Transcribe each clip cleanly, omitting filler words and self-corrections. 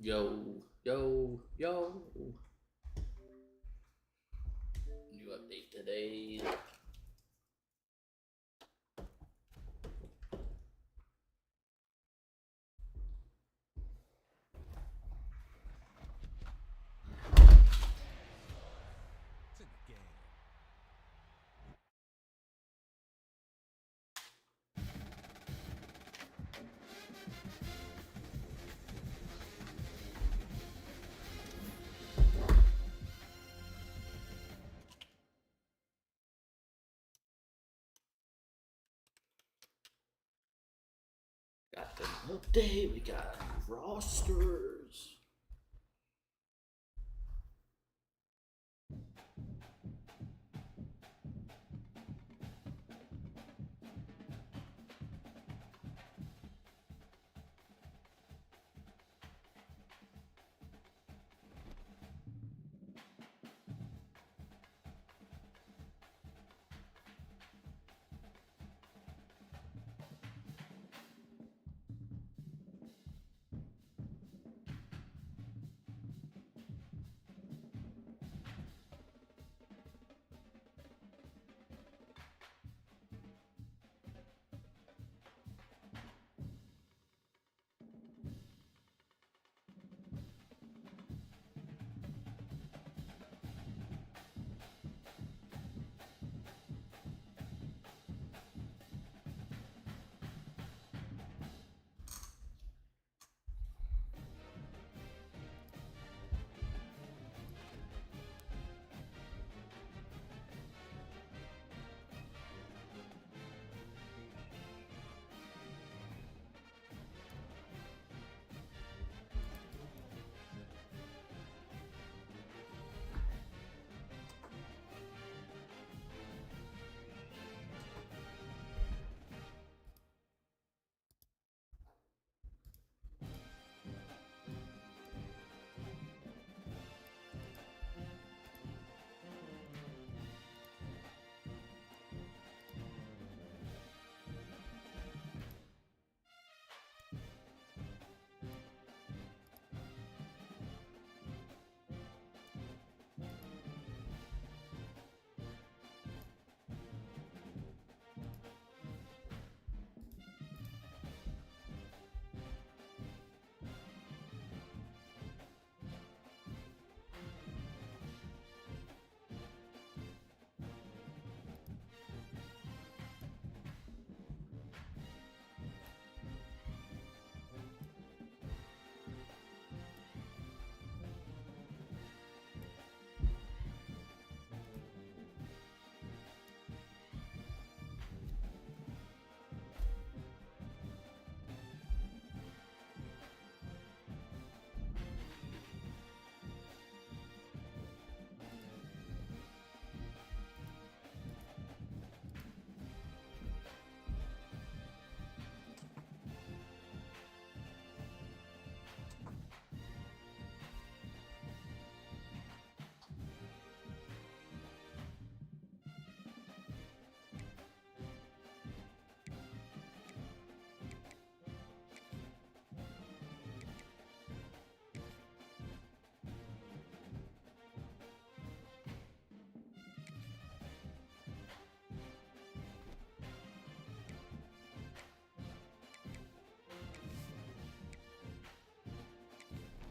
Yo, yo, yo. New update today. It's in the game. Got the update. We got rosters.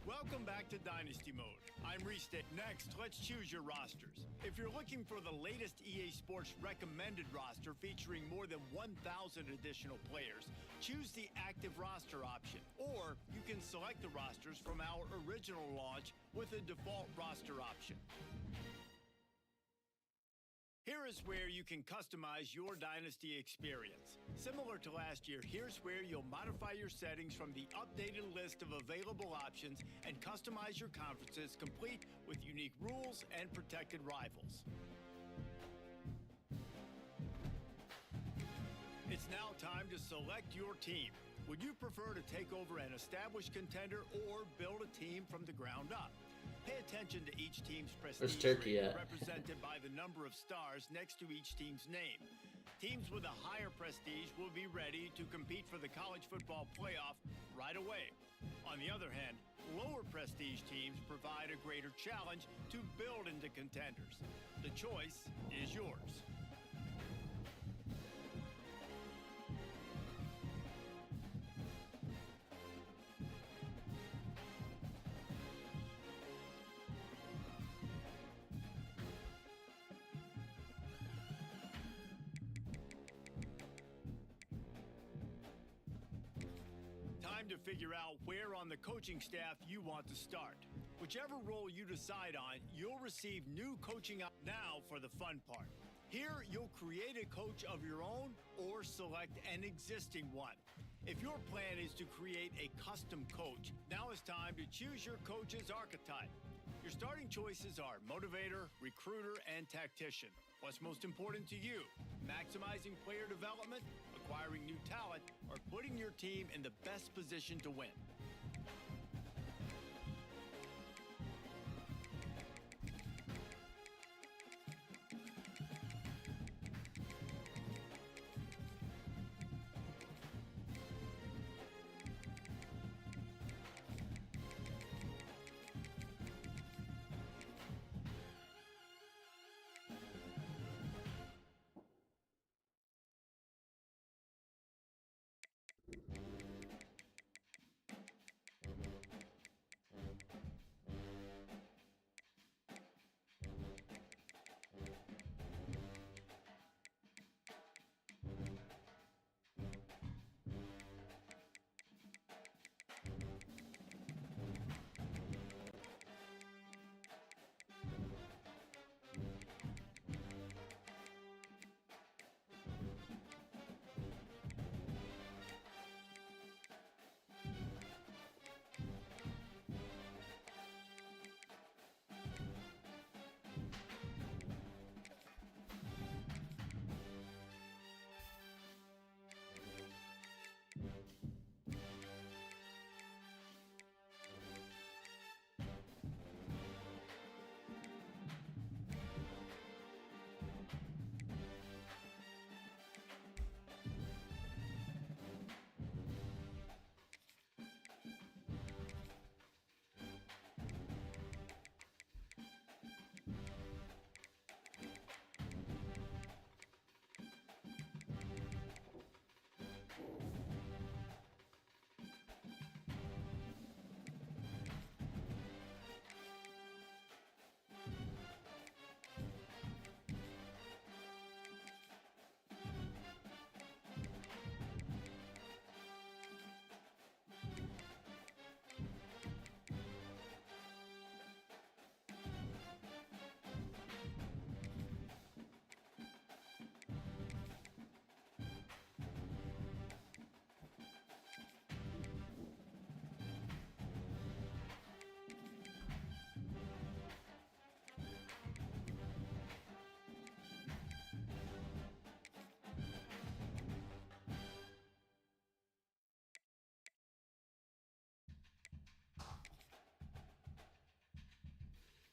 Welcome back to Dynasty Mode. I'm Restate. Next, let's choose your rosters. If you're looking for the latest EA Sports recommended roster featuring more than 1,000 additional players, choose the active roster option. Or you can select the rosters from our original launch with a default roster option. Here is where you can customize your Dynasty experience. Similar to last year, here's where you'll modify your settings from the updated list of available options and customize your conferences complete with unique rules and protected rivals. It's now time to select your team. Would you prefer to take over an established contender or build a team from the ground up? Pay attention to each team's Where's prestige Turkey rating, at? represented by the number of stars next to each team's name. Teams with a higher prestige will be ready to compete for the college football playoff right away. On the other hand, lower prestige teams provide a greater challenge to build into contenders. The choice is yours. Time to figure out where on the coaching staff you want to start. Whichever role you decide on, you'll receive new coaching. Now for the fun part. Here, you'll create a coach of your own or select an existing one. If your plan is to create a custom coach, now is time to choose your coach's archetype. Your starting choices are motivator, recruiter, and tactician. What's most important to you? Maximizing player development, acquiring new talent, or putting your team in the best position to win?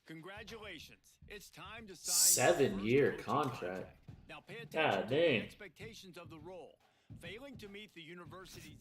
Congratulations. It's time to sign your first 7-year coaching contract. Now pay God attention to the dang. expectations of the role. Failing to meet the university's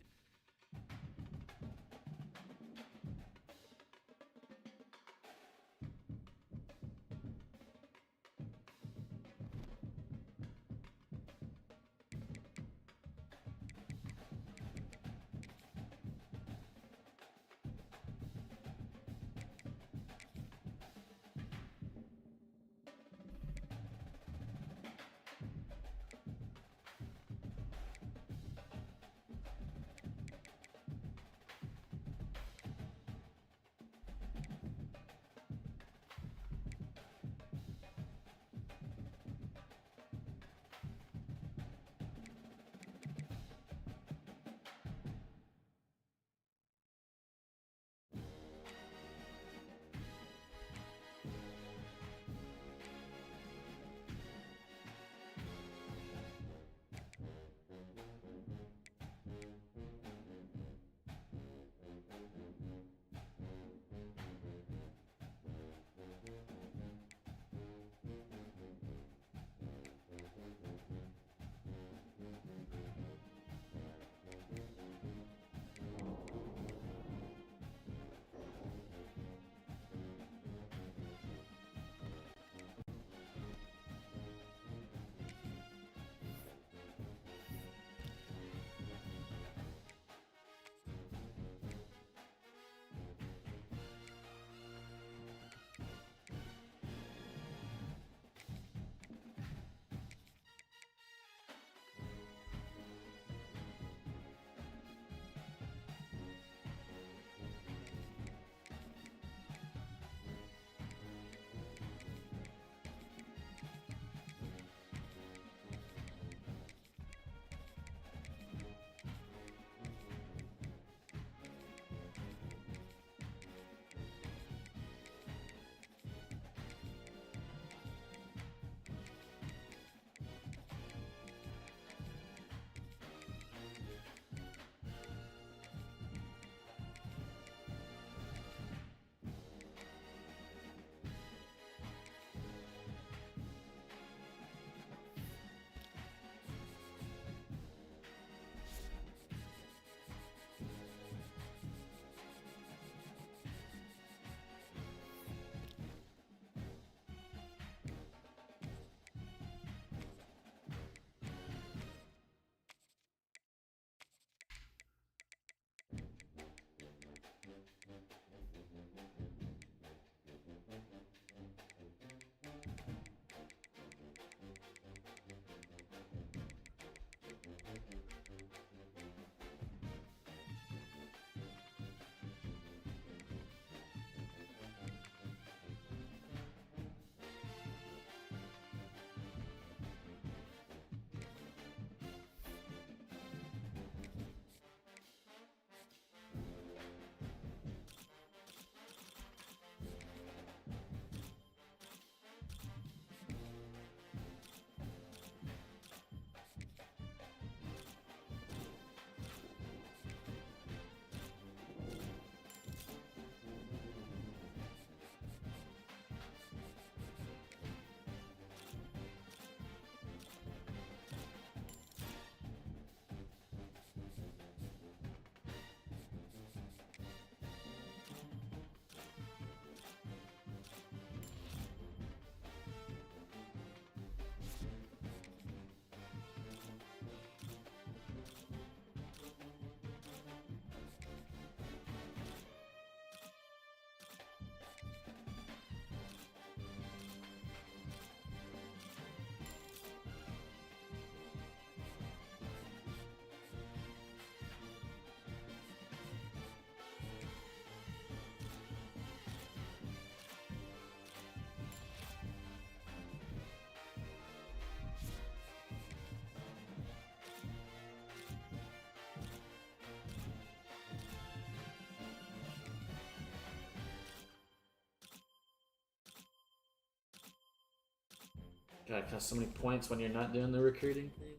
Gotta cost so many points when you're not doing the recruiting thing.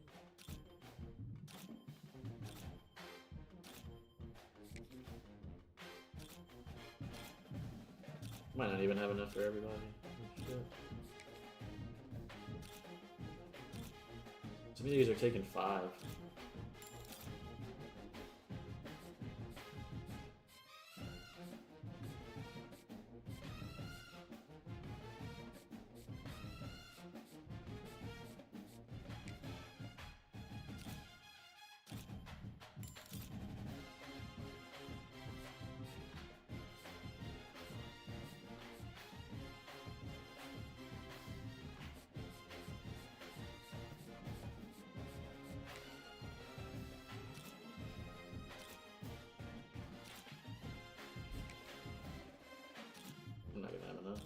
Might not even have enough for everybody. Oh, shit. Some of these are taking 5. I'm not gonna have enough.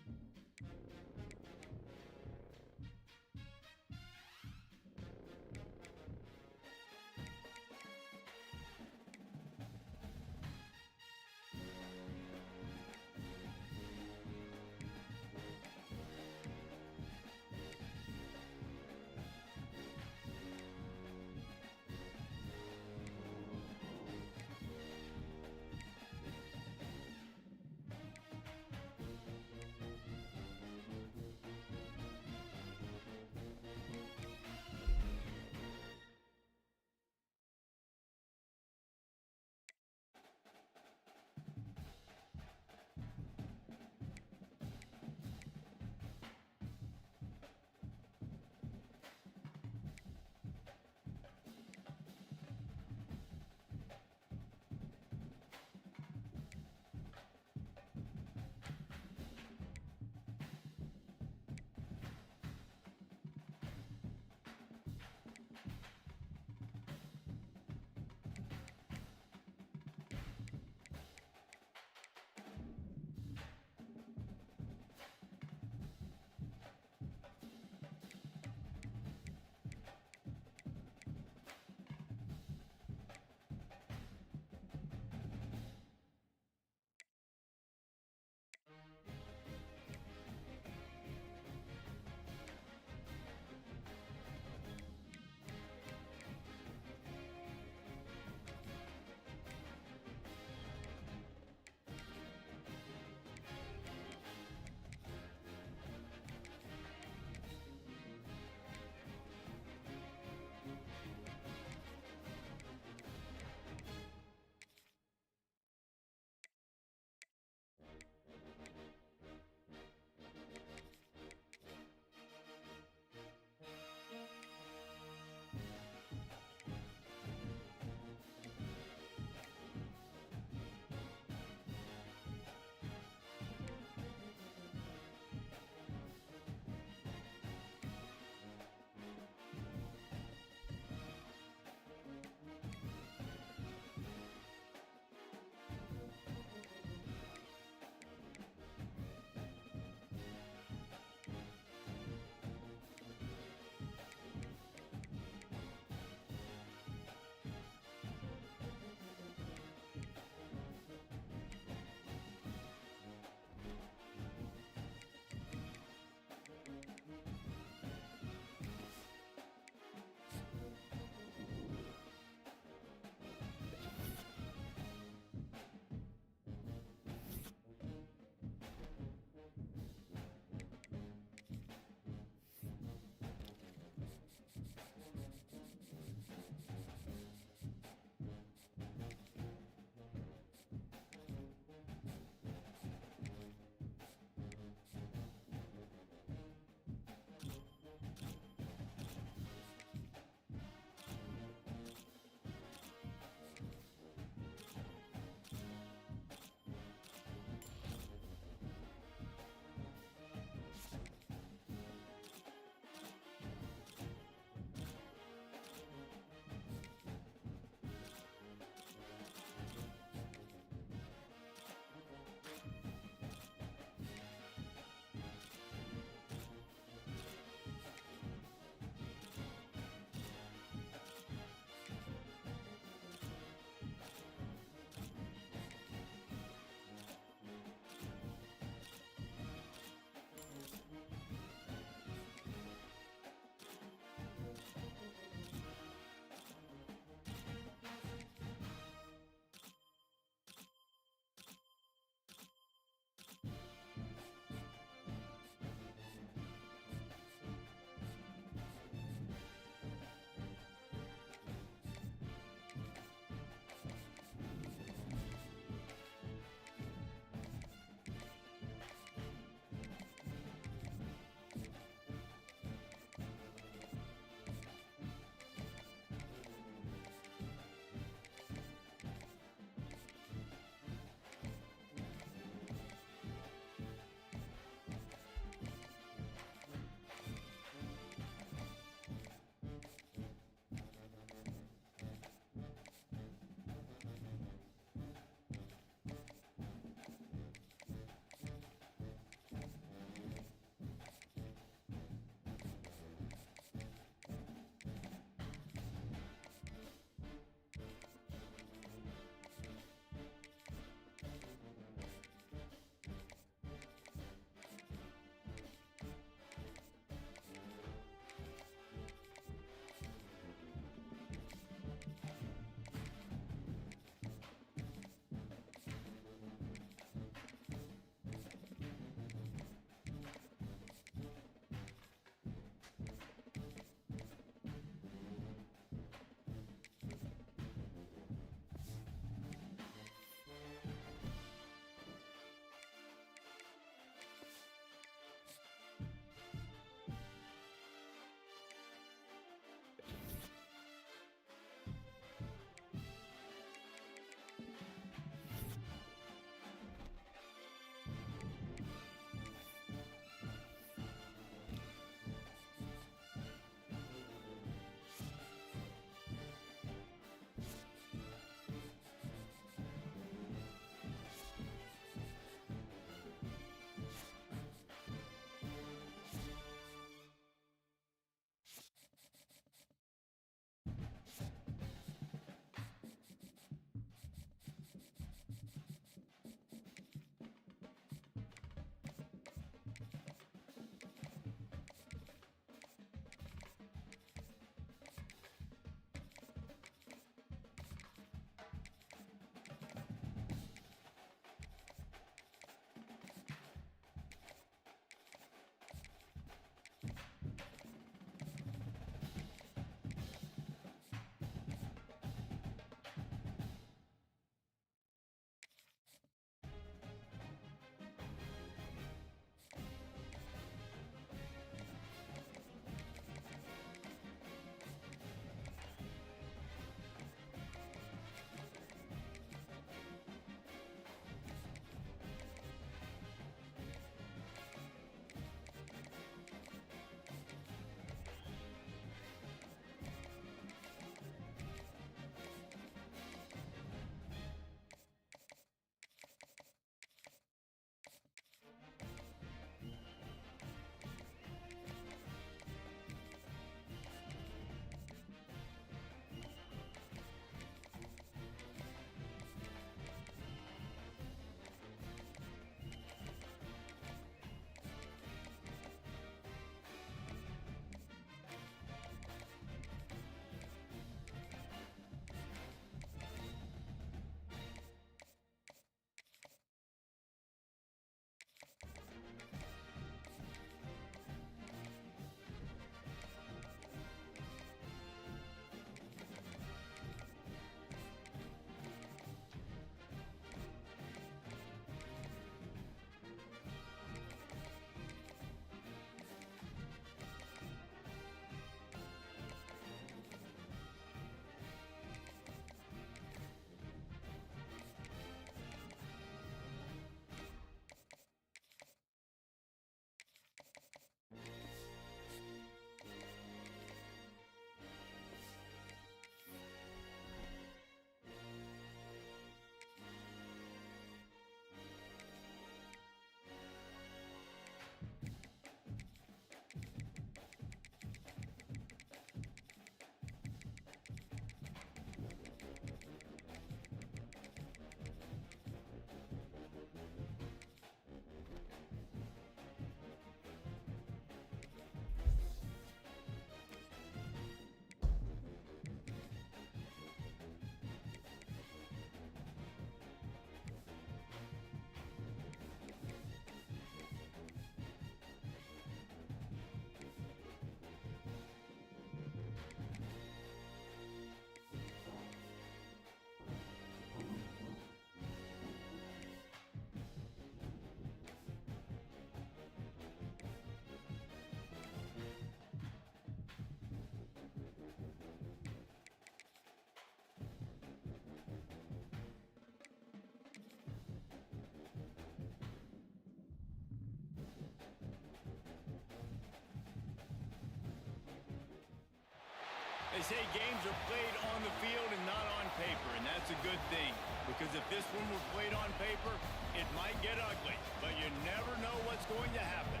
They say games are played on the field and not on paper, and that's a good thing. Because if this one were played on paper, it might get ugly. But you never know what's going to happen.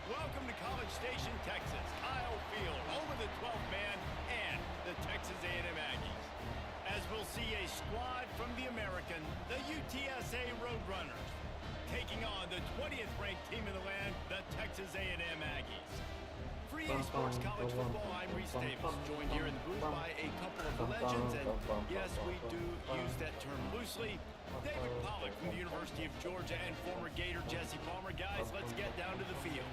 Welcome to College Station, Texas. Kyle Field, home of the 12th man and the Texas A&M Aggies. As we'll see a squad from the American, the UTSA Roadrunners, taking on the 20th ranked team in the land, the Texas A&M Aggies. For EA Sports College Football, I'm Reese Davis, joined here in the booth by a couple of legends, and yes, we do use that term loosely. David Pollock from the University of Georgia and former Gator Jesse Palmer. Guys, let's get down to the field.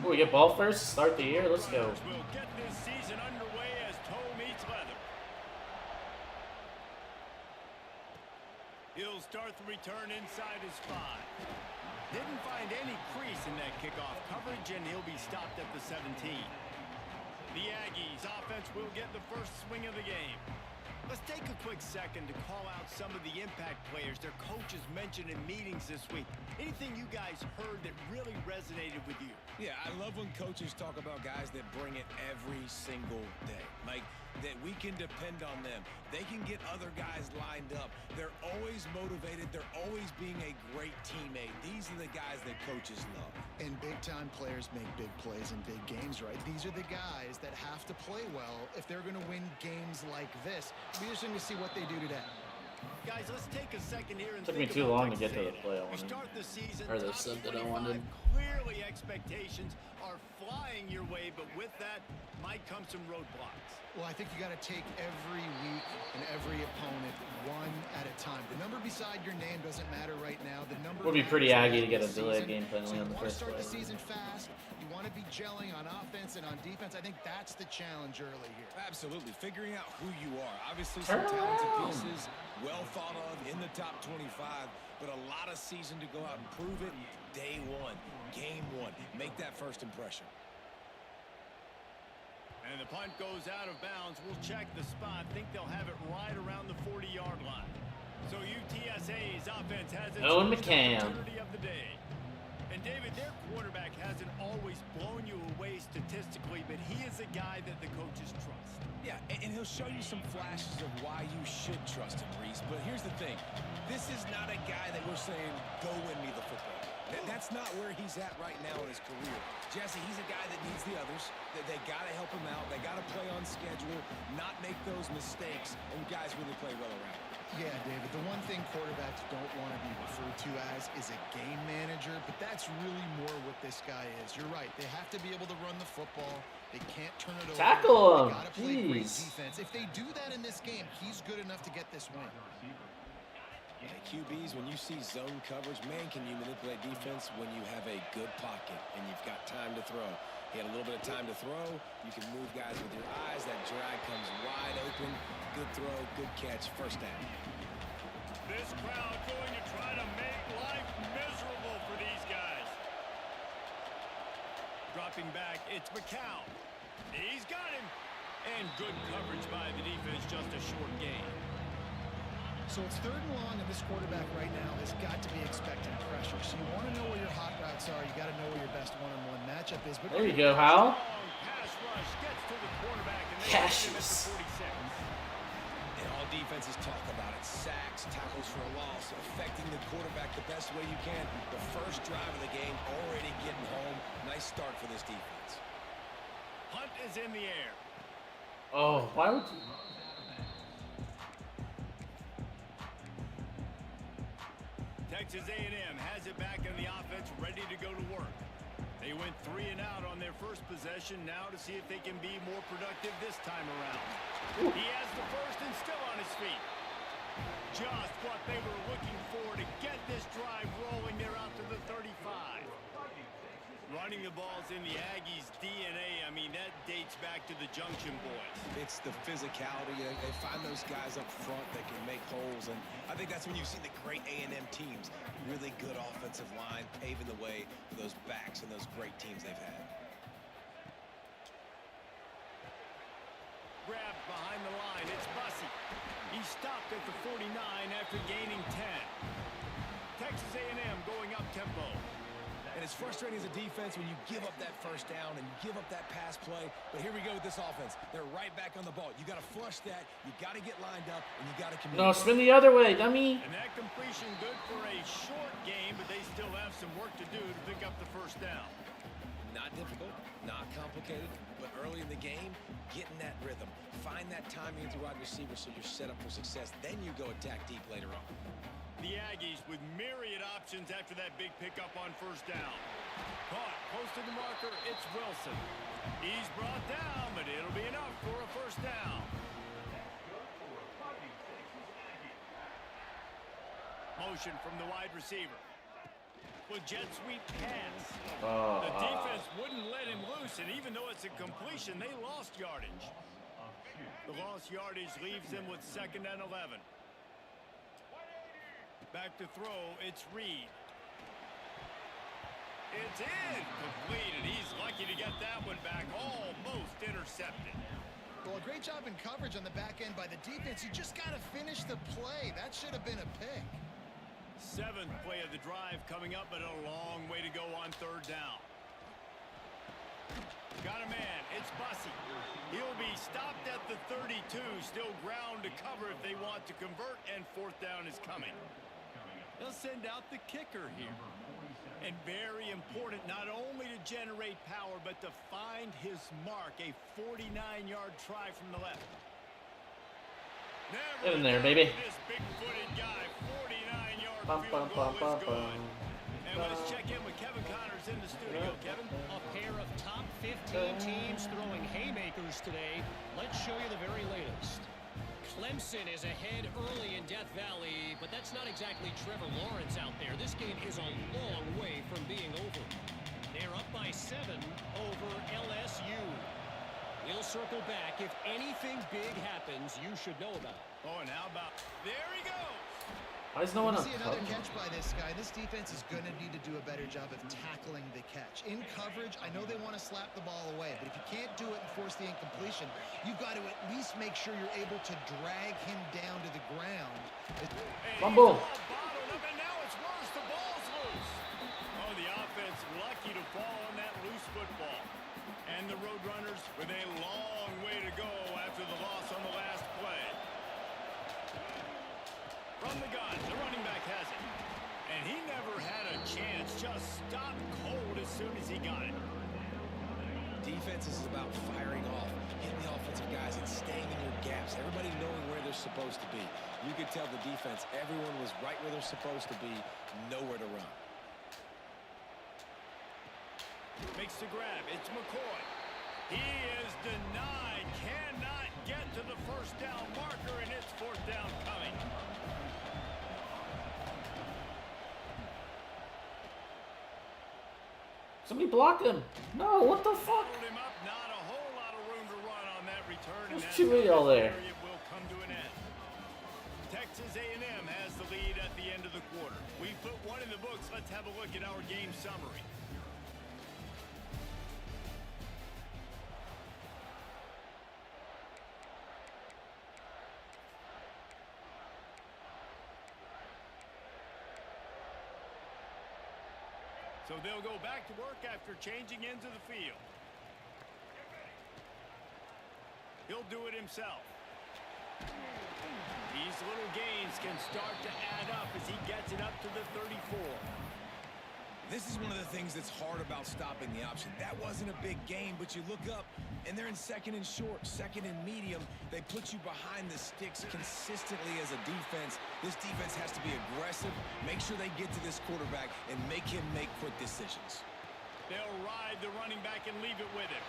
Oh, we get ball first, start the year, let's go. We'll get this season underway as toe meets leather. He'll start the return inside his 5. Didn't find any crease in that kickoff coverage, and he'll be stopped at the 17. The Aggies offense will get the first swing of the game. Let's take a quick second to call out some of the impact players their coaches mentioned in meetings this week. Anything you guys heard that really resonated with you? Yeah, I love when coaches talk about guys that bring it every single day. Like, that we can depend on them. They can get other guys lined up. They're always motivated. They're always being a great teammate. These are the guys that coaches love. And big-time players make big plays in big games, right? These are the guys that have to play well if they're going to win games like this. It'll be interesting to see what they do today. Guys, let's take a second here and Took me think too about long to get to the Texas play I A&M. We wanted. start the season Or the top sub that I 25. wanted. Clearly expectations are flying your way, but with that might come some roadblocks. Well, I think you got to take every week and every opponent one at a time. The number beside your name doesn't matter right now. The number Would be pretty matters aggy to get a this delayed season. game penalty So you on the want to first start play. the season fast. You want to be gelling on offense and on defense. I think that's the challenge early here. Absolutely. Figuring out who you are. Obviously, some talented pieces, well thought of in the top 25, but a lot of season to go out and prove it. Day one, game one. Make that first impression. And the punt goes out of bounds. We'll check the spot. Think they'll have it right around the 40-yard line. So UTSA's offense has its Owen first McCann. opportunity of the day. And David, their quarterback hasn't always blown you away statistically, but he is a guy that the coaches trust. Yeah, and he'll show you some flashes of why you should trust him, Reese. But here's the thing. This is not a guy that we're saying, go win me the football. That's not where he's at right now in his career. Jesse, he's a guy that needs the others. They got to help him out. They got to play on schedule, not make those mistakes, and guys really play well around him. Yeah, David, the one thing quarterbacks don't want to be referred to as is a game manager, but that's really more what this guy is. You're right. They have to be able to run the football. They can't turn it over. Tackle him. They got to play great Jeez. defense. If they do that in this game, he's good enough to get this win. Yeah, QBs, when you see zone coverage, man, can you manipulate defense when you have a good pocket and you've got time to throw. He had a little bit of time to throw. You can move guys with your eyes. That drag comes wide open. Good throw, good catch, first down. This crowd going to try to make life miserable for these guys. Dropping back, it's McCown. He's got him. And good coverage by the defense, just a short gain. So it's 3rd and long, and this quarterback right now has got to be expecting pressure. So you want to know where your hot routes are. You got to know where your best one-on-one matchup is. But There you go, Hal. Pass rush gets to the quarterback, and they Cassius. get him at the 46. And all defenses talk about it. Sacks, tackles for a loss, affecting the quarterback the best way you can. The first drive of the game, already getting home. Nice start for this defense. Hunt is in the air. Oh, why would you? Texas A&M has it back in the offense, ready to go to work. They went 3 and out on their first possession, now to see if they can be more productive this time around. He has the first and still on his feet. Just what they were looking for to get this drive rolling. They're out to the 35. Running the ball's in the Aggies' DNA. I mean, that dates back to the Junction Boys. It's the physicality. They find those guys up front that can make holes, and I think that's when you see the great A&M teams. Really good offensive line, paving the way for those backs and those great teams they've had. Grabbed behind the line. It's Bussey. He stopped at the 49 after gaining 10. Texas A&M going up tempo. And it's frustrating as a defense when you give up that first down and you give up that pass play. But here we go with this offense. They're right back on the ball. You got to flush that. You got to get lined up, and you got to communicate. No, spin the other way, dummy. And that completion good for a short game, but they still have some work to do to pick up the first down. Not difficult, not complicated, but early in the game, get in that rhythm. Find that timing with the wide receiver so you're set up for success. Then you go attack deep later on. The Aggies with myriad options after that big pickup on first down. Caught, close to the marker, it's Wilson. He's brought down, but it'll be enough for a first down. Motion from the wide receiver. With jet sweep pass. The defense wouldn't let him loose, and even though it's a completion, they lost yardage. The lost yardage leaves them with 2nd and 11. Back to throw, it's Reed. It's incomplete, and he's lucky to get that one back, almost intercepted. Well, a great job in coverage on the back end by the defense. You just got to finish the play. That should have been a pick. 7th play of the drive coming up, but a long way to go on 3rd down. Got a man, it's Bussey. He'll be stopped at the 32, still ground to cover if they want to convert, and 4th down is coming. They'll send out the kicker here. And very important not only to generate power, but to find his mark, a 49-yard try from the left. Get in there, baby. This big-footed guy, 49-yard field goal is good. And let's check in with Kevin Connors in the studio. Kevin? A pair of top 15 teams throwing haymakers today. Let's show you the very latest. Clemson is ahead early in Death Valley, but that's not exactly Trevor Lawrence out there. This game is a long way from being over. They're up by 7 over LSU. We'll circle back. If anything big happens, you should know about it. Oh, and how about... There he goes! Why is no one You up? see another catch by this guy. This defense is going to need to do a better job of tackling the catch. In coverage, I know they want to slap the ball away, but if you can't do it and force the incompletion, you've got to at least make sure you're able to drag him down to the ground. Fumble. Bottled up, and now it's worse. The ball's loose. Oh, the offense lucky to fall on that loose football. And the Roadrunners with a long way to go after the loss on the last play. From the gun, the running back has it. And he never had a chance. Just stopped cold as soon as he got it. Defense is about firing off, hitting the offensive guys, and staying in your gaps. Everybody knowing where they're supposed to be. You could tell the defense, everyone was right where they're supposed to be, nowhere to run. Makes the grab. It's McCoy. He is denied. Cannot get to the first down marker, and it's 4th down coming. Somebody blocked him. No, what the fuck? Hold him up. Not a whole lot of room to run on that return. There's and that's too many where all this there. period will come to an end. Texas A&M has the lead at the end of the quarter. We put one in the books. Let's have a look at our game summary. So they'll go back to work after changing into the field. He'll do it himself. These little gains can start to add up as he gets it up to the 34. This is one of the things that's hard about stopping the option. That wasn't a big gain, but you look up, and they're in 2nd and short, 2nd and medium. They put you behind the sticks consistently as a defense. This defense has to be aggressive, make sure they get to this quarterback, and make him make quick decisions. They'll ride the running back and leave it with him.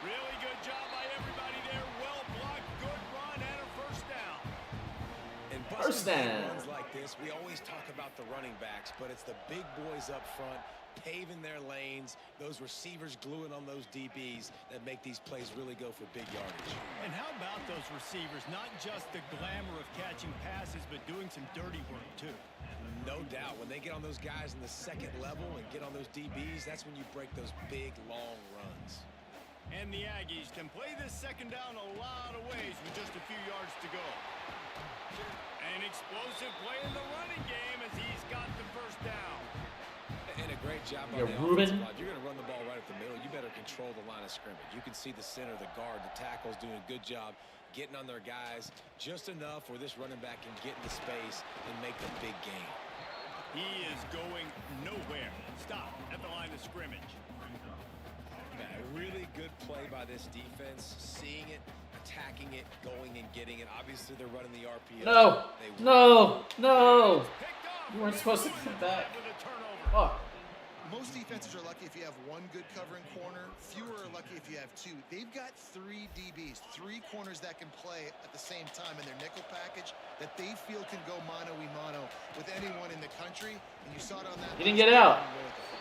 Really good job by everybody there. Well blocked, good run, and a first down. And First busting down. runs like this, we always talk about the running backs, but it's the big boys up front, paving their lanes, those receivers gluing on those DBs that make these plays really go for big yardage. And how about those receivers? Not just the glamour of catching passes, but doing some dirty work, too. No doubt. When they get on those guys in the 2nd level and get on those DBs, that's when you break those big, long runs. And the Aggies can play this 2nd down a lot of ways with just a few yards to go. An explosive play in the running game as he's got the first down. And a great job You're on the Ruben. offensive line. You're going to run the ball right up the middle. You better control the line of scrimmage. You can see the center, the guard, the tackles doing a good job getting on their guys just enough where this running back can get into space and make the big game. He is going nowhere. Stop at the line of scrimmage. Yeah, a really good play by this defense, seeing it, attacking it, going and getting it. Obviously, they're running the RPO. No, no, no. You weren't supposed to do that. Oh. Most defenses are lucky if you have one good covering corner. Fewer are lucky if you have two. They've got 3 DBs, 3 corners that can play at the same time in their nickel package that they feel can go mano-a-mano with anyone in the country. And you saw it on that. He didn't get out.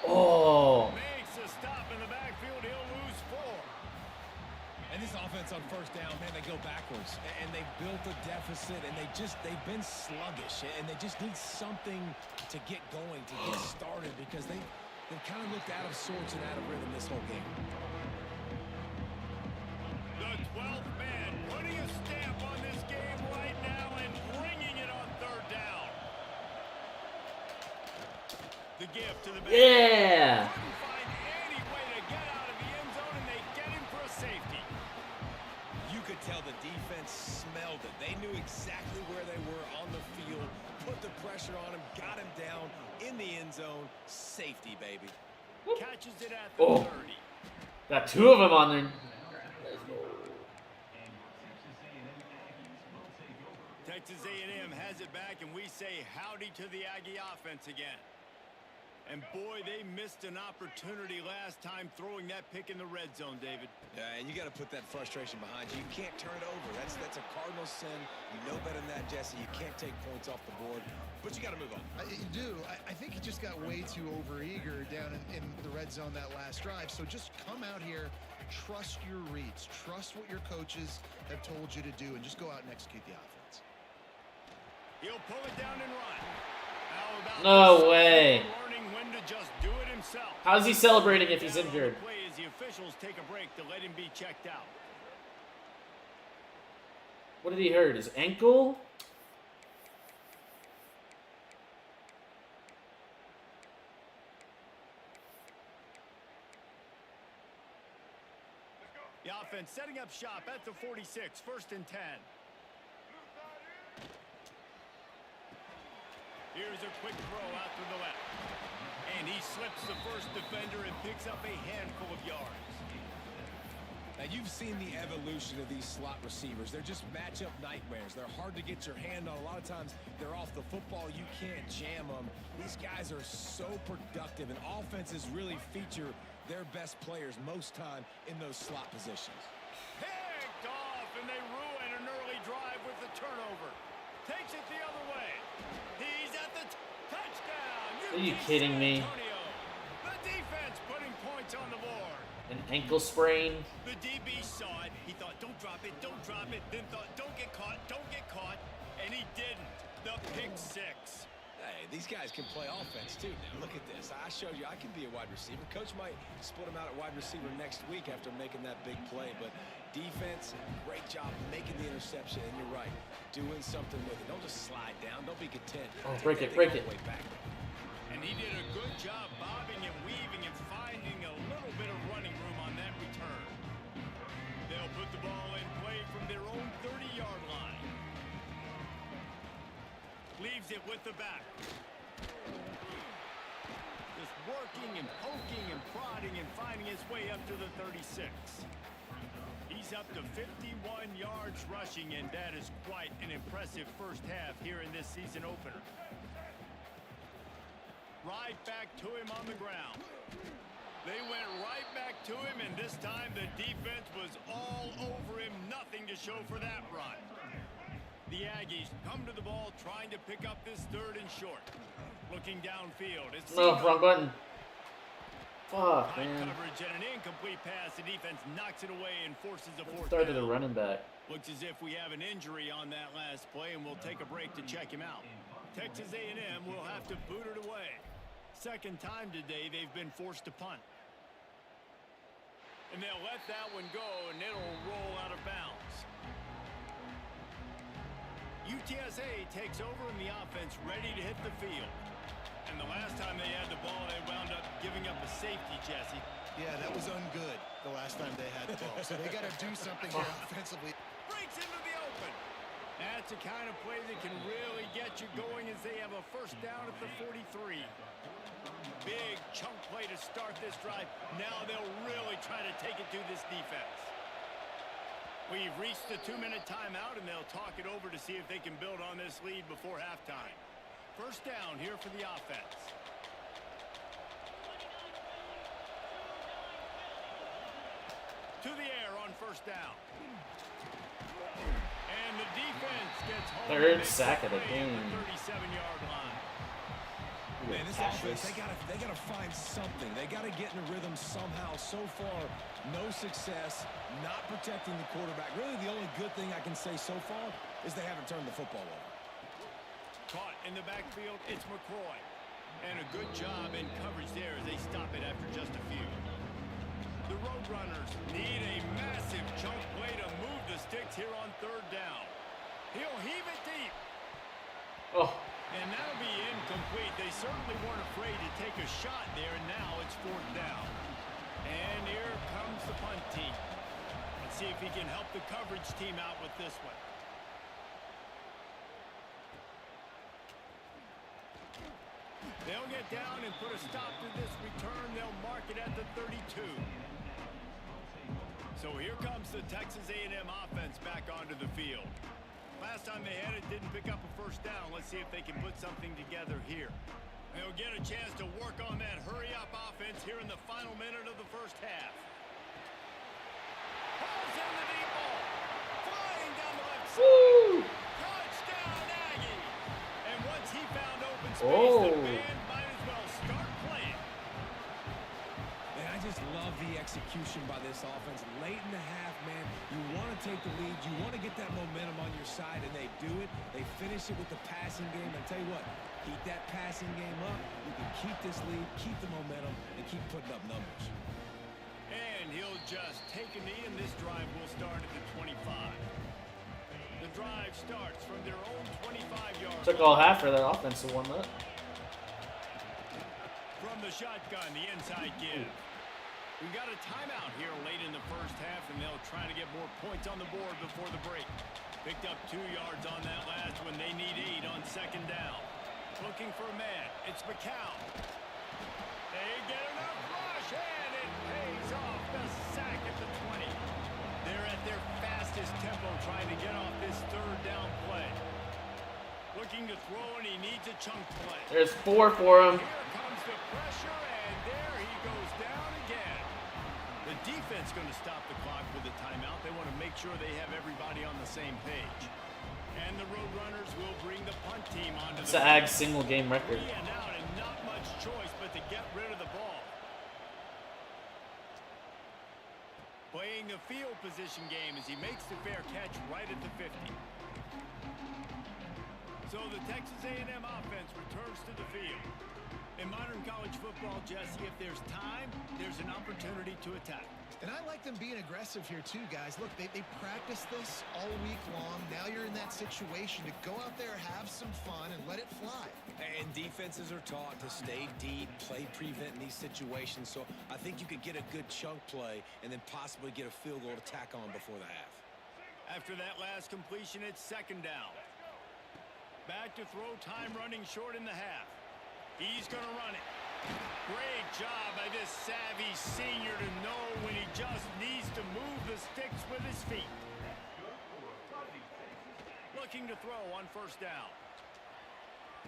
Oh. Makes a stop in the backfield. He'll lose 4. And this offense on first down, man, they go backwards. And they built a deficit, and they've been sluggish. And they just need something to get going, to get started, because they've kind of looked out of sorts and out of rhythm this whole game. The 12th man putting a stamp on this game right now and bringing it on 3rd down. The gift to the back. Yeah. Couldn't find any way to get out of the end zone, and they get him for a safety. You could tell the defense smelled it. They knew exactly where they were on the field, put the pressure on him, got him down in the end zone. Safety, baby. Catches it at the 30. Got 2 of them on there. Texas A&M has it back, and we say howdy to the Aggie offense again. And boy, they missed an opportunity last time throwing that pick in the red zone, David. Yeah, and you got to put that frustration behind you. You can't turn it over. That's a cardinal sin. You know better than that, Jesse. You can't take points off the board, but you got to move on. You do. I think he just got way too overeager down in the red zone that last drive. So just come out here, trust your reads, trust what your coaches have told you to do, and just go out and execute the offense. He'll pull it down and run. How about No way. learning when to just do it himself? How's he celebrating if he's injured? Play as the officials take a break to let him be checked out. What did he hurt? His ankle? The offense setting up shop at the 46, 1st and 10. Here's a quick throw out to the left. And he slips the first defender and picks up a handful of yards. Now, you've seen the evolution of these slot receivers. They're just matchup nightmares. They're hard to get your hand on. A lot of times, they're off the football. You can't jam them. These guys are so productive, and offenses really feature their best players most time in those slot positions. Picked off, and they ruin an early drive with the turnover. Takes it the other way. He's at the touchdown. Are you kidding me? The defense putting points on the board. An ankle sprain? The DB saw it. He thought, don't drop it, don't drop it. Then thought, don't get caught, don't get caught. And he didn't. The pick 6. Hey, these guys can play offense, too. Now, look at this. I showed you I can be a wide receiver. Coach might split him out at wide receiver next week after making that big play. But defense, great job making the interception. And you're right, doing something with it. Don't just slide down. Don't be content. Oh, break it, break it. Way back. And he did a good job bobbing and weaving and finding a little bit of running room on that return. They'll put the ball in play from their own 30-yard line. Leaves it with the back. Just working and poking and prodding and finding his way up to the 36. He's up to 51 yards rushing, and that is quite an impressive first half here in this season opener. Right back to him on the ground. They went right back to him, and this time the defense was all over him. Nothing to show for that run. The Aggies come to the ball, trying to pick up this 3rd and short. Looking downfield. It's Wrong button. Fuck, high man. coverage and an incomplete pass. The defense knocks it away and forces a 4th Started down. the running back. Looks as if we have an injury on that last play, and we'll take a break to check him out. Texas A&M will have to boot it away. 2nd time today they've been forced to punt. And they'll let that one go, and it'll roll out of bounds. UTSA takes over, and the offense ready to hit the field. And the last time they had the ball, they wound up giving up a safety, Jesse. Yeah, that was ungood the last time they had the ball. So they got to do something here offensively. Breaks into the open. That's the kind of play that can really get you going as they have a first down at the 43. Big chunk play to start this drive. Now they'll really try to take it to this defense. We've reached the 2-minute timeout, and they'll talk it over to see if they can build on this lead before halftime. First down here for the offense. To the air on first down. And the defense gets home. Third sack of the game. 37-yard line. Man, this offense, they gotta find something. They gotta get in a rhythm somehow. So far, no success, not protecting the quarterback. Really, the only good thing I can say so far is they haven't turned the football over. Caught in the backfield, it's McCroy. And a good job in coverage there as they stop it after just a few. The Roadrunners need a massive chunk play to move the sticks here on third down. He'll heave it deep. Oh. And that'll be incomplete. They certainly weren't afraid to take a shot there, and now it's fourth down. And here comes the punt team. Let's see if he can help the coverage team out with this one. They'll get down and put a stop to this return. They'll mark it at the 32. So here comes the Texas A&M offense back onto the field. Last time they had it, didn't pick up a first down. Let's see if they can put something together here. They'll get a chance to work on that hurry-up offense here in the final minute of the first half. Balls in the deep ball. Flying down the left side. Woo! Touchdown, Aggie. And once he found open space, the band might as well start playing. Man, I just love the execution by this offense. Late in the half, man, you want to take the lead. You want to get that momentum on your side, and they do it. They finish it with the passing game. And tell you what, keep that passing game up. You can keep this lead, keep the momentum, and keep putting up numbers. And he'll just take a knee, and this drive will start at the 25. The drive starts from their own 25-yard line. Took all half for that offense to warm up. From the shotgun, the inside give. We've got a timeout here late in the first half, and they'll try to get more points on the board before the break. Picked up 2 yards on that last one. They need 8 on second down. Looking for a man. It's McCown. They get enough rush, and it pays off. The sack at the 20. They're at their fastest tempo trying to get off this third down play. Looking to throw, and he needs a chunk play. There's 4 for him. Here comes the pressure, and there he goes down again. The defense going to stop the clock with a timeout. They want to make sure they have everybody on the same page. And the Roadrunners will bring the punt team onto It's the Ag single game record. and out, and not much choice but to get rid of the ball. Playing the field position game as he makes the fair catch right at the 50. So the Texas A&M offense returns to the field. In modern college football, Jesse, if there's time, there's an opportunity to attack. And I like them being aggressive here too, guys. Look, they practice this all week long. Now you're in that situation to go out there, have some fun, and let it fly. And defenses are taught to stay deep, play prevent in these situations. So I think you could get a good chunk play and then possibly get a field goal to tack on before the half. After that last completion, it's second down. Back to throw, time running short in the half. He's going to run it. Great job by this savvy senior to know when he just needs to move the sticks with his feet. Looking to throw on first down.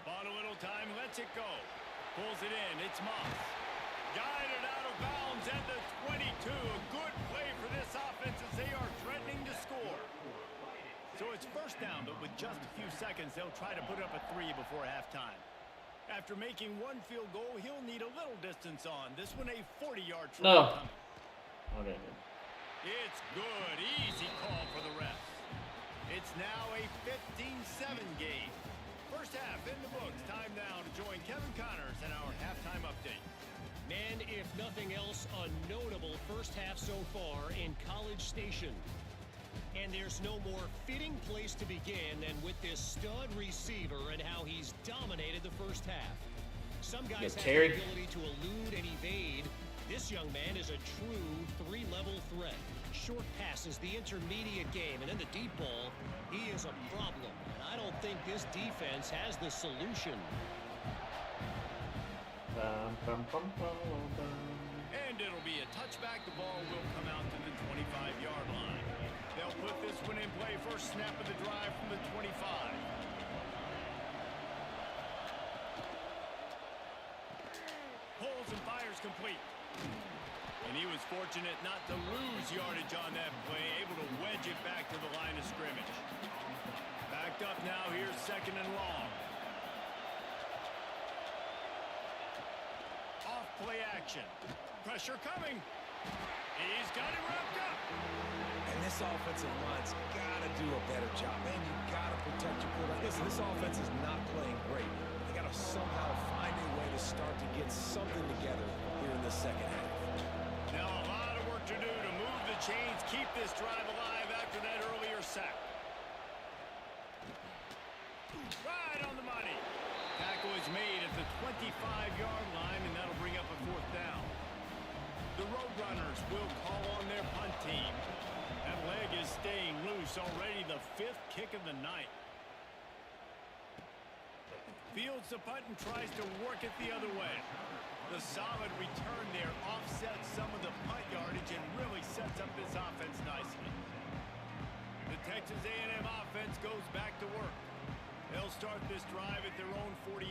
Bought a little time, lets it go. Pulls it in, it's Moss. Guided out of bounds at the 22. A good play for this offense as they are threatening to score. So it's first down, but with just a few seconds, they'll try to put up a 3 before halftime. After making 1 field goal, he'll need a little distance on. This one a 40-yard try. No. Okay. It's good. Easy call for the refs. It's now a 15-7 game. First half in the books. Time now to join Kevin Connors in our halftime update. Man, if nothing else, a notable first half so far in College Station. And there's no more fitting place to begin than with this stud receiver and how he's dominated the first half. Some guys have Terry. the ability to elude and evade. This young man is a true three-level threat. Short passes, the intermediate game, and then the deep ball. He is a problem, and I don't think this defense has the solution. And it'll be a touchback. The ball will come out to the 25-yard line. They'll put this one in play. First snap of the drive from the 25. Pulls and fires complete. And he was fortunate not to lose yardage on that play, able to wedge it back to the line of scrimmage. Backed up now, here's second and long. Off play action. Pressure coming. He's got it wrapped up. And this offensive line's got to do a better job. Man, you got to protect your quarterback. Listen, this offense is not playing great. They got to somehow find a way to start to get something together here in the second half. Now a lot of work to do to move the chains, keep this drive alive after that earlier sack. Right on the money. Tackle is made at the 25-yard line, and that'll bring up a fourth down. The Roadrunners will call on their punt team. That leg is staying loose, already the fifth kick of the night. Fields the punt and tries to work it the other way. The solid return there offsets some of the punt yardage and really sets up this offense nicely. The Texas A&M offense goes back to work. They'll start this drive at their own 48.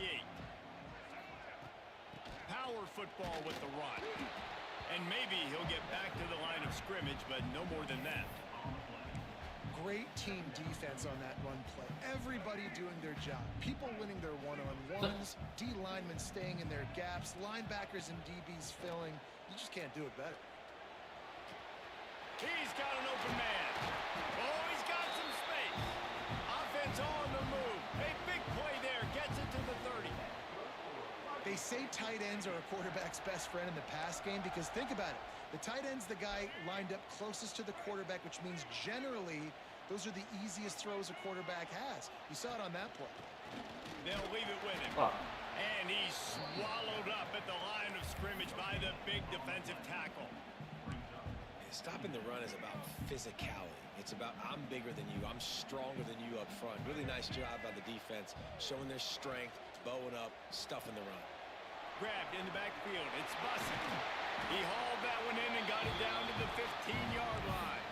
Power football with the run. And maybe he'll get back to the line of scrimmage, but no more than that. Great team defense on that run play. Everybody doing their job. People winning their one-on-ones. D linemen staying in their gaps. Linebackers and DBs filling. You just can't do it better. He's got an open man. Oh, he's got some space. Offense on the move. A big play there. Gets it to the 30. They say tight ends are a quarterback's best friend in the pass game because think about it. The tight end's the guy lined up closest to the quarterback, which means generally those are the easiest throws a quarterback has. You saw it on that play. They'll leave it with him. Oh. And he's swallowed up at the line of scrimmage by the big defensive tackle. Stopping the run is about physicality. It's about I'm bigger than you. I'm stronger than you up front. Really nice job by the defense, showing their strength, bowing up, stuffing the run. Grabbed in the backfield. It's Bussett. He hauled that one in and got it down to the 15-yard line.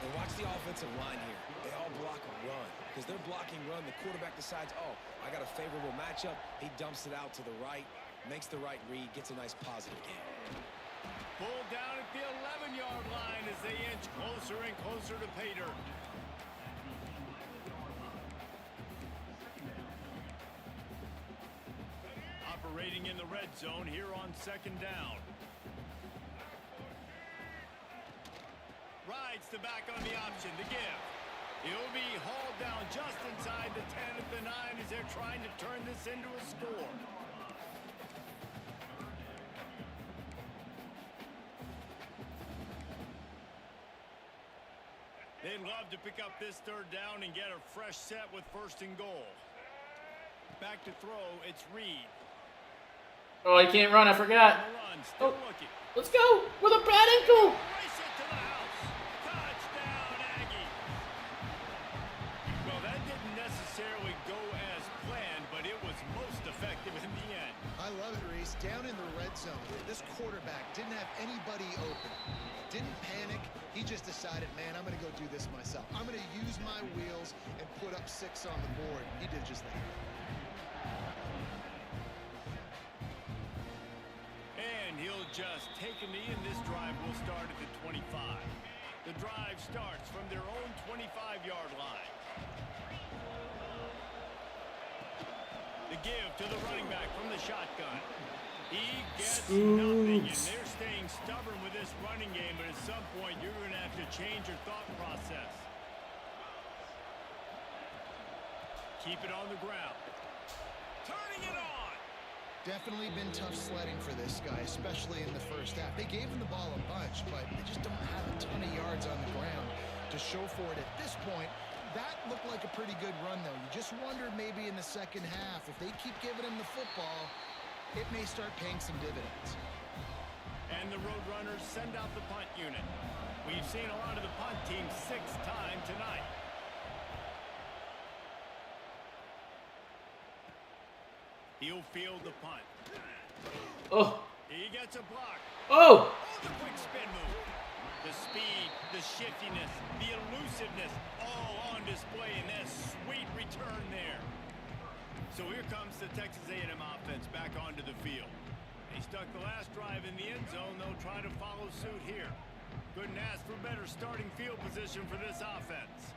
And watch the offensive line here. They all block a run. Because they're blocking run, the quarterback decides, oh, I got a favorable matchup. He dumps it out to the right, makes the right read, gets a nice positive game. Pulled down at the 11-yard line as they inch closer and closer to pay dirt. Operating in the red zone here on second down. Rides the back on the option to give. He'll be hauled down just inside the 10 at the 9 as they're trying to turn this into a score. They'd love to pick up this third down and get a fresh set with first and goal. Back to throw, it's Reed. Oh, he can't run. I forgot. Oh, let's go with a bad ankle. Race it to the house. Touchdown, Aggie. Well, that didn't necessarily go as planned, but it was most effective in the end. I love it, Reese. Down in the red zone, this quarterback didn't have anybody open. Didn't panic. He just decided, man, I'm going to go do this myself. I'm going to use my wheels and put up 6 on the board. He did just that. And he'll just take a knee, and this drive will start at the 25. The drive starts from their own 25-yard line. The give to the running back from the shotgun. He gets nothing, and they're staying stubborn with this running game, but at some point you're going to have to change your thought process. Keep it on the ground. Turning it on. Definitely been tough sledding for this guy, especially in the first half. They gave him the ball a bunch, but they just don't have a ton of yards on the ground to show for it at this point. That looked like a pretty good run, though. You just wondered maybe in the second half, if they keep giving him the football, it may start paying some dividends. And the Roadrunners send out the punt unit. We've seen a lot of the punt team 6 times tonight. He'll field the punt. Oh. He gets a block. Oh. The quick spin move. The speed, the shiftiness, the elusiveness, all on display in that sweet return there. So here comes the Texas A&M offense back onto the field. They stuck the last drive in the end zone. They'll try to follow suit here. Couldn't ask for better starting field position for this offense.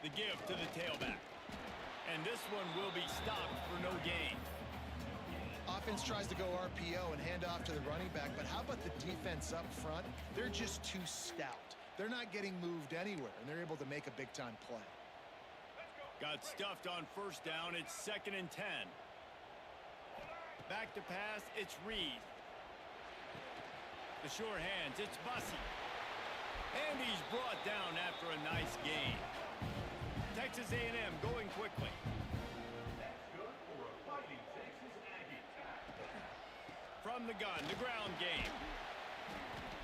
The give to the tailback. And this one will be stopped for no gain. Offense tries to go RPO and hand off to the running back, but how about the defense up front? They're just too stout. They're not getting moved anywhere, and they're able to make a big-time play. Got stuffed on first down. It's 2nd and 10. Back to pass. It's Reed. The short hands. It's Bussey. And he's brought down after a nice gain. Texas A&M going quickly. From the gun, the ground game.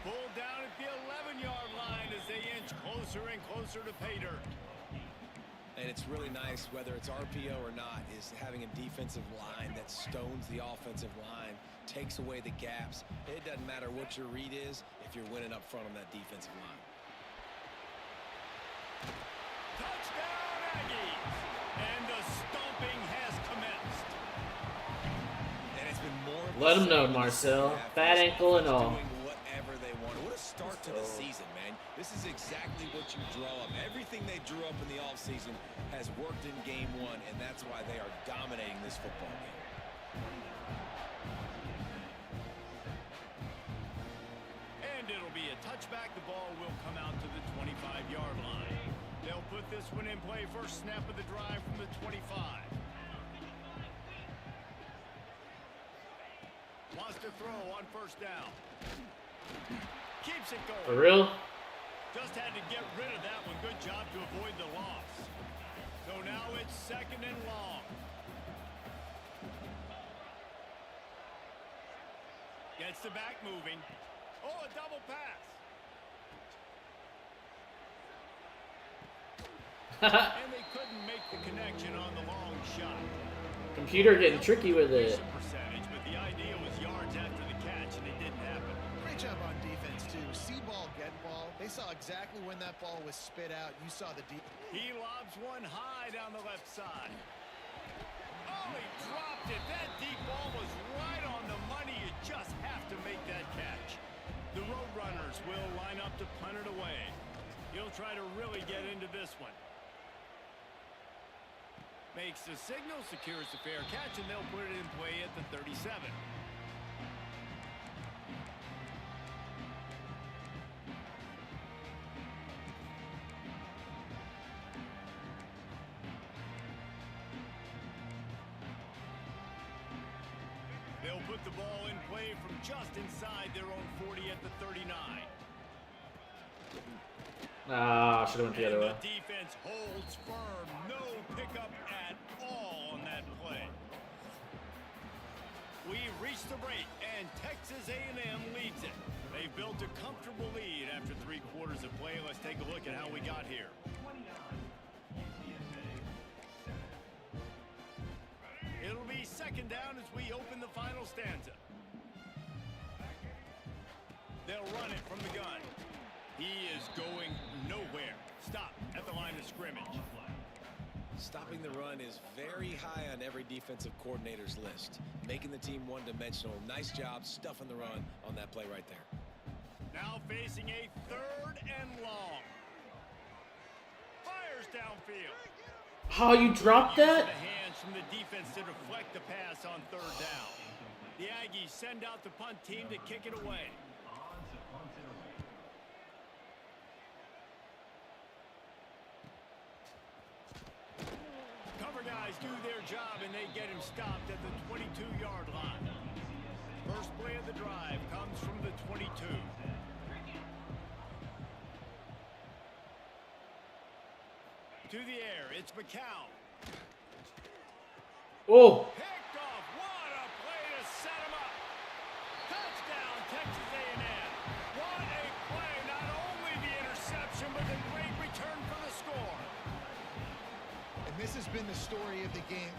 Pulled down at the 11-yard line as they inch closer and closer to pay dirt. And it's really nice, whether it's RPO or not, is having a defensive line that stones the offensive line, takes away the gaps. It doesn't matter what your read is if you're winning up front on that defensive line. Touchdown, Aggies! And the stomping has commenced. And it's been more. Let them know, Marcel. Fat ankle and all. Doing whatever they want. What a start to the season, man. This is exactly what you draw up. Everything they drew up in the offseason has worked in game 1, and that's why they are dominating this football game. And it'll be a touchback. The ball will come out to the 25-yard line. They'll put this one in play. First snap of the drive from the 25. Wants to throw on first down. Keeps it going. For real? Just had to get rid of that one. Good job to avoid the loss. So now it's 2nd and long. Gets the back moving. Oh, a double pass. And they couldn't make the connection on the long shot. Computer getting tricky with it. Percentage, but the idea was yards after the catch, and it didn't happen. Great job on defense, too. See ball, get ball. They saw exactly when that ball was spit out. You saw the deep. He lobs one high down the left side. Oh, he dropped it. That deep ball was right on the money. You just have to make that catch. The Roadrunners will line up to punt it away. He'll try to really get into this one. Makes the signal, secures the fair catch, and they'll put it in play at the 37. They'll put the ball in play from just inside their own 40 at the 39. Ah, should have went the other way. The defense holds firm. No pickup at all on that play. We reached the break, and Texas A&M leads it. They've built a comfortable lead after 3 quarters of play. Let's take a look at how we got here. It'll be 2nd down as we open the final stanza. They'll run it from the gun. He is going nowhere. Stop at the line of scrimmage. Stopping the run is very high on every defensive coordinator's list. Making the team one-dimensional. Nice job stuffing the run on that play right there. Now facing a 3rd and long. Fires downfield. How you dropped that? The hands from the defense to deflect the pass on 3rd down. The Aggies send out the punt team to kick it away. Cover guys do their job, and they get him stopped at the 22-yard line. First play of the drive comes from the 22. To the air, it's McCown. Oh. Picked off. What a play to set him up. Touchdown, Texas A&M. What a play. Not only the interception, but the great return for the score. And this has been the story of the game.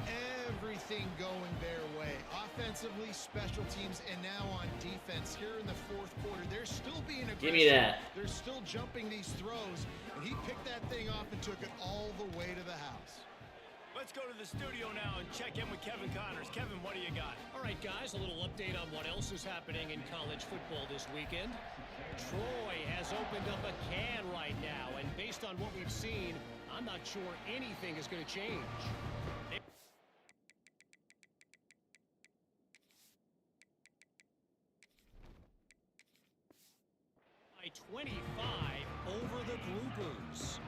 Everything going their way. Offensively, special teams, and now on defense. Here in the fourth quarter, they're still being aggressive. Give me that. They're still jumping these throws, and he picked that thing off and took it all the way to the house. Let's go to the studio now and check in with Kevin Connors. Kevin, what do you got? All right, guys, a little update on what else is happening in college football this weekend. Troy has opened up a can right now, and based on what we've seen, I'm not sure anything is going to change. By 25 over the Groupers.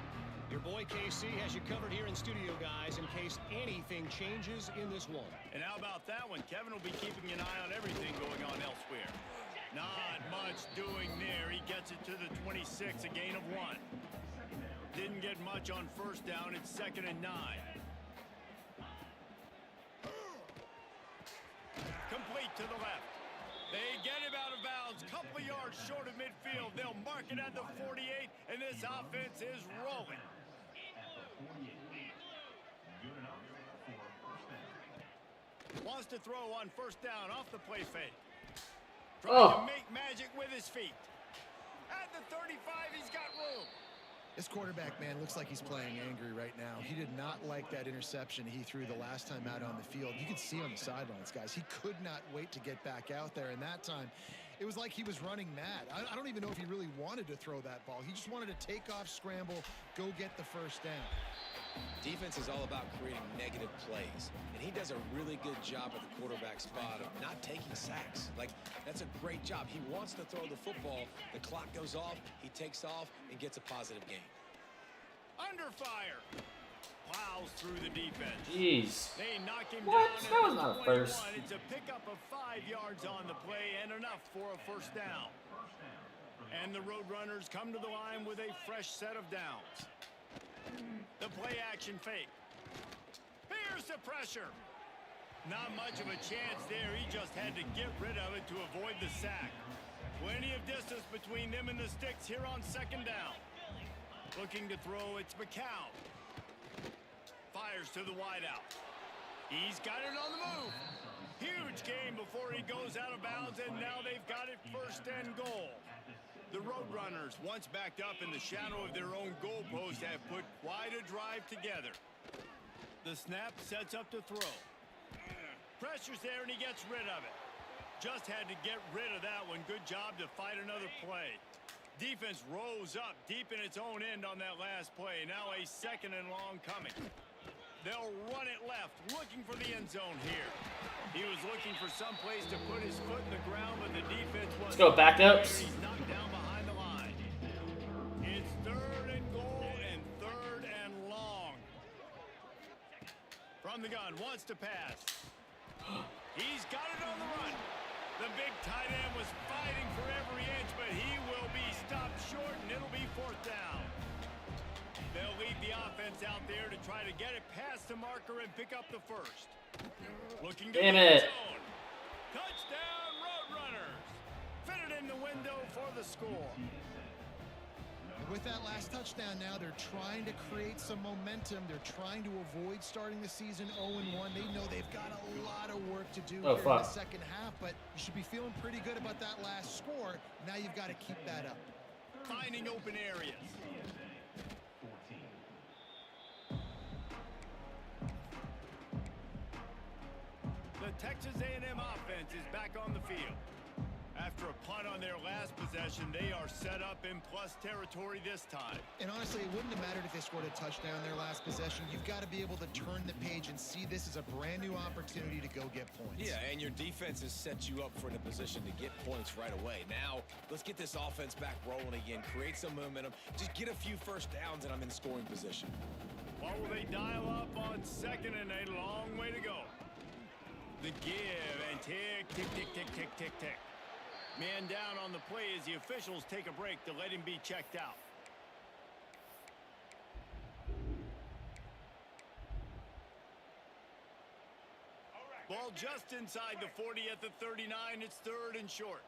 Your boy KC has you covered here in studio, guys, in case anything changes in this one. And how about that one? Kevin will be keeping an eye on everything going on elsewhere. Not much doing there. He gets it to the 26, a gain of 1. Didn't get much on first down. It's 2nd and 9. Complete to the left. They get him out of bounds. Couple of yards short of midfield. They'll mark it at the 48, and this offense is rolling. Wants to throw on first down off the play fake. Trying to make magic with his feet. At the 35, he's got room. This quarterback, man, looks like he's playing angry right now. He did not like that interception he threw the last time out on the field. You could see on the sidelines, guys. He could not wait to get back out there, and that time, it was like he was running mad. I don't even know if he really wanted to throw that ball. He just wanted to take off, scramble, go get the first down. Defense is all about creating negative plays, and he does a really good job at the quarterback spot of not taking sacks. Like, that's a great job. He wants to throw the football. The clock goes off, he takes off, and gets a positive gain. Under fire. Plows through the defense. Jeez. They knock him What? down. That was not a first. It's a pickup of 5 yards on the play and enough for a first down. And the Roadrunners come to the line with a fresh set of downs. The play action fake. Here's the pressure. Not much of a chance there. He just had to get rid of it to avoid the sack. Plenty of distance between them and the sticks here on 2nd down. Looking to throw, it's McCown. Fires to the wideout. He's got it on the move. Huge game before he goes out of bounds, and now they've got it 1st and goal. The Roadrunners, once backed up in the shadow of their own goalpost, have put quite a drive together. The snap sets up to throw. Pressure's there, and he gets rid of it. Just had to get rid of that one. Good job to fight another play. Defense rose up deep in its own end on that last play. Now a 2nd and long coming. They'll run it left, looking for the end zone here. He was looking for some place to put his foot in the ground, but the defense was... Let's go, backups. He's knocked down behind the line. It's 3rd and goal and 3rd and long. From the gun, wants to pass. He's got it on the run. The big tight end was fighting for every inch, but he will be stopped short, and it'll be 4th down. They'll lead the offense out there to try to get it past the marker and pick up the first. Looking to Damn the it. zone. Touchdown, Roadrunners. Fitted in the window for the score. And with that last touchdown now, they're trying to create some momentum. They're trying to avoid starting the season 0-1. They know they've got a lot of work to do here in the second half, but you should be feeling pretty good about that last score. Now you've got to keep that up. Finding open areas. The Texas A&M offense is back on the field. After a punt on their last possession, they are set up in plus territory this time. And honestly, it wouldn't have mattered if they scored a touchdown their last possession. You've got to be able to turn the page and see this as a brand new opportunity to go get points. Yeah, and your defense has set you up for in a position to get points right away. Now, let's get this offense back rolling again, create some momentum, just get a few first downs, and I'm in scoring position. What will they dial up on 2nd and a long way to go? The give and tick, tick, tick, tick, tick, tick, tick. Man down on the play as the officials take a break to let him be checked out. just inside the 40 at the 39. It's 3rd and short.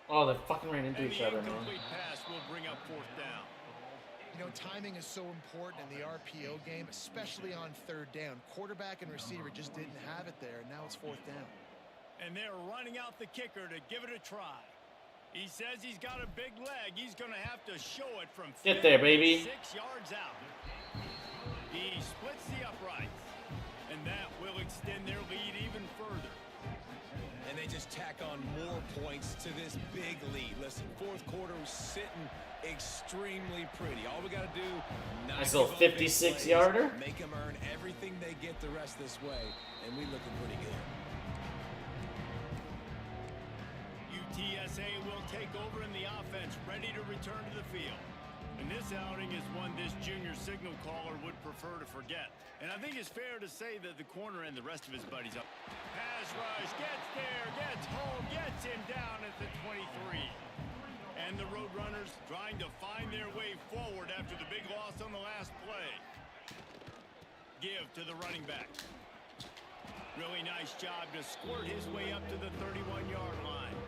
Oh, they fucking ran into And each the other, man. incomplete pass will bring up 4th down. You know, timing is so important in the RPO game, especially on 3rd down. Quarterback and receiver just didn't have it there, and now it's 4th down. And they're running out the kicker to give it a try. He says he's got a big leg. He's going to have to show it from Get there, baby. 6 yards out. He splits the uprights, and that will extend their lead even further. And they just tack on more points to this big lead. Listen, 4th quarter was sitting extremely pretty. All we got to do, Nice little 56-yarder. Make them earn everything they get the rest this way, and we looking pretty good. UTSA will take over in the offense, ready to return to the field. And this outing is one this junior signal caller would prefer to forget. And I think it's fair to say that the corner and the rest of his buddies up. Pass rush, gets there, gets home, gets him down at the 23. And the Roadrunners trying to find their way forward after the big loss on the last play. Give to the running back. Really nice job to squirt his way up to the 31-yard line.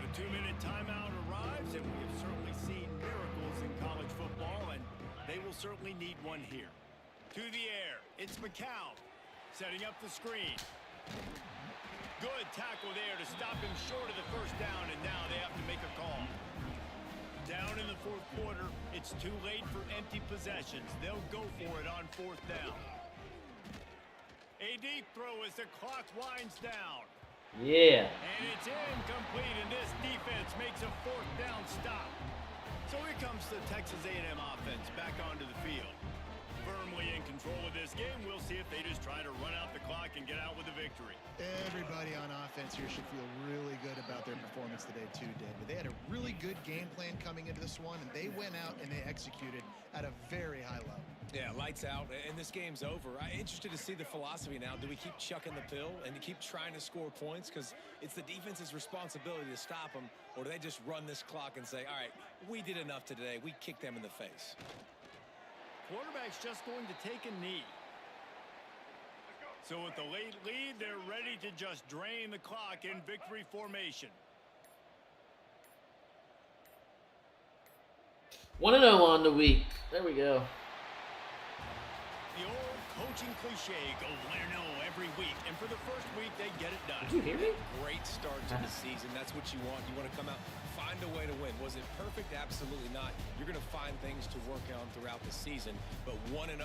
The 2-minute timeout arrives, and we have certainly seen miracles in college football, and they will certainly need one here. To the air, it's McCown setting up the screen. Good tackle there to stop him short of the 1st down, and now they have to make a call. Down in the 4th quarter, it's too late for empty possessions. They'll go for it on 4th down. A deep throw as the clock winds down. Yeah. And it's incomplete, and this defense makes a 4th down stop. So here comes the Texas A&M offense back onto the field. Firmly in control of this game. We'll see if they just try to run out the clock and get out with a victory. Everybody on offense here should feel really good about their performance today too, David. They had a really good game plan coming into this one, and they went out and they executed at a very high level. Yeah, lights out, and this game's over. I'm interested to see the philosophy now. Do we keep chucking the pill and keep trying to score points? Because it's the defense's responsibility to stop them, or do they just run this clock and say, all right, we did enough today. We kicked them in the face. Quarterback's just going to take a knee. So with the late lead, they're ready to just drain the clock in victory formation. 1-0 on the week. There we go. The old coaching cliche, go win or no every week. And for the first week, they get it done. Did you hear me? Great start to the season. That's what you want. You want to come out, find a way to win. Was it perfect? Absolutely not. You're going to find things to work on throughout the season. But 1-0,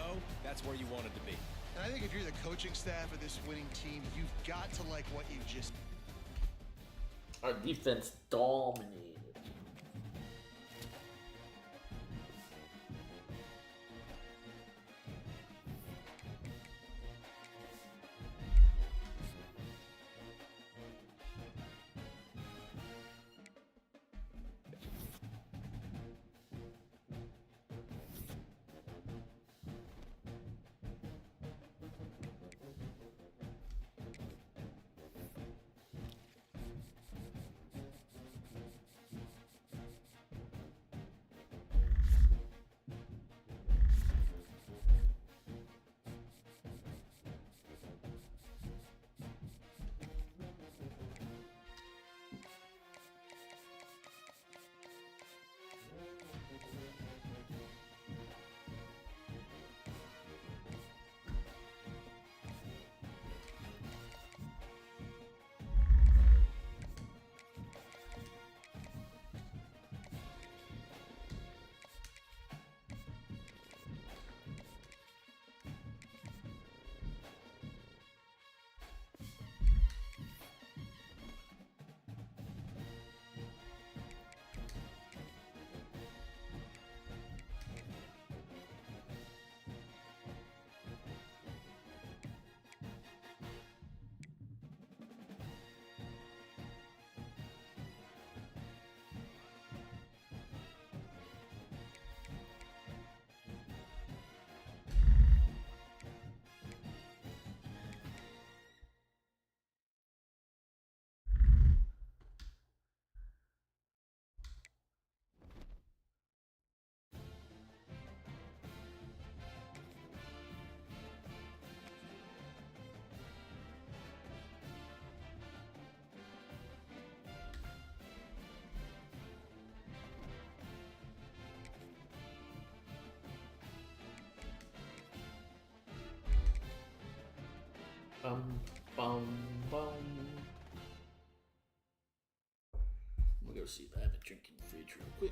that's where you wanted to be. And I think if you're the coaching staff of this winning team, you've got to like what you just... Our defense dominated. Bum, bum, bum. We'll go see if I have a drink in the fridge real quick.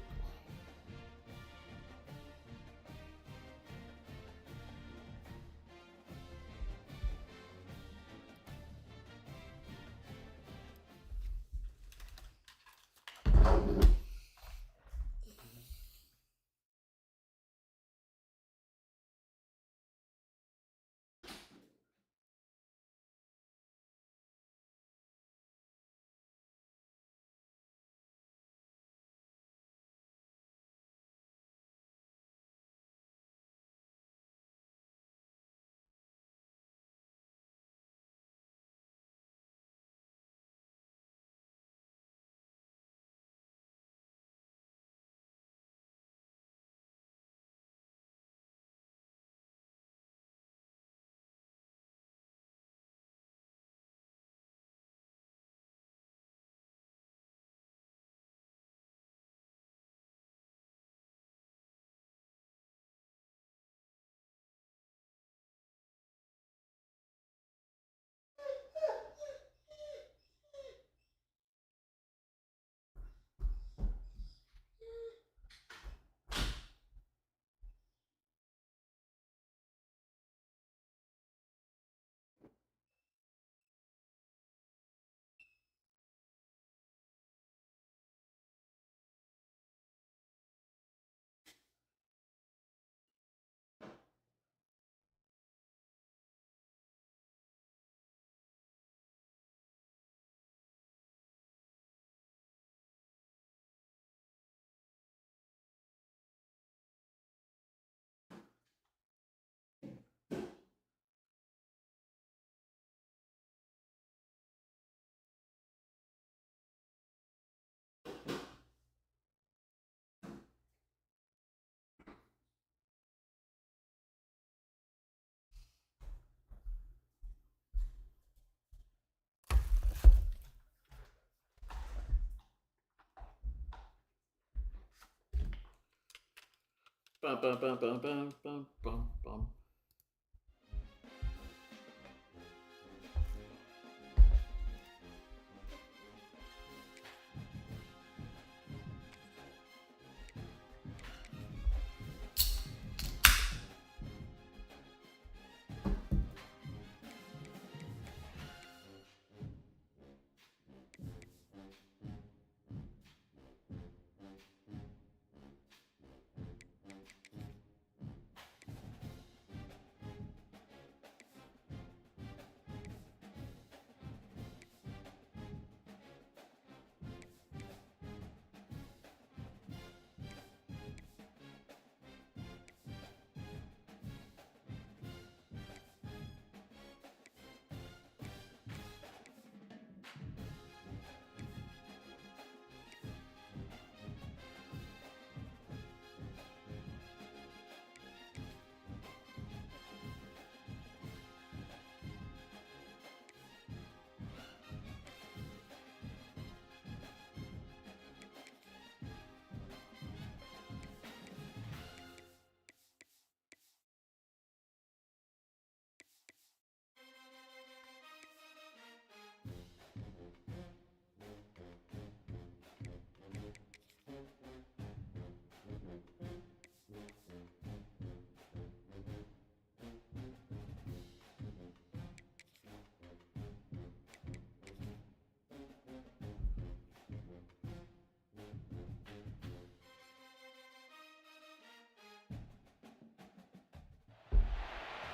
Bum, bum, bum, bum, bum, bum, bum, bum.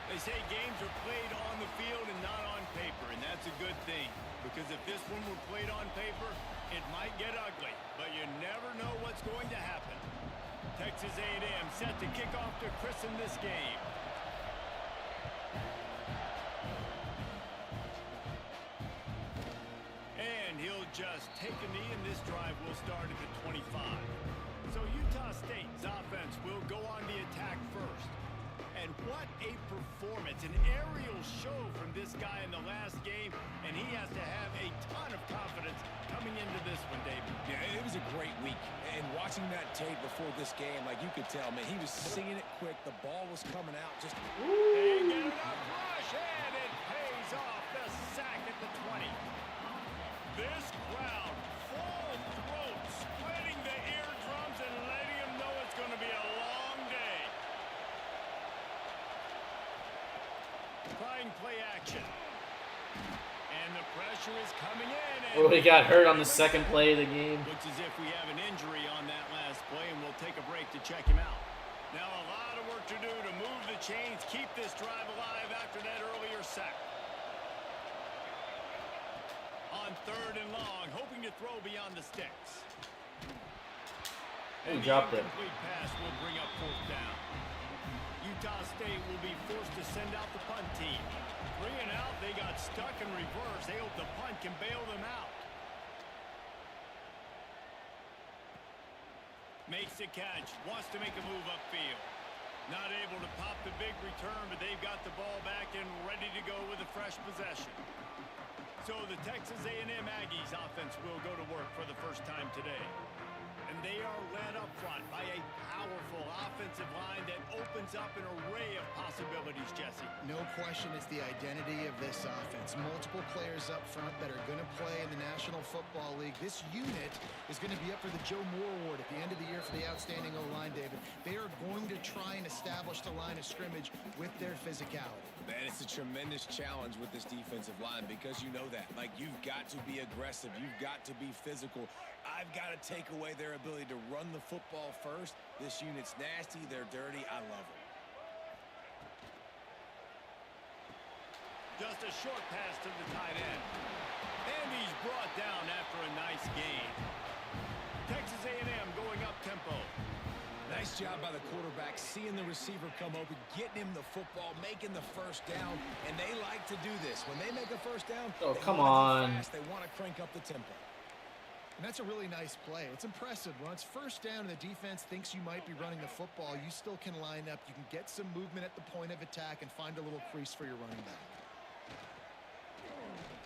They say games are played on the field and not on paper, and that's a good thing. Because if this one were played on paper, it might get ugly. But you never know what's going to happen. Texas A&M set to kick off to christen this game. And he'll just take a knee, and this drive will start at the 25. So Utah State's offense will go on the attack first. And what a performance, an aerial show from this guy in the last game, and he has to have a ton of confidence coming into this one, David. Yeah, it was a great week. And watching that tape before this game, like you could tell, man, he was singing it quick. The ball was coming out just... They get enough rush, and it pays off the sack at the 20. This crowd, full throat, splitting the eardrums and letting them know it's going to be a long day. Trying play action. And the pressure is coming in. Oh, he got hurt on the second play of the game. Looks as if we have an injury on that last play, and we'll take a break to check him out. Now a lot of work to do to move the chains, keep this drive alive after that earlier sack. On 3rd and long, hoping to throw beyond the sticks. He dropped it. Complete pass will bring up 4th down. Utah State will be forced to send out the punt team. 3 and out, they got stuck in reverse. They hope the punt can bail them out. Makes the catch, wants to make a move upfield. Not able to pop the big return, but they've got the ball back and ready to go with a fresh possession. So the Texas A&M Aggies offense will go to work for the first time today. And they are led up front by a powerful offensive line that opens up an array of possibilities, Jesse. No question it's the identity of this offense. Multiple players up front that are going to play in the National Football League. This unit is going to be up for the Joe Moore Award at the end of the year for the outstanding O-line, David. They are going to try and establish the line of scrimmage with their physicality. Man, it's a tremendous challenge with this defensive line because you know that. Like, you've got to be aggressive. You've got to be physical. I've got to take away their ability to run the football first. This unit's nasty. They're dirty. I love them. Just a short pass to the tight end. And he's brought down after a nice gain. Texas A&M going up tempo. Nice job by the quarterback, seeing the receiver come open, getting him the football, making the first down, and they like to do this. When they make a first down, Oh, they come wanna on. go fast. They want to crank up the tempo. And that's a really nice play. It's impressive. When it's first down and the defense thinks you might be running the football, you still can line up. You can get some movement at the point of attack and find a little crease for your running back.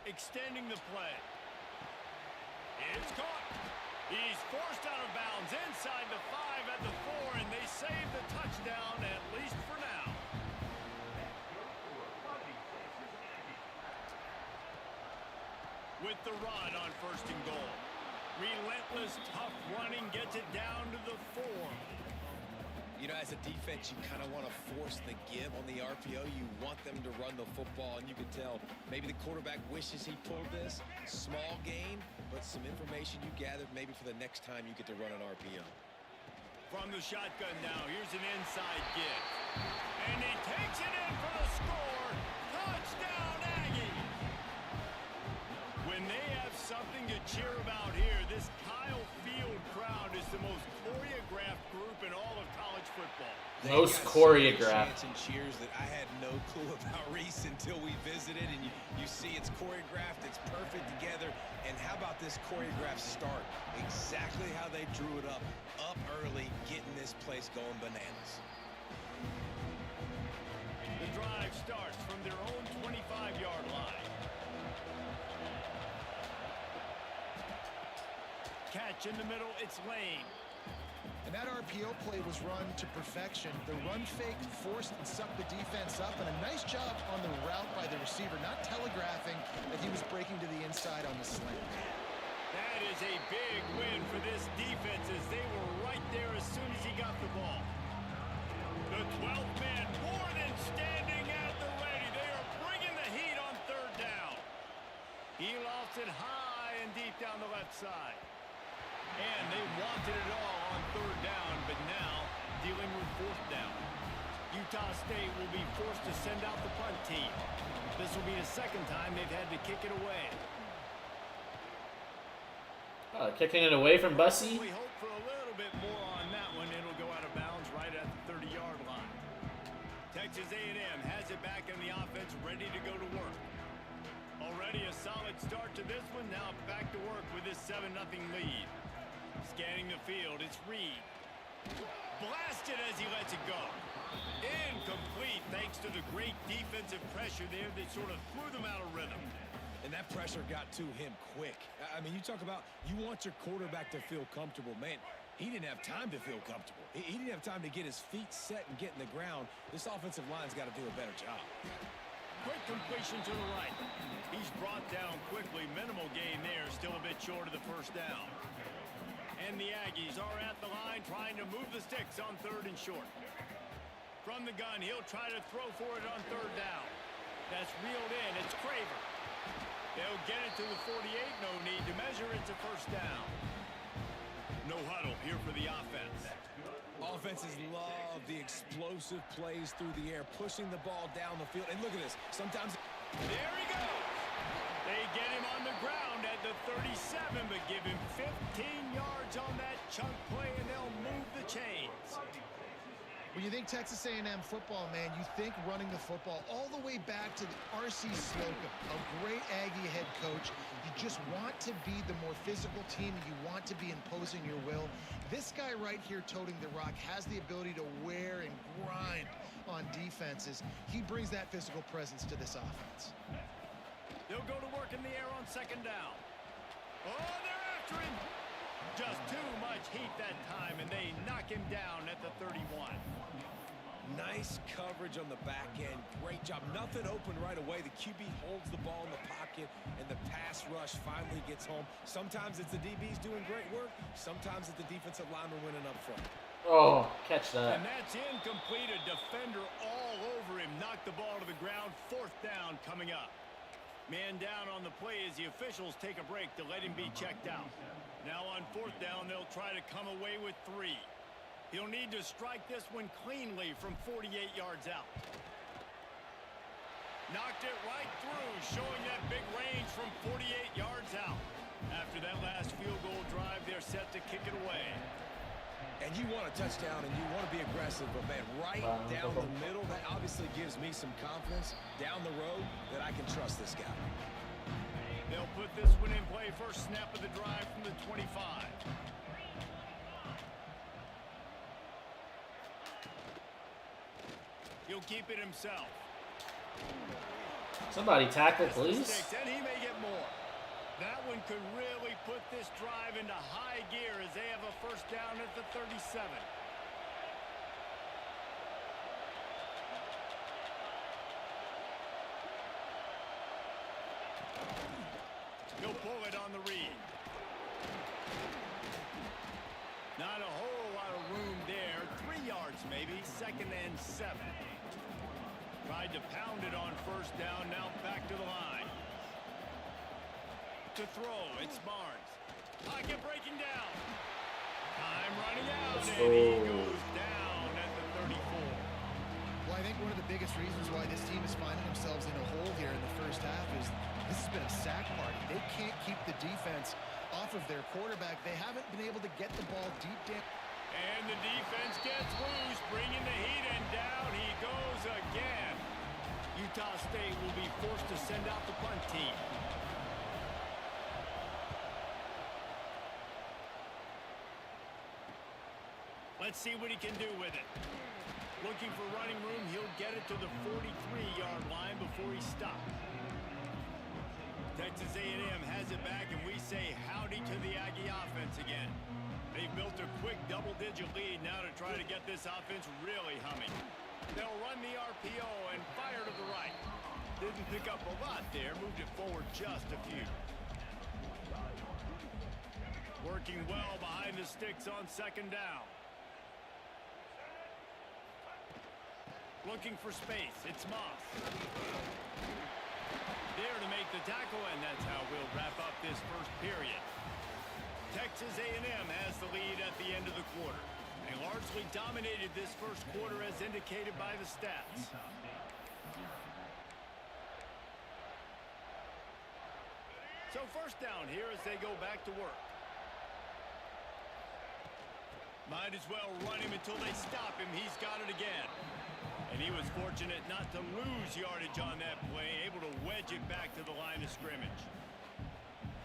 Extending the play. It's caught. He's forced out of bounds inside the 5 at the 4, and they save the touchdown, at least for now. With the run on 1st and goal. Relentless, tough running gets it down to the 4. You know, as a defense, you kind of want to force the give on the RPO. You want them to run the football, and you can tell maybe the quarterback wishes he pulled this. Small gain, but some information you gathered maybe for the next time you get to run an RPO. From the shotgun now, here's an inside give. And he takes it in for the score. Touchdown, Aggie! When they have something to cheer about here, this Kyle Field crowd is the most choreographed group in all of college football. Most choreographed. And cheers that I had no clue about Reese until we visited, and you see it's choreographed, it's perfect together. And how about this choreographed start? Exactly how they drew it up early, getting this place going bananas. The drive starts from their own 25-yard line. Catch in the middle, it's Lane. And that RPO play was run to perfection. The run fake forced and sucked the defense up, and a nice job on the route by the receiver, not telegraphing that he was breaking to the inside on the slant. That is a big win for this defense as they were right there as soon as he got the ball. The 12th man more than standing at the ready. They are bringing the heat on 3rd down. He lofts it high and deep down the left side. And they wanted it all on 3rd down, but now dealing with 4th down. Utah State will be forced to send out the punt team. This will be the 2nd time they've had to kick it away. Kicking it away from Bussy. We hope for a little bit more on that one. It'll go out of bounds right at the 30-yard line. Texas A&M has it back in the offense, ready to go to work. Already a solid start to this one. Now back to work with this 7-0 lead. Scanning the field, it's Reed. Blasted as he lets it go. Incomplete thanks to the great defensive pressure there that sort of threw them out of rhythm. And that pressure got to him quick. I mean, you talk about you want your quarterback to feel comfortable. Man, he didn't have time to feel comfortable. He didn't have time to get his feet set and get in the ground. This offensive line's got to do a better job. quick completion to the right. He's brought down quickly. Minimal gain there. Still a bit short of the first down. And the Aggies are at the line trying to move the sticks on 3rd and short. From the gun, he'll try to throw for it on 3rd down. That's reeled in. It's Craver. They'll get it to the 48. No need to measure. It's a first down. No huddle here for the offense. Offenses love the explosive plays through the air, pushing the ball down the field. And look at this. Sometimes... There he goes. They get him on the ground at the 37, but give him 15 yards on that chunk play, and they'll move the chains. When you think Texas A&M football, man, you think running the football all the way back to the R.C. Slocum, a great Aggie head coach. You just want to be the more physical team. You want to be imposing your will. This guy right here toting the rock has the ability to wear and grind on defenses. He brings that physical presence to this offense. They'll go to work in the air on 2nd down. Oh, they're after him. Just too much heat that time, and they knock him down at the 31. Nice coverage on the back end. Great job. Nothing open right away. The QB holds the ball in the pocket, and the pass rush finally gets home. Sometimes it's the DBs doing great work. Sometimes it's the defensive lineman winning up front. Oh, catch that. And that's incomplete. A defender all over him. Knocked the ball to the ground. 4th down coming up. Man down on the play as the officials take a break to let him be checked out. Now on 4th down, they'll try to come away with 3. He'll need to strike this one cleanly from 48 yards out. Knocked it right through, showing that big range from 48 yards out. After that last field goal drive, they're set to kick it away. And you want a touchdown, and you want to be aggressive, but, man, right down the middle, that obviously gives me some confidence down the road that I can trust this guy. They'll put this one in play. First snap of the drive from the 25. He'll keep it himself. Somebody tackle, please. And he may get more. That one could really put this drive into high gear as they have a first down at the 37. He'll pull it on the read. Not a whole lot of room there. 3 yards maybe. 2nd and 7. Tried to pound it on first down. Now back to the line. To throw, it's Barnes. Pocket breaking down. Time running out, and he goes down at the 34. Well, I think one of the biggest reasons why this team is finding themselves in a hole here in the first half is this has been a sack party. They can't keep the defense off of their quarterback. They haven't been able to get the ball deep down. And the defense gets loose, bringing the heat, and down he goes again. Utah State will be forced to send out the punt team. Let's see what he can do with it. Looking for running room, he'll get it to the 43-yard line before he stops. Texas A&M has it back, and we say howdy to the Aggie offense again. They've built a quick double-digit lead now to try to get this offense really humming. They'll run the RPO and fire to the right. Didn't pick up a lot there, moved it forward just a few. Working well behind the sticks on 2nd down. Looking for space, it's Moss. There to make the tackle, and that's how we'll wrap up this first period. Texas A&M has the lead at the end of the quarter. They largely dominated this first quarter as indicated by the stats. So first down here as they go back to work. Might as well run him until they stop him. He's got it again. And he was fortunate not to lose yardage on that play, able to wedge it back to the line of scrimmage.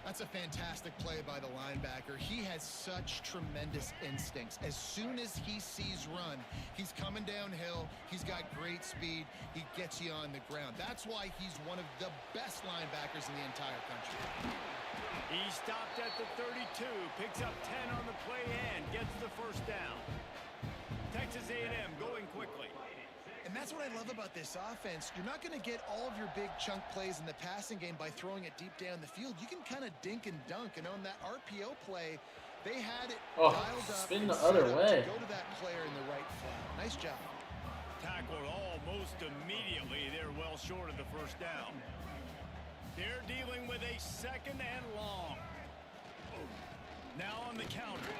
That's a fantastic play by the linebacker. He has such tremendous instincts. As soon as he sees run, he's coming downhill. He's got great speed. He gets you on the ground. That's why he's one of the best linebackers in the entire country. He stopped at the 32, picks up 10 on the play and gets the first down. Texas A&M going quickly. And that's what I love about this offense. You're not going to get all of your big chunk plays in the passing game by throwing it deep down the field. You can kind of dink and dunk. And on that RPO play, they had it dialed up. Spin the other way. To go to that player in the right flat. Nice job. Tackled almost immediately. They're well short of the first down. They're dealing with a 2nd and long. Now on the counter.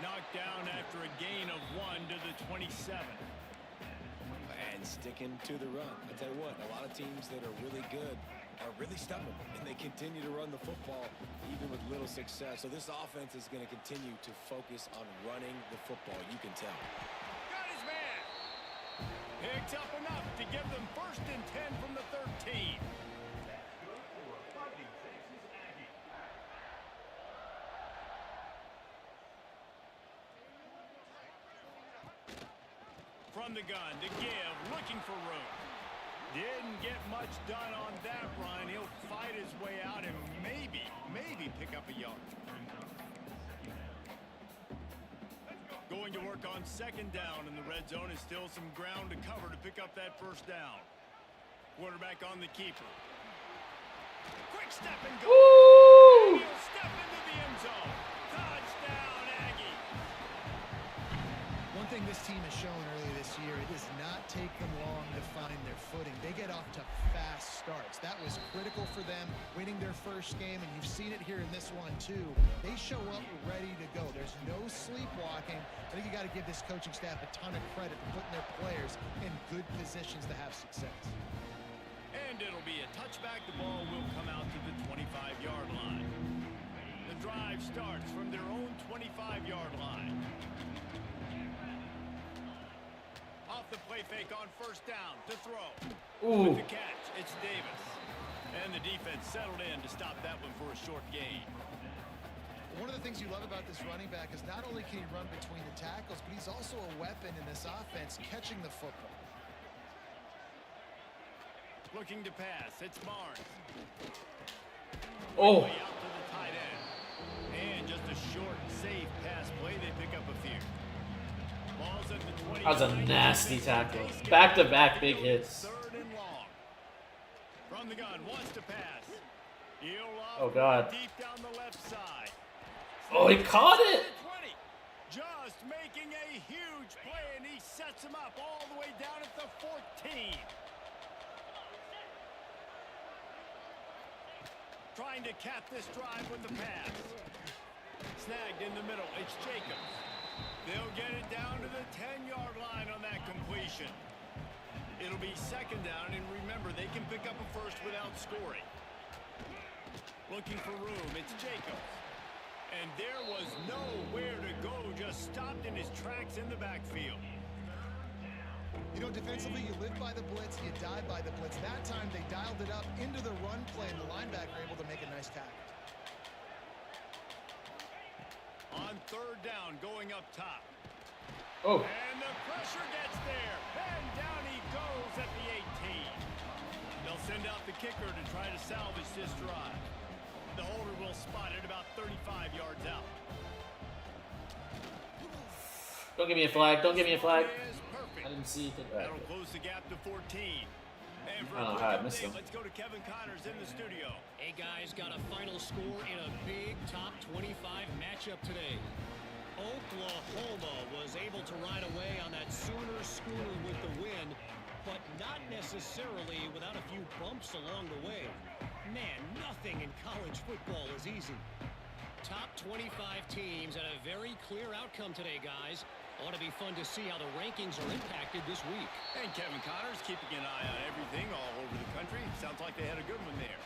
Knocked down after a gain of 1 to the 27. And sticking to the run. I tell you what, a lot of teams that are really good are really stubborn, and they continue to run the football even with little success. So this offense is going to continue to focus on running the football. You can tell. Got his man. Picks up enough to give them 1st and 10 from the 13. From the gun to give, looking for room. Didn't get much done on that run. He'll fight his way out and maybe pick up a yard. Going to work on 2nd down in the red zone is still some ground to cover to pick up that 1st down. Quarterback on the keeper. Quick step and go. And he'll step into the end zone. Touchdown, Aggie. One thing this team has shown earlier this year, it does not take them long to find their footing. They get off to fast starts. That was critical for them winning their first game, and you've seen it here in this one too. They show up ready to go. There's no sleepwalking. I think you got to give this coaching staff a ton of credit for putting their players in good positions to have success. And it'll be a touchback. The ball will come out to the 25-yard line. The drive starts from their own 25-yard line. Off the play fake on 1st down to throw. With the catch, it's Davis. And the defense settled in to stop that one for a short gain. One of the things you love about this running back is not only can he run between the tackles, but he's also a weapon in this offense catching the football. Looking to pass, it's Barnes. Oh. Out to the tight end. And just a short, safe pass play. They pick up a few. Ball's at the 20. That was a nasty tackle. Back-to-back big hits. 3rd and long. From the gun, wants to pass. Oh, God. Deep down the left side. Oh, he caught it. 20. Just making a huge play, and he sets him up all the way down at the 14. Trying to cap this drive with the pass. Snagged in the middle. It's Jacobs. They'll get it down to the 10-yard line on that completion. It'll be 2nd down, and remember, they can pick up a 1st without scoring. Looking for room. It's Jacobs. And there was nowhere to go. Just stopped in his tracks in the backfield. You know, defensively, you live by the blitz, you die by the blitz. That time, they dialed it up into the run play, and the linebacker able to make a nice tackle. On 3rd down, going up top. Oh. And the pressure gets there. And down he goes at the 18. They'll send out the kicker to try to salvage this drive. The holder will spot it about 35 yards out. Don't give me a flag. Don't give me a flag. I didn't see it. That'll close the gap to 14. And for I don't know a quick how I missed update, him. let's go to Kevin Connors in the studio. Hey guys, got a final score in a big top 25 matchup today. Oklahoma was able to ride away on that Sooner schooner with the win, but not necessarily without a few bumps along the way. Man, nothing in college football is easy. Top 25 teams and a very clear outcome today, guys. Ought to be fun to see how the rankings are impacted this week. And Kevin Connors keeping an eye on everything all over the country. Sounds like they had a good one there.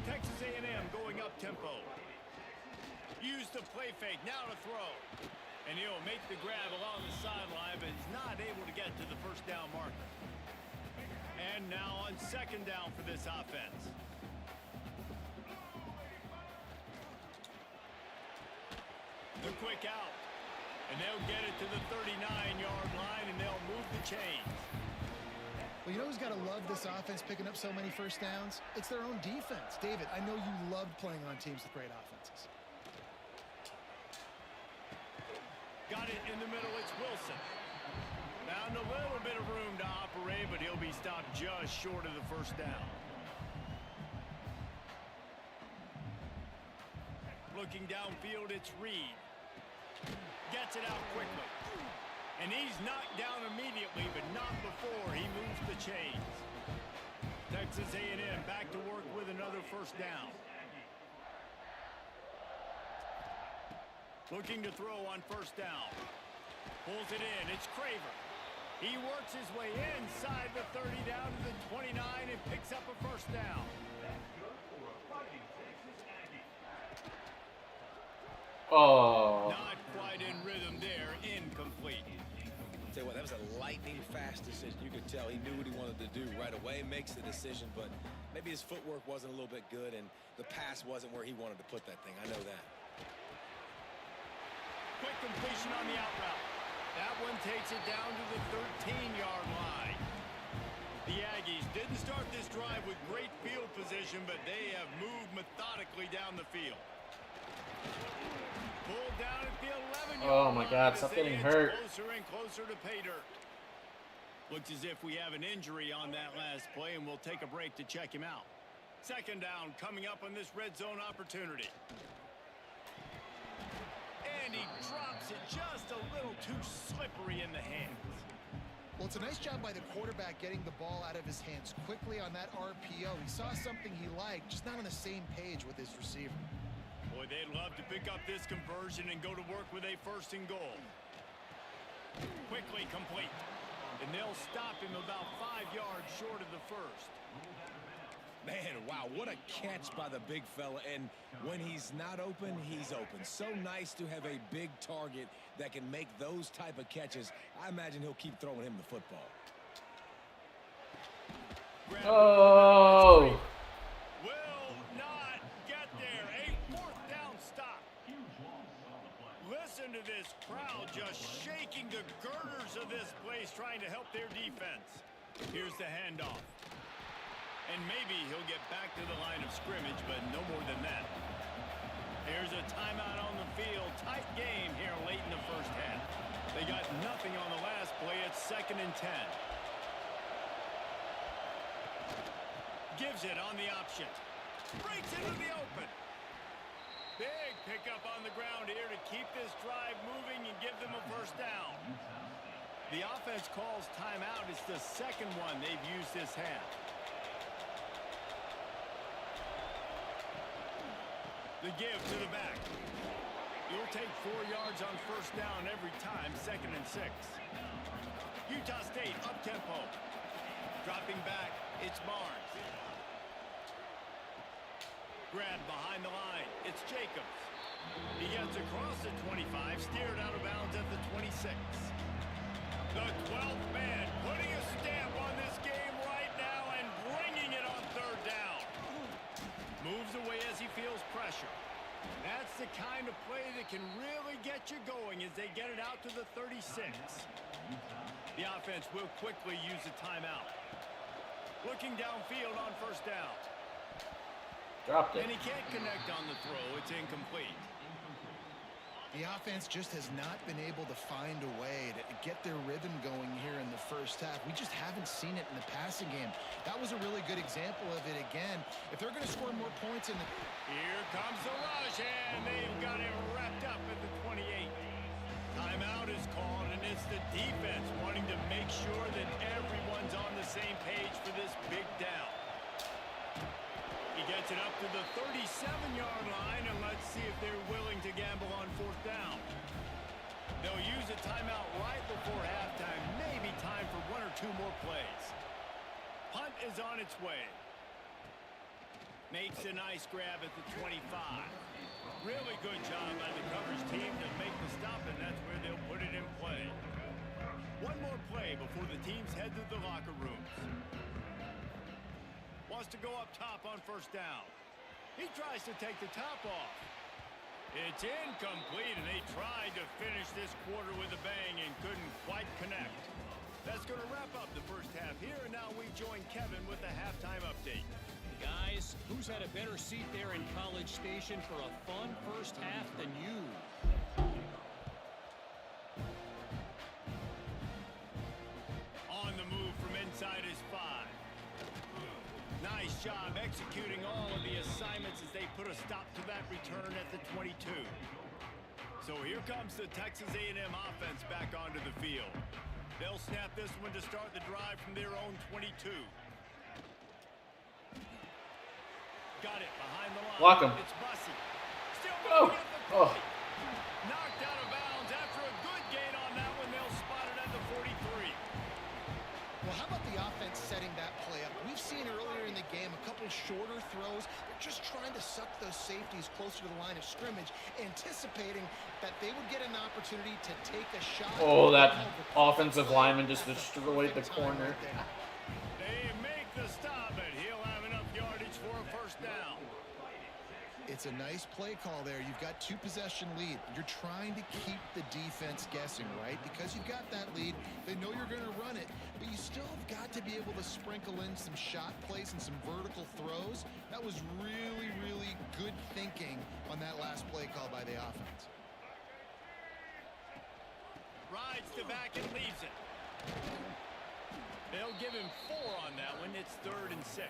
Texas A&M going up tempo. Use the play fake, now to throw. And he'll make the grab along the sideline, but he's not able to get to the 1st down marker. And now on 2nd down for this offense. The quick out. And they'll get it to the 39-yard line, and they'll move the chains. Well, you know who's got to love this offense picking up so many 1st downs? It's their own defense. David, I know you loved playing on teams with great offenses. Got it in the middle. It's Wilson. Found a little bit of room to operate, but he'll be stopped just short of the first down. Looking downfield, it's Reed. Gets it out quickly. And he's knocked down immediately, but not before he moves the chains. Texas A&M back to work with another first down. Looking to throw on first down. Pulls it in. It's Craver. He works his way inside the 30 down to the 29 and picks up a first down. Oh. Not quite in rhythm there. Incomplete. Tell you what, that was a lightning-fast decision. You could tell he knew what he wanted to do right away, makes the decision, but maybe his footwork wasn't a little bit good, and the pass wasn't where he wanted to put that thing. I know that. Quick completion on the out route. That one takes it down to the 13-yard line. The Aggies didn't start this drive with great field position, but they have moved methodically down the field. Pulled down at the 11-yard Oh my God, line stop as they getting inch hurt. Closer and closer to pay dirt. Looks as if we have an injury on that last play, and we'll take a break to check him out. Second down coming up on this red zone opportunity. And he drops it just a little too slippery in the hands. Well, it's a nice job by the quarterback getting the ball out of his hands quickly on that RPO. He saw something he liked, just not on the same page with his receiver. Boy, they'd love to pick up this conversion and go to work with a first and goal. Quickly complete. And they'll stop him about 5 yards short of the first. Man, wow, what a catch by the big fella. And when he's not open, he's open. So nice to have a big target that can make those type of catches. I imagine he'll keep throwing him the football. Oh. Will not get there. A fourth down stop. Listen to this crowd just shaking the girders of this place trying to help their defense. Here's the handoff. And maybe he'll get back to the line of scrimmage, but no more than that. Here's a timeout on the field. Tight game here late in the first half. They got nothing on the last play. It's 2nd and 10. Gives it on the option. Breaks into the open. Big pickup on the ground here to keep this drive moving and give them a first down. The offense calls timeout. It's the second one they've used this half. The give to the back. You'll take 4 yards on first down every time. 2nd and 6. Utah State up-tempo. Dropping back, it's Barnes. Grab behind the line. It's Jacobs. He gets across the 25, steered out of bounds at the 26. The 12th man putting a stamp on this game right now and bringing it on third down. Moves away as he feels pressure. That's the kind of play that can really get you going as they get it out to the 36. The offense will quickly use a timeout. Looking downfield on first down. Dropped it. And he can't connect on the throw. It's incomplete. The offense just has not been able to find a way to get their rhythm going here in the first half. We just haven't seen it in the passing game. That was a really good example of it again. If they're going to score more points in the... Here comes the rush, and they've got it wrapped up at the 28. Timeout is called, and it's the defense wanting to make sure that everyone's on the same page for this big down. He gets it up to the 37-yard line, and let's see if they're willing to gamble on fourth down. They'll use a timeout right before halftime. Maybe time for 1 or 2 more plays. Punt is on its way. Makes a nice grab at the 25. Really good job by the coverage team to make the stop, and that's where they'll put it in play. One more play before the teams head to the locker rooms. Wants to go up top on first down. He tries to take the top off. It's incomplete, and they tried to finish this quarter with a bang and couldn't quite connect. That's going to wrap up the first half here, and now we join Kevin with the halftime update. Guys, who's had a better seat there in College Station for a fun first half than you? inside his 5. Nice job executing all of the assignments as they put a stop to that return at the 22. So here comes the Texas A&M offense back onto the field. They'll snap this one to start the drive from their own 22. Got it behind the line. Block him. It's Bussey. Still Oh. moving at the 40. Oh. Knocked out of bounds after a good gain on that one. They'll spot it at the 43. Well, how about the offense setting that play up? We've seen earlier in the game a couple shorter throws. They're just trying to suck those safeties closer to the line of scrimmage, anticipating that they would get an opportunity to take a shot. Oh, that offensive lineman just destroyed the corner. They make the stop, but he'll have enough yardage for a first down. It's a nice play call there. You've got 2-possession lead. You're trying to keep the defense guessing, right? Because you've got that lead, they know you're going to run it, but you still have got to be able to sprinkle in some shot plays and some vertical throws. That was really, really good thinking on that last play call by the offense. Rides to back and leaves it. They'll give him 4 on that one. It's 3rd and 6.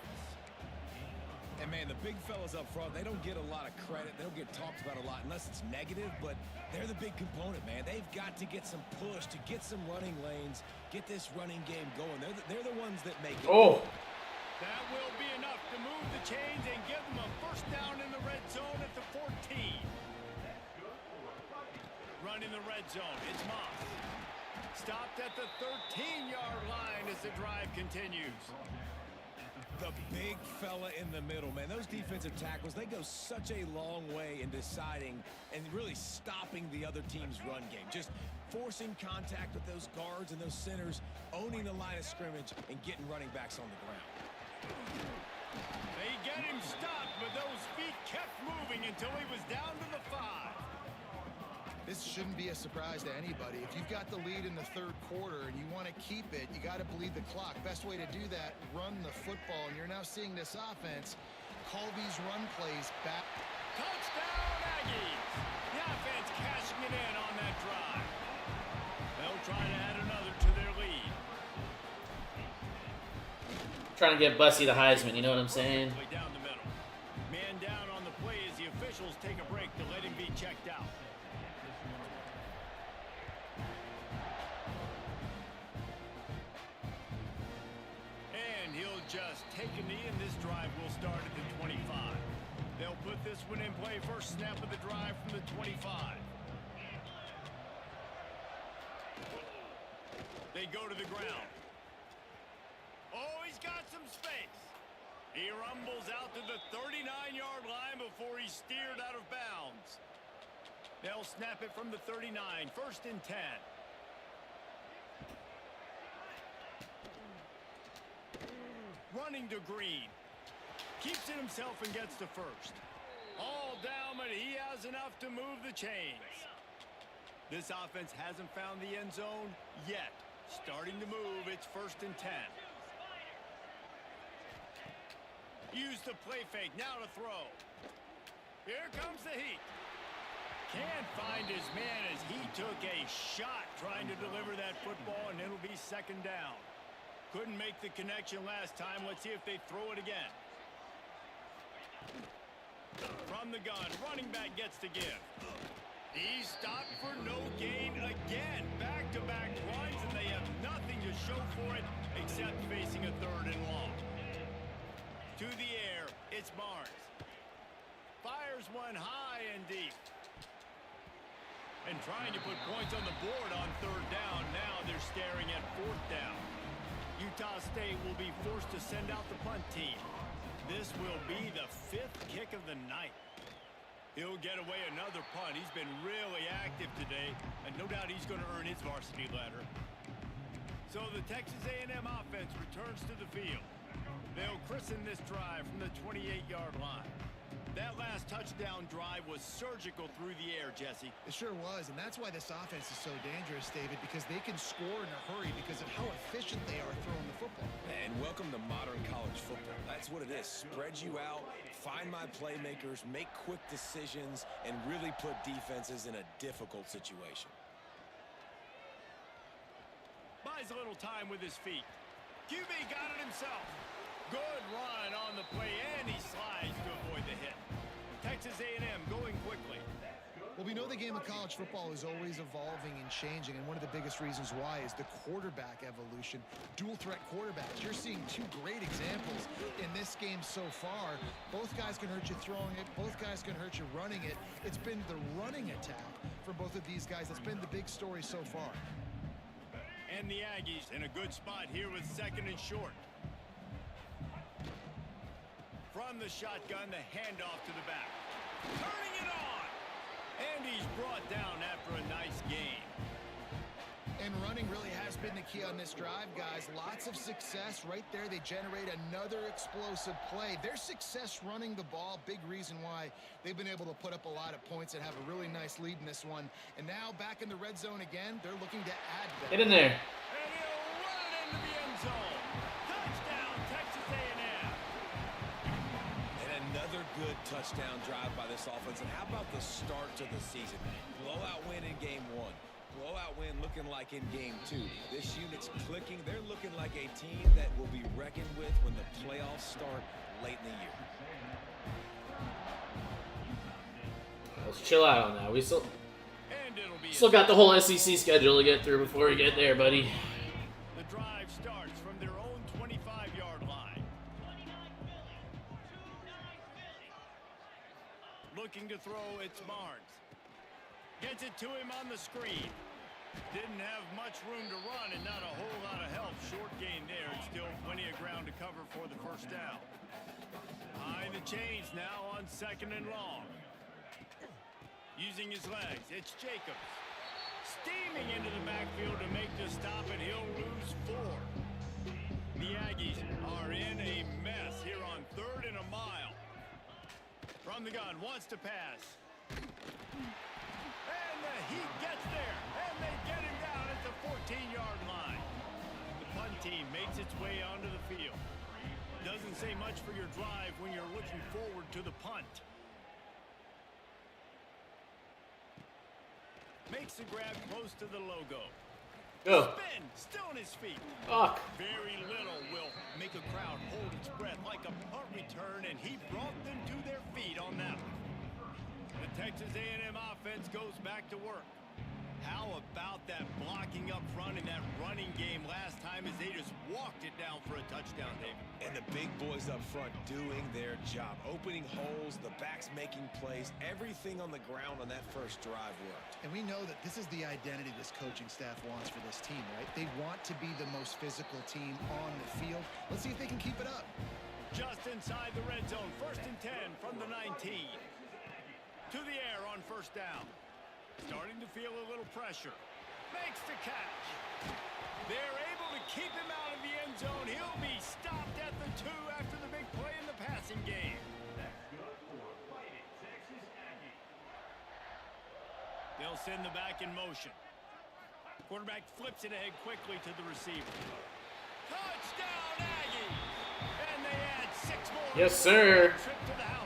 And, man, the big fellas up front, they don't get a lot of credit. They don't get talked about a lot unless it's negative, but they're the big component, man. They've got to get some push, to get some running lanes, get this running game going. They're the ones that make it. Oh. That will be enough to move the chains and give them a first down in the red zone at the 14. Run in the red zone. It's Moss. Stopped at the 13-yard line as the drive continues. The big fella in the middle, man. Those defensive tackles, they go such a long way in deciding and really stopping the other team's run game. Just forcing contact with those guards and those centers, owning the line of scrimmage, and getting running backs on the ground. They get him stopped, but those feet kept moving until he was down to the 5. This shouldn't be a surprise to anybody. If you've got the lead in the 3rd quarter and you want to keep it, you got to bleed the clock. Best way to do that, run the football. And you're now seeing this offense call these run plays back. Touchdown, Aggies! The offense cashing it in on that drive. They'll try to add another to their lead. Trying to get Bussey the Heisman, you know what I'm saying? Down the middle. Man down on the play as the officials take a break to let him be checked out. And he'll just take a knee, and this drive will start at the 25. They'll put this one in play. First snap of the drive from the 25. They go to the ground. Oh, he's got some space. He rumbles out to the 39-yard line before he's steered out of bounds. They'll snap it from the 39. 1st and 10. Running to Green. Keeps it himself and gets to 1st. All down, but he has enough to move the chains. This offense hasn't found the end zone yet. Starting to move. It's 1st and 10. Use the play fake. Now to throw. Here comes the heat. Can't find his man as he took a shot trying to deliver that football, and it'll be 2nd down. Couldn't make the connection last time. Let's see if they throw it again. From the gun, running back gets the give. He's stopped for no gain again. Back-to-back runs, and they have nothing to show for it except facing a 3rd and long. To the air, it's Barnes. Fires one high and deep. And trying to put points on the board on 3rd down. Now they're staring at 4th down. Utah State will be forced to send out the punt team. This will be the 5th kick of the night. He'll get away another punt. He's been really active today, and no doubt he's going to earn his varsity letter. So the Texas A&M offense returns to the field. They'll christen this drive from the 28-yard line. That last touchdown drive was surgical through the air, Jesse. It sure was, and that's why this offense is so dangerous, David, because they can score in a hurry because of how efficient they are throwing the football. And welcome to modern college football. That's what it is. Spread you out, find my playmakers, make quick decisions, and really put defenses in a difficult situation. Buys a little time with his feet. QB got it himself. Good run on the play, and he slides to avoid the hit. Texas A&M going quickly. Well, we know the game of college football is always evolving and changing, and one of the biggest reasons why is the quarterback evolution. Dual threat quarterbacks. You're seeing two great examples in this game so far. Both guys can hurt you throwing it. Both guys can hurt you running it. It's been the running attack for both of these guys that's been the big story so far. And the Aggies in a good spot here with 2nd and short. From the shotgun, the handoff to the back. Turning it on! And he's brought down after a nice gain. And running really has been the key on this drive, guys. Lots of success right there. They generate another explosive play. Their success running the ball, big reason why they've been able to put up a lot of points and have a really nice lead in this one. And now back in the red zone again, they're looking to add that. Get in there. And he'll run it into the end zone. Touchdown, Texas A&M. And another good touchdown drive by this offense. And how about the start to the season? Blowout win in game 1. Blowout win looking like in game 2. This unit's clicking. They're looking like a team that will be reckoned with when the playoffs start late in the year. Let's chill out on that. We still And got the whole SEC schedule to get through before we get there, buddy. the drive starts from their own 25-yard line. Looking to throw, it's Barnes. Gets it to him on the screen. Didn't have much room to run and not a whole lot of help. Short gain there and still plenty of ground to cover for the first down. High the chains now on 2nd and long. Using his legs, it's Jacobs. Steaming into the backfield to make the stop, and he'll lose 4. The Aggies are in a mess here on 3rd and a mile. From the gun, wants to pass. And he gets there, and they get him down at the 14-yard line. The punt team makes its way onto the field. Doesn't say much for your drive when you're looking forward to the punt. Makes the grab close to the logo. Go. Spin, still on his feet. Fuck. Very little will make a crowd hold its breath like a punt return, and he brought them to their feet on that one. The Texas A&M offense goes back to work. How about that blocking up front in that running game last time as they just walked it down for a touchdown, David? And the big boys up front doing their job. Opening holes, the backs making plays. Everything on the ground on that first drive worked. And we know that this is the identity this coaching staff wants for this team, right? They want to be the most physical team on the field. Let's see if they can keep it up. Just inside the red zone, 1st and 10 from the 19. To the air on 1st down. Starting to feel a little pressure. Makes the catch. They're able to keep him out of the end zone. He'll be stopped at the 2 after the big play in the passing game. They'll send the back in motion. Quarterback flips it ahead quickly to the receiver. Touchdown, Aggies! And they add 6 more. Yes, sir. Trip to the house.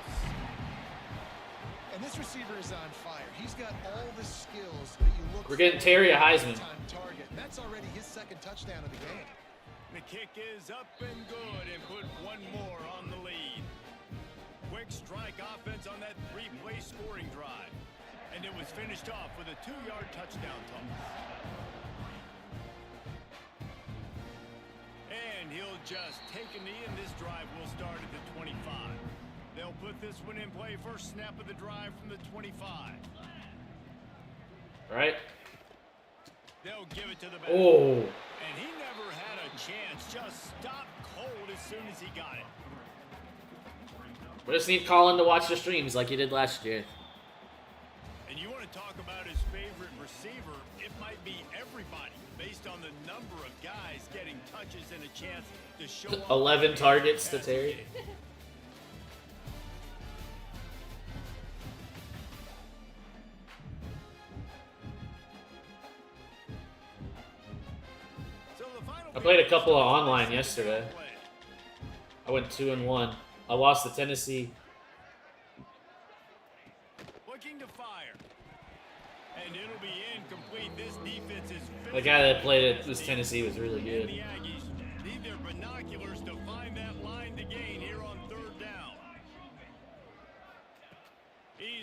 And this receiver is on fire. He's got all the skills that you look for. We're getting Terry a Heisman. Target. That's already his 2nd touchdown of the game. The kick is up and good and put 1 more on the lead. Quick strike offense on that 3-play scoring drive. And it was finished off with a 2-yard touchdown toss. And he'll just take a knee, and this drive will start at the 25. They'll put this one in play. First snap of the drive from the 25. Right? They'll give it to the back. Oh. And he never had a chance. Just stopped cold as soon as he got it. We just need Colin to watch the streams like he did last year. And you want to talk about his favorite receiver, it might be everybody based on the number of guys getting touches and a chance to show up. 11 targets to Terry. I played a couple of online yesterday. I went 2-1. I lost to Tennessee. Looking to fire. And it'll be incomplete. This defense is The guy that played it was Tennessee was really good. the Aggies need their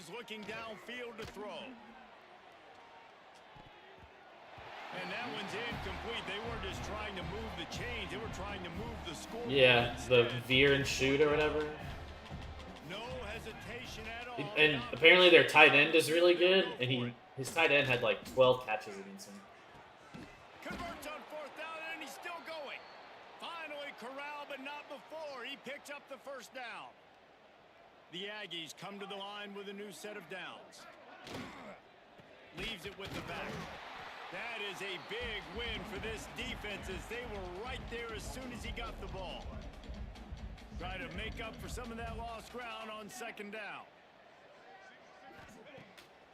is looking downfield to throw. And that one's incomplete. They weren't just trying to move the chains. They were trying to move the score. Yeah, the veer and shoot or whatever. No hesitation at all. And apparently their tight end is really good, and his tight end had like 12 catches against him. Converts on 4th down, and he's still going. Finally corralled, but not before. He picks up the first down. The Aggies come to the line with a new set of downs. Leaves it with the back. That is a big win for this defense as they were right there as soon as he got the ball. Try to make up for some of that lost ground on 2nd down.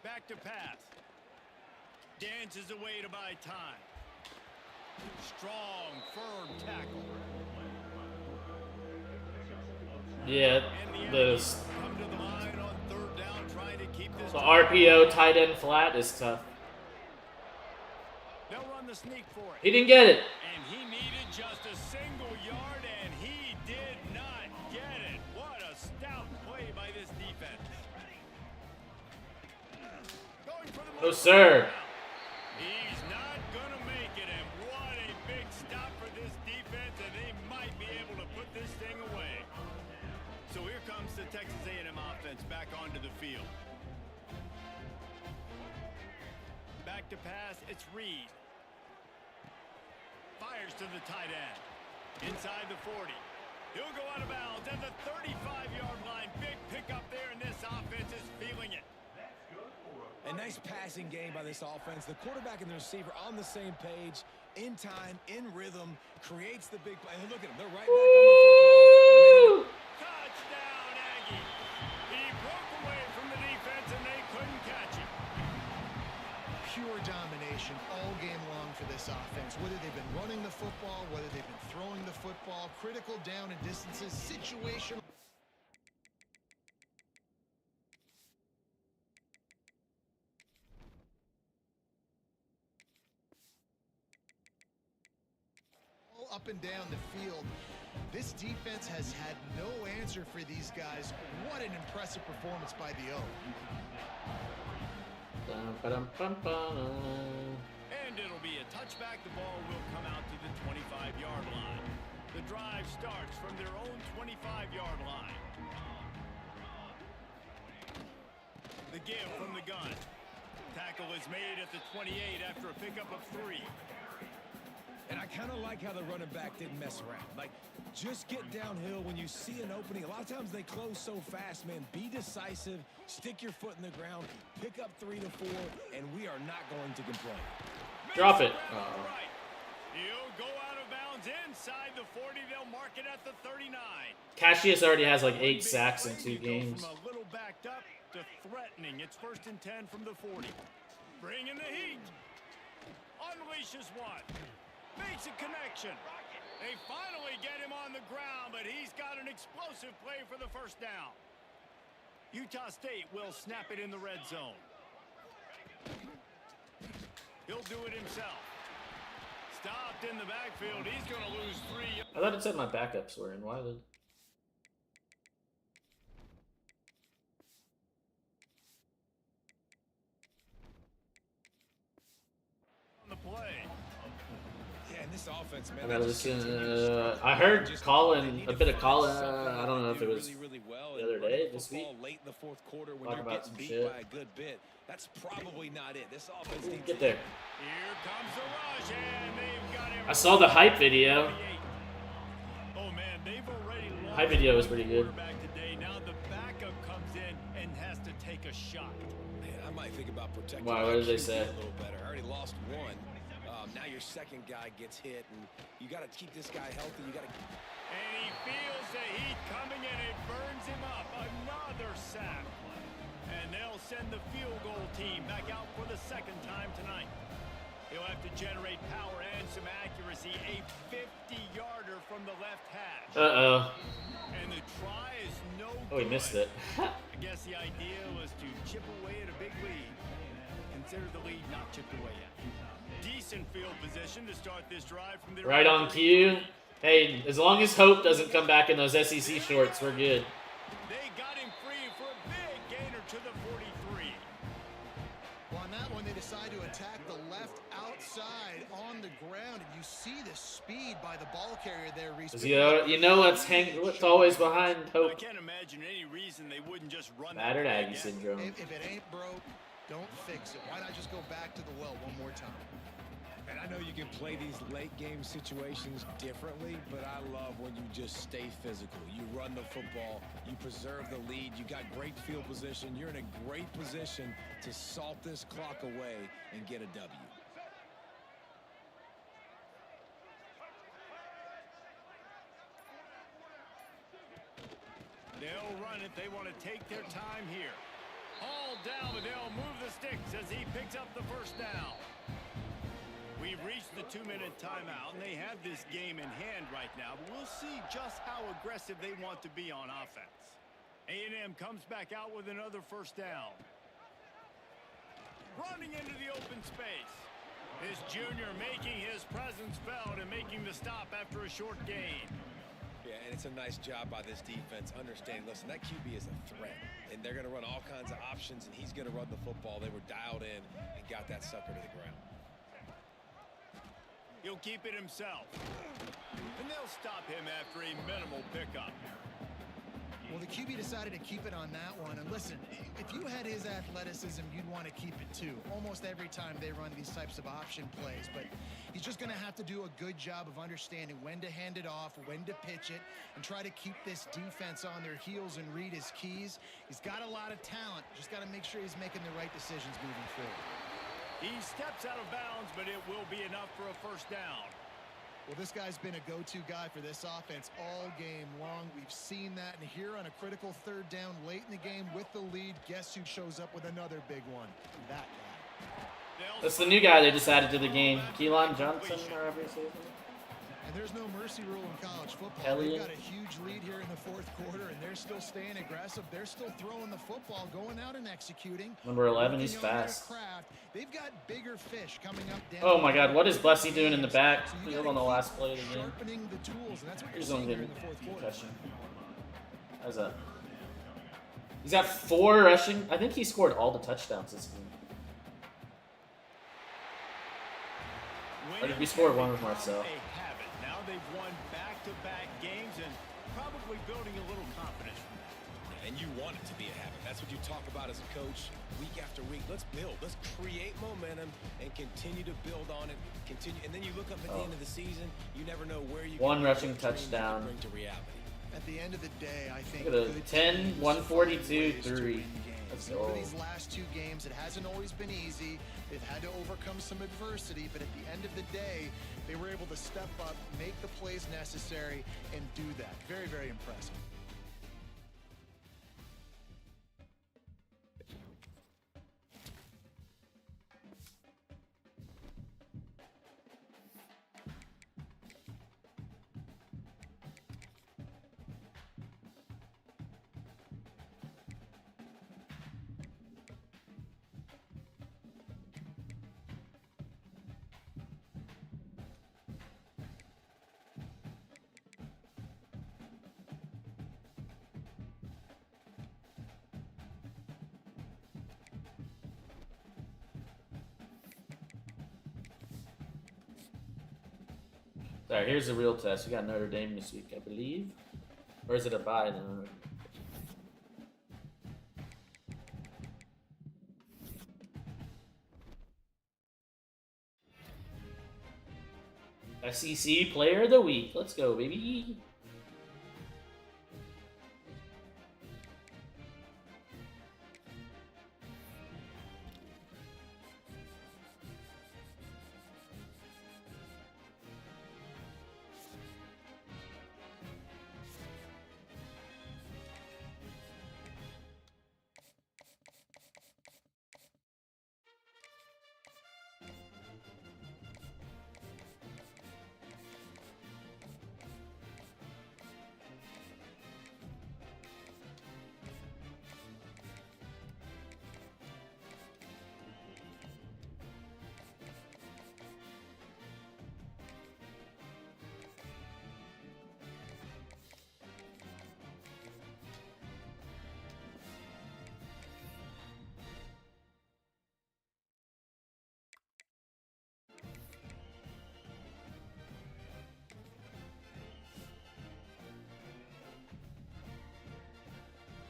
Back to pass. Dances away to buy time. Strong, firm tackle. Yeah, the Come to the line on 3rd down, trying to keep this. The RPO tight end flat is tough. They'll run the sneak for it. He didn't get it. And he needed just a single yard, and he did not get it. What a stout play by this defense. Going for the Oh, sir. He's not going to make it, and what a big stop for this defense, and they might be able to put this thing away. So here comes the Texas A&M offense back onto the field. Back to pass, it's Reed. Fires to the tight end. Inside the 40. He'll go out of bounds at the 35-yard line. Big pickup there, and this offense is feeling it. A nice passing game by this offense. The quarterback and the receiver on the same page, in time, in rhythm, creates the big play. And look at them. They're right back on the football. Touchdown, Aggie. He broke away from the defense, and they couldn't catch him. Pure domination all game long for this offense. Whether they've been running the football, whether they've been throwing the football, critical down and distances, situational. Up and down the field. This defense has had no answer for these guys. What an impressive performance by the O. And it'll be a touchback. The ball will come out to the 25-yard line. The drive starts from their own 25-yard line. The give from the gun. Tackle is made at the 28 after a pickup of 3. And I kind of like how the running back didn't mess around. Like, just get downhill when you see an opening. A lot of times they close so fast, man. Be decisive, stick your foot in the ground, pick up 3 to 4, and we are not going to complain. Drop it. Right. He'll go out of bounds inside the 40. They'll mark it at the 39. Cassius already has like 8 sacks in 2 games. From a little backed up to threatening. It's 1st and 10 from the 40. Bringing the heat. Unleashes one. Makes a connection. They finally get him on the ground, but he's got an explosive play for the 1st down. Utah State will snap it in the red zone. He'll do it himself. Stopped in the backfield. He's going to lose 3. I thought it said my backups were in. Why did? On the play. Yeah, and this offense, man. I gotta listen. I heard Colin, a bit of Colin. I don't know if it was the other day, this week. Late in the 4th quarter when Talk you're about getting some beat shit. by a good bit. That's probably not it. This offense needs Get there. Here comes the rush, and they've got him. I saw the hype video. Oh man, they've already lost Hype video was pretty good. quarterback today. Now the backup comes in and has to take a shot. Man, I might think about protecting Why, my what did they QB say? a little better. I already lost 1. Now your 2nd guy gets hit, and you got to keep this guy healthy. You got to. And he feels the heat coming, and it burns him up. Another sack. And they'll send the field goal team back out for the 2nd time tonight. He'll have to generate power and some accuracy. A 50-yarder from the left hash. Uh-oh. And the try is no Oh, he missed it. I guess the idea was to chip away at a big lead. Consider the lead not chipped away yet. Decent field position to start this drive from their Right on cue. Hey, as long as Hope doesn't come back in those SEC shorts, we're good. They got him free for a big gain of to the 43. Well, on that one, they decide to attack the left outside on the ground, and you see the speed by the ball carrier there, Reese. You know what's always behind I hope. can't imagine any reason they wouldn't just run that Battered play Aggie again. syndrome. If it ain't broke, don't fix it. Why not just go back to the well one more time? And I know you can play these late game situations differently, but I love when you just stay physical. You run the football, you preserve the lead, you got great field position, you're in a great position to salt this clock away and get a W. They'll run it. They want to take their time here. All down, but they'll move the sticks as he picks up the first down. We've reached the 2-minute timeout, and they have this game in hand right now, but we'll see just how aggressive they want to be on offense. A&M comes back out with another first down. Running into the open space. This junior making his presence felt and making the stop after a short gain. Yeah, and it's a nice job by this defense understanding, listen, that QB is a threat, and they're going to run all kinds of options, and he's going to run the football. They were dialed in and got that sucker to the ground. He'll keep it himself. And they'll stop him after a minimal pickup. Well, the QB decided to keep it on that one. And listen, if you had his athleticism, you'd want to keep it too. Almost every time they run these types of option plays. But he's just going to have to do a good job of understanding when to hand it off, when to pitch it, and try to keep this defense on their heels and read his keys. He's got a lot of talent. Just got to make sure he's making the right decisions moving forward. He steps out of bounds, but it will be enough for a first down. Well, this guy's been a go-to guy for this offense all game long. We've seen that, and here on a critical third down late in the game with the lead, guess who shows up with another big one? That guy. That's the new guy they just added to the game. Keelan Johnson, wherever he says it. And there's no mercy rule in college football. Elliott. They've got a huge lead here in the fourth quarter, and they're still staying aggressive. They're still throwing the football, going out and executing. Number 11, he's Working on their fast. craft. They've got bigger fish coming up down. Oh my God, what is Blessy doing in the back? So you He's gotta on the keep last play of the game. sharpening the tools, and that's what you're He's seeing only here in getting the fourth quarter. concussion. How's that? He's got 4 rushing. I think he scored all the touchdowns this game. Or did we score one with Marcel? Now they've won back-to-back games and probably building a little confidence from that. And you want it to be a habit. That's what you talk about as a coach week after week. Let's build. Let's create momentum and continue to build on it. Continue, and then you look up at the end of the season. You never know where you One can rushing what dreams you can touchdown. bring to reality. At the end of the day, I think Look at good it, 10, teams 142, find ways to 3. win games. Let's Over go. these last 2 games, it hasn't always been easy. They've had to overcome some adversity, but at the end of the day, they were able to step up, make the plays necessary, and do that. Very, very impressive. Alright, here's the real test. We got Notre Dame this week, I believe. Or is it a bye? No. SEC Player of the Week. Let's go, baby.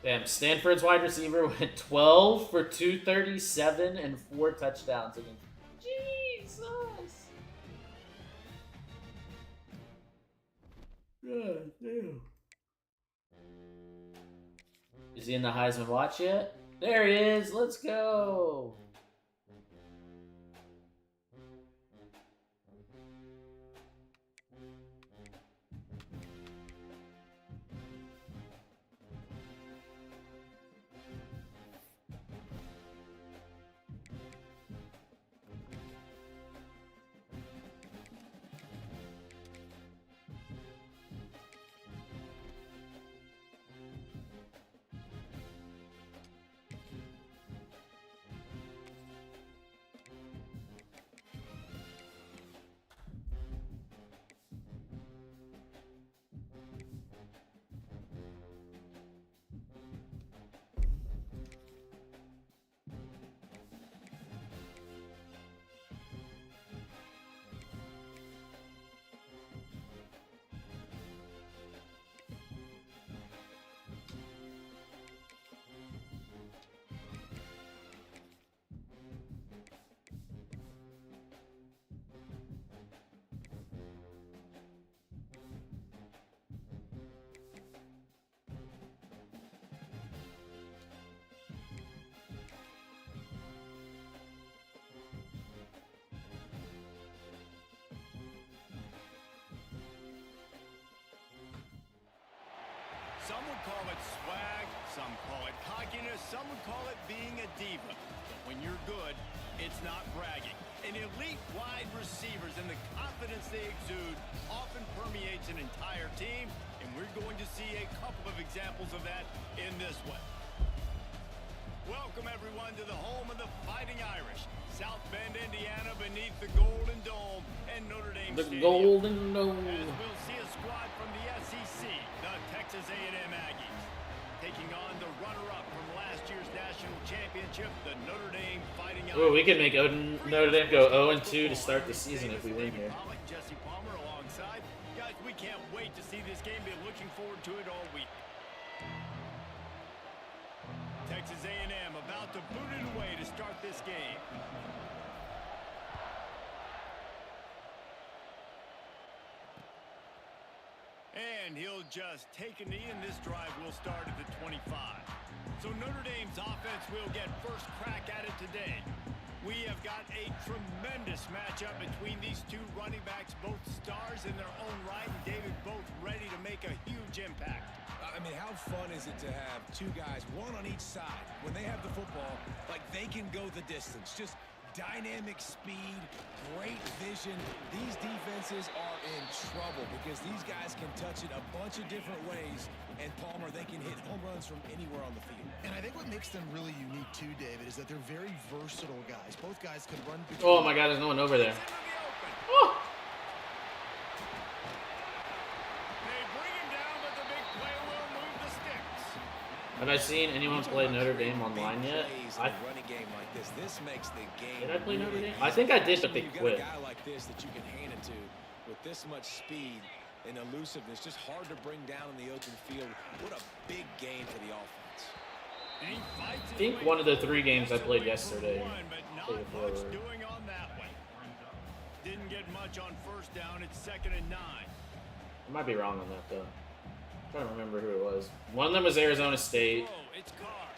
Damn, Stanford's wide receiver went 12 for 237 and 4 touchdowns against. Jesus. God damn. Is he in the Heisman watch yet? There he is. Let's go. Some would call it swag, some call it cockiness, some would call it being a diva. But when you're good, it's not bragging. An elite wide receivers and the confidence they exude often permeates an entire team, and we're going to see a couple of examples of that in this one. Welcome, everyone, to the home of the Fighting Irish. South Bend, Indiana, beneath the Golden Dome and Notre Dame The Stadium. Golden Dome. As we'll see a squad from the SEC, the Texas A&M Aggies, taking on the runner-up from last year's national championship, the Notre Dame Fighting Irish. Ooh, we could make Notre Dame go 0-2 to start the season if we win here. Jesse Palmer alongside. Guys, we can't wait to see this game. Been looking forward to it all week. Texas A&M about to boot it away to start this game. And he'll just take a knee, and this drive will start at the 25. So Notre Dame's offense will get first crack at it today. We have got a tremendous matchup between these two running backs, both stars in their own right, and David both ready to make a huge impact. I mean, how fun is it to have two guys, one on each side, when they have the football, like they can go the distance. Just dynamic speed, great vision. These defenses are in trouble because these guys can touch it a bunch of different ways, and Palmer, they can hit home runs from anywhere on the field. And I think what makes them really unique too, David, is that they're very versatile guys. Both guys can run between. Oh my God, there's no one over there. Oh. Have I seen anyone play Notre Dame online yet? Did I play Notre Dame? I think I did, but they quit. A guy like this that you can hand it to with this much speed and elusiveness, just hard to bring down in the open field. What a big game for the offense. I think one of the 3 games I played yesterday. Didn't get much on first down. It's 2nd and 9. I might be wrong on that though. I'm trying to remember who it was. One of them was Arizona State. It's Carr.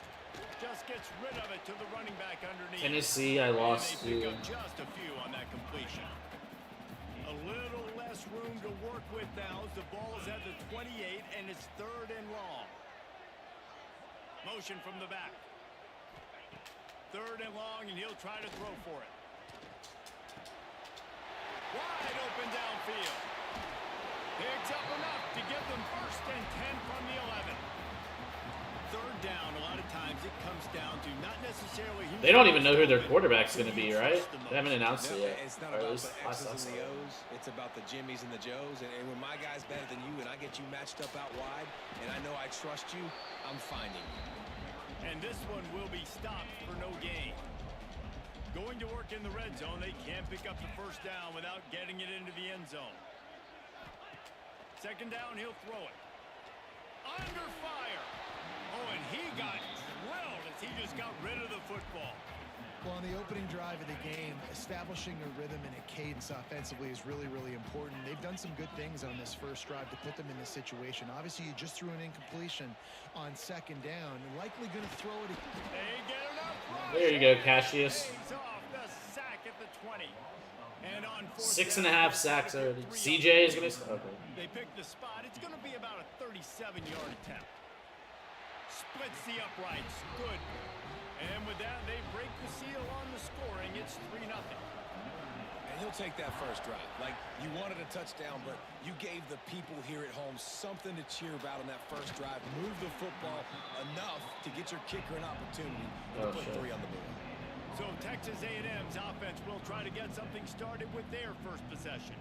Just gets rid of it to the running back underneath. Tennessee, I lost and they pick to. up just a few on that completion. A little less room to work with now as the ball is at the 28 and it's 3rd and long. Motion from the back. 3rd and long, and he'll try to throw for it. Wide open downfield. Picks up enough to get them 1st and 10 from the 11. 3rd down, a lot of times it comes down to not necessarily who. They don't even know who their quarterback's going to be, right? They haven't announced it yet. It's not Or at about least the I X's saw and some. the O's. It's about the Jimmies and the Joes. And when my guy's better than you and I get you matched up out wide and I know I trust you, I'm finding you. And this one will be stopped for no gain. Going to work in the red zone. They can't pick up the 1st down without getting it into the end zone. 2nd down, he'll throw it. Under fire. Oh, and he got drilled as he just got rid of the football. Well, on the opening drive of the game, establishing a rhythm and a cadence offensively is really, really important. They've done some good things on this first drive to put them in this situation. Obviously, you just threw an incompletion on second down and likely going to throw it. They get enough rush. There you go, Cassius. Pays off the sack at the 20. And on 6.5 sacks already. CJ is going to... Okay. They pick the spot. It's going to be about a 37-yard attempt. Splits the uprights. Good. And with that, they break the seal on the scoring. It's 3-0. And he'll take that first drive. Like, you wanted a touchdown, but you gave the people here at home something to cheer about on that first drive. Move the football enough to get your kicker an opportunity to put 3 on the board. So Texas A&M's offense will try to get something started with their first possession.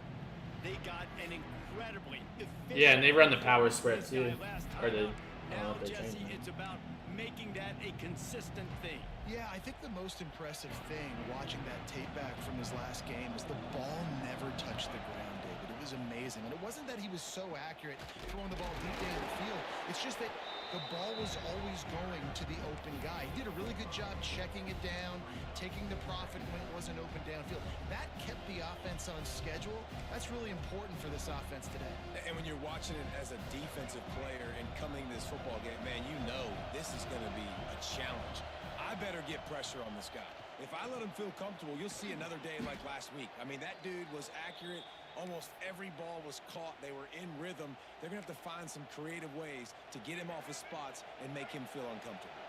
They got an incredibly efficient... Yeah, and they run the power spread too. Or they... Now, Jesse, it's about making that a consistent thing. Yeah, I think the most impressive thing watching that tape back from his last game is the ball never touched the ground, David. It was amazing. And it wasn't that he was so accurate throwing the ball deep into the field. It's just that the ball was always going to the open guy. He did a really good job checking it down, taking the profit when it wasn't open downfield. That kept the offense on schedule. That's really important for this offense today. And when you're watching it as a defensive player and coming to this football game, man, you know this is going to be a challenge. I better get pressure on this guy. If I let him feel comfortable, you'll see another day like last week. I mean, that dude was accurate. Almost every ball was caught. They were in rhythm. They're going to have to find some creative ways to get him off his spots and make him feel uncomfortable.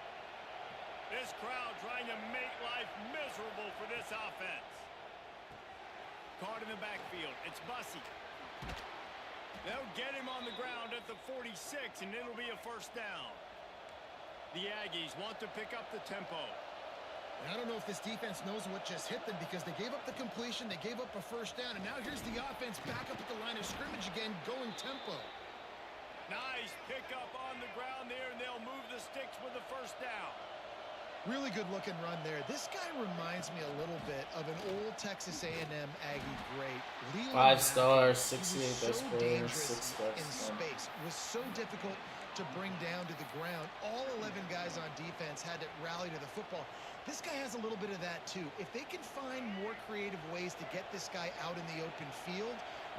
This crowd trying to make life miserable for this offense. Caught in the backfield. It's Bussey. They'll get him on the ground at the 46, and it'll be a first down. The Aggies want to pick up the tempo. And I don't know if this defense knows what just hit them because they gave up the completion, they gave up a first down, and now here's the offense back up at the line of scrimmage again, going tempo. Nice pickup on the ground there, and they'll move the sticks with the first down. Really good-looking run there. This guy reminds me a little bit of an old Texas A&M Aggie great. 5 stars, 68 best so player, dangerous 6 stars. in space. Was so difficult to bring down to the ground. All 11 guys on defense had to rally to the football. This guy has a little bit of that too. If they can find more creative ways to get this guy out in the open field,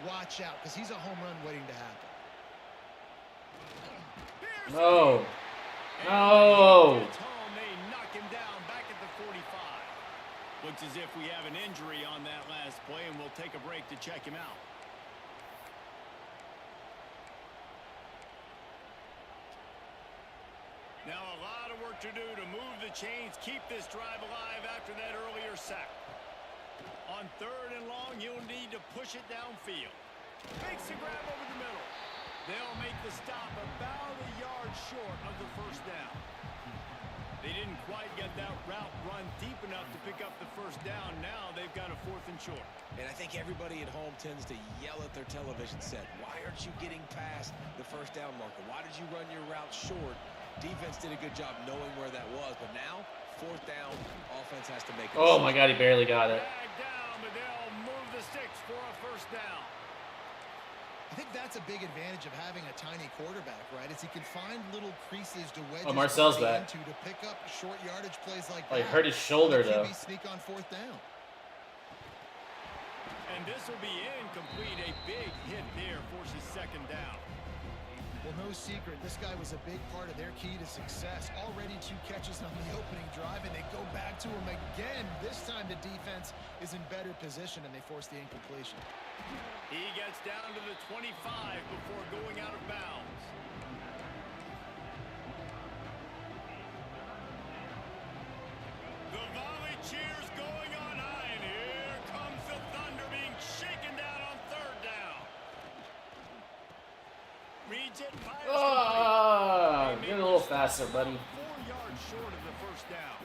watch out, because he's a home run waiting to happen. No. No. They knock him down back at the 45. Looks as if we have an injury on that last play, and we'll take a break to check him out. Now a lot of work to do to move the chains, keep this drive alive after that earlier sack. On 3rd and long, you'll need to push it downfield. Makes the grab over the middle. They'll make the stop about a yard short of the first down. They didn't quite get that route run deep enough to pick up the first down. Now they've got a 4th and short. And I think everybody at home tends to yell at their television set. Why aren't you getting past the first down marker? Why did you run your route short? Defense did a good job knowing where that was, but now 4th down, offense has to make it. Oh my God, he barely got it. Drag down, but they'll move the sticks for a first down. I think that's a big advantage of having a tiny quarterback, right? Is he can find little creases to wedge Marcel's his body back. into to pick up short yardage plays like Oh, that. he hurt his shoulder The though. QB sneak on 4th down. And this will be incomplete. A big hit there forces 2nd down. Well, no secret, this guy was a big part of their key to success. Already 2 catches on the opening drive, and they go back to him again. This time the defense is in better position, and they force the incompletion. He gets down to the 25 before going out of bounds. The volley cheers going on high, and here comes the Thunder being shaken down on 3rd down. Reads it, fires Ah, complete. get a little faster, buddy. 4 yards short of the first down.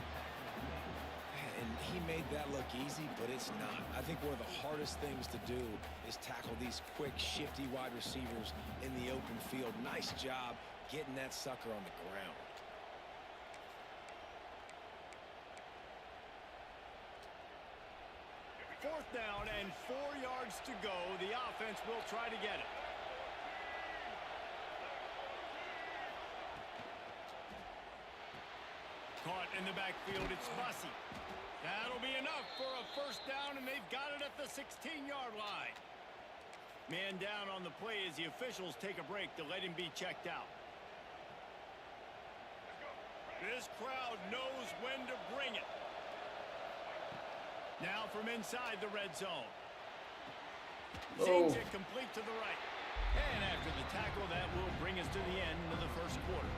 And he made that look easy, but it's not. I think one of the hardest things to do is tackle these quick, shifty wide receivers in the open field. Nice job getting that sucker on the ground. Fourth down and 4 yards to go. The offense will try to get it. in the backfield. It's Bussy. That'll be enough for a first down, and they've got it at the 16-yard line. Man down on the play as the officials take a break to let him be checked out. This crowd knows when to bring it. Now from inside the red zone. Seems it complete to the right. And after the tackle, that will bring us to the end of the first quarter.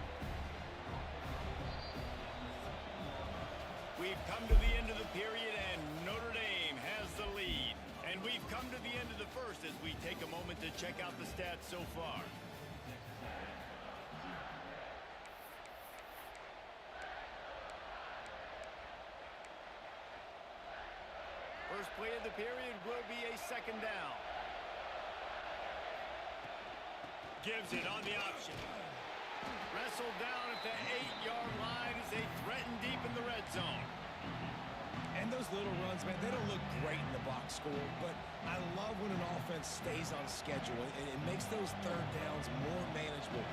We've come to the end of the period, and Notre Dame has the lead. And we've come to the end of the first as we take a moment to check out the stats so far. First play of the period will be a second down. Gives it on the option. Wrestled down at the 8-yard line as they threaten deep in the red zone. And those little runs, man, they don't look great in the box score, but I love when an offense stays on schedule, and it makes those third downs more manageable,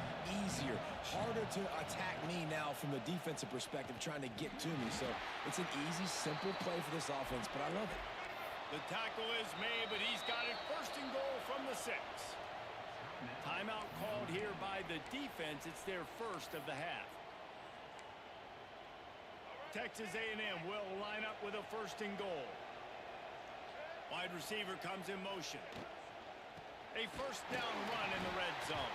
easier, harder to attack me now from the defensive perspective trying to get to me. So it's an easy, simple play for this offense, but I love it. The tackle is made, but he's got it first and goal from the 6. Timeout called here by the defense. It's their first of the half. Texas A&M will line up with a first and goal. Wide receiver comes in motion. A first down run in the red zone.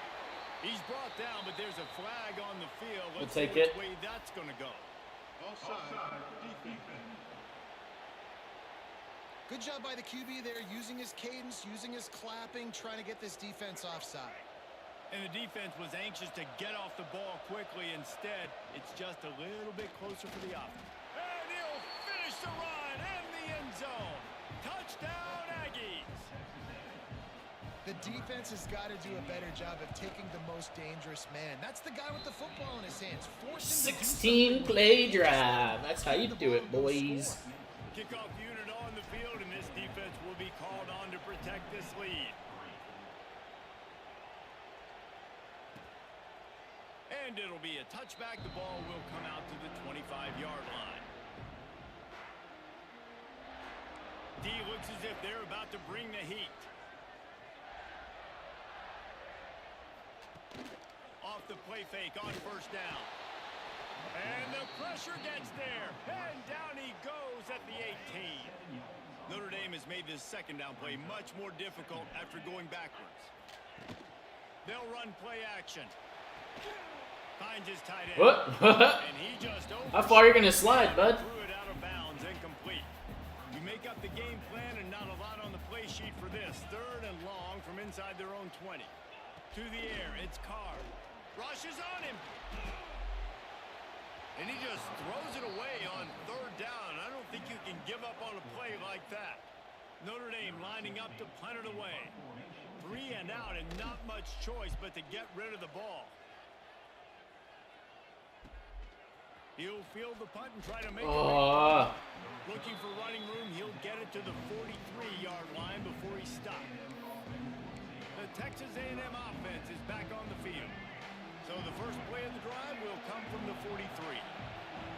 He's brought down, but there's a flag on the field. We'll Let's see take which it. way that's going to go. Offside, defense. Good job by the QB there, using his cadence, using his clapping, trying to get this defense offside. And the defense was anxious to get off the ball quickly. Instead, it's just a little bit closer for the offense. And he'll finish the run in the end zone. Touchdown, Aggies. The defense has got to do a better job of taking the most dangerous man. That's the guy with the football in his hands. Force him to do 16 play drive. That's how you do it, boys. Kickoff unit on the field, and this defense will be called on to protect this lead. And it'll be a touchback. The ball will come out to the 25-yard line. D looks as if they're about to bring the heat. Off the play fake on first down. And the pressure gets there. And down he goes at the 18. Notre Dame has made this second down play much more difficult after going backwards. They'll run play action. Finds his tight end. What? And he just How far are you going to slide, bud? threw it out of bounds, incomplete. You make up the game plan and not a lot on the play sheet for this. Third and long from inside their own 20. To the air, it's Carr. Rushes on him. And he just throws it away on third down. I don't think you can give up on a play like that. Notre Dame lining up to punt it away. 3 and out and not much choice but to get rid of the ball. He'll field the punt and try to make it. Looking for running room, he'll get it to the 43-yard line before he stopped. The Texas A&M offense is back on the field. So the first play of the drive will come from the 43.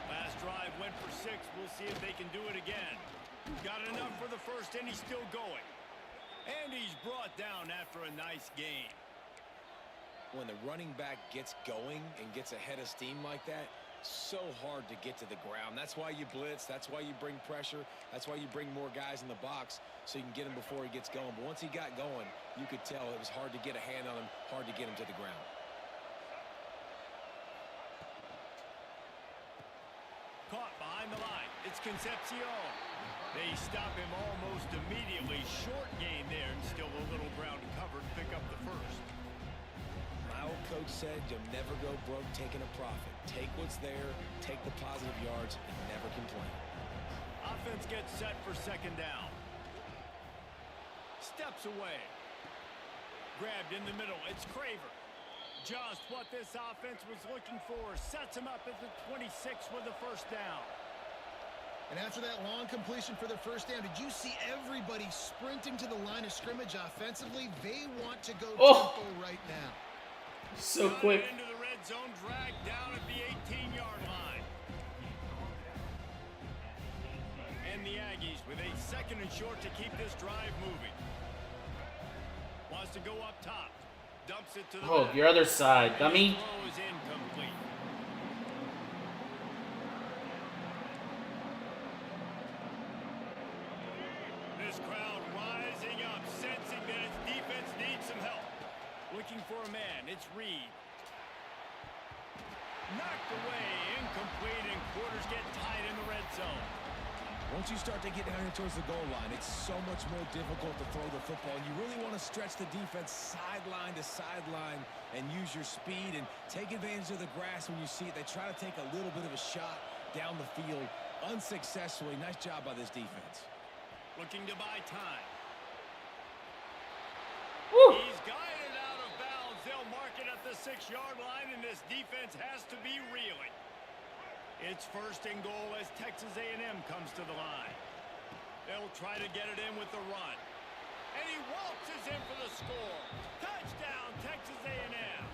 Last drive went for 6. We'll see if they can do it again. Got enough for the first, and he's still going. And he's brought down after a nice game. When the running back gets going and gets ahead of steam like that, so hard to get to the ground. That's why you blitz. That's why you bring pressure. That's why you bring more guys in the box so you can get him before he gets going. But once he got going, you could tell it was hard to get a hand on him, hard to get him to the ground. Caught behind the line. It's Concepcion. They stop him almost immediately. Short gain there and still a little ground covered. Pick up the first. My old coach said you'll never go broke taking a profit. Take what's there, take the positive yards, and never complain. Offense gets set for second down. Steps away. Grabbed in the middle. It's Craver. Just what this offense was looking for. Sets him up at the 26 with the first down. And after that long completion for the first down, did you see everybody sprinting to the line of scrimmage offensively? They want to go tempo right now. So Got quick. it into the red zone, dragged down at the 18-yard line. the Aggies with a 2nd and short to keep this drive moving. Wants to go up top. Dumps it to the Oh, back. your other side, And dummy. his throw is incomplete. This crowd rising up, sensing that its defense needs some help. Looking for a man. It's Reed. Knocked away, incomplete, and quarters get tight in the red zone. Once you start to get down here towards the goal line, it's so much more difficult to throw the football. You really want to stretch the defense sideline to sideline and use your speed and take advantage of the grass when you see it. They try to take a little bit of a shot down the field unsuccessfully. Nice job by this defense. Looking to buy time. Woo. He's guided out of bounds. They'll mark it at the 6-yard line, and this defense has to be reeling. It's 1st and goal as Texas A&M comes to the line. They'll try to get it in with the run. And he waltzes in for the score. Touchdown, Texas A&M.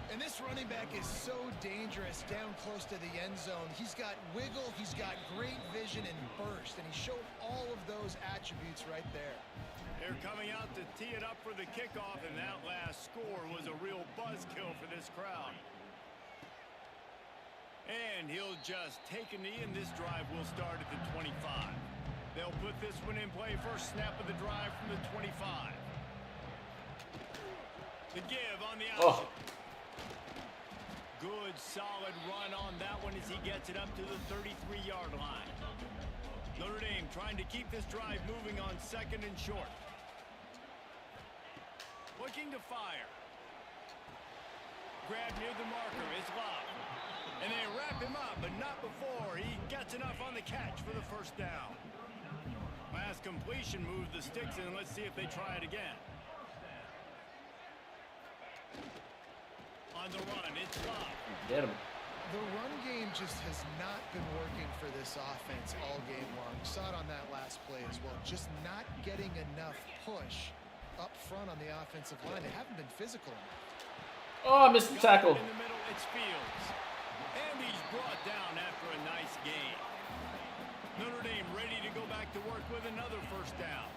And this running back is so dangerous down close to the end zone. He's got wiggle, he's got great vision and burst, and he showed all of those attributes right there. They're coming out to tee it up for the kickoff, and that last score was a real buzzkill for this crowd. And he'll just take a knee, and this drive will start at the 25. They'll put this one in play. First snap of the drive from the 25. The give on the option. Good, solid run on that one as he gets it up to the 33-yard line. Notre Dame trying to keep this drive moving on 2nd and short. Looking to fire. Grab near the marker is Love. And they wrap him up, but not before he gets enough on the catch for the 1st down. Last completion moved the sticks in. Let's see if they try it again. On the run, it's Love. Get him. The run game just has not been working for this offense all game long. Saw it on that last play as well. Just not getting enough push up front on the offensive line. They haven't been physical enough. Oh, I missed the tackle. In the middle, it's Fields. And he's brought down after a nice gain. Notre Dame ready to go back to work with another 1st down.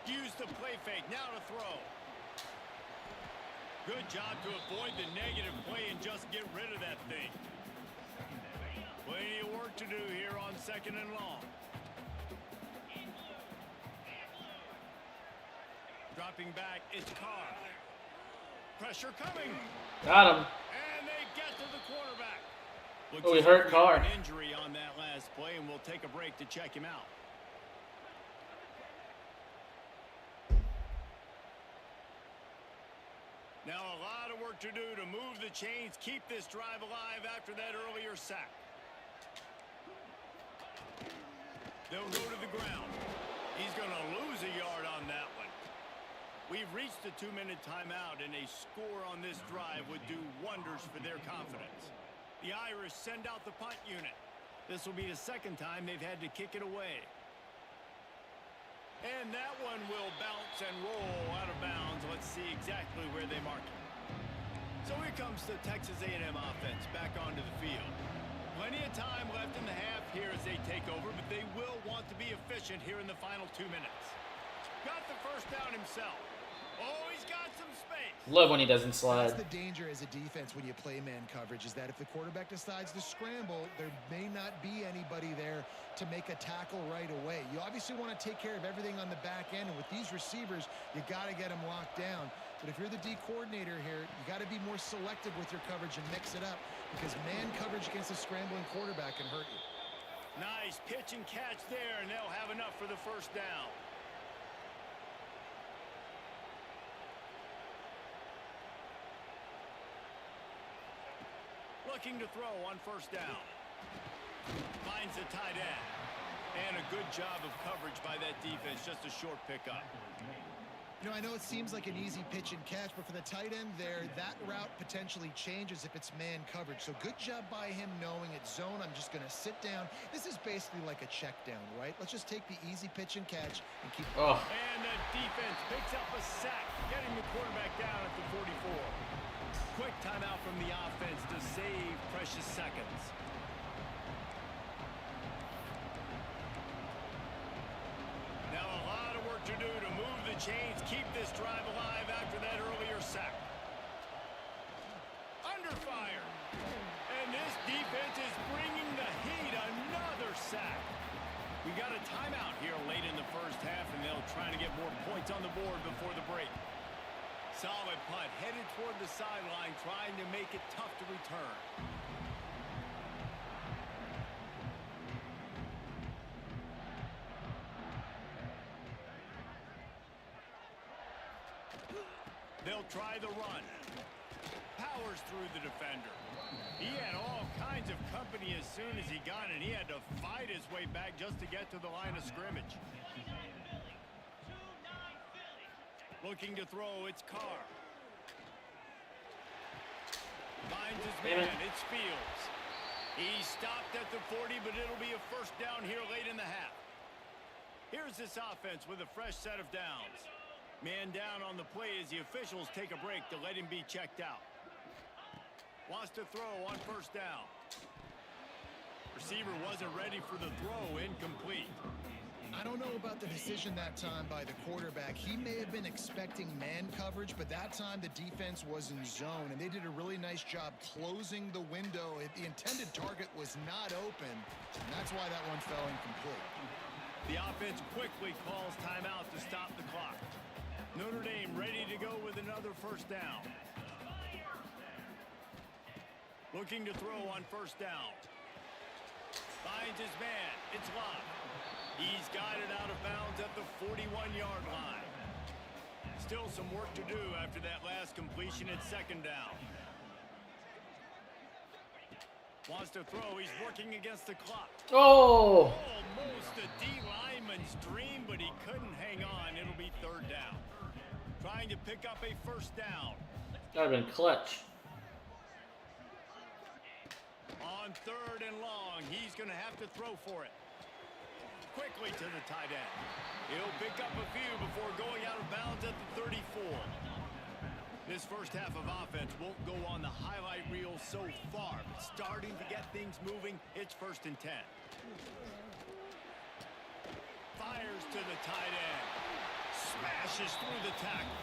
Use the play fake, now to throw. Good job to avoid the negative play and just get rid of that thing. Plenty of work to do here on 2nd and long. Dropping back, it's Carr. Pressure coming. Got him. And they get to the quarterback. Looks Oh, he as hurt if Carr. an injury on that last play, and we'll take a break to check him out. Now a lot of work to do to move the chains, keep this drive alive after that earlier sack. They'll go to the ground. He's going to lose a yard on that one. We've reached the 2-minute timeout, and a score on this drive would do wonders for their confidence. The Irish send out the punt unit. This will be the 2nd time they've had to kick it away. And that one will bounce and roll out of bounds. Let's see exactly where they mark it. So here comes the Texas A&M offense back onto the field. Plenty of time left in the half here as they take over, but they will want to be efficient here in the final 2 minutes. Got the 1st down himself. Oh, he's got some space. Love when he doesn't slide. That's the danger as a defense when you play man coverage, is that if the quarterback decides to scramble, there may not be anybody there to make a tackle right away. You obviously want to take care of everything on the back end, and with these receivers, you got to get them locked down. But if you're the D coordinator here, you got to be more selective with your coverage and mix it up, because man coverage against a scrambling quarterback can hurt you. Nice pitch and catch there, and they'll have enough for the 1st down. Looking to throw on 1st down. Finds a tight end. And a good job of coverage by that defense. Just a short pickup. You know, I know it seems like an easy pitch and catch, but for the tight end there, that route potentially changes if it's man coverage. So good job by him knowing it's zone. I'm just going to sit down. This is basically like a check down, right? Let's just take the easy pitch and catch and keep Oh. And the defense picks up a sack, getting the quarterback down at the 44. Quick timeout from the offense to save precious seconds. Now a lot of work to do to move the chains, keep this drive alive after that earlier sack. Under fire. And this defense is bringing the heat. Another sack. We got a timeout here late in the first half, and they'll try to get more points on the board before the break. Solid punt, headed toward the sideline, trying to make it tough to return. They'll try the run. Powers through the defender. He had all kinds of company as soon as he got it. He had to fight his way back just to get to the line of scrimmage. Looking to throw, it's Carr. Finds his man, it's Fields. He stopped at the 40, but it'll be a first down here late in the half. Here's this offense with a fresh set of downs. Man down on the play as the officials take a break to let him be checked out. Wants to throw on first down. Receiver wasn't ready for the throw, incomplete. I don't know about the decision that time by the quarterback. He may have been expecting man coverage, but that time the defense was in zone, and they did a really nice job closing the window. The intended target was not open, and that's why that one fell incomplete. The offense quickly calls timeout to stop the clock. Notre Dame ready to go with another first down. Looking to throw on first down. Finds his man. It's Locke. He's got it out of bounds at the 41-yard line. Still some work to do after that last completion at second down. Wants to throw. He's working against the clock. Oh! Almost a D lineman's dream, but he couldn't hang on. It'll be third down. Trying to pick up a first down. That would have been clutch. On third and long, he's going to have to throw for it. Quickly to the tight end. He'll pick up a few before going out of bounds at the 34. This first half of offense won't go on the highlight reel so far, but starting to get things moving. It's 1st and 10. Fires to the tight end. Smashes through the tackle.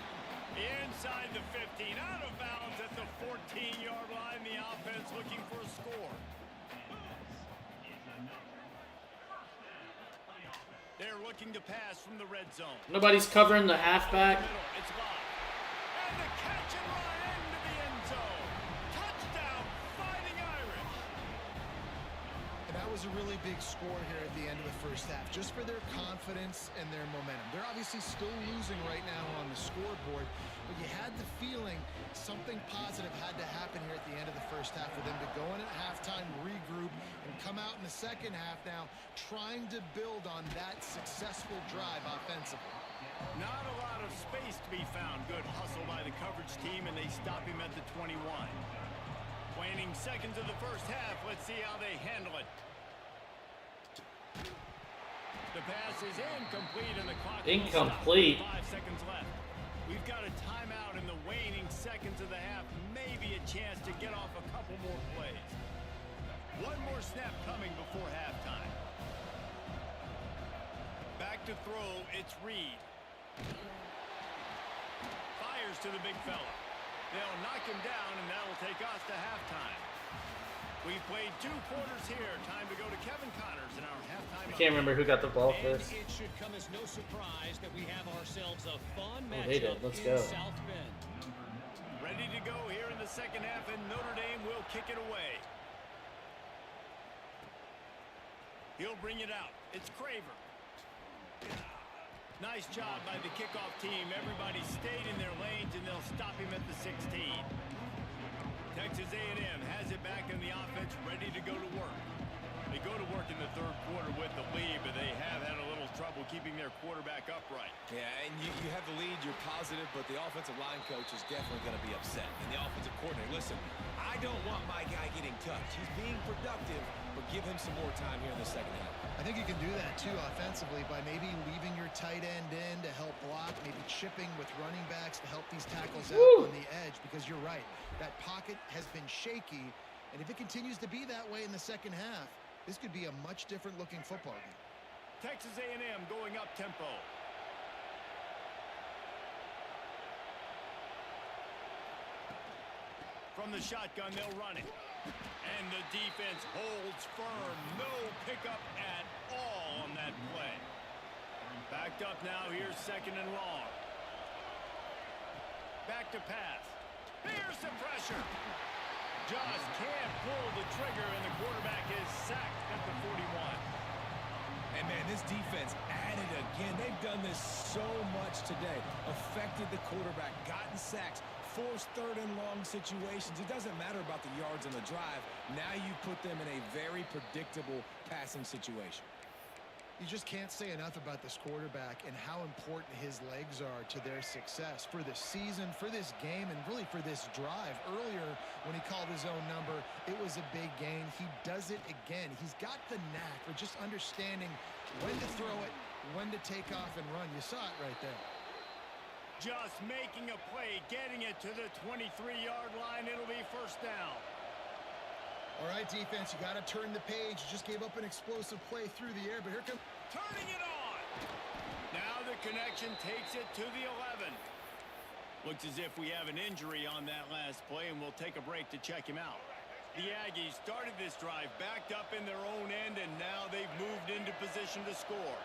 Inside the 15, out of bounds at the 14-yard line. The offense looking for a score. They're looking to pass from the red zone. Nobody's covering the halfback. It's Locke. And the catch and run into the end zone. Touchdown, Fighting Irish. And that was a really big score here at the end of the first half, just for their confidence and their momentum. They're obviously still losing right now on the scoreboard, but you had the feeling something positive had to happen here at the end of the first half for them to go in at halftime, regroup, and come out in the second half now trying to build on that successful drive offensively. Not a lot of space to be found. Good hustle by the coverage team, and they stop him at the 21. Waning seconds of the first half. Let's see how they handle it. The pass is incomplete, and the clock Incomplete. 5 seconds left. We've got a timeout in the waning seconds of the half. Maybe a chance to get off a couple more plays. One more snap coming before halftime. Back to throw, it's Reed. Fires to the big fella. They'll knock him down, and that'll take us to halftime. We played 2 quarters here. Time to go to Kevin Connors in our halftime. I can't remember who got the ball And first. it should come as no surprise that we have ourselves a fun they did. matchup Let's in go. South Bend. Ready to go here in the second half, and Notre Dame will kick it away. He'll bring it out. It's Craver. Nice job by the kickoff team. Everybody stayed in their lanes, and they'll stop him at the 16. Texas A&M has it back in the offense, ready to go to work. They go to work in the third quarter with the lead, but they have had a little trouble keeping their quarterback upright. Yeah, and you have the lead, you're positive, but the offensive line coach is definitely going to be upset. And the offensive coordinator, listen, I don't want my guy getting touched. He's being productive, but give him some more time here in the second half. I think you can do that too offensively by maybe leaving your tight end in to help block, maybe chipping with running backs to help these tackles out on the edge, because you're right, that pocket has been shaky, and if it continues to be that way in the second half, this could be a much different looking football game. Texas A&M going up tempo. From the shotgun, they'll run it. And the defense holds firm. No pickup at all on that play. Backed up now. Here's second and long. Back to pass. Here's the pressure. Just can't pull the trigger, and the quarterback is sacked at the 41. And man, this defense added again. They've done this so much today. Affected the quarterback, gotten sacks, forced third and long situations. It doesn't matter about the yards on the drive. Now you put them in a very predictable passing situation. You just can't say enough about this quarterback and how important his legs are to their success for the season, for this game, and really for this drive. Earlier, when he called his own number, it was a big gain. He does it again. He's got the knack for just understanding when to throw it, when to take off and run. You saw it right there. Just making a play, getting it to the 23-yard line. It'll be first down. All right, defense, you got to turn the page. You just gave up an explosive play through the air, but here comes... Turning it on. Now the connection takes it to the 11. Looks as if we have an injury on that last play, and we'll take a break to check him out. The Aggies started this drive backed up in their own end, and now they've moved into position to score.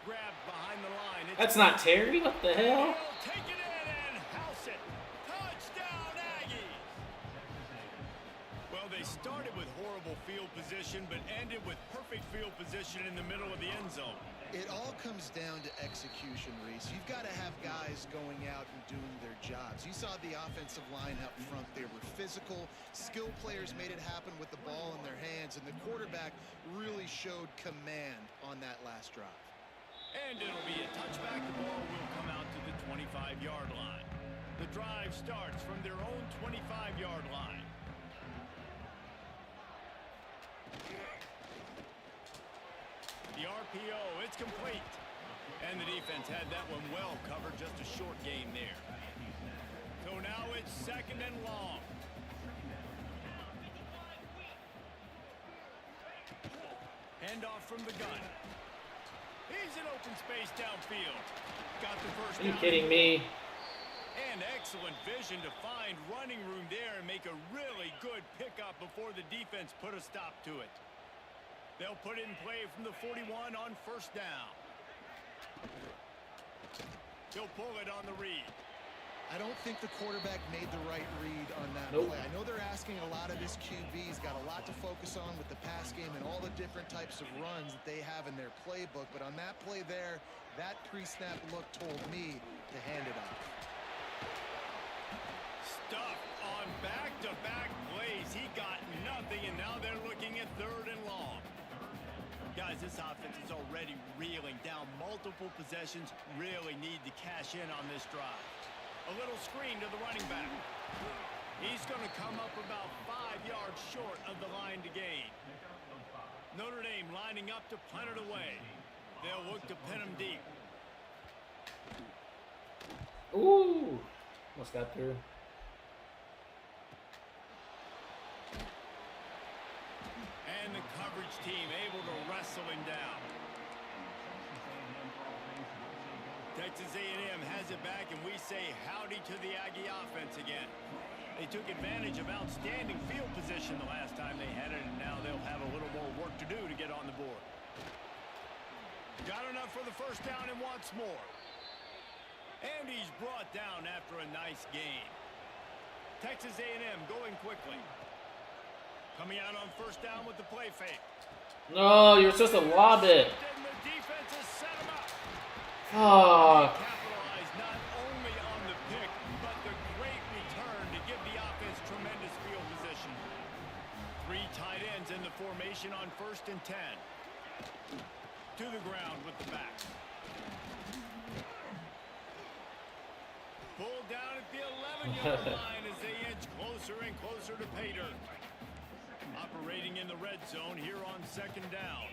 Grabbed behind the line. That's not Terry. What the hell? He'll take it in and house it. Touchdown, Aggies. Well, they started with horrible field position, but ended with perfect field position in the middle of the end zone. It all comes down to execution, Reese. You've got to have guys going out and doing their jobs. You saw the offensive line up front. They were physical. Skilled players made it happen with the ball in their hands, and the quarterback really showed command on that last drive. And it'll be a touchback. The ball will come out to the 25-yard line. The drive starts from their own 25-yard line. The RPO, it's complete. And the defense had that one well covered, just a short game there. So now it's second and long. Handoff from the gun. He's in open space downfield. Got the first down. Are you kidding me? And excellent vision to find running room there and make a really good pickup before the defense put a stop to it. They'll put it in play from the 41 on first down. He'll pull it on the read. I don't think the quarterback made the right read on that Nope. play. I know they're asking a lot of his QBs, got a lot to focus on with the pass game and all the different types of runs that they have in their playbook. But on that play there, that pre-snap look told me to hand it off. Stuff on back-to-back plays. He got nothing, and now they're looking at third and long. Guys, this offense is already reeling down multiple possessions. Really need to cash in on this drive. A little screen to the running back. He's going to come up about 5 yards short of the line to gain. Notre Dame lining up to punt it away. They'll look to pin him deep. Ooh. Almost got through. And the coverage team able to wrestle him down. Texas A&M has it back, and we say howdy to the Aggie offense again. They took advantage of outstanding field position the last time they had it, and now they'll have a little more work to do to get on the board. Got enough for the first down and wants more. And he's brought down after a nice gain. Texas A&M going quickly. Coming out on first down with the play fake. No, you're supposed to lob it. And the defense has set him up. Oh. Capitalized not only on the pick, but the great return to give the offense tremendous field position. 3 tight ends in the formation on first and 10. To the ground with the back. Pulled down at the 11-yard line as they inch closer and closer to pay dirt. Operating in the red zone here on second down.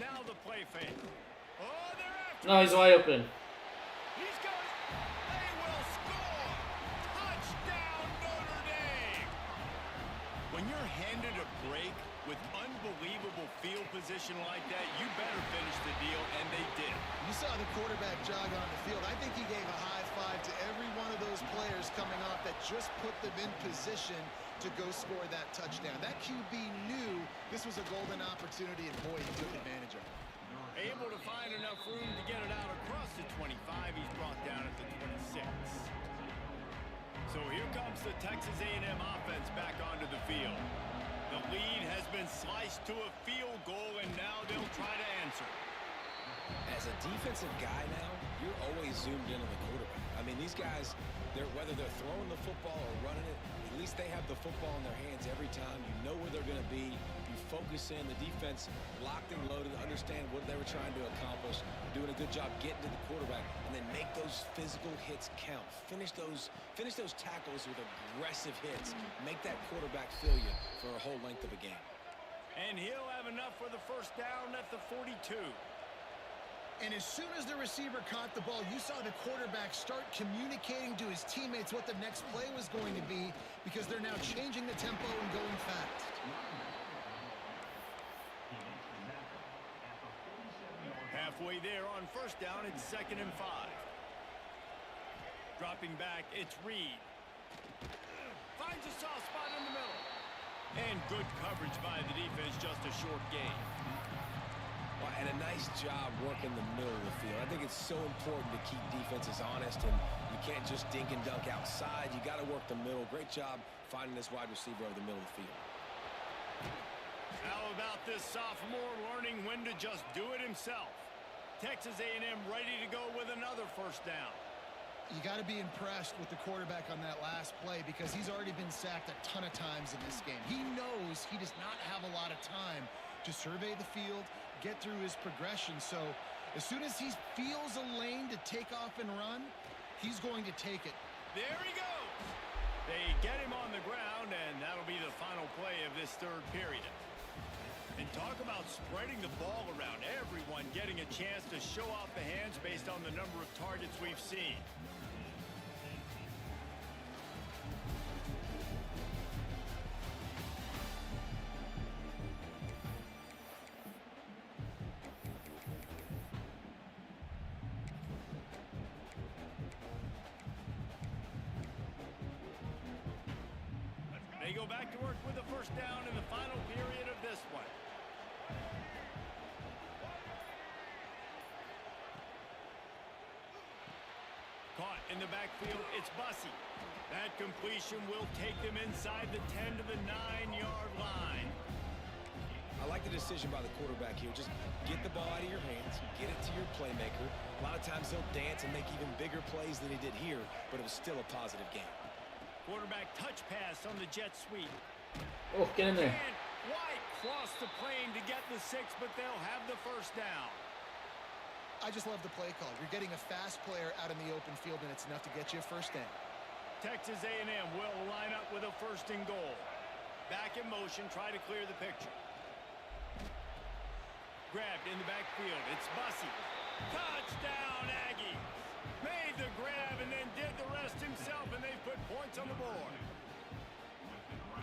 Now the play fake. Oh, they're after. No, he's wide open. He's got it. They will score. Touchdown, Notre Dame. When you're handed a break with unbelievable field position like that, you better finish the deal, and they did. You saw the quarterback jog on the field. I think he gave a high five to every one of those players coming off that just put them in position to go score that touchdown. That QB knew this was a golden opportunity, and boy, he took advantage of it. Able to find enough room to get it out across the 25. He's brought down at the 26. So here comes the Texas A&M offense back onto the field. The lead has been sliced to a field goal, and now they'll try to answer. As a defensive guy now, you're always zoomed in on the quarterback. I mean, these guys, whether they're throwing the football or running it, at least they have the football in their hands every time. You know where they're going to be. You focus in. The defense locked and loaded, understand what they were trying to accomplish, doing a good job getting to the quarterback, and then make those physical hits count. Finish those tackles with aggressive hits. Make that quarterback feel you for a whole length of a game. And he'll have enough for the first down at the 42. And as soon as the receiver caught the ball, you saw the quarterback start communicating to his teammates what the next play was going to be, because they're now changing the tempo and going fast. Halfway there on first down, it's 2nd and 5. Dropping back, it's Reed. Finds a soft spot in the middle. And good coverage by the defense, just a short gain. And a nice job working the middle of the field. I think it's so important to keep defenses honest, and you can't just dink and dunk outside. You got to work the middle. Great job finding this wide receiver over the middle of the field. How about this sophomore learning when to just do it himself? Texas A&M ready to go with another first down. You got to be impressed with the quarterback on that last play, because he's already been sacked a ton of times in this game. He knows he does not have a lot of time to survey the field, get through his progression. So as soon as he feels a lane to take off and run, he's going to take it. There he goes. They get him on the ground, and that'll be the final play of this third period. And talk about spreading the ball around. Everyone getting a chance to show off the hands based on the number of targets we've seen. They go back to work with the first down in the final period of this one. Caught in the backfield, it's Bussey. That completion will take them inside the 10 to the 9-yard line. I like the decision by the quarterback here. Just get the ball out of your hands, get it to your playmaker. A lot of times he'll dance and make even bigger plays than he did here, but it was still a positive game. Quarterback touch pass on the jet sweep. Oh, get in there. And White crossed the plane to get the 6, but they'll have the first down. I just love the play call. You're getting a fast player out in the open field, and it's enough to get you a first down. Texas A&M will line up with a 1st and goal. Back in motion, try to clear the picture. Grabbed in the backfield. It's Bussey. Touchdown, Aggie. Made the grab and then did the rest himself, and they put points on the board.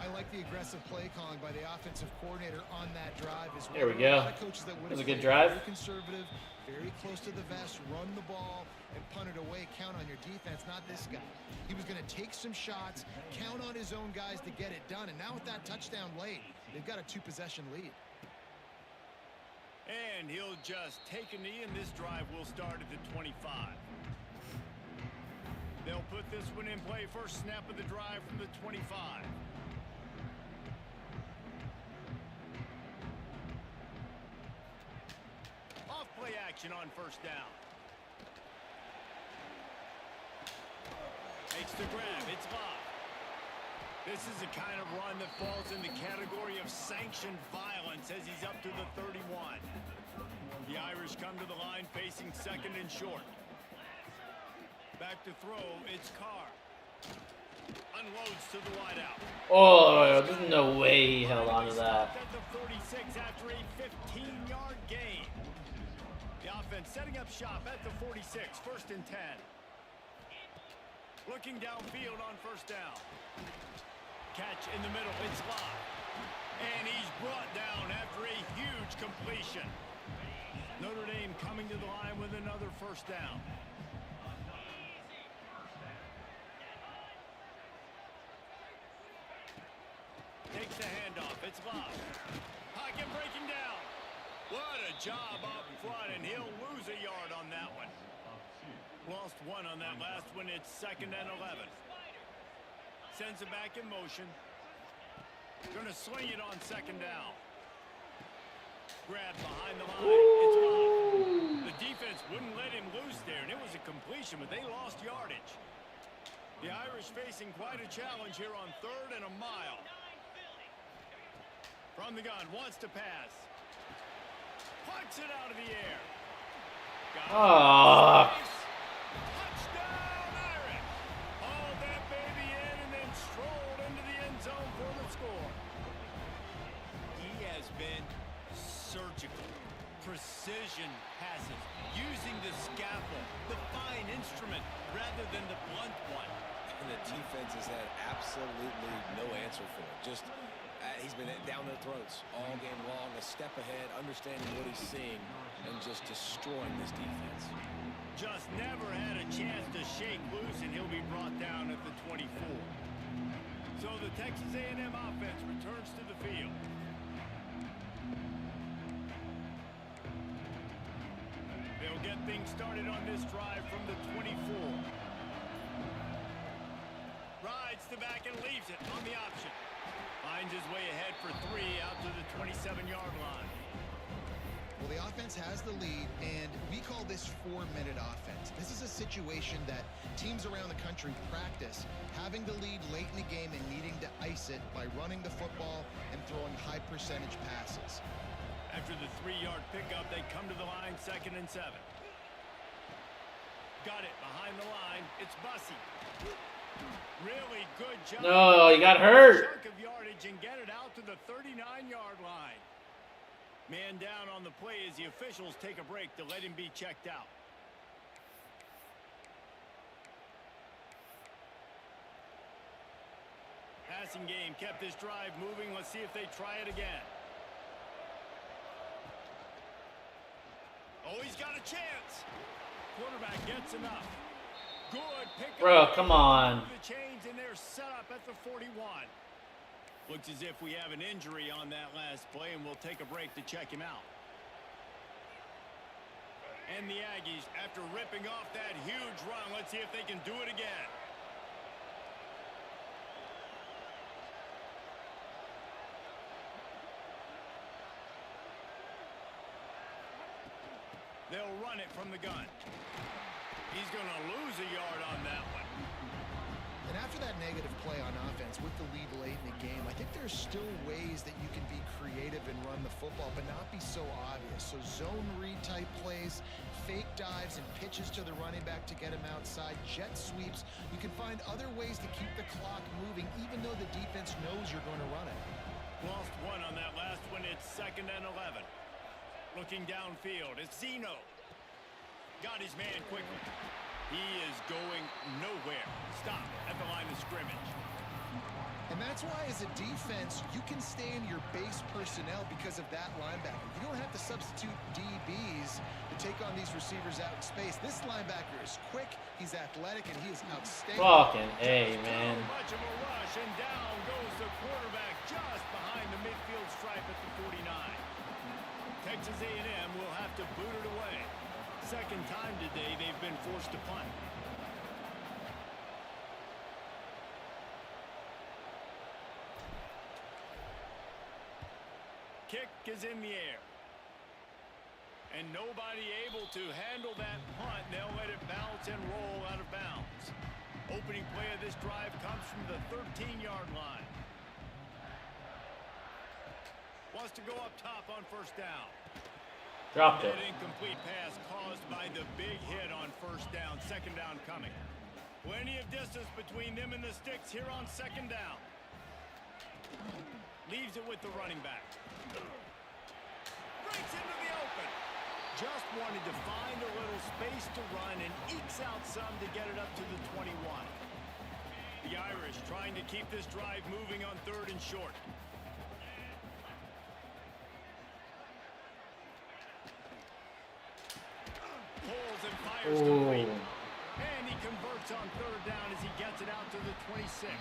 I like the aggressive play calling by the offensive coordinator on that drive as well. There we go. A lot of coaches that would That was have a good played drive. Very conservative, very close to the vest, run the ball, and punt it away. Count on your defense, not this guy. He was going to take some shots, count on his own guys to get it done. And now with that touchdown late, they've got a 2-possession lead. And he'll just take a knee, and this drive will start at the 25. They'll put this one in play. First snap of the drive from the 25. Off play action on first down. Makes the grab. It's locked. This is the kind of run that falls in the category of sanctioned violence as he's up to the 31. The Irish come to the line facing 2nd and short. Back to throw, it's Carr. Unloads to the wideout. Oh, there's no way he held on to that. At the 46 after a 15-yard gain. The offense setting up shop at the 46, 1st and 10. Looking downfield on 1st down. Catch in the middle, it's live. And he's brought down after a huge completion. Notre Dame coming to the line with another 1st down. Takes the handoff, it's live. Pocket breaking down. What a job up front, and he'll lose a yard on that one. Lost 1 on that last one. It's 2nd and 11. Sends it back in motion. Going to sling it on 2nd down. Grab behind the line. It's live. The defense wouldn't let him loose there, and it was a completion, but they lost yardage. The Irish facing quite a challenge here on 3rd and a mile. From the gun, wants to pass. Punts it out of the air. Got it. Touchdown, Irish. Hauled that baby in and then strolled into the end zone for the score. He has been surgical. Precision passes. Using the scalpel, the fine instrument, rather than the blunt one. And the defense has had absolutely no answer for it. Just he's been down their throats all game long, a step ahead, understanding what he's seeing, and just destroying this defense. Just never had a chance to shake loose, and he'll be brought down at the 24. So the Texas A&M offense returns to the field. They'll get things started on this drive from the 24. Rides the back and leaves it on the option. Finds his way ahead for 3 out to the 27-yard line. Well, the offense has the lead, and we call this 4-minute offense. This is a situation that teams around the country practice, having the lead late in the game and needing to ice it by running the football and throwing high-percentage passes. After the 3-yard pickup, they come to the line, 2nd and 7. Got it behind the line. It's Bussey. Really good job. No, he got hurt. Chunk of yardage and get it out to the 39-yard line. Man down on the play as the officials take a break to let him be checked out. Passing game kept this drive moving. Let's see if they try it again. Oh, he's got a chance. Quarterback gets enough. Good pick. Bro, come on. The chains, and they're set up at the 41. Looks as if we have an injury on that last play, and we'll take a break to check him out. And the Aggies, after ripping off that huge run, let's see if they can do it again. They'll run it from the gun. He's going to lose a yard on that one. And after that negative play on offense with the lead late in the game, I think there's still ways that you can be creative and run the football, but not be so obvious. So zone read type plays, fake dives and pitches to the running back to get him outside, jet sweeps. You can find other ways to keep the clock moving, even though the defense knows you're going to run it. Lost 1 on that last one. It's 2nd and 11. Looking downfield, it's Zeno. Got his man quickly. He is going nowhere. Stop at the line of scrimmage. And that's why, as a defense, you can stay in your base personnel because of that linebacker. You don't have to substitute DBs to take on these receivers out in space. This linebacker is quick, he's athletic, and he is outstanding. Fucking A, man. Too much of a rush, and down goes the quarterback just behind the midfield stripe at the 49. Texas A&M will have to boot it away. Second time today they've been forced to punt. Kick is in the air. And nobody able to handle that punt. They'll let it bounce and roll out of bounds. Opening play of this drive comes from the 13-yard line. Wants to go up top on 1st down. Dropped it. That incomplete pass caused by the big hit on 1st down. 2nd down coming. Plenty of distance between them and the sticks here on second down. Leaves it with the running back. Breaks into the open. Just wanted to find a little space to run and ekes out some to get it up to the 21. The Irish trying to keep this drive moving on 3rd and short. Pulls and fires complete. And he converts on 3rd down as he gets it out to the 26.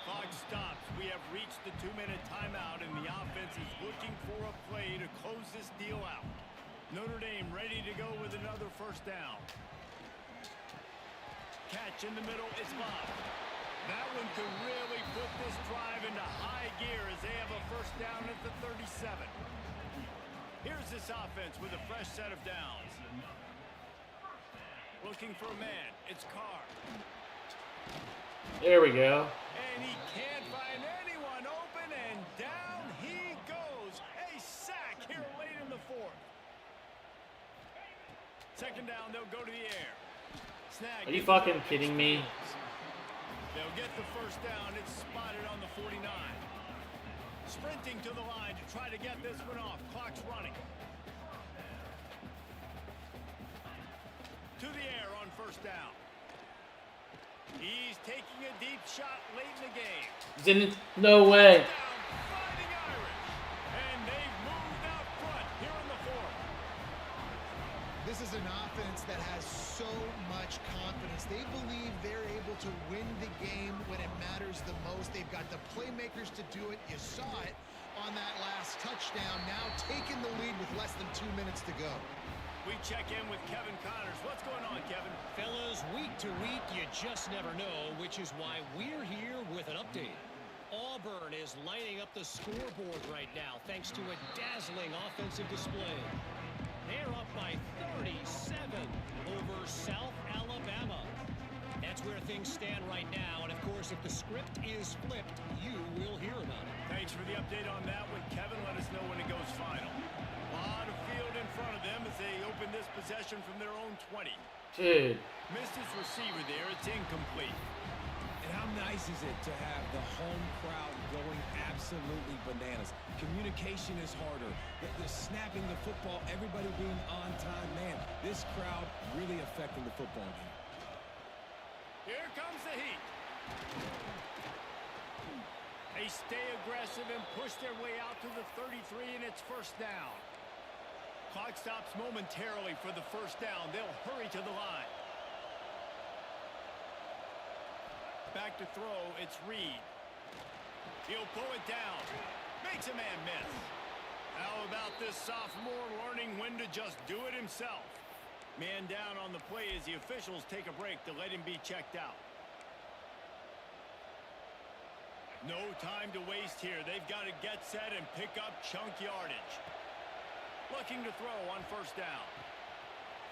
Clock stops. We have reached the 2-minute timeout, and the offense is looking for a play to close this deal out. Notre Dame ready to go with another 1st down. Catch in the middle is lobbed. That one could really put this drive into high gear as they have a 1st down at the 37. Here's this offense with a fresh set of downs. Looking for a man. It's Carr. There we go. And he can't find anyone open, and down he goes. A sack here late in the 4th. 2nd down, they'll go to the air. Snag. Are you fucking kidding me? They'll get the 1st down. It's spotted on the 49. Sprinting to the line to try to get this one off. Clock's running. To the air on 1st down. He's taking a deep shot late in the game. Didn't. No way. Fighting Irish. And they've moved out front here in the 4th. This is an offense that has so much confidence. They believe they're able to win the game when it matters the most. They've got the playmakers to do it. You saw it on that last touchdown. Now taking the lead with less than 2 minutes to go. We check in with Kevin Connors. What's going on, Kevin? Fellas, week to week, you just never know, which is why we're here with an update. Auburn is lighting up the scoreboard right now thanks to a dazzling offensive display. They're up by 37 over South Alabama. That's where things stand right now, and of course, if the script is flipped, you will hear about it. Thanks for the update on that one, Kevin. Let us know when it goes final. A lot of field in front of them as they open this possession from their own 20. Dude. Missed his receiver there. It's incomplete. And how nice is it to have the home crowd going absolutely bananas? Communication is harder. The snapping the football, everybody being on time. Man, this crowd really affecting the football game. Here comes the heat. They stay aggressive and push their way out to the 33, and it's 1st down. Clock stops momentarily for the 1st down. They'll hurry to the line. Back to throw, it's Reed. He'll pull it down. Makes a man miss. How about this sophomore learning when to just do it himself? Man down on the play as the officials take a break to let him be checked out. No time to waste here. They've got to get set and pick up chunk yardage. Looking to throw on 1st down.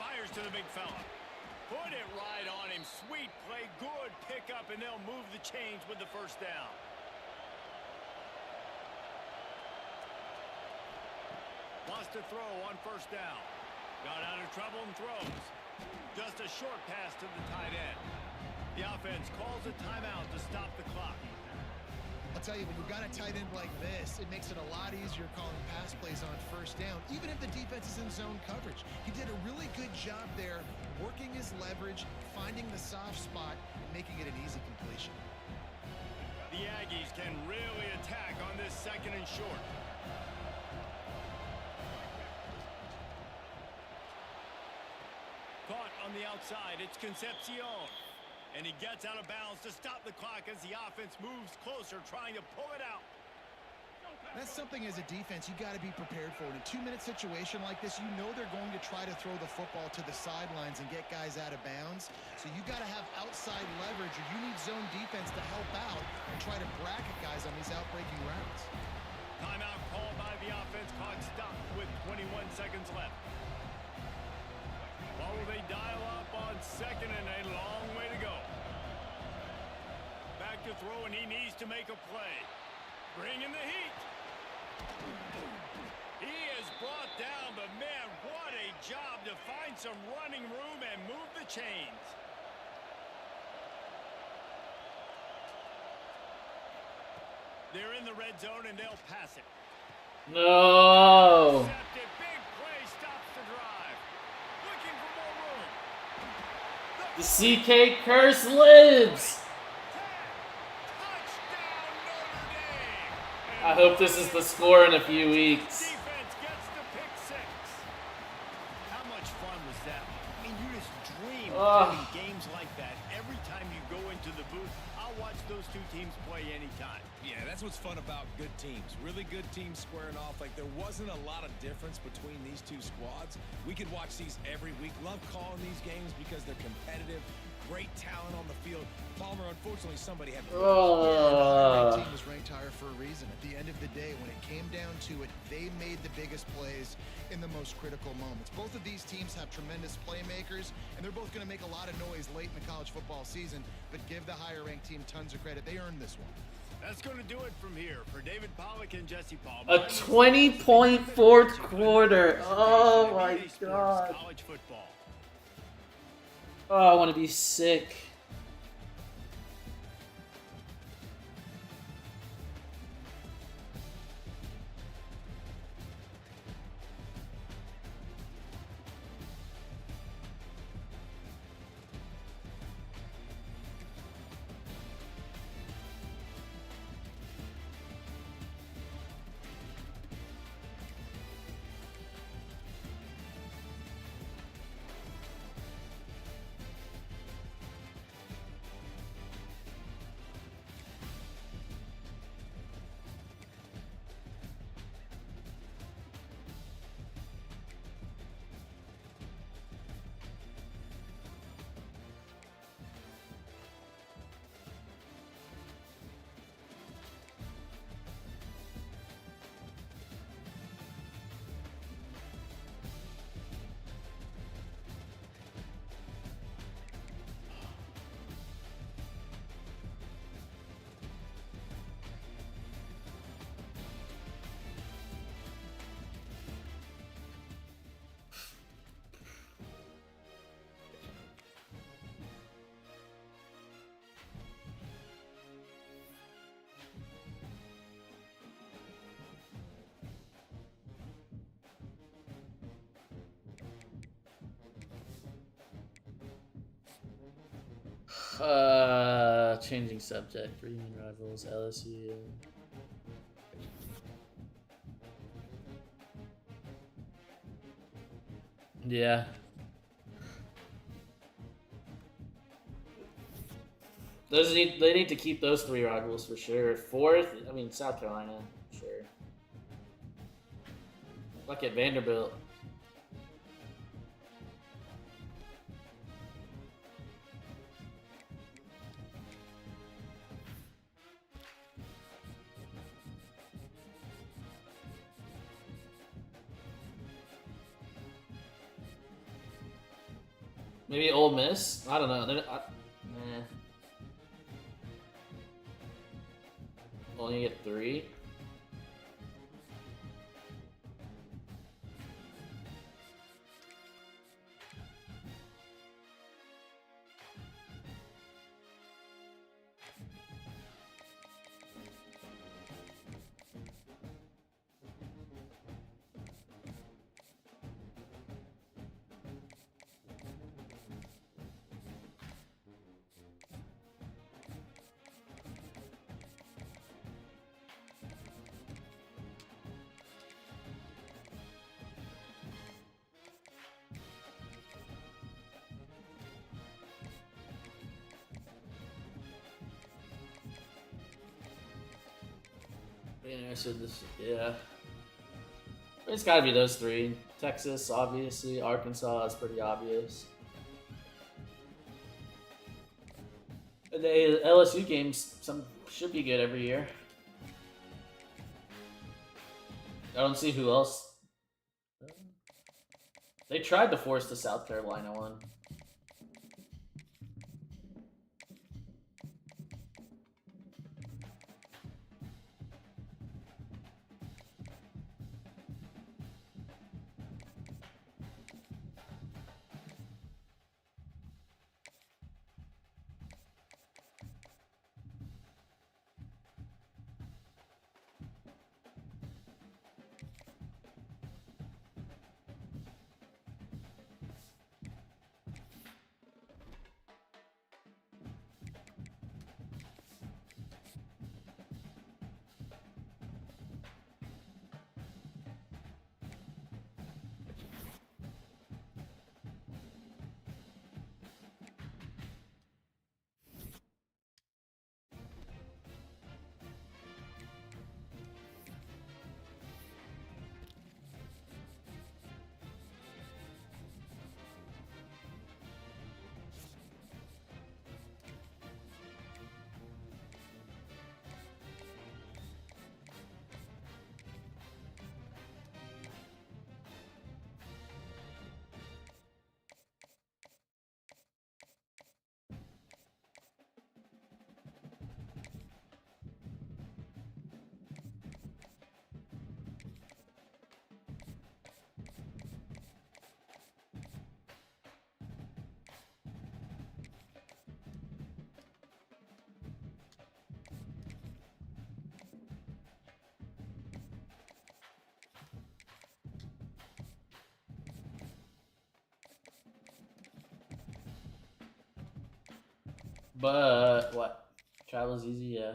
Fires to the big fella. Put it right on him. Sweet play. Good pickup, and they'll move the chains with the 1st down. Lost a throw on 1st down. Got out of trouble and throws. Just a short pass to the tight end. The offense calls a timeout to stop the clock. I'll tell you, when you've got a tight end like this, it makes it a lot easier calling pass plays on 1st down, even if the defense is in zone coverage. He did a really good job there, working his leverage, finding the soft spot, and making it an easy completion. The Aggies can really attack on this 2nd and short. Caught on the outside, it's Concepcion. And he gets out of bounds to stop the clock as the offense moves closer, trying to pull it out. That's something as a defense you got to be prepared for. In a 2-minute situation like this, you know they're going to try to throw the football to the sidelines and get guys out of bounds. So you got to have outside leverage, or you need zone defense to help out and try to bracket guys on these outbreaking routes. Timeout called by the offense. Clock stopped with 21 seconds left. What will they dial up on 2nd and a long way to go? Back to throw, and he needs to make a play. Bringing the heat. He is brought down, but man, what a job to find some running room and move the chains. They're in the red zone and they'll pass it. No. Intercepted. Big play stops the drive. Looking for more room. The CK curse lives. Touchdown Notre Dame. I hope this is the score in a few weeks. Defense gets the pick six. How much fun was that? I mean, you just dream of playing games like that. Every time you go into the booth, I'll watch those two teams play anytime. Yeah, that's what's fun about good teams. Really good teams squaring off. Like, there wasn't a lot of difference between these two squads. We could watch these every week. Love calling these games because they're competitive. Great talent on the field. Palmer, unfortunately, somebody had to... The team was ranked higher for a reason. At the end of the day, when it came down to it, they made the biggest plays in the most critical moments. Both of these teams have tremendous playmakers, and they're both going to make a lot of noise late in the college football season, but give the higher-ranked team tons of credit. They earned this one. That's going to do it from here for David Pollack and Jesse Palmer. A 20-point fourth quarter. Oh my god. College football. Oh, I want to be sick. Changing subject. Reunion rivals, LSU. Yeah. They need to keep those three rivals for sure. Fourth, I mean South Carolina, sure. Look at Vanderbilt. Maybe Ole Miss? I don't know. Nah. Only get 3. Interested this, yeah. It's got to be those 3. Texas, obviously. Arkansas is pretty obvious. The LSU games should be good every year. I don't see who else. They tried to force the South Carolina one. But what? Travel's easy, yeah.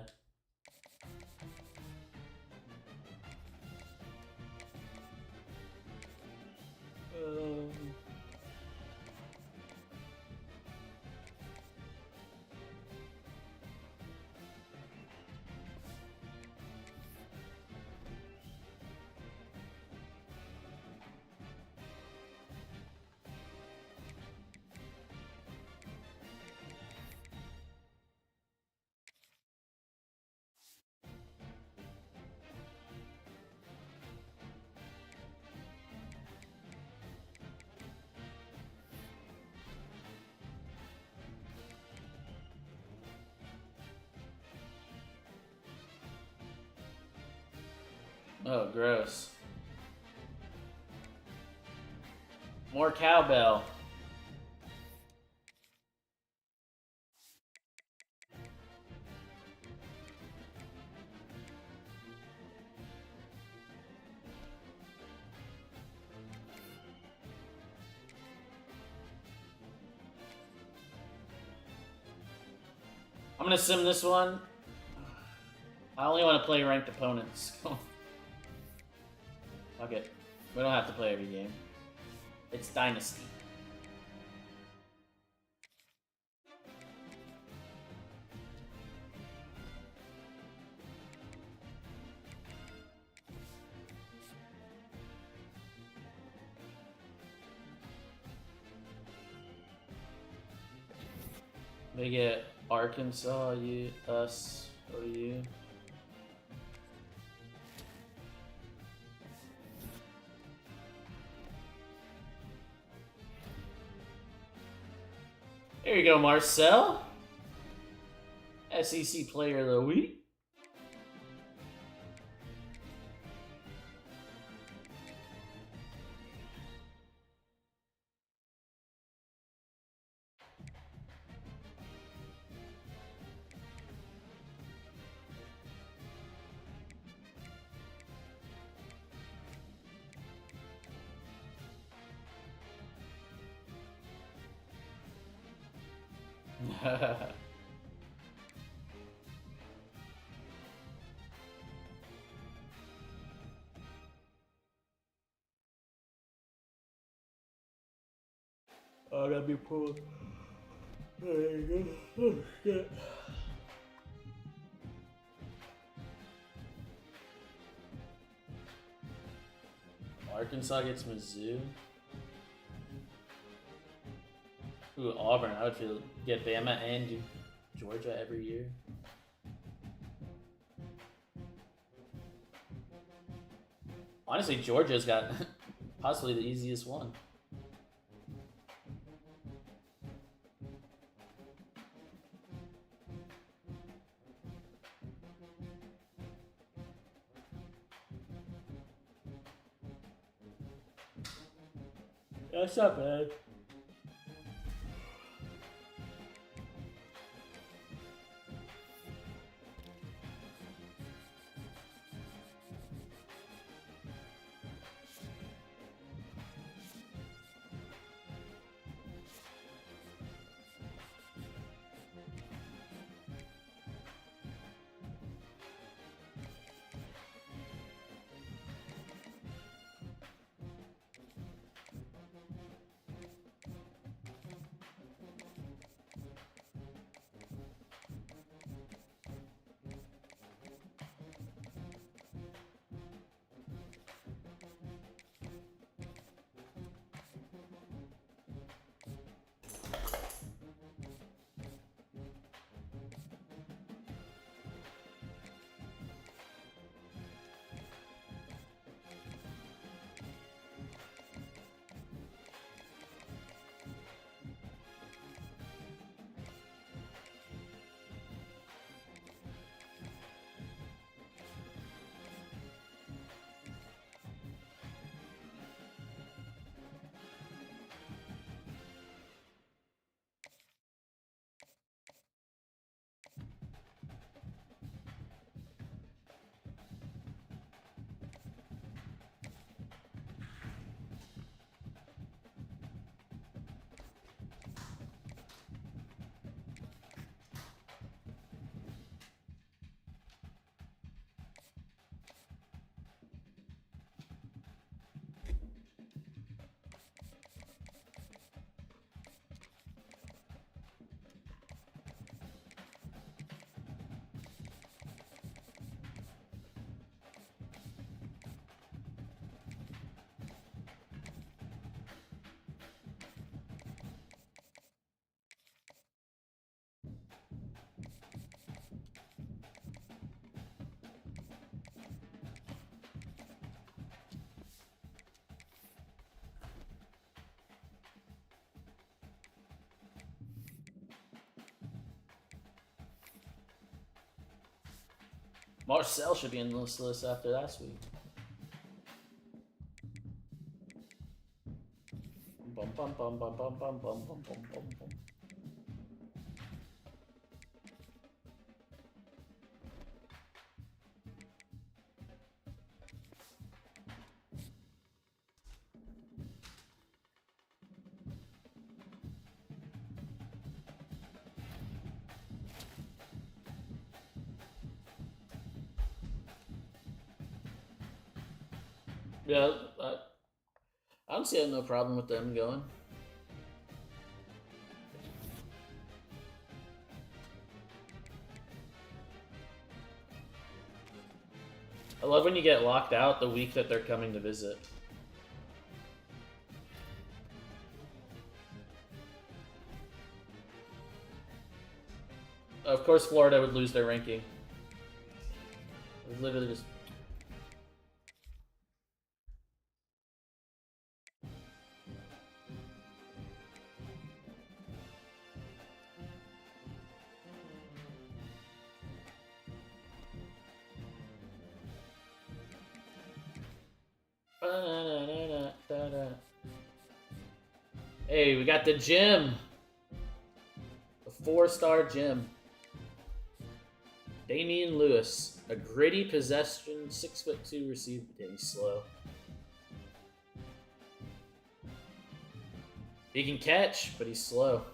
Oh, gross. More cowbell. I'm gonna sim this one. I only want to play ranked opponents. Fuck it. We don't have to play every game. It's Dynasty. They get Arkansas, us, OU. There you go, Marcel. SEC Player of the Week. Oh, that'd be cool. There you go. Oh, shit. Arkansas gets Mizzou. Ooh, Auburn. I would feel get Bama and Georgia every year. Honestly, Georgia's got possibly the easiest one. That's not bad. Marcel should be in this list after last week. Bum bum bum bum bum bum bum bum bum bum bum. Yeah, I don't see no problem with them going. I love when you get locked out the week that they're coming to visit. Of course, Florida would lose their ranking. It was literally just. Hey, we got the gym. The 4-star gym. Damian Lewis. A gritty possession, 6'2" receiver. Damn, he's slow. He can catch, but he's slow.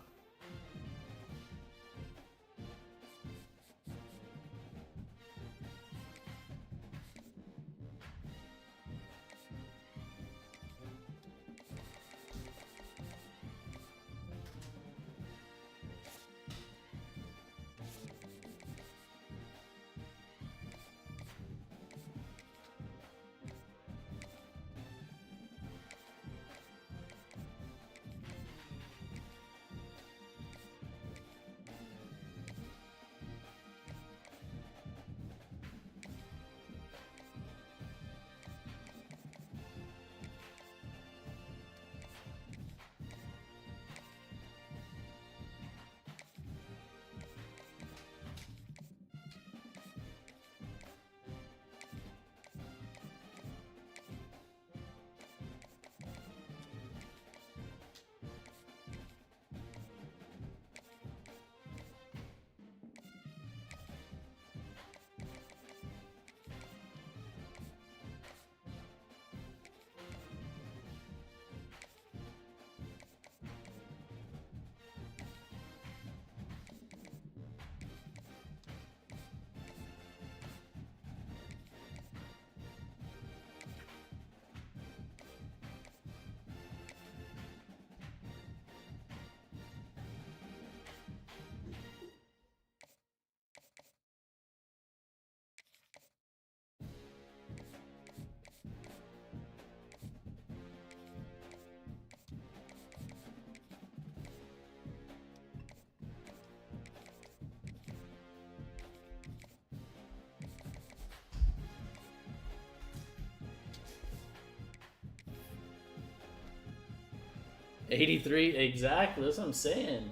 $83, exactly. That's what I'm saying.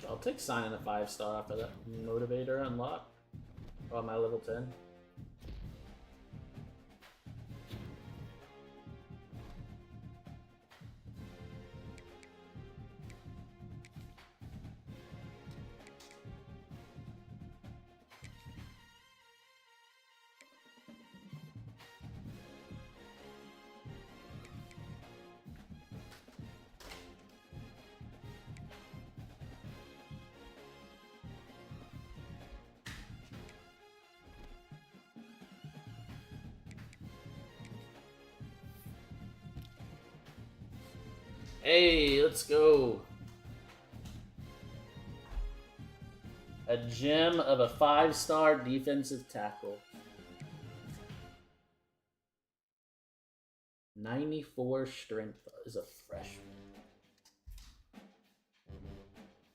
I'll take signing a 5-star after that motivator unlock on my level 10. Hey, let's go. A gem of a 5-star defensive tackle. 94 strength is a freshman.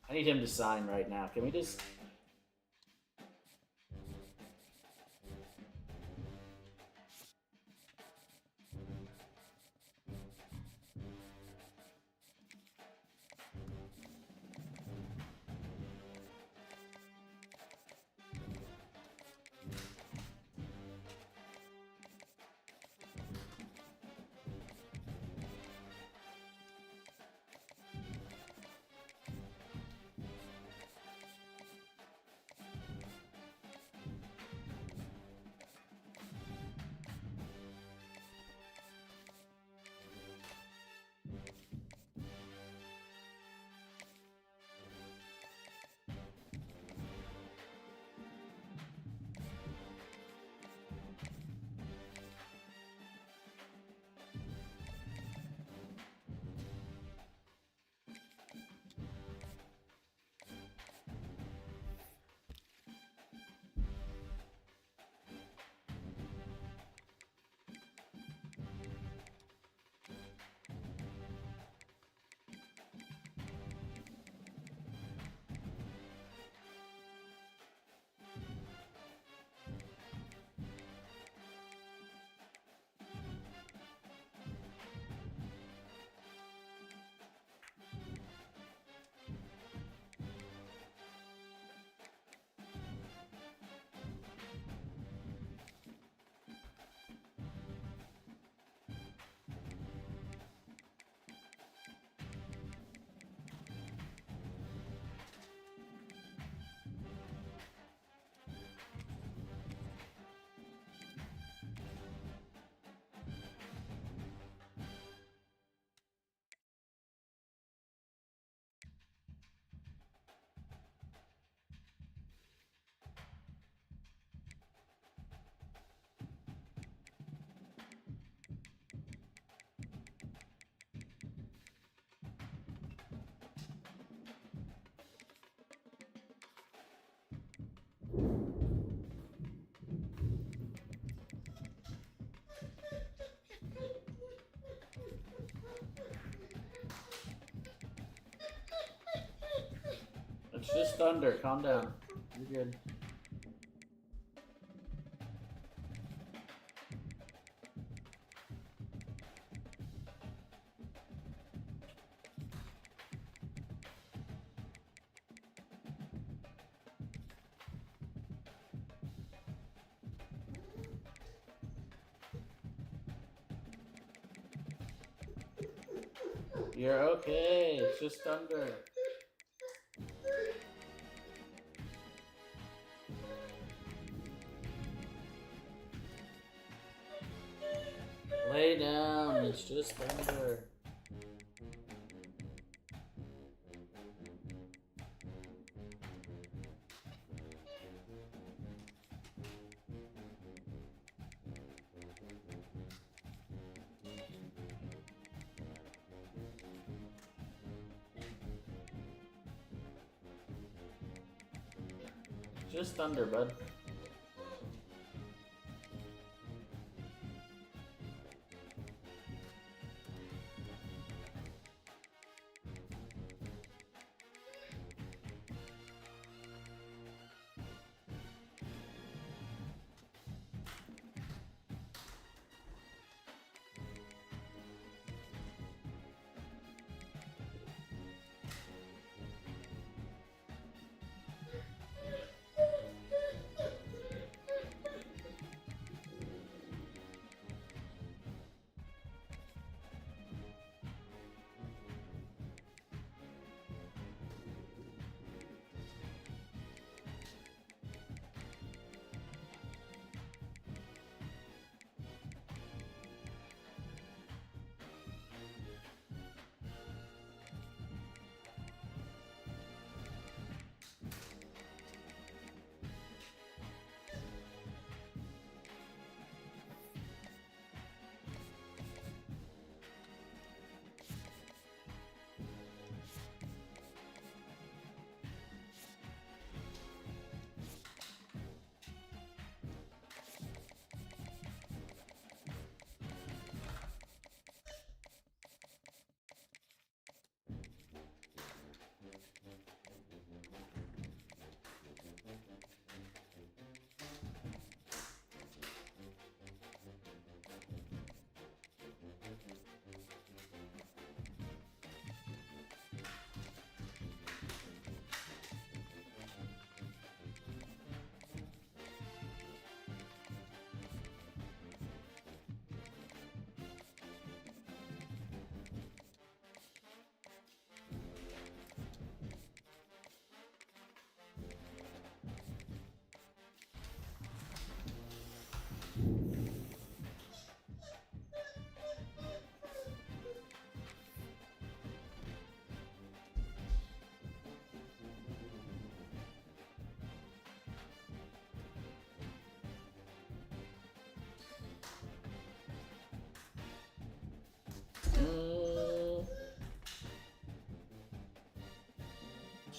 I need him to sign right now. Can we just... It's just thunder. Calm down. You're good. You're okay. It's just thunder. Lay down. It's just thunder. Just thunder, bud.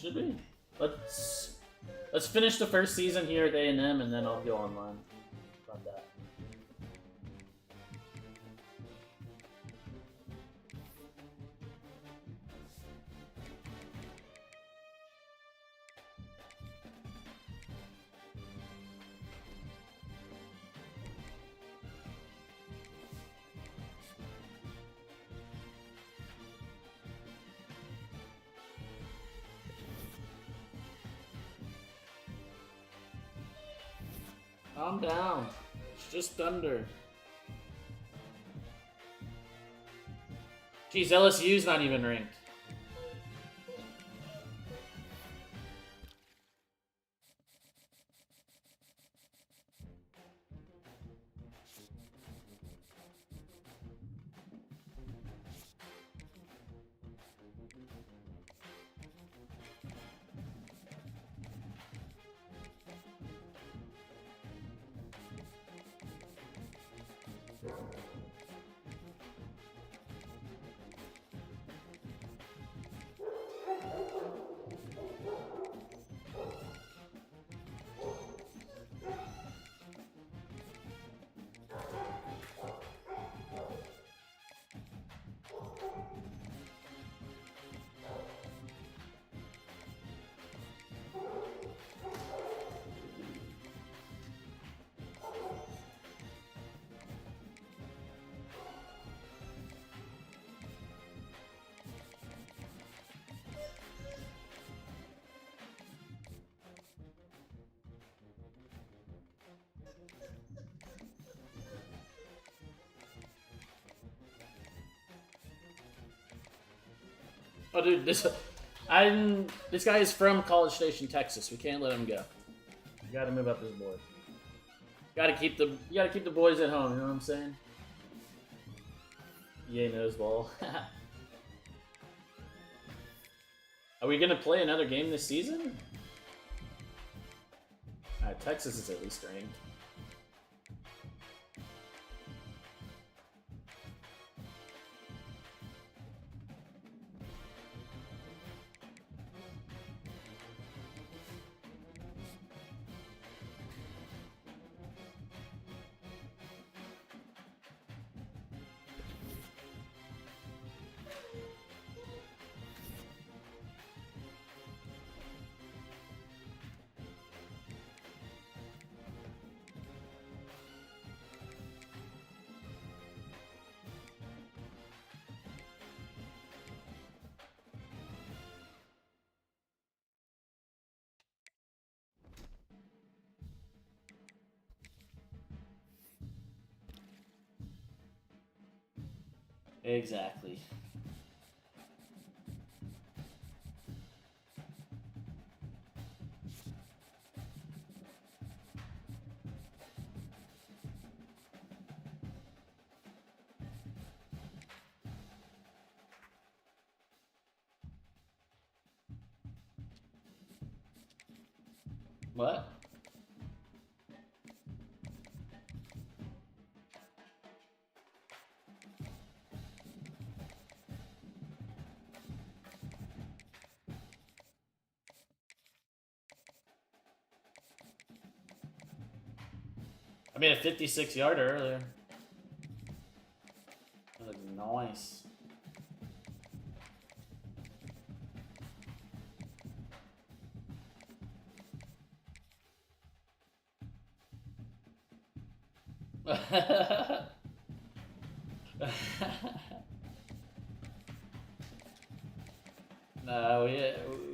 Should be. Let's finish the first season here at A&M, and then I'll go online. About that. Calm down. It's just thunder. Geez, LSU's not even ranked. Oh, dude, this guy is from College Station, Texas. We can't let him go. You gotta move up this board. You gotta keep the boys at home. You know what I'm saying? Yay, noseball. Are we gonna play another game this season? Alright, Texas is at least ranked. Exactly. What? I made a 56-yarder earlier. That was nice. No,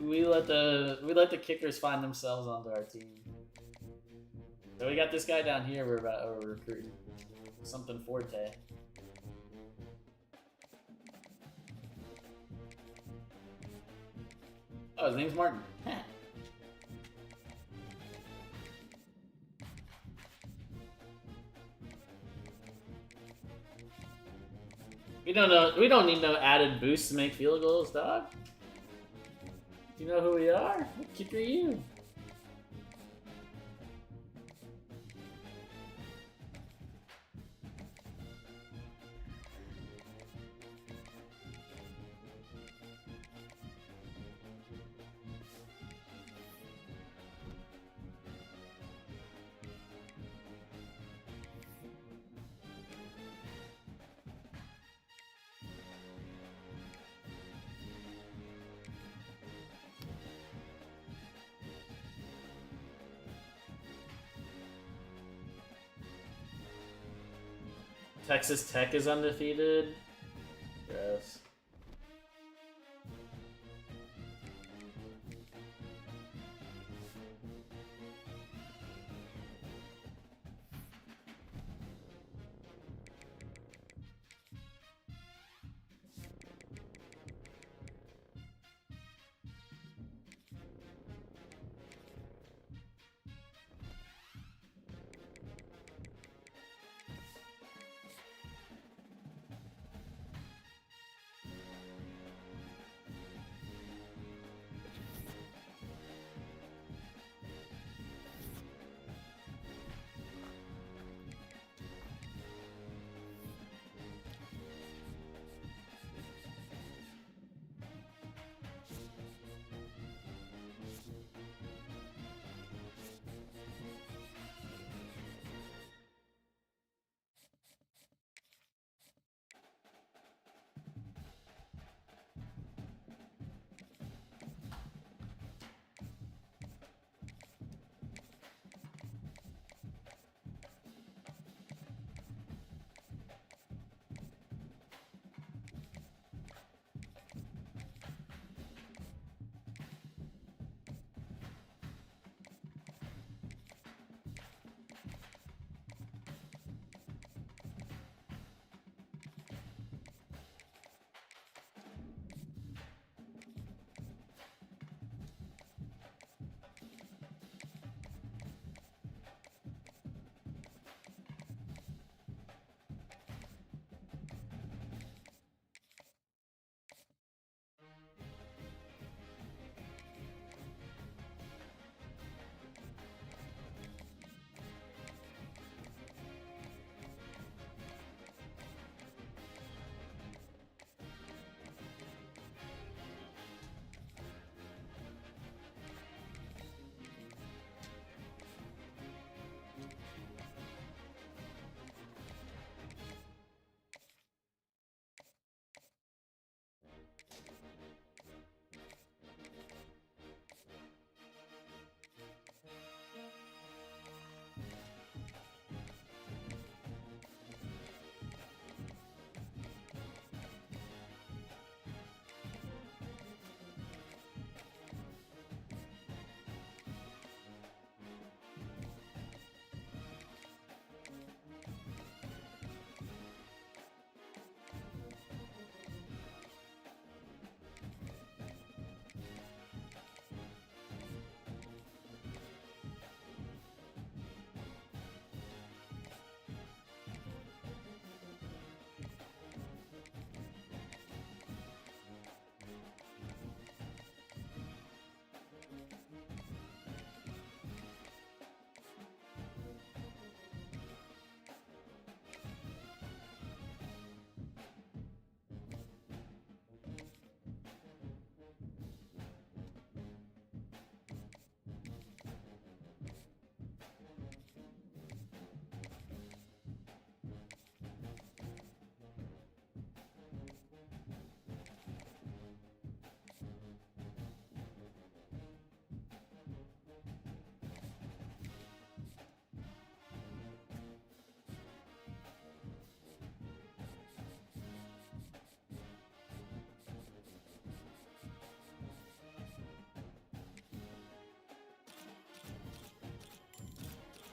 we let the kickers find themselves onto our team. So we got this guy down here we're recruiting. Something Forte. Oh, his name's Martin. We don't need no added boost to make field goals, dog. Do you know who we are? What kicker are you? Texas Tech is undefeated. Yes.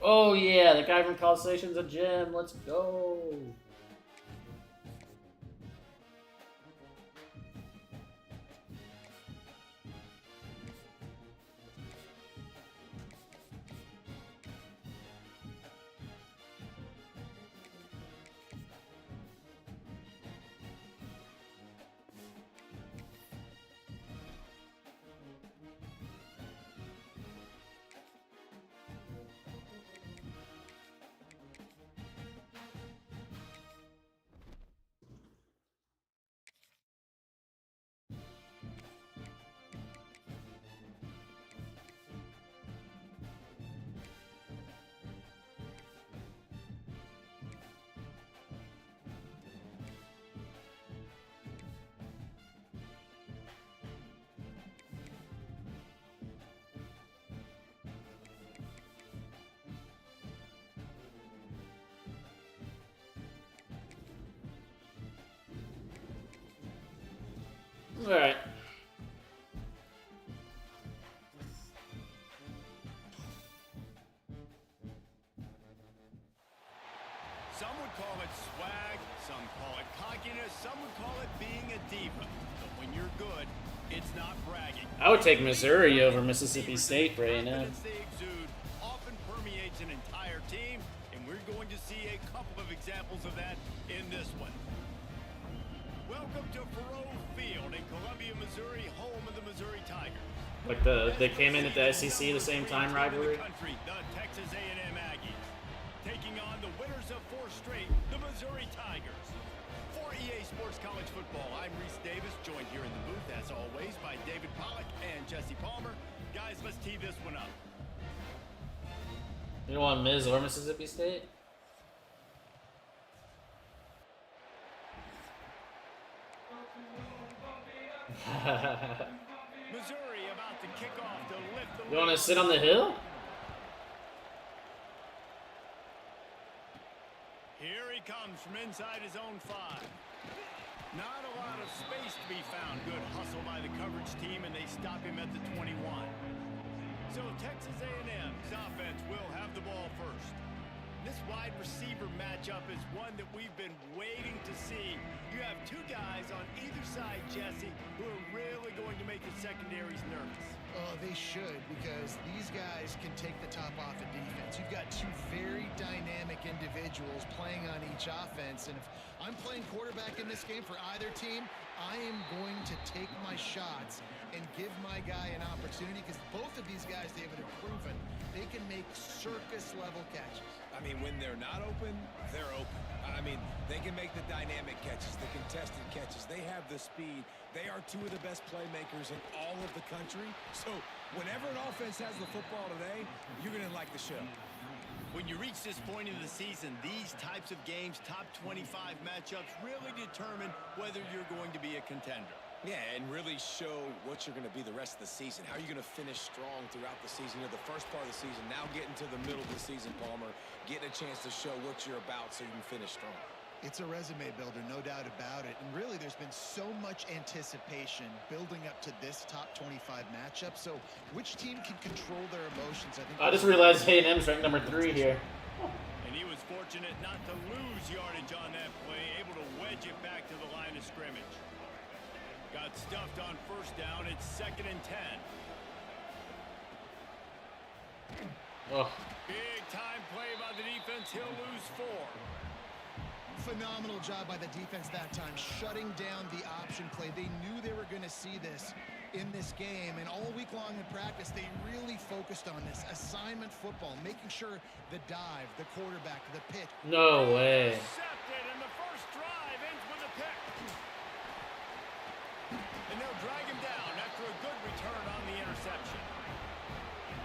Oh yeah, the guy from College Station's a gem. Let's go. All right. Some would call it swag, some call it cockiness, some would call it being a diva. But when you're good, it's not bragging. I would take Missouri over Mississippi State right now. Confidence they exude often permeates an entire team, and we're going to see a couple of examples of that in this one. Welcome to Faroe Field in Columbia, Missouri, home of the Missouri Tigers. Like they came in at the SEC the same time rivalry. The Texas A&M Aggies taking on the winners of 4 straight, the Missouri Tigers. For EA Sports College Football, I'm Reese Davis, joined here in the booth as always by David Pollack and Jesse Palmer. Guys, let's tee this one up. You don't want Miz or Mississippi State? Missouri about to kick off to lift the You want to sit on the hill? Here he comes from inside his own 5. Not a lot of space to be found. Good hustle by the coverage team, and they stop him at the 21. So Texas A&M's offense will have the ball first. This wide receiver matchup is one that we've been waiting to see. You have 2 guys on either side, Jesse, who are really going to make the secondaries nervous. Oh, they should, because these guys can take the top off of defense. You've got 2 very dynamic individuals playing on each offense, and if I'm playing quarterback in this game for either team, I am going to take my shots and give my guy an opportunity, because both of these guys, David, have proven they can make circus-level catches. I mean, when they're not open, they're open. I mean, they can make the dynamic catches, the contested catches. They have the speed. They are 2 of the best playmakers in all of the country. So whenever an offense has the football today, you're going to like the show. When you reach this point in the season, these types of games, top 25 matchups, really determine whether you're going to be a contender. Yeah, and really show what you're going to be the rest of the season. How are you going to finish strong throughout the season? You know, the first part of the season, now getting to the middle of the season, Palmer, getting a chance to show what you're about so you can finish strong. It's a resume builder, no doubt about it. And really, there's been so much anticipation building up to this top 25 matchup. So which team can control their emotions? I just realized A&M's ranked number 3 here. And he was fortunate not to lose yardage on that play, able to wedge it back to the line of scrimmage. Got stuffed on first down. It's 2nd and 10. Oh. Big time play by the defense. He'll lose 4. Phenomenal job by the defense that time, shutting down the option play. They knew they were going to see this in this game, and all week long in practice, they really focused on this assignment football, making sure the dive, the quarterback, the pitch. No way. Intercepted, and the first drive ends with a pick. And they'll drag him down after a good return on the interception.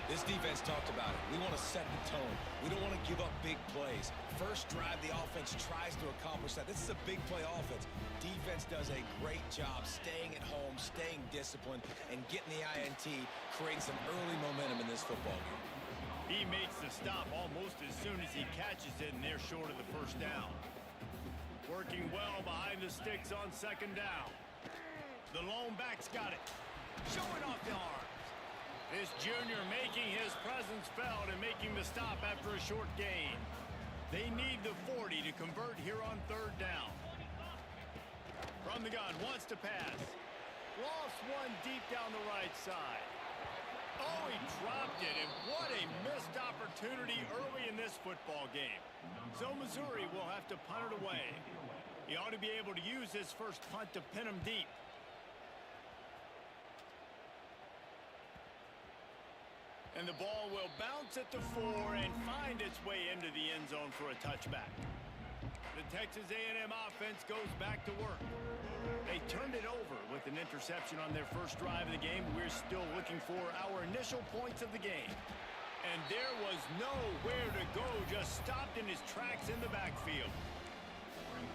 This defense talked about it. We want to set the tone. We don't want to give up big plays. First drive, the offense tries to accomplish that. This is a big play offense. Defense does a great job staying at home, staying disciplined, and getting the INT, creating some early momentum in this football game. He makes the stop almost as soon as he catches it, and they're short of the first down. Working well behind the sticks on 2nd down. The lone back's got it. Showing off the arms. This junior making his presence felt and making the stop after a short gain. They need the 40 to convert here on 3rd down. From the gun, wants to pass. Lost one deep down the right side. Oh, he dropped it, and what a missed opportunity early in this football game. So Missouri will have to punt it away. He ought to be able to use his first punt to pin him deep. And the ball will bounce at the 4 and find its way into the end zone for a touchback. The Texas A&M offense goes back to work. They turned it over with an interception on their first drive of the game. We're still looking for our initial points of the game. And there was nowhere to go, just stopped in his tracks in the backfield.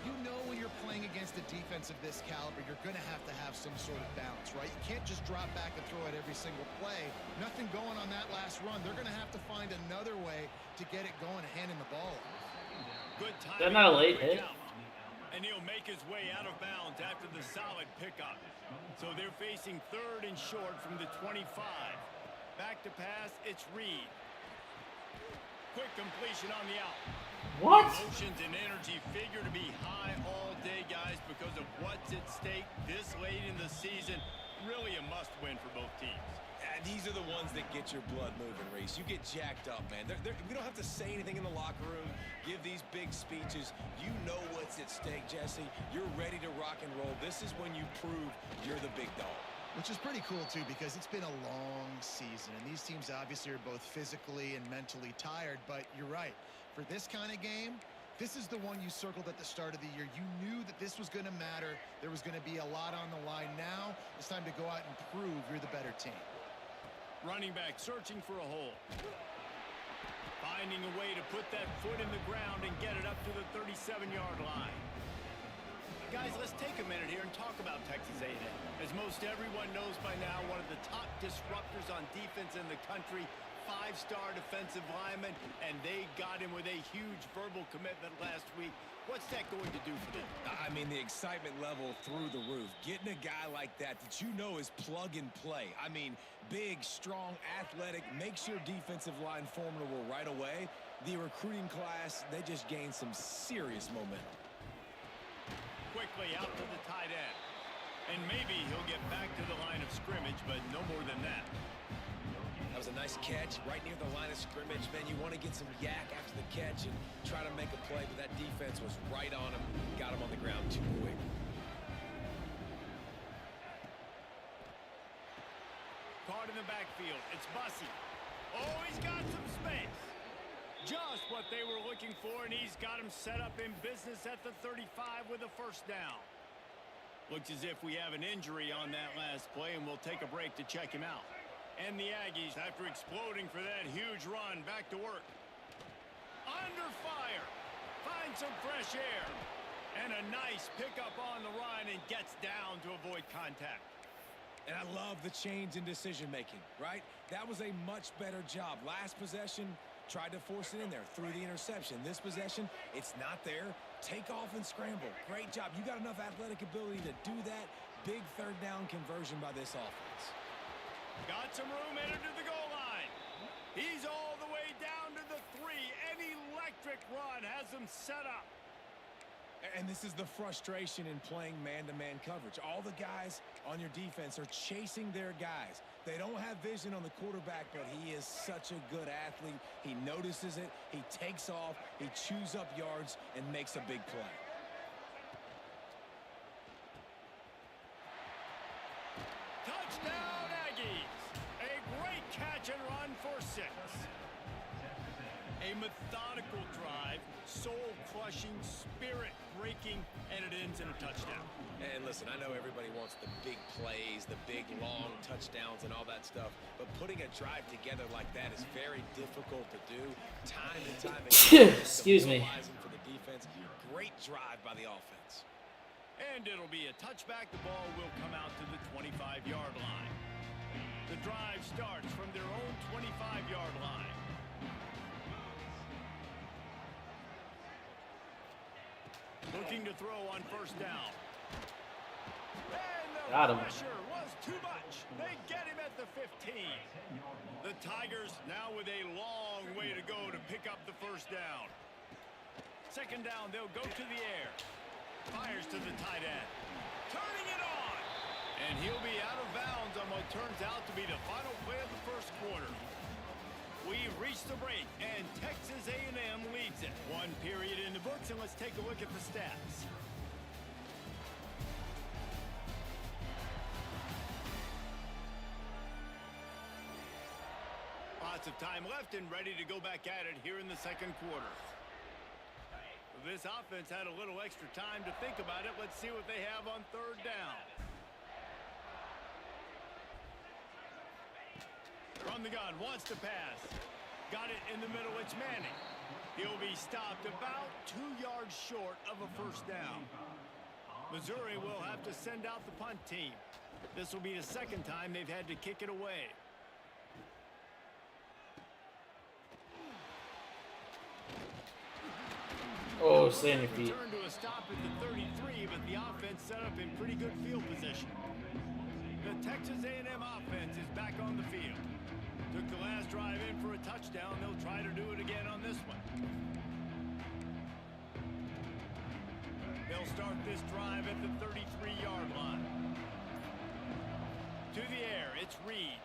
You know when you're playing against a defense of this caliber, you're going to have some sort of balance, right? You can't just drop back and throw it every single play. Nothing going on that last run. They're going to have to find another way to get it going and handing the ball off. Good time. That's not a late hit. And he'll make his way out of bounds after the solid pickup. So they're facing 3rd and short from the 25. Back to pass, it's Reed. Quick completion on the out. What? Emotions and energy figure to be high all day, guys, because of what's at stake this late in the season. Really a must-win for both teams. These are the ones that get your blood moving, Reese. You get jacked up, man. We don't have to say anything in the locker room, give these big speeches. You know what's at stake, Jesse. You're ready to rock and roll. This is when you prove you're the big dog. Which is pretty cool, too, because it's been a long season, and these teams obviously are both physically and mentally tired, but you're right. For this kind of game, this is the one you circled at the start of the year. You knew that this was going to matter. There was going to be a lot on the line. Now it's time to go out and prove you're the better team. Running back searching for a hole. Finding a way to put that foot in the ground and get it up to the 37-yard line. Guys, let's take a minute here and talk about Texas A&M. As most everyone knows by now, one of the top disruptors on defense in the country, 5-star defensive lineman, and they got him with a huge verbal commitment last week. What's that going to do for them? I mean, the excitement level through the roof. Getting a guy like that you know is plug and play. I mean, big, strong, athletic, makes your defensive line formidable right away. The recruiting class, they just gained some serious momentum. Quickly out to the tight end. And maybe he'll get back to the line of scrimmage, but no more than that. That was a nice catch right near the line of scrimmage. Man, you want to get some yak after the catch and try to make a play, but that defense was right on him. Got him on the ground too quick. Caught in the backfield. It's Bussey. Oh, he's got some space. Just what they were looking for, and he's got him set up in business at the 35 with a first down. Looks as if we have an injury on that last play, and we'll take a break to check him out. And the Aggies, after exploding for that huge run, back to work. Under fire. Find some fresh air. And a nice pickup on the run and gets down to avoid contact. And I love the change in decision-making, right? That was a much better job. Last possession, tried to force it in there through the interception. This possession, it's not there. Take off and scramble. Great job. You got enough athletic ability to do that. Big third down conversion by this offense. Got some room, entered to the goal line. He's all the way down to the 3. An electric run has him set up. And this is the frustration in playing man-to-man coverage. All the guys on your defense are chasing their guys. They don't have vision on the quarterback, but he is such a good athlete. He notices it, he takes off, he chews up yards, and makes a big play. Touchdown, Aggies. A great catch and run for 6. A methodical drive, soul-crushing, spirit-breaking, and it ends in a touchdown. And listen, I know everybody wants the big plays, the big, long touchdowns and all that stuff, but putting a drive together like that is very difficult to do. Time and time again. Excuse me. For the defense, great drive by the offense. And it'll be a touchback. The ball will come out to the 25-yard line. The drive starts from their own 25-yard line. Looking to throw on first down. And the Got him. pressure was too much. They get him at the 15. The Tigers now with a long way to go to pick up the first down. Second down, they'll go to the air. Fires to the tight end. Turning it on. And he'll be out of bounds on what turns out to be the final play of the first quarter. We've reached the break, and Texas A&M leads it. 1 period in the books, and let's take a look at the stats. Lots of time left and ready to go back at it here in the second quarter. This offense had a little extra time to think about it. Let's see what they have on third down. From the gun, wants to pass. Got it in the middle, it's Manning. He'll be stopped about 2 yards short of a first down. Missouri will have to send out the punt team. This will be the second time they've had to kick it away. Oh, stay on your feet. Return to a stop at the 32. but the offense set up in pretty good field position. The Texas A&M offense is back on the field. Took the last drive in for a touchdown. They'll try to do it again on this one. They'll start this drive at the 33-yard line. To the air, it's Reed.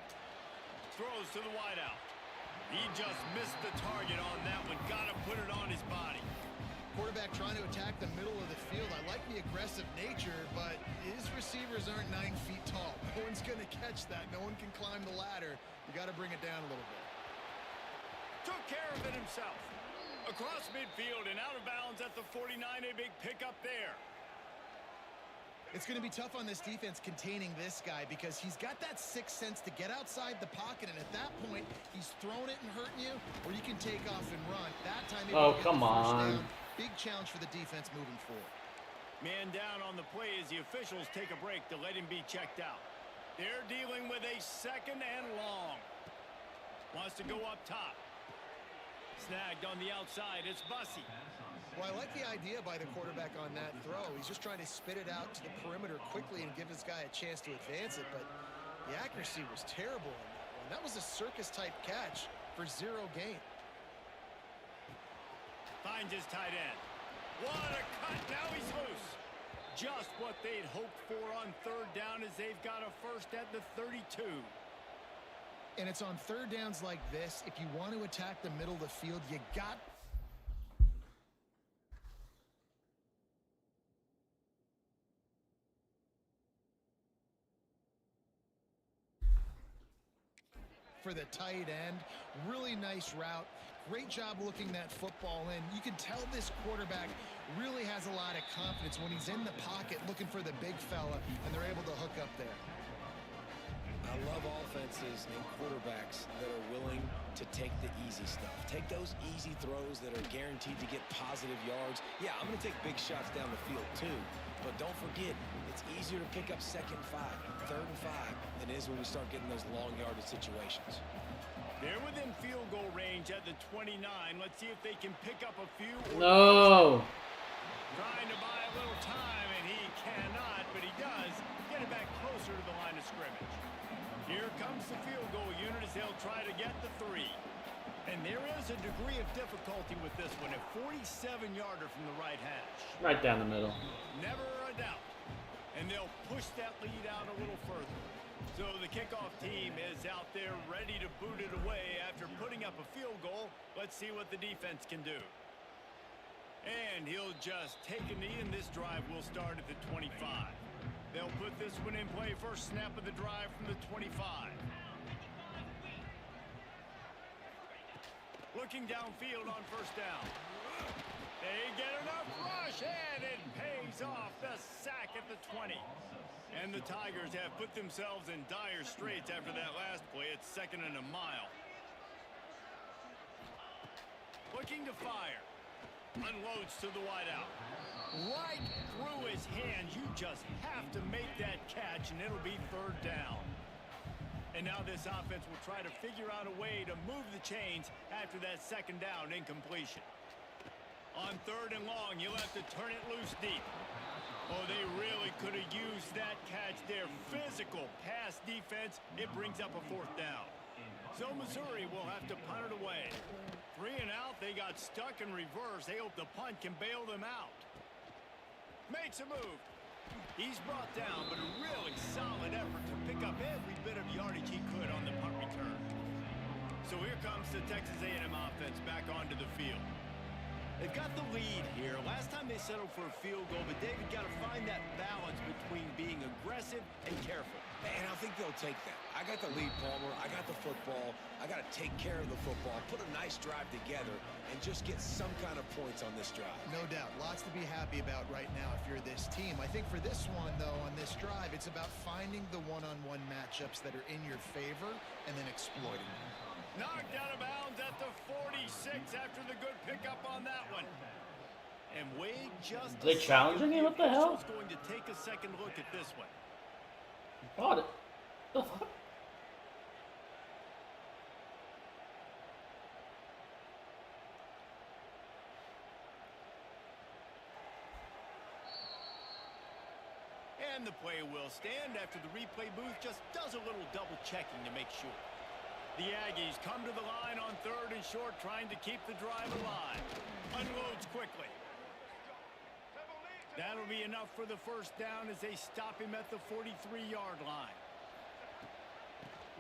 Throws to the wideout. He just missed the target on that one. Got to put it on his body. Quarterback trying to attack the middle of the field. I like the aggressive nature, but his receivers aren't 9 feet tall. No one's going to catch that. No one can climb the ladder. You got to bring it down a little bit. Took care of it himself. Across midfield and out of bounds at the 49. A big pickup there. It's going to be tough on this defense containing this guy because he's got that sixth sense to get outside the pocket, and at that point, he's throwing it and hurting you, or you can take off and run. That time, oh, come on. Down. Big challenge for the defense moving forward. Man down on the play as the officials take a break to let him be checked out. They're dealing with a 2nd and long. Wants to go up top. Snagged on the outside. It's Bussey. Well, I like the idea by the quarterback on that throw. He's just trying to spit it out to the perimeter quickly and give his guy a chance to advance it, but the accuracy was terrible on that one. That was a circus-type catch for 0 gain. Finds his tight end. What a cut. Now he's loose. Just what they'd hoped for on 3rd down as they've got a first at the 32. And it's on 3rd downs like this. If you want to attack the middle of the field, you got... for the tight end. Really nice route. Great job looking that football in. You can tell this quarterback really has a lot of confidence when he's in the pocket looking for the big fella, and they're able to hook up there. I love offenses and quarterbacks that are willing to take the easy stuff. Take those easy throws that are guaranteed to get positive yards. Yeah, I'm going to take big shots down the field too. But don't forget, it's easier to pick up 2nd and 5, 3rd and 5 than it is when we start getting those long yardage situations. They're within field goal range at the 29. Let's see if they can pick up a few. No. Trying to buy a little time, and he cannot, but he does get it back closer to the line of scrimmage. Here comes the field goal unit as they'll try to get the 3. And there is a degree of difficulty with this one. A 47-yarder from the right hash. Right down the middle. Never a doubt. And they'll push that lead out a little further. So the kickoff team is out there ready to boot it away after putting up a field goal. Let's see what the defense can do. And he'll just take a knee, and this drive will start at the 25. They'll put this one in play. First snap of the drive from the 25. Looking downfield on 1st down. They get enough rush, and it pays off. The sack at the 20. And the Tigers have put themselves in dire straits after that last play. It's 2nd and a mile. Looking to fire. Unloads to the wideout. Right through his hands. You just have to make that catch, and it'll be 3rd down. And now this offense will try to figure out a way to move the chains after that 2nd down incompletion. On 3rd and long, you'll have to turn it loose deep. Oh, they really could have used that catch there. Physical pass defense. It brings up a 4th down. So Missouri will have to punt it away. 3 and out. They got stuck in reverse. They hope the punt can bail them out. Makes a move. He's brought down, but a really solid effort to pick up every bit of yardage he could on the punt return. So here comes the Texas A&M offense back onto the field. They've got the lead here. Last time they settled for a field goal, but David got to find that balance between being aggressive and careful. And I think they'll take that. I got the lead, Palmer. I got the football. I got to take care of the football, put a nice drive together, and just get some kind of points on this drive. No doubt. Lots to be happy about right now if you're this team. I think for this one, though, on this drive, it's about finding the one-on-one matchups that are in your favor and then exploiting them. Knocked out of bounds at the 46 after the good pickup on that one. And Wade just... Are they challenging him? What the hell? ...going to take a second look at this one. Got it. The fuck? And the play will stand after the replay booth just does a little double checking to make sure. The Aggies come to the line on 3rd and short, trying to keep the drive alive. Unloads quickly. That'll be enough for the first down as they stop him at the 43-yard line.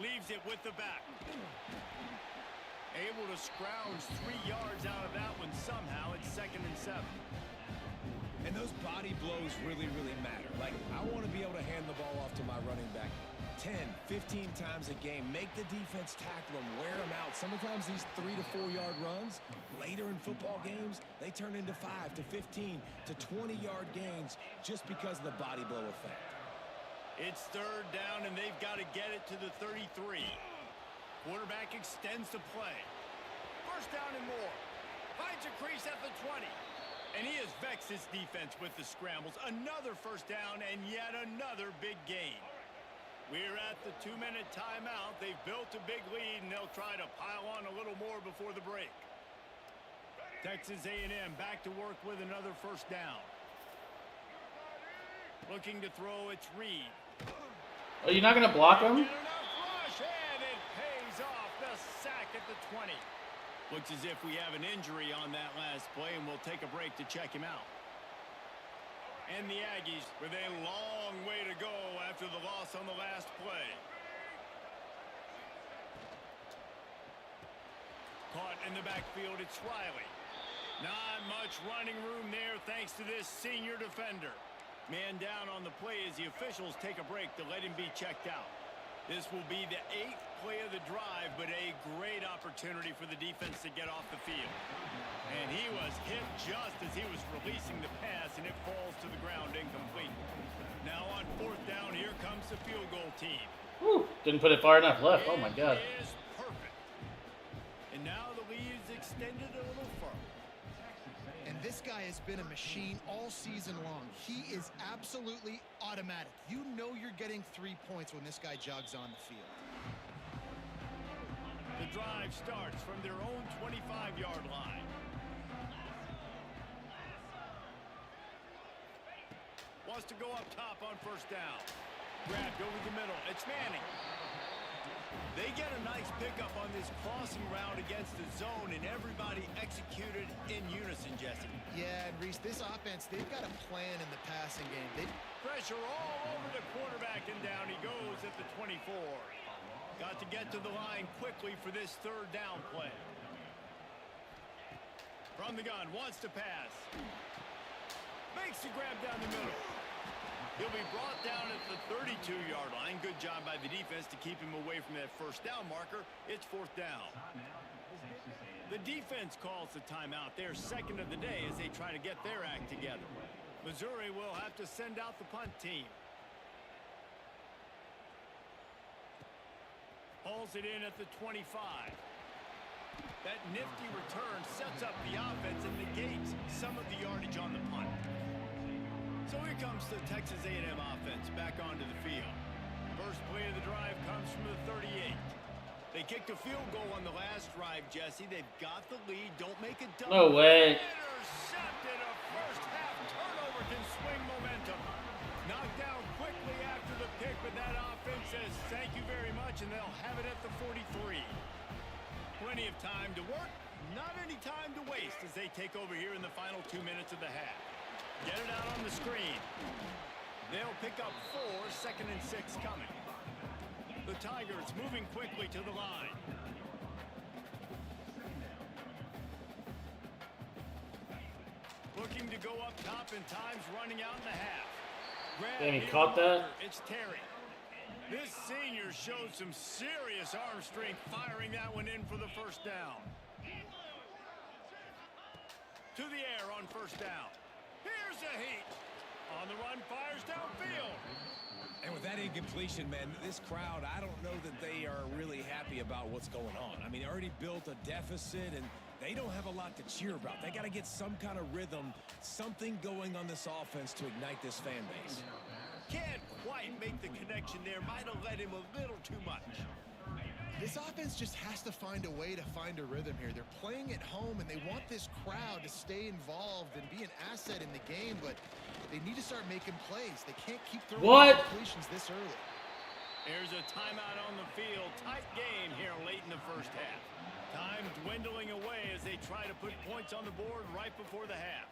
Leaves it with the back. Able to scrounge 3 yards out of that one somehow. It's 2nd and 7. And those body blows really, really matter. Like, I want to be able to hand the ball off to my running back 10, 15 times a game. Make the defense tackle them, wear them out. Sometimes these 3 to 4 yard runs, later in football games, they turn into 5 to 15 to 20 yard gains just because of the body blow effect. It's 3rd down, and they've got to get it to the 33. Quarterback extends the play. 1st down and more. Finds a crease at the 20. And he has vexed his defense with the scrambles. Another 1st down and yet another big gain. We're at the 2-minute timeout. They've built a big lead, and they'll try to pile on a little more before the break. Texas A&M back to work with another 1st down. Looking to throw, it's Reed. Oh, you're not going to block him? Get enough rush, and it pays off. The sack at the 20. Looks as if we have an injury on that last play, and we'll take a break to check him out. And the Aggies with a long way to go after the loss on the last play. Caught in the backfield, it's Riley. Not much running room there thanks to this senior defender. Man down on the play as the officials take a break to let him be checked out. This will be the 8th play of the drive, but a great opportunity for the defense to get off the field. And he was hit just as he was releasing the pass, and it falls to the ground incomplete. Now on 4th down, here comes the field goal team. Whew, didn't put it far enough left. Oh, my God. It is perfect. And now the lead is extended a little further. And this guy has been a machine all season long. He is absolutely automatic. You know you're getting 3 points when this guy jogs on the field. The drive starts from their own 25-yard line. Wants to go up top on 1st down. Grabbed over the middle. It's Manning. They get a nice pickup on this crossing route against the zone, and everybody executed in unison, Jesse. Yeah, and Reese, this offense, they've got a plan in the passing game. Pressure all over the quarterback, and down he goes at the 24. Got to get to the line quickly for this 3rd down play. From the gun, wants to pass. Makes the grab down the middle. He'll be brought down at the 32-yard line. Good job by the defense to keep him away from that 1st down marker. It's 4th down. The defense calls the timeout. They're 2nd of the day as they try to get their act together. Missouri will have to send out the punt team. Hauls it in at the 25. That nifty return sets up the offense and negates some of the yardage on the punt. So here comes the Texas A&M offense back onto the field. First play of the drive comes from the 38. They kicked a field goal on the last drive, Jesse. They've got the lead. Don't make it double. No way. Intercepted. A first-half turnover can swing momentum. Knocked down quickly after the pick, but that offense says thank you very much, and they'll have it at the 43. Plenty of time to work. Not any time to waste as they take over here in the final 2 minutes of the half. Get it out on the screen. They'll pick up 4, 2nd and 6 coming. The Tigers moving quickly to the line. Looking to go up top, and time's running out in the half. Damn, he caught that? It's Terry. This senior showed some serious arm strength firing that one in for the 1st down. To the air on 1st down. Here's a heat. On the run, fires downfield. And with that incompletion, man, this crowd, I don't know that they are really happy about what's going on. I mean, they already built a deficit, and they don't have a lot to cheer about. They got to get some kind of rhythm, something going on this offense to ignite this fan base. Can't quite make the connection there. Might have let him a little too much. This offense just has to find a way to find a rhythm here. They're playing at home, and they want this crowd to stay involved and be an asset in the game, but they need to start making plays. They can't keep throwing completions this early. Here's a timeout on the field. Tight game here late in the first half. Time dwindling away as they try to put points on the board right before the half.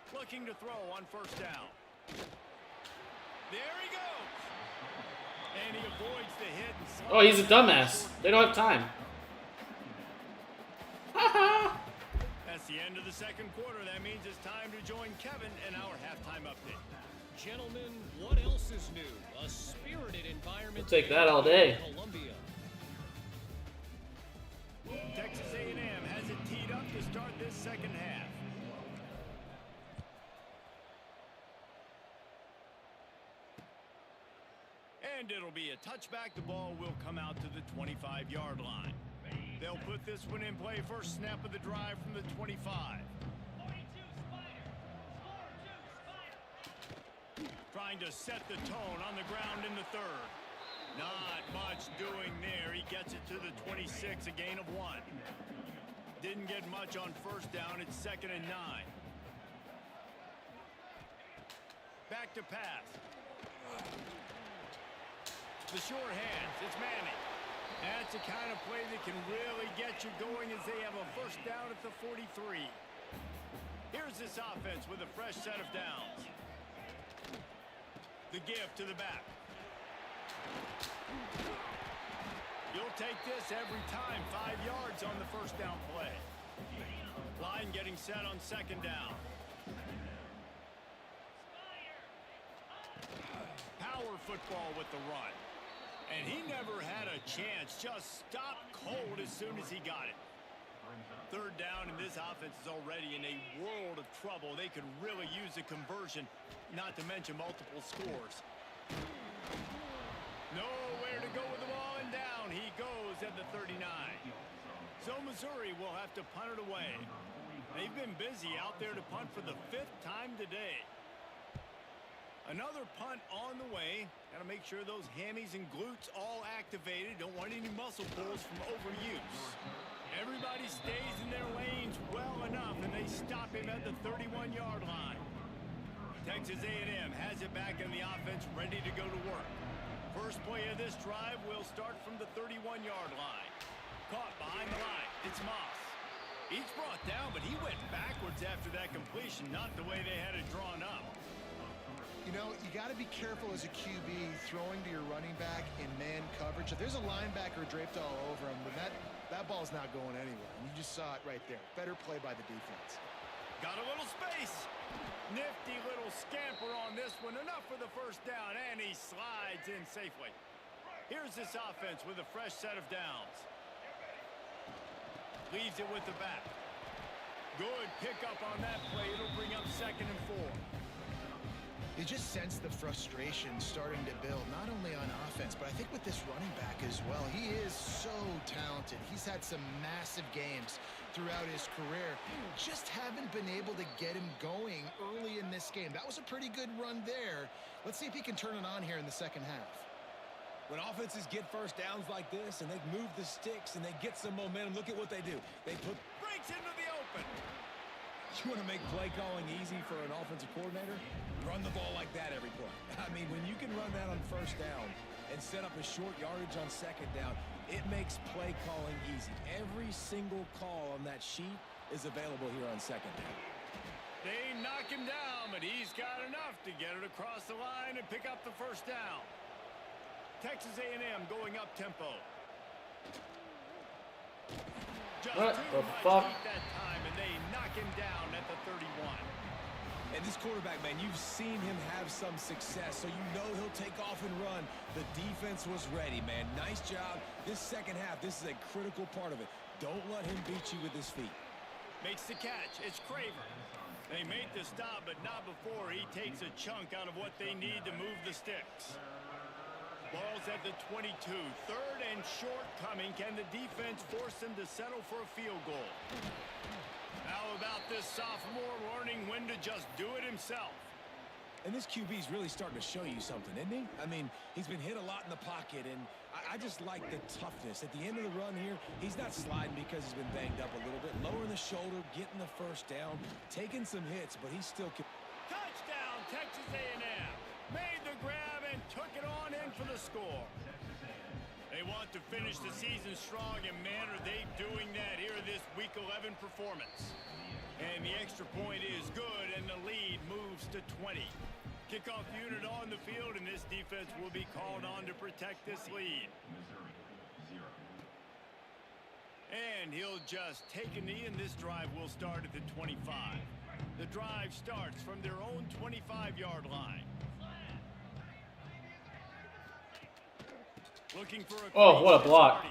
Looking to throw on first down. There he goes. And he avoids the hit. And oh, he's a dumbass. They don't have time. That's the end of the second quarter. That means it's time to join Kevin in our halftime update. Gentlemen, what else is new? A spirited environment. We'll take that all day. Columbia. Texas A&M has it teed up to start this second half. And it'll be a touchback. The ball will come out to the 25-yard line. They'll put this one in play. First snap of the drive from the 25. Trying to set the tone on the ground in the third. Not much doing there. He gets it to the 26, a gain of 1. Didn't get much on first down. It's 2nd and 9. Back to pass. The short hands. It's Manning. That's the kind of play that can really get you going as they have a first down at the 43. Here's this offense with a fresh set of downs. The give to the back. You'll take this every time. 5 yards on the first down play. Line getting set on second down. Power football with the run. And he never had a chance. Just stopped cold as soon as he got it. Third down, and this offense is already in a world of trouble. They could really use a conversion, not to mention multiple scores. Nowhere to go with the ball, and down he goes at the 39. So Missouri will have to punt it away. They've been busy out there to punt for the 5th time today. Another punt on the way. Got to make sure those hammies and glutes all activated. Don't want any muscle pulls from overuse. Everybody stays in their lanes well enough, and they stop him at the 31-yard line. Texas A&M has it back in the offense, ready to go to work. First play of this drive will start from the 31-yard line. Caught behind the line. It's Moss. He's brought down, but he went backwards after that completion, not the way they had it drawn up. You know, you got to be careful as a QB throwing to your running back in man coverage. If there's a linebacker draped all over him, then that ball's not going anywhere. And you just saw it right there. Better play by the defense. Got a little space. Nifty little scamper on this one. Enough for the first down, and he slides in safely. Here's this offense with a fresh set of downs. Leaves it with the back. Good pickup on that play. It'll bring up 2nd and 4. You just sense the frustration starting to build, not only on offense, but I think with this running back as well. He is so talented. He's had some massive games throughout his career. Just haven't been able to get him going early in this game. That was a pretty good run there. Let's see if he can turn it on here in the second half. When offenses get first downs like this and they move the sticks and they get some momentum, look at what they do. They put Breaks into the open. You want to make play calling easy for an offensive coordinator? Run the ball like that every play. I mean, when you can run that on first down and set up a short yardage on second down, it makes play calling easy. Every single call on that sheet is available here on second down. They knock him down, but he's got enough to get it across the line and pick up the first down. Texas A&M going up tempo. Just What too the much fuck? heat that time, and they knock him down at the 31. And this quarterback, man, you've seen him have some success, so you know he'll take off and run. The defense was ready, man. Nice job. This second half, this is a critical part of it. Don't let him beat you with his feet. Makes the catch. It's Craver. They made the stop, but not before he takes a chunk out of what they need to move the sticks. Ball's at the 22. 3rd and short coming. Can the defense force them to settle for a field goal? How about this sophomore learning when to just do it himself? And this QB's really starting to show you something, isn't he? I mean, he's been hit a lot in the pocket, and I just like the toughness. At the end of the run here, he's not sliding because he's been banged up a little bit. Lowering the shoulder, getting the first down, taking some hits, but he's still... Touchdown, Texas A&M. Made the grab and took it on in for the score. They want to finish the season strong, and man, are they doing that here in this Week 11 performance. And the extra point is good, and the lead moves to 20. Kickoff unit on the field, and this defense will be called on to protect this lead. And he'll just take a knee, and this drive will start at the 25. The drive starts from their own 25-yard line. Looking for a... Oh, what a block.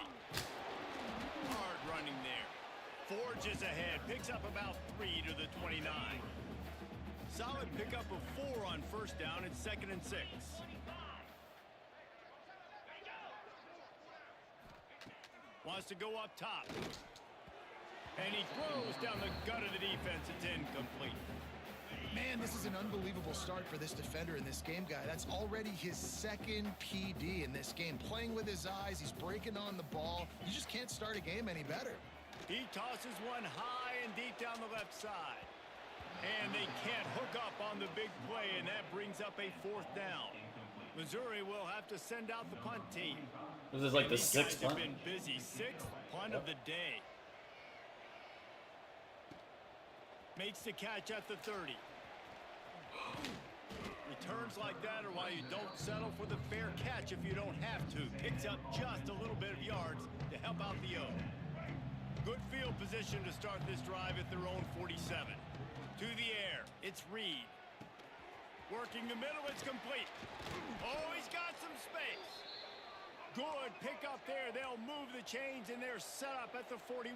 Hard running there. Forges ahead, picks up about 3 to the 29. Solid pickup of 4 on first down at 2nd and 6. Wants to go up top. And he throws down the gut of the defense. It's incomplete. Man, this is an unbelievable start for this defender in this game, guy. That's already his 2nd PD in this game. Playing with his eyes, he's breaking on the ball. You just can't start a game any better. He tosses one high and deep down the left side. And they can't hook up on the big play, and that brings up a 4th down. Missouri will have to send out the punt team. This is like the These guys 6th have punt. been busy. 6th punt of the day. Makes the catch at the 30. Returns like that are why you don't settle for the fair catch if you don't have to. Picks up just a little bit of yards to help out the O. Good field position to start this drive at their own 47. To the air, it's Reed. Working the middle, it's complete. Oh, he's got some space. Good pickup there. They'll move the chains, and they're set up at the 41.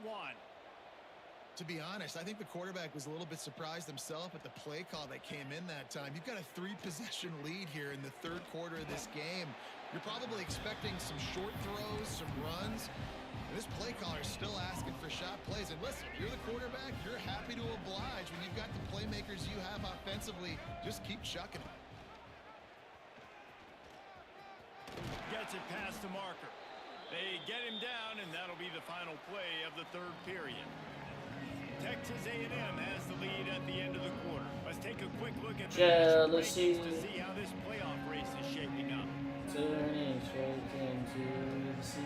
To be honest, I think the quarterback was a little bit surprised himself at the play call that came in that time. You've got a 3-possession lead here in the 3rd quarter of this game. You're probably expecting some short throws, some runs. And this play caller is still asking for shot plays. And listen, you're the quarterback. You're happy to oblige when you've got the playmakers you have offensively. Just keep chucking it. Gets it past the marker. They get him down, and that'll be the final play of the 3rd period. Texas A&M has the lead at the end of the quarter. Let's take a quick look at the Jealousy rankings to see how this playoff race is shaping up. turning straight into the sea.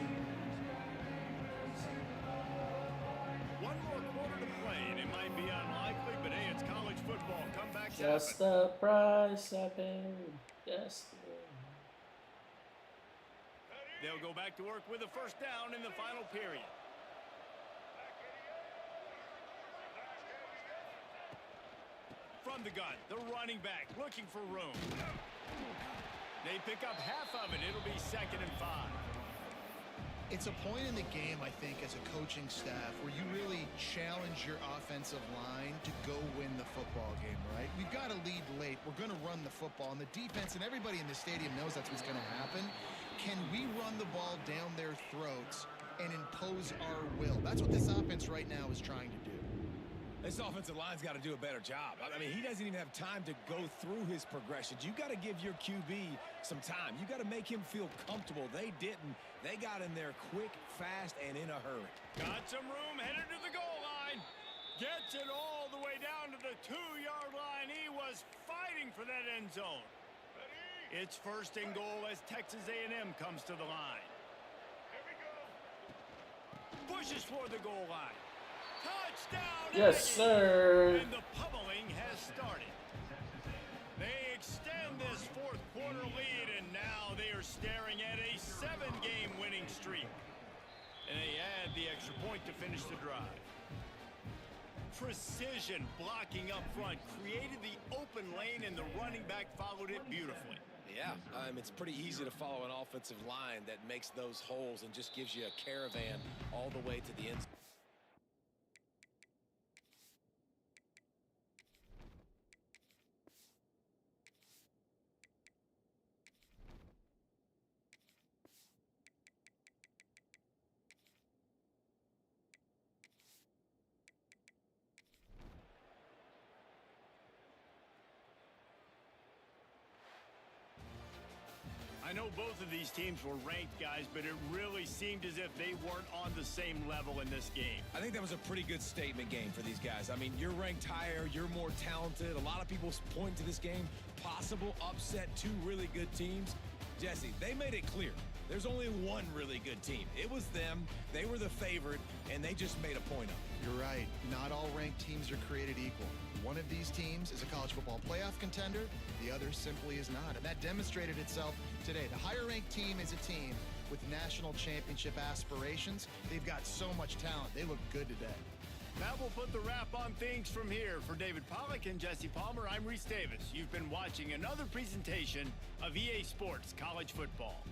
One more quarter to play, and it might be unlikely, but hey, it's college football. Comebacks Just happen. the price I paid yesterday. They'll go back to work with a first down in the final period. From the gun, the running back looking for room. They pick up half of it. It'll be 2nd and 5. It's a point in the game, I think, as a coaching staff where you really challenge your offensive line to go win the football game, right? We've got to lead late. We're going to run the football. And the defense and everybody in the stadium knows that's what's going to happen. Can we run the ball down their throats and impose our will? That's what this offense right now is trying to do. This offensive line's got to do a better job. I mean, he doesn't even have time to go through his progressions. You got to give your QB some time. You got to make him feel comfortable. They didn't. They got in there quick, fast, and in a hurry. Got some room, headed to the goal line. Gets it all the way down to the 2-yard line. He was fighting for that end zone. It's 1st and goal as Texas A&M comes to the line. Pushes for the goal line. Touchdown! Yes, Aggies! sir. And the pummeling has started. They extend this 4th quarter lead, and now they are staring at a 7-game winning streak. And they add the extra point to finish the drive. Precision blocking up front created the open lane, and the running back followed it beautifully. Yeah, it's pretty easy to follow an offensive line that makes those holes and just gives you a caravan all the way to the end zone. I know both of these teams were ranked, guys, but it really seemed as if they weren't on the same level in this game. I think that was a pretty good statement game for these guys. I mean, you're ranked higher, you're more talented. A lot of people point to this game, possible upset, two really good teams. Jesse, they made it clear. There's only one really good team. It was them. They were the favorite, and they just made a point of it. You're right. Not all ranked teams are created equal. One of these teams is a college football playoff contender. The other simply is not. And that demonstrated itself today. The higher ranked team is a team with national championship aspirations. They've got so much talent. They look good today. That will put the wrap on things from here. For David Pollack and Jesse Palmer, I'm Reese Davis. You've been watching another presentation of EA Sports College Football.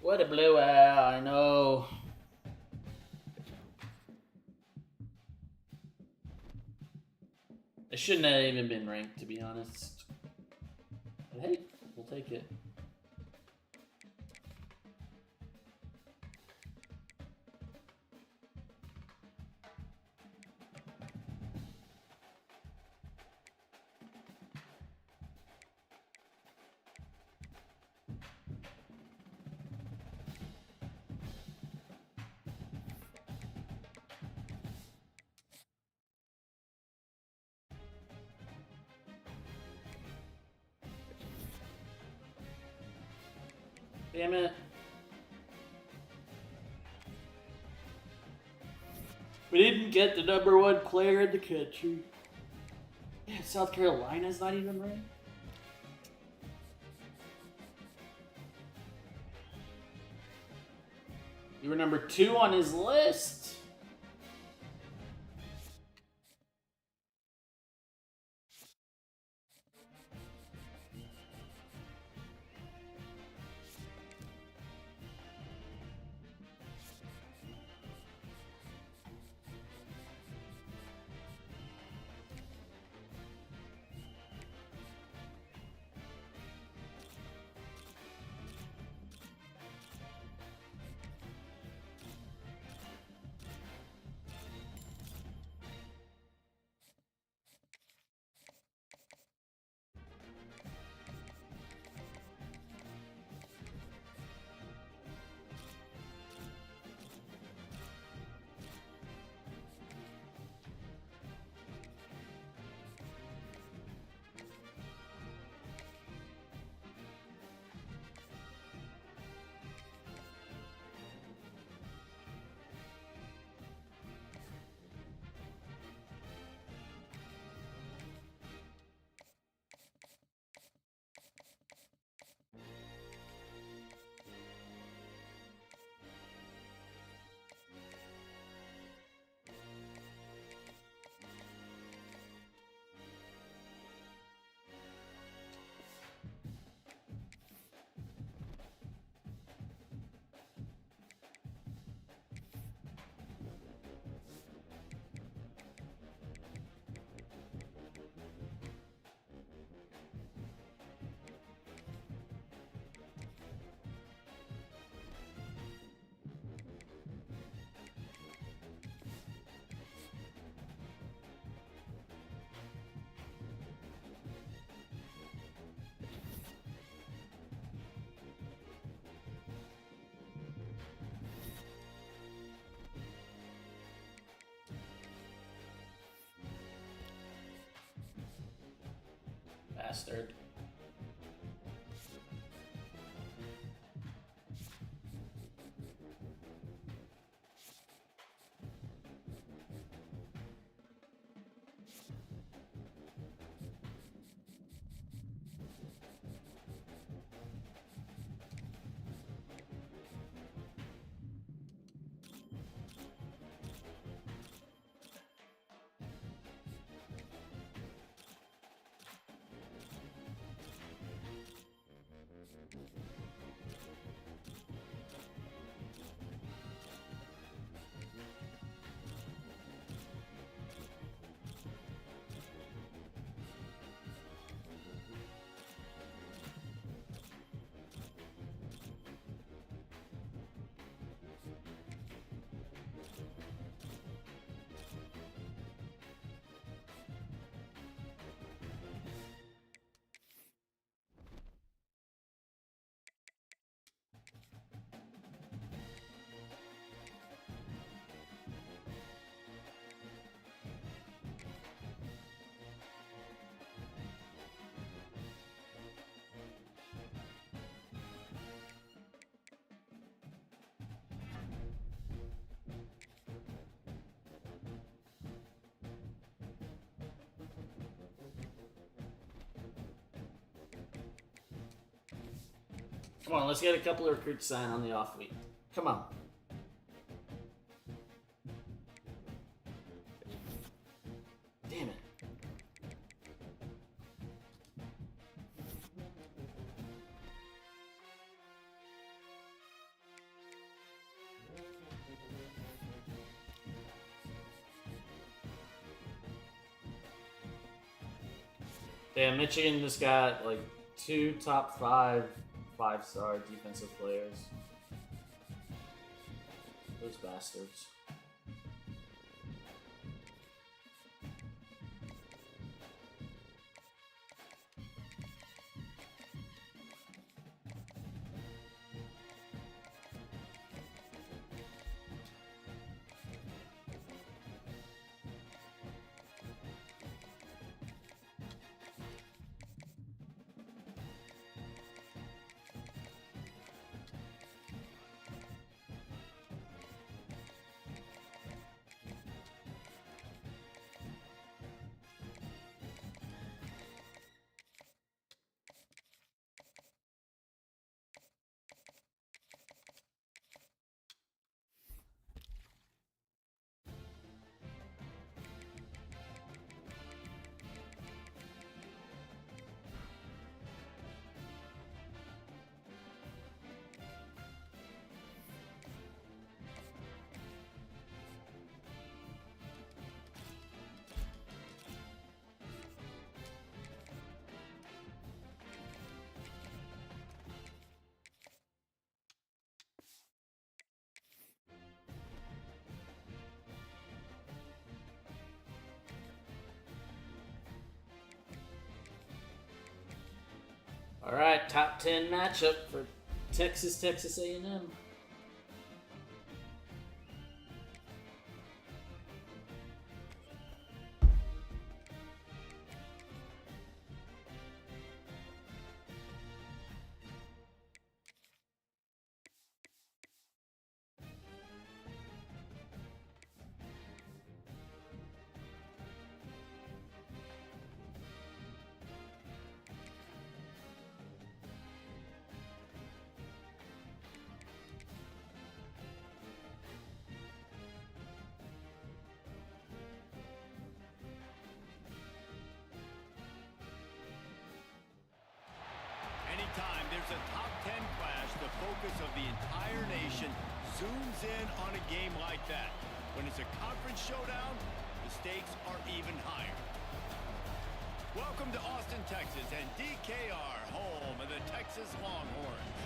What a blowout, I know. It shouldn't have even been ranked, to be honest. But hey, we'll take it. Damn it. We didn't get the #1 player in the country. Yeah, South Carolina's not even ranked. You were number 2 on his list. Bastard. Come on, let's get a couple of recruits signed on the off week. Come on. Damn it. Damn, Michigan just got like 2 top 5-star defensive players. Those bastards. All right, top 10 matchup for Texas A&M. Anytime there's a top 10 clash, the focus of the entire nation zooms in on a game like that. When it's a conference showdown, the stakes are even higher. Welcome to Austin, Texas, and DKR, home of the Texas Longhorns.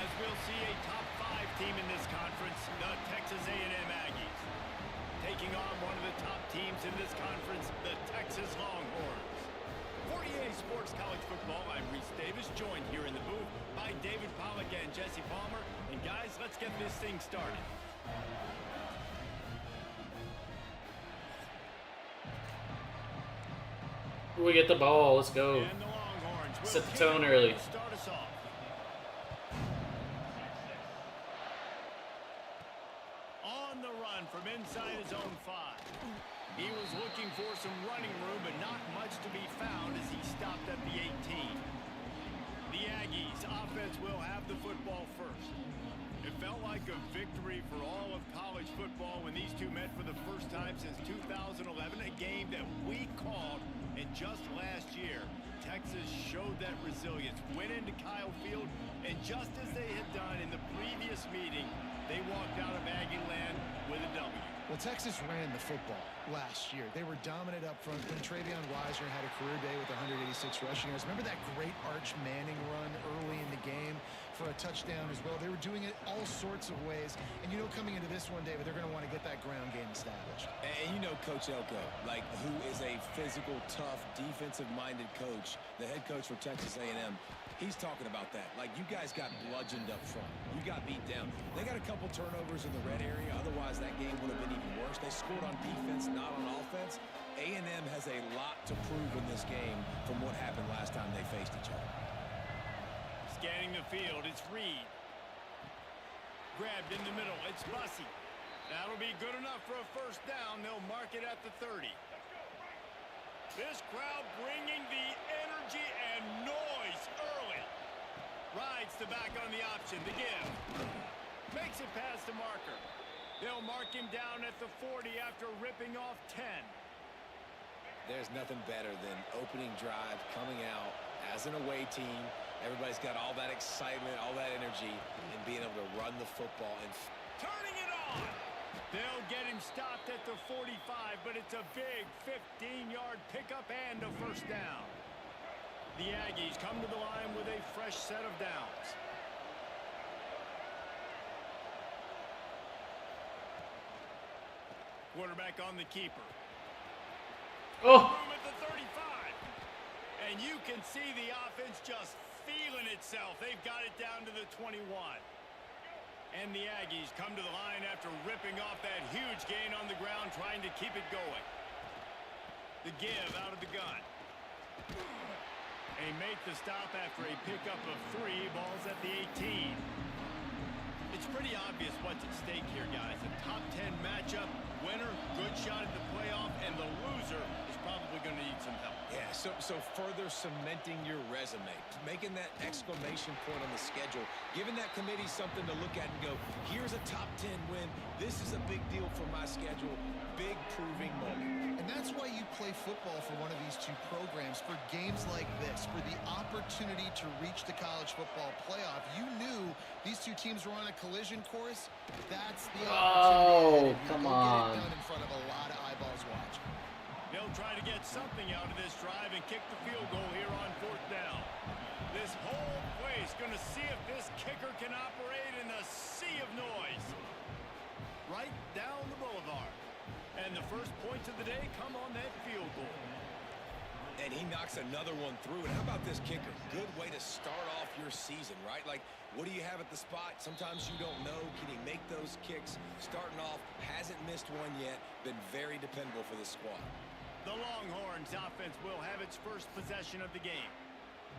As we'll see a top 5 team in this conference, the Texas A&M Aggies. Taking on one of the top teams in this conference, the Texas Longhorns. For EA Sports College Football, I'm Reese Davis, joined here in the booth by David Pollack and Jesse Palmer. And guys, let's get this thing started. We get the ball, let's go. And the Longhorns will Set the tone early. start us off. On the run from inside his own 5. He was looking for some running room, but not much to be found as he stopped at the 18. The Aggies offense will have the football first. It felt like a victory for all of college football when these two met for the first time since 2011, a game that we called, and just last year, Texas showed that resilience, went into Kyle Field, and just as they had done in the previous meeting, they walked out of Aggie land with a W. Well, Texas ran the football last year. They were dominant up front. Then Travion Weiser had a career day with 186 rushing yards. Remember that great Arch Manning run early in the game for a touchdown as well? They were doing it all sorts of ways. And you know, coming into this one, David, they're going to want to get that ground game established. And you know Coach Elko, like, who is a physical, tough, defensive-minded coach, the head coach for Texas A&M. He's talking about that. Like, you guys got bludgeoned up front. You got beat down. They got a couple turnovers in the red area. Otherwise, that game would have been even worse. They scored on defense, not on offense. A&M has a lot to prove in this game from what happened last time they faced each other. Scanning the field, it's Reed. Grabbed in the middle, it's Bussey. That'll be good enough for a first down. They'll mark it at the 30. This crowd bringing the energy and noise early. Rides the back on the option. The give. Makes it past the marker. They'll mark him down at the 40 after ripping off 10. There's nothing better than opening drive, coming out as an away team. Everybody's got all that excitement, all that energy, and being able to run the football and Turning it on. They'll get him stopped at the 45, but it's a big 15-yard pickup and a first down. The Aggies come to the line with a fresh set of downs. Quarterback on the keeper. Oh, Room at the 35. And you can see the offense just feeling itself. They've got it down to the 21. And the Aggies come to the line after ripping off that huge gain on the ground, trying to keep it going. The give out of the gun. They make the stop after a pickup of 3. Ball's at the 18. It's pretty obvious what's at stake here, guys. A top 10 matchup, winner, good shot at the playoff, and the loser is probably going to need some help. yeah, so further cementing your resume, making that exclamation point on the schedule, giving that committee something to look at and go, here's a top 10 win. This is a big deal for my schedule. Big proving moment. And that's why you play football for one of these two programs, for games like this, for the opportunity to reach the college football playoff. You knew these two teams were on a collision course. That's the opportunity. come Go on. get it done in front of a lot of eyeballs watching. They'll try to get something out of this drive and kick the field goal here on 4th down. This whole place going to see if this kicker can operate in the sea of noise. Right down the boulevard. And the first points of the day come on that field goal. And he knocks another one through. And how about this kicker? Good way to start off your season, right? Like, what do you have at the spot? Sometimes you don't know. Can he make those kicks? Starting off, hasn't missed one yet. Been very dependable for this squad. The Longhorns offense will have its first possession of the game.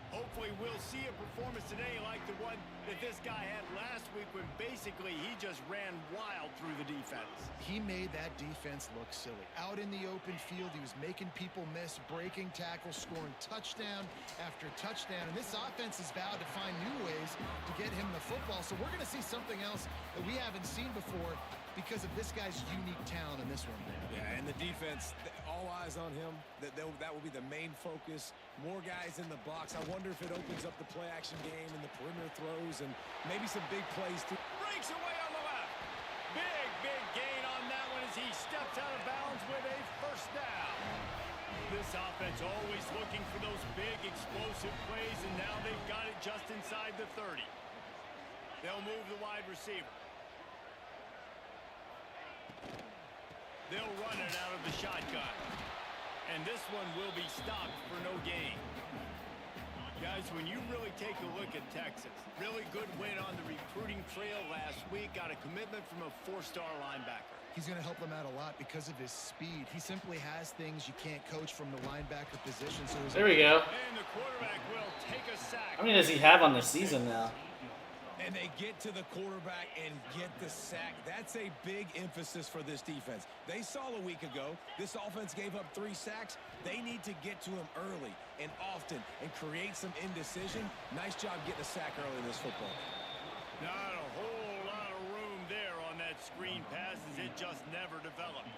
Hopefully we'll see a performance today like the one that this guy had last week when basically he just ran wild through the defense. He made that defense look silly. Out in the open field, he was making people miss, breaking tackles, scoring touchdown after touchdown. And this offense is vowed to find new ways to get him the football. So we're going to see something else that we haven't seen before because of this guy's unique talent in this one. Yeah, and the defense, all eyes on him. That will be the main focus. More guys in the box. I wonder if it opens up the play-action game and the perimeter throws and maybe some big plays too. Breaks away on the left. Big gain on that one as he steps out of bounds with a first down. This offense always looking for those big explosive plays, and now they've got it just inside the 30. They'll move the wide receiver. They'll run it out of the shotgun. And this one will be stopped for no gain. Guys, when you really take a look at Texas, really good win on the recruiting trail last week. Got a commitment from a 4-star linebacker. He's going to help them out a lot because of his speed. He simply has things you can't coach from the linebacker position. So There we go. And the quarterback will take a sack. How many does he have on the season now? And they get to the quarterback and get the sack. That's a big emphasis for this defense. They saw a week ago, this offense gave up 3 sacks. They need to get to him early and often and create some indecision. Nice job getting a sack early in this football game. Not a whole lot of room there on that screen pass as it just never developed.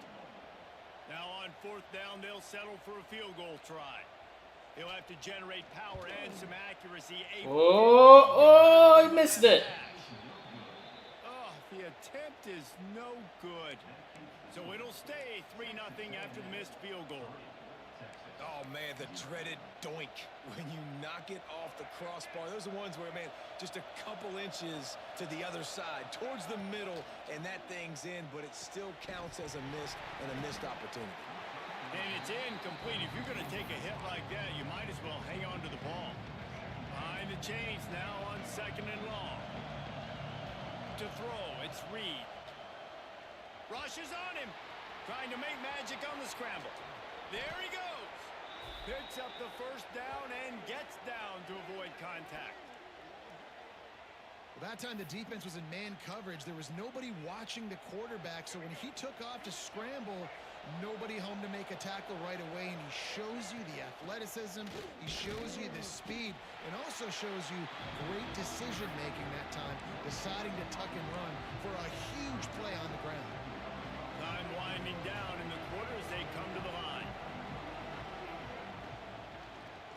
Now on 4th down, they'll settle for a field goal try. He'll have to generate power and some accuracy. Oh, he missed it. Oh, the attempt is no good. So it'll stay 3-0 after the missed field goal. Oh, man, the dreaded doink when you knock it off the crossbar. Those are ones where, man, just a couple inches to the other side, towards the middle, and that thing's in, but it still counts as a missed opportunity. And it's incomplete. If you're going to take a hit like that, you might as well hang on to the ball. Behind the chains now on 2nd and long. To throw, it's Reed. Rushes on him. Trying to make magic on the scramble. There he goes. Picks up the first down and gets down to avoid contact. Well, that time the defense was in man coverage. There was nobody watching the quarterback, so when he took off to scramble, Nobody home to make a tackle right away, and he shows you the athleticism, he shows you the speed, and also shows you great decision-making that time, deciding to tuck and run for a huge play on the ground. Time winding down in the quarter as they come to the line.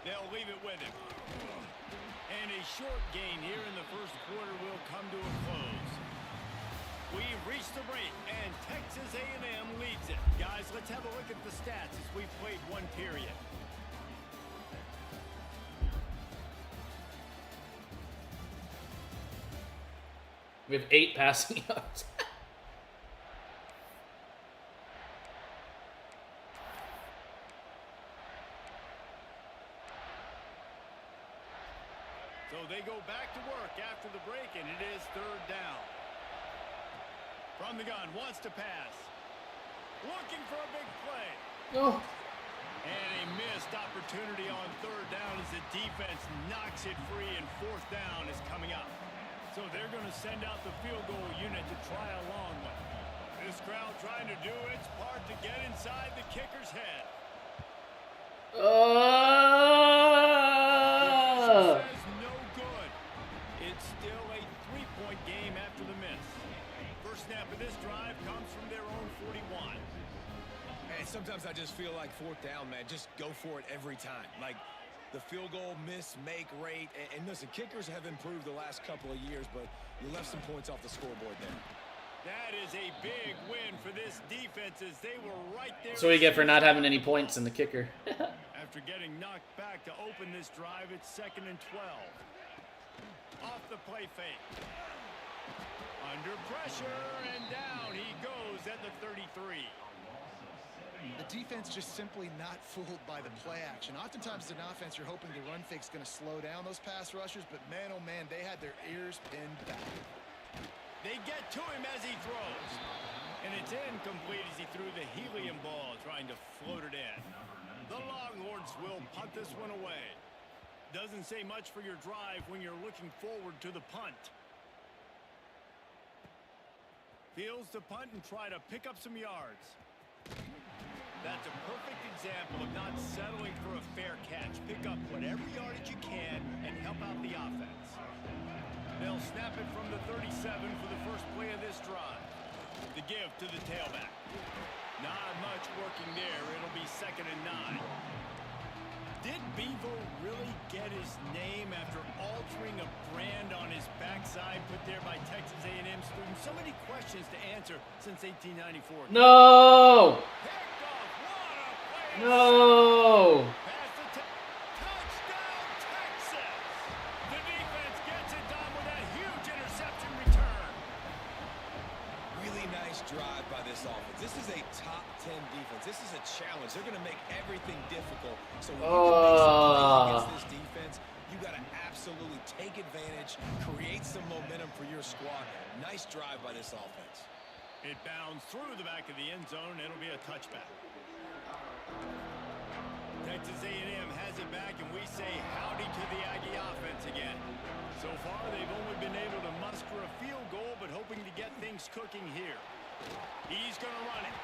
They'll leave it with him. And a short gain here in the first quarter will come to a close. We've reached the break, and Texas A&M leads it. Guys, let's have a look at the stats as we've played one period. We have 8 passing yards. So they go back to work after the break, and it is third down. From the gun, wants to pass. Looking for a big play. Oh. And a missed opportunity on third down as the defense knocks it free, and fourth down is coming up. So they're going to send out the field goal unit to try a long one. This crowd trying to do its part to get inside the kicker's head. Says no good. It's still a 3-point game after the miss. First snap of this drive comes from their own 41. And sometimes I just feel like fourth down, man, just go for it every time. Like the field goal miss-make rate. And listen, kickers have improved the last couple of years, but you left some points off the scoreboard there. That is a big win for this defense as they were right there. That's what we get for not having any points in the kicker. After getting knocked back to open this drive, it's 2nd and 12. Off the play fake. Under pressure, and down he goes at the 33. The defense just simply not fooled by the play action. Oftentimes as an offense, you're hoping the run fake's going to slow down those pass rushers, but man, oh man, they had their ears pinned back. They get to him as he throws. And it's incomplete as he threw the helium ball, trying to float it in. The Longhorns will punt this one away. Doesn't say much for your drive when you're looking forward to the punt. Fields the punt and try to pick up some yards. That's a perfect example of not settling for a fair catch. Pick up whatever yardage you can and help out the offense. They'll snap it from the 37 for the first play of this drive. The give to the tailback. Not much working there. It'll be 2nd and 9. Did Bevo really get his name after altering a brand on his backside put there by Texas A&M students? So many questions to answer since 1894. No! Picked off. What a play! No! Pass the touchdown, Texas! The defense gets it done with that huge interception return. Really nice drive by this offense. This is a top 10 defense. This is a challenge. They're going to make everything difficult. So when you can make some plays against this defense, you got to absolutely take advantage, create some momentum for your squad. Nice drive by this offense. It bounds through the back of the end zone. It'll be a touchback. Texas A&M has it back, and we say howdy to the Aggie offense again. So far, they've only been able to muster a field goal, but hoping to get things cooking here. He's going to run it.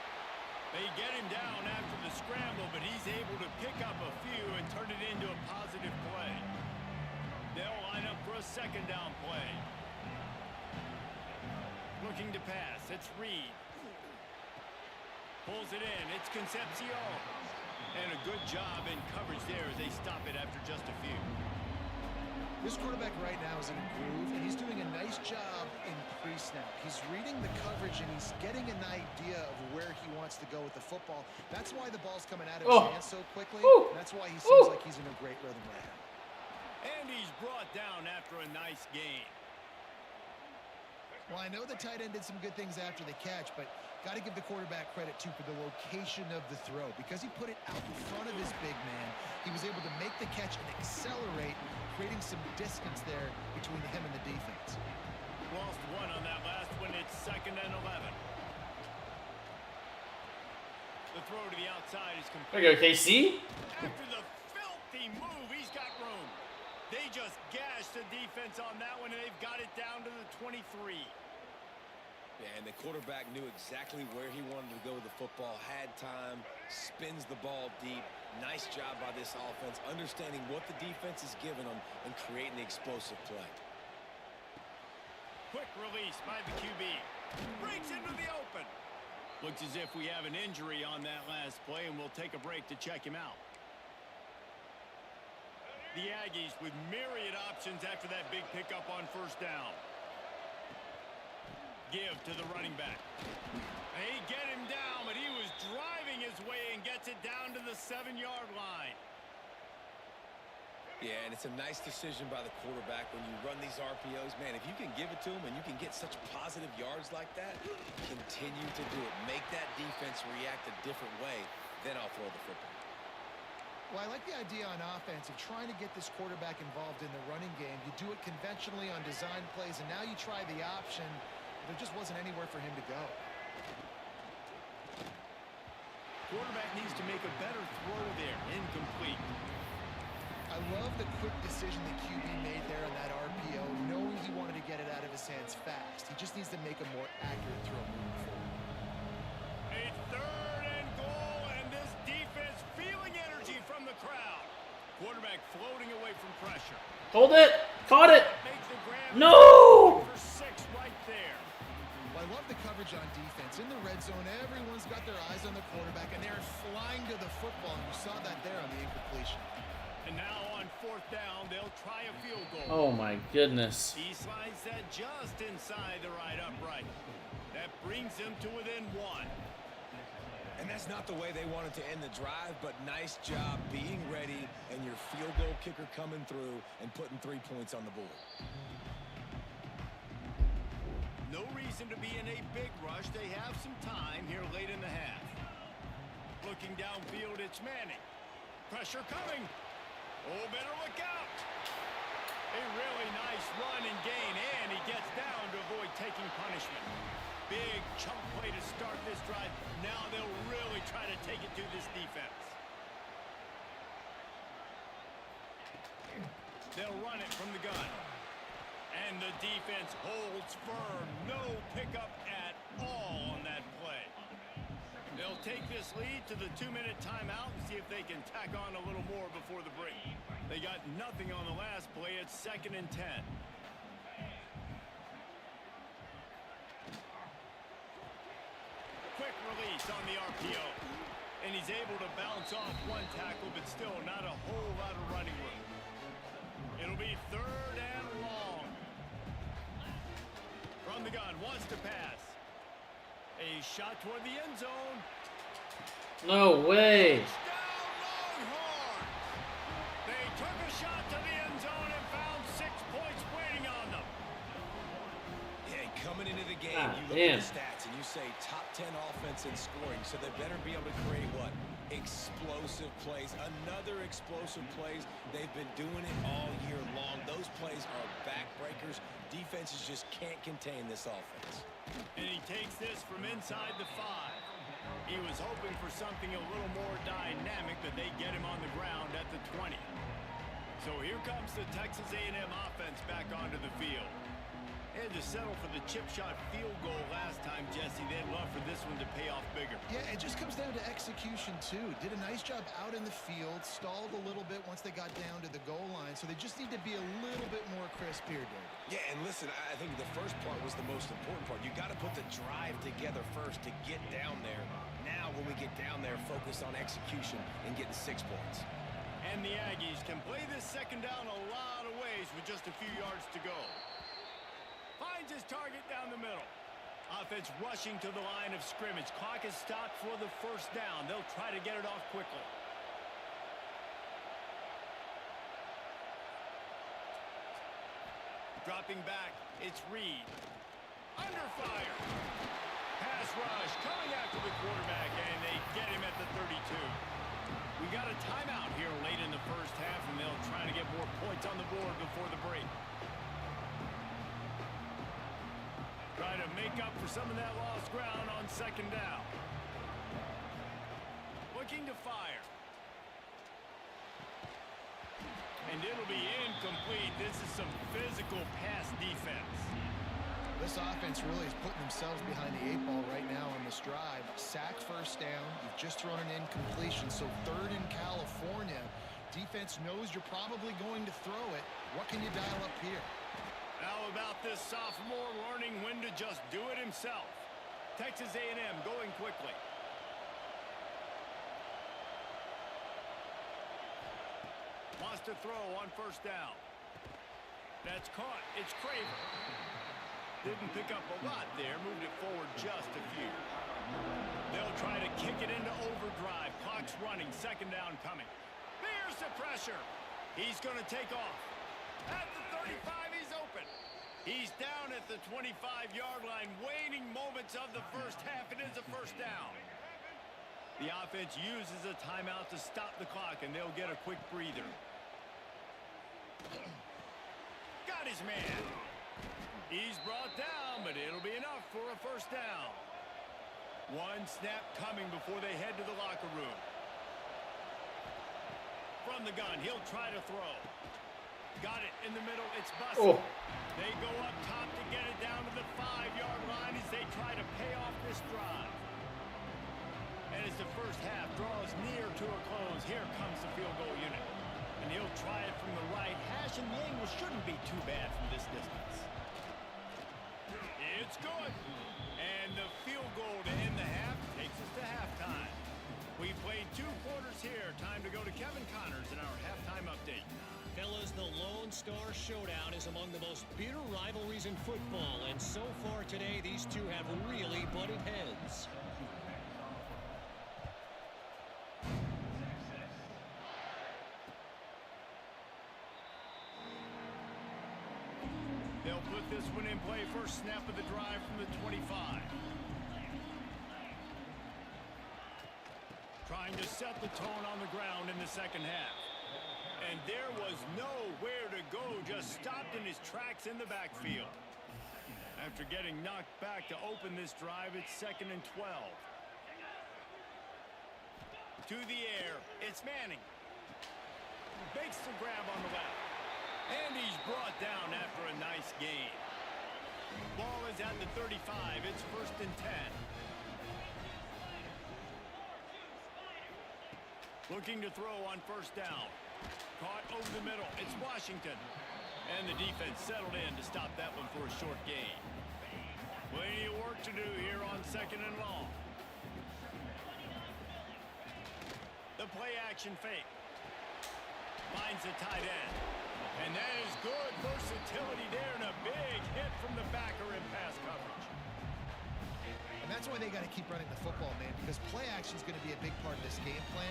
They get him down after the scramble, but he's able to pick up a few and turn it into a positive play. They'll line up for a 2nd down play. Looking to pass. It's Reed. Pulls it in. It's Concepcion. And a good job in coverage there as they stop it after just a few. This quarterback right now is in a groove, and he's doing a nice job in pre-snap. He's reading the coverage, and he's getting an idea of where he wants to go with the football. That's why the ball's coming out of his hands so quickly. That's why he seems like he's in a great rhythm right now. And he's brought down after a nice gain. Well, I know the tight end did some good things after the catch, but got to give the quarterback credit, too, for the location of the throw. Because he put it out in front of his big man, he was able to make the catch and accelerate, creating some distance there between him and the defense. Lost one on that last one. It's 2nd and 11. The throw to the outside is complete. There you go, KC. After the filthy move, he's got room. They just gashed the defense on that one, and they've got it down to the 23. Yeah, and the quarterback knew exactly where he wanted to go with the football, had time, spins the ball deep. Nice job by this offense, understanding what the defense is giving them and creating the explosive play. Quick release by the QB. Breaks into the open. Looks as if we have an injury on that last play, and we'll take a break to check him out. The Aggies with myriad options after that big pickup on first down. Give to the running back. They get him down, but he was driving his way and gets it down to the 7-yard line. Yeah, and it's a nice decision by the quarterback when you run these RPOs. Man, if you can give it to him and you can get such positive yards like that, continue to do it. Make that defense react a different way, then I'll throw the football. Well, I like the idea on offense of trying to get this quarterback involved in the running game. You do it conventionally on design plays, and now you try the option. There just wasn't anywhere for him to go. Quarterback needs to make a better throw there. Incomplete. I love the quick decision the QB made there on that RPO, knowing he wanted to get it out of his hands fast. He just needs to make a more accurate throw moving forward. A 3rd and goal, and this defense feeling energy from the crowd. Quarterback floating away from pressure. Hold it! Caught it! Makes the grab. No! For 6 right there. Well, I love the coverage on defense. In the red zone, everyone's got their eyes on the quarterback, and they're flying to the football, and you saw that there on the incompletion. And now on 4th down, they'll try a field goal. Oh my goodness. He slides that just inside the right upright. That brings them to within 1. And that's not the way they wanted to end the drive, but nice job being ready and your field goal kicker coming through and putting 3 points on the board. No reason to be in a big rush. They have some time here late in the half. Looking downfield, it's Manning. Pressure coming. Oh, better look out. A really nice run and gain, and he gets down to avoid taking punishment. Big chunk play to start this drive. Now they'll really try to take it to this defense. They'll run it from the gun. And the defense holds firm. No pickup at all on that play. They'll take this lead to the 2-minute timeout and see if they can tack on a little more before the break. They got nothing on the last play. It's 2nd and 10. Quick release on the RPO. And he's able to bounce off one tackle, but still not a whole lot of running room. It'll be 3rd and long. From the gun, wants to pass. A shot toward the end zone. No way. Touchdown, Longhorns! They took a shot to the end zone and found 6 points waiting on them. Yeah, coming into the game, Ah, you look damn. at the stats and you say top 10 offense in scoring, so they better be able to create what? Explosive plays. Another explosive plays. They've been doing it all year long. Those plays are backbreakers. Defenses just can't contain this offense. And he takes this from inside the 5. He was hoping for something a little more dynamic, but they get him on the ground at the 20. So here comes the Texas A&M offense back onto the field. They had to settle for the chip shot field goal last time, Jesse. They'd love for this one to pay off bigger. Yeah, it just comes down to execution, too. Did a nice job out in the field, stalled a little bit once they got down to the goal line, so they just need to be a little bit more crisp here, David. Yeah, and listen, I think the first part was the most important part. You got to put the drive together first to get down there. Now, when we get down there, focus on execution and getting 6 points. And the Aggies can play this 2nd down a lot of ways with just a few yards to go. Finds his target down the middle. Offense rushing to the line of scrimmage. Clock is stopped for the 1st down. They'll try to get it off quickly. Dropping back, it's Reed. Under fire. Pass rush coming after the quarterback, and they get him at the 32. We got a timeout here late in the 1st half, and they'll try to get more points on the board before the break. Try to make up for some of that lost ground on 2nd down. Looking to fire. And it'll be incomplete. This is some physical pass defense. This offense really is putting themselves behind the 8 ball right now on this drive. Sack first down. You've just thrown an incompletion, so 3rd in California. Defense knows you're probably going to throw it. What can you dial up here? How about this sophomore learning when to just do it himself? Texas A&M going quickly. Wants to throw on first down. That's caught. It's Craver. Didn't pick up a lot there. Moved it forward just a few. They'll try to kick it into overdrive. Clock's running. 2nd down coming. There's the pressure. He's going to take off. At the 35, he's open. He's down at the 25-yard line. Waning moments of the first half. It is a first down. The offense uses a timeout to stop the clock, and they'll get a quick breather. Got his man. He's brought down, but it'll be enough for a first down. 1 snap coming before they head to the locker room. From the gun, he'll try to throw. Got it in the middle. It's busted. Oh. They go up top to get it down to the 5-yard line as they try to pay off this drive. And as the first half draws near to a close, here comes the field goal unit. And he'll try it from the right hash, and the angle shouldn't be too bad from this distance. It's good. And the field goal to end the half takes us to halftime. We played 2 quarters here. Time to go to Kevin Connors in our halftime update. Fellas, the Lone Star Showdown is among the most bitter rivalries in football, and so far today, these two have really butted heads. They'll put this one in play. First snap of the drive from the 25. Trying to set the tone on the ground in the second half. And there was nowhere to go, just stopped in his tracks in the backfield. After getting knocked back to open this drive, it's 2nd and 12. To the air, it's Manning. Makes the grab on the left. And he's brought down after a nice gain. Ball is at the 35. It's 1st and 10. Looking to throw on first down. Caught over the middle. It's Washington. And the defense settled in to stop that one for a short gain. Plenty of work to do here on 2nd and long. The play action fake. Finds the tight end. And that is good versatility there, and a big hit from the backer in pass coverage. And that's why they got to keep running the football, man, because play action is going to be a big part of this game plan.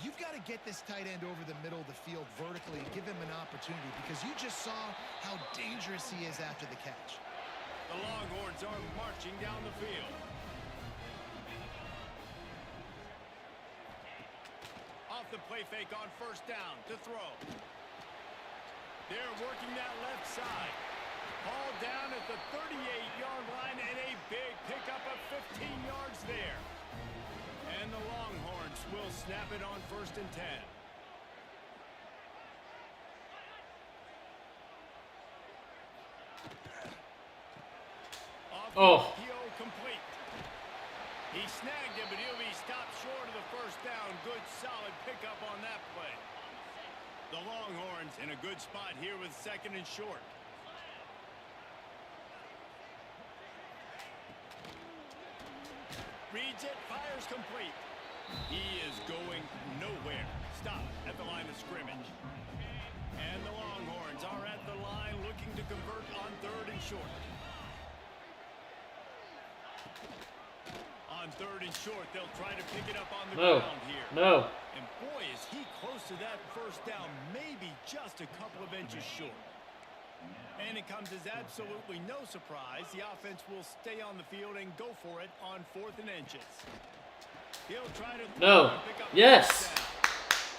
You've got to get this tight end over the middle of the field vertically and give him an opportunity, because you just saw how dangerous he is after the catch. The Longhorns are marching down the field. Off the play fake on first down to throw. They're working that left side. Hauled down at the 38-yard line, and a big pickup of 15 yards there. And the Longhorns will snap it on 1st and 10. Off the PO complete. He snagged it, but he'll be stopped short of the first down. Good, solid pickup on that play. The Longhorns in a good spot here with 2nd and short. Reads it, fires complete. He is going nowhere. Stop at the line of scrimmage. And the Longhorns are at the line looking to convert on 3rd and short. On 3rd and short, they'll try to pick it up on the ground here. No. And boy, is he close to that first down, maybe just a couple of inches short. And it comes as absolutely no surprise. The offense will stay on the field and go for it on 4th and inches. He'll try to pick up. Yes.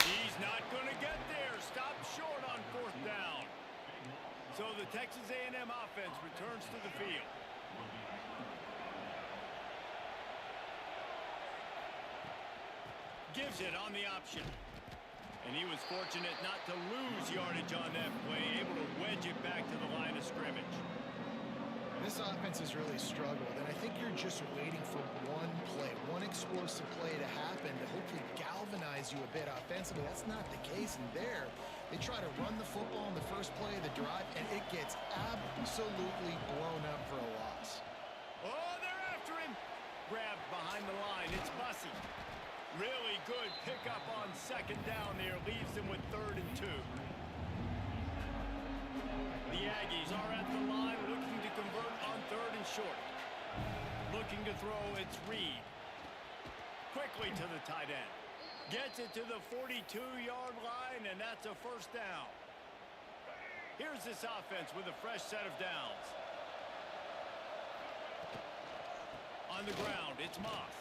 He's not going to get there. Stop short on 4th down. So the Texas A&M offense returns to the field. Gives it on the option. And he was fortunate not to lose yardage on that play, able to wedge it back to the line of scrimmage. This offense has really struggled, and I think you're just waiting for one play, one explosive play to happen to hopefully galvanize you a bit offensively. That's not the case in there. They try to run the football in the first play of the drive, and it gets absolutely blown up for a loss. Oh, they're after him. Grabbed behind the line. It's Bussey. Really good pickup on second down there. Leaves them with 3rd and 2. The Aggies are at the line looking to convert on 3rd and short. Looking to throw, it's Reed. Quickly to the tight end. Gets it to the 42-yard line, and that's a 1st down. Here's this offense with a fresh set of downs. On the ground, it's Moss.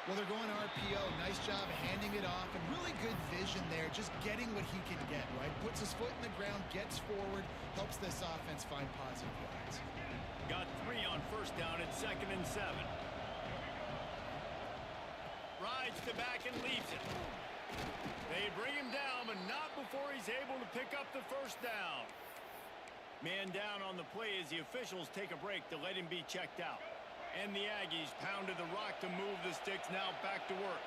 Well, they're going RPO. Nice job of handing it off, and really good vision there, just getting what he can get, right? Puts his foot in the ground, gets forward, helps this offense find positive yards. Got 3 on 1st down at 2nd and 7. Rides to back and leaves it. They bring him down, but not before he's able to pick up the 1st down. Man down on the play as the officials take a break to let him be checked out. And the Aggies pounded the rock to move the sticks, now back to work.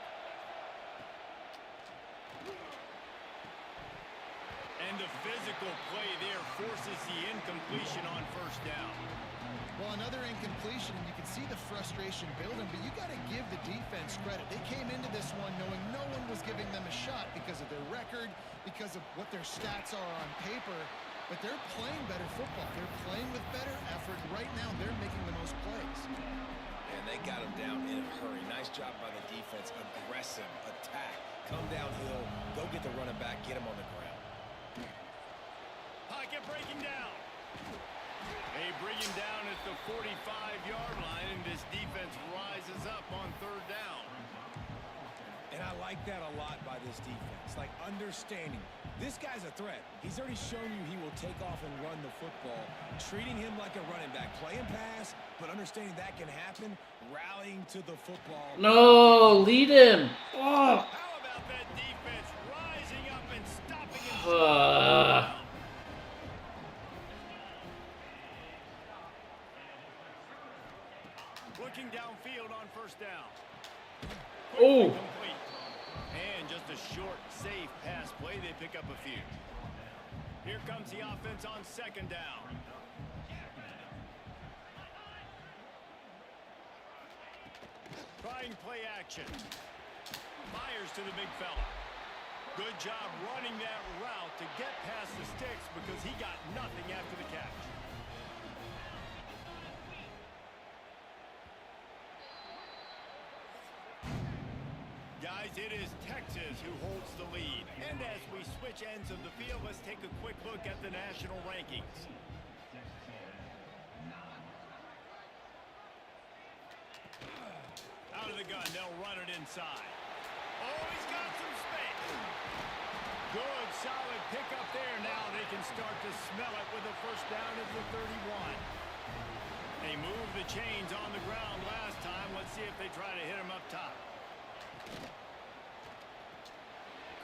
And the physical play there forces the incompletion on 1st down. Well, another incompletion, and you can see the frustration building, but you got to give the defense credit. They came into this one knowing no one was giving them a shot because of their record, because of what their stats are on paper, but they're playing better football. They're playing with better effort. Right now, they're making the most plays. And they got him down in a hurry. Nice job by the defense. Aggressive attack. Come downhill. Go get the running back. Get him on the ground. Pocket breaking down. They bring him down at the 45-yard line, and this defense rises up on 3rd down. And I like that a lot by this defense. Like, understanding this guy's a threat. He's already shown you he will take off and run the football. Treating him like a running back. Play and pass, but understanding that can happen. Rallying to the football. No, lead him. Oh. How about that defense rising up and stopping him? Looking downfield on 1st down. Oh. Complete. And just a short, safe pass play. They pick up a few. Here comes the offense on 2nd down. Trying play action. Fires to the big fella. Good job running that route to get past the sticks because he got nothing after the catch. Guys, it is Texas who holds the lead. And as we switch ends of the field, let's take a quick look at the national rankings. Out of the gun, they'll run it inside. Oh, he's got some space. Good, solid pickup there. Now they can start to smell it with a 1st down at the 31. They moved the chains on the ground last time. Let's see if they try to hit him up top.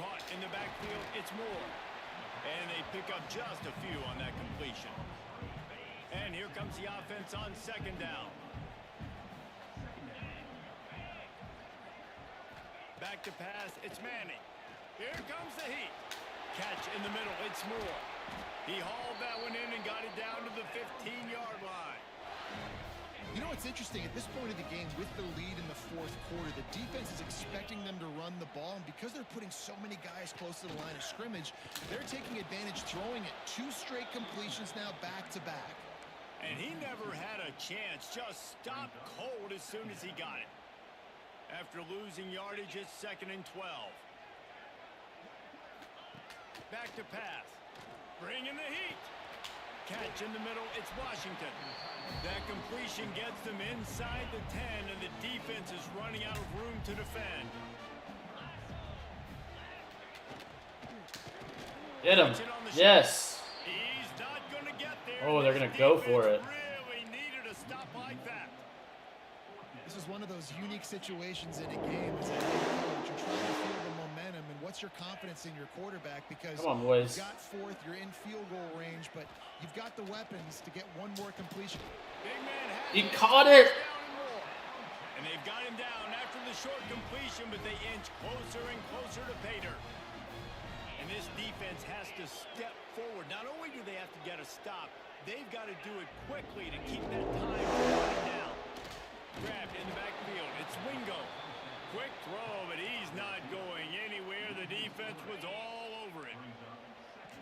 Caught in the backfield, it's Moore. And they pick up just a few on that completion. And here comes the offense on 2nd down. Back to pass, it's Manning. Here comes the heat. Catch in the middle, it's Moore. He hauled that one in and got it down to the 15-yard line. You know what's interesting? At this point of the game, with the lead in the 4th quarter, the defense is expecting them to run the ball, and because they're putting so many guys close to the line of scrimmage, they're taking advantage, throwing it. 2 straight completions now back-to-back. And he never had a chance, just stopped cold as soon as he got it. After losing yardage, it's 2nd and 12. Back to pass. Bringing the heat. Catch in the middle, it's Washington. That completion gets them inside the 10, and the defense is running out of room to defend. Hit him. Yes. He's not going to get there. Oh, they're going to go for it. Really needed a stop like that. This is one of those unique situations in a game. As a head coach, you're trying to feel the momentum, and what what's your confidence in your quarterback? Because Come on, boys. you got fourth, you're in field goal range, but you've got the weapons to get one more completion. Big man has He it. caught it. Down and more. And they've got him down after the short completion, but they inch closer and closer to pay dirt. And this defense has to step forward. Not only do they have to get a stop, they've got to do it quickly to keep that time running down. Grabbed in the backfield. It's Wingo. Quick throw, but he's not going anywhere. The defense was all over it.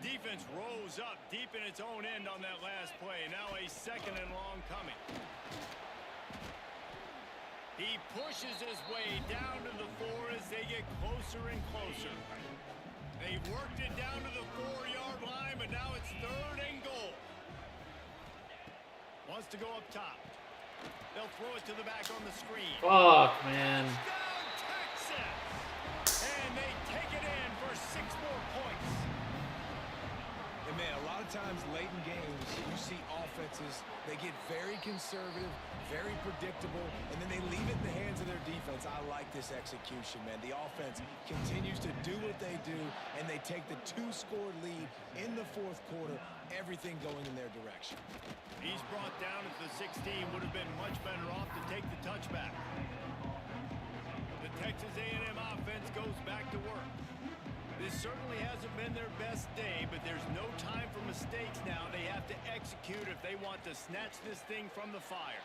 Defense rose up deep in its own end on that last play. Now a second and long coming. He pushes his way down to the 4 as they get closer and closer. They've worked it down to the 4-yard line, but now it's 3rd and goal. Wants to go up top. They'll throw it to the back on the screen. Fuck, man. Texas! And they take it in for 6 more points. And man, a lot of times late in games, you see offenses, they get very conservative, very predictable, and then they leave it in the hands of their defense. I like this execution, man. The offense continues to do what they do, and they take the 2-score lead in the 4th quarter, everything going in their direction. He's brought down at the 16. Would have been much better off to take the touchback. The Texas A&M offense goes back to work. This certainly hasn't been their best day, but there's no time for mistakes now. They have to execute if they want to snatch this thing from the fire.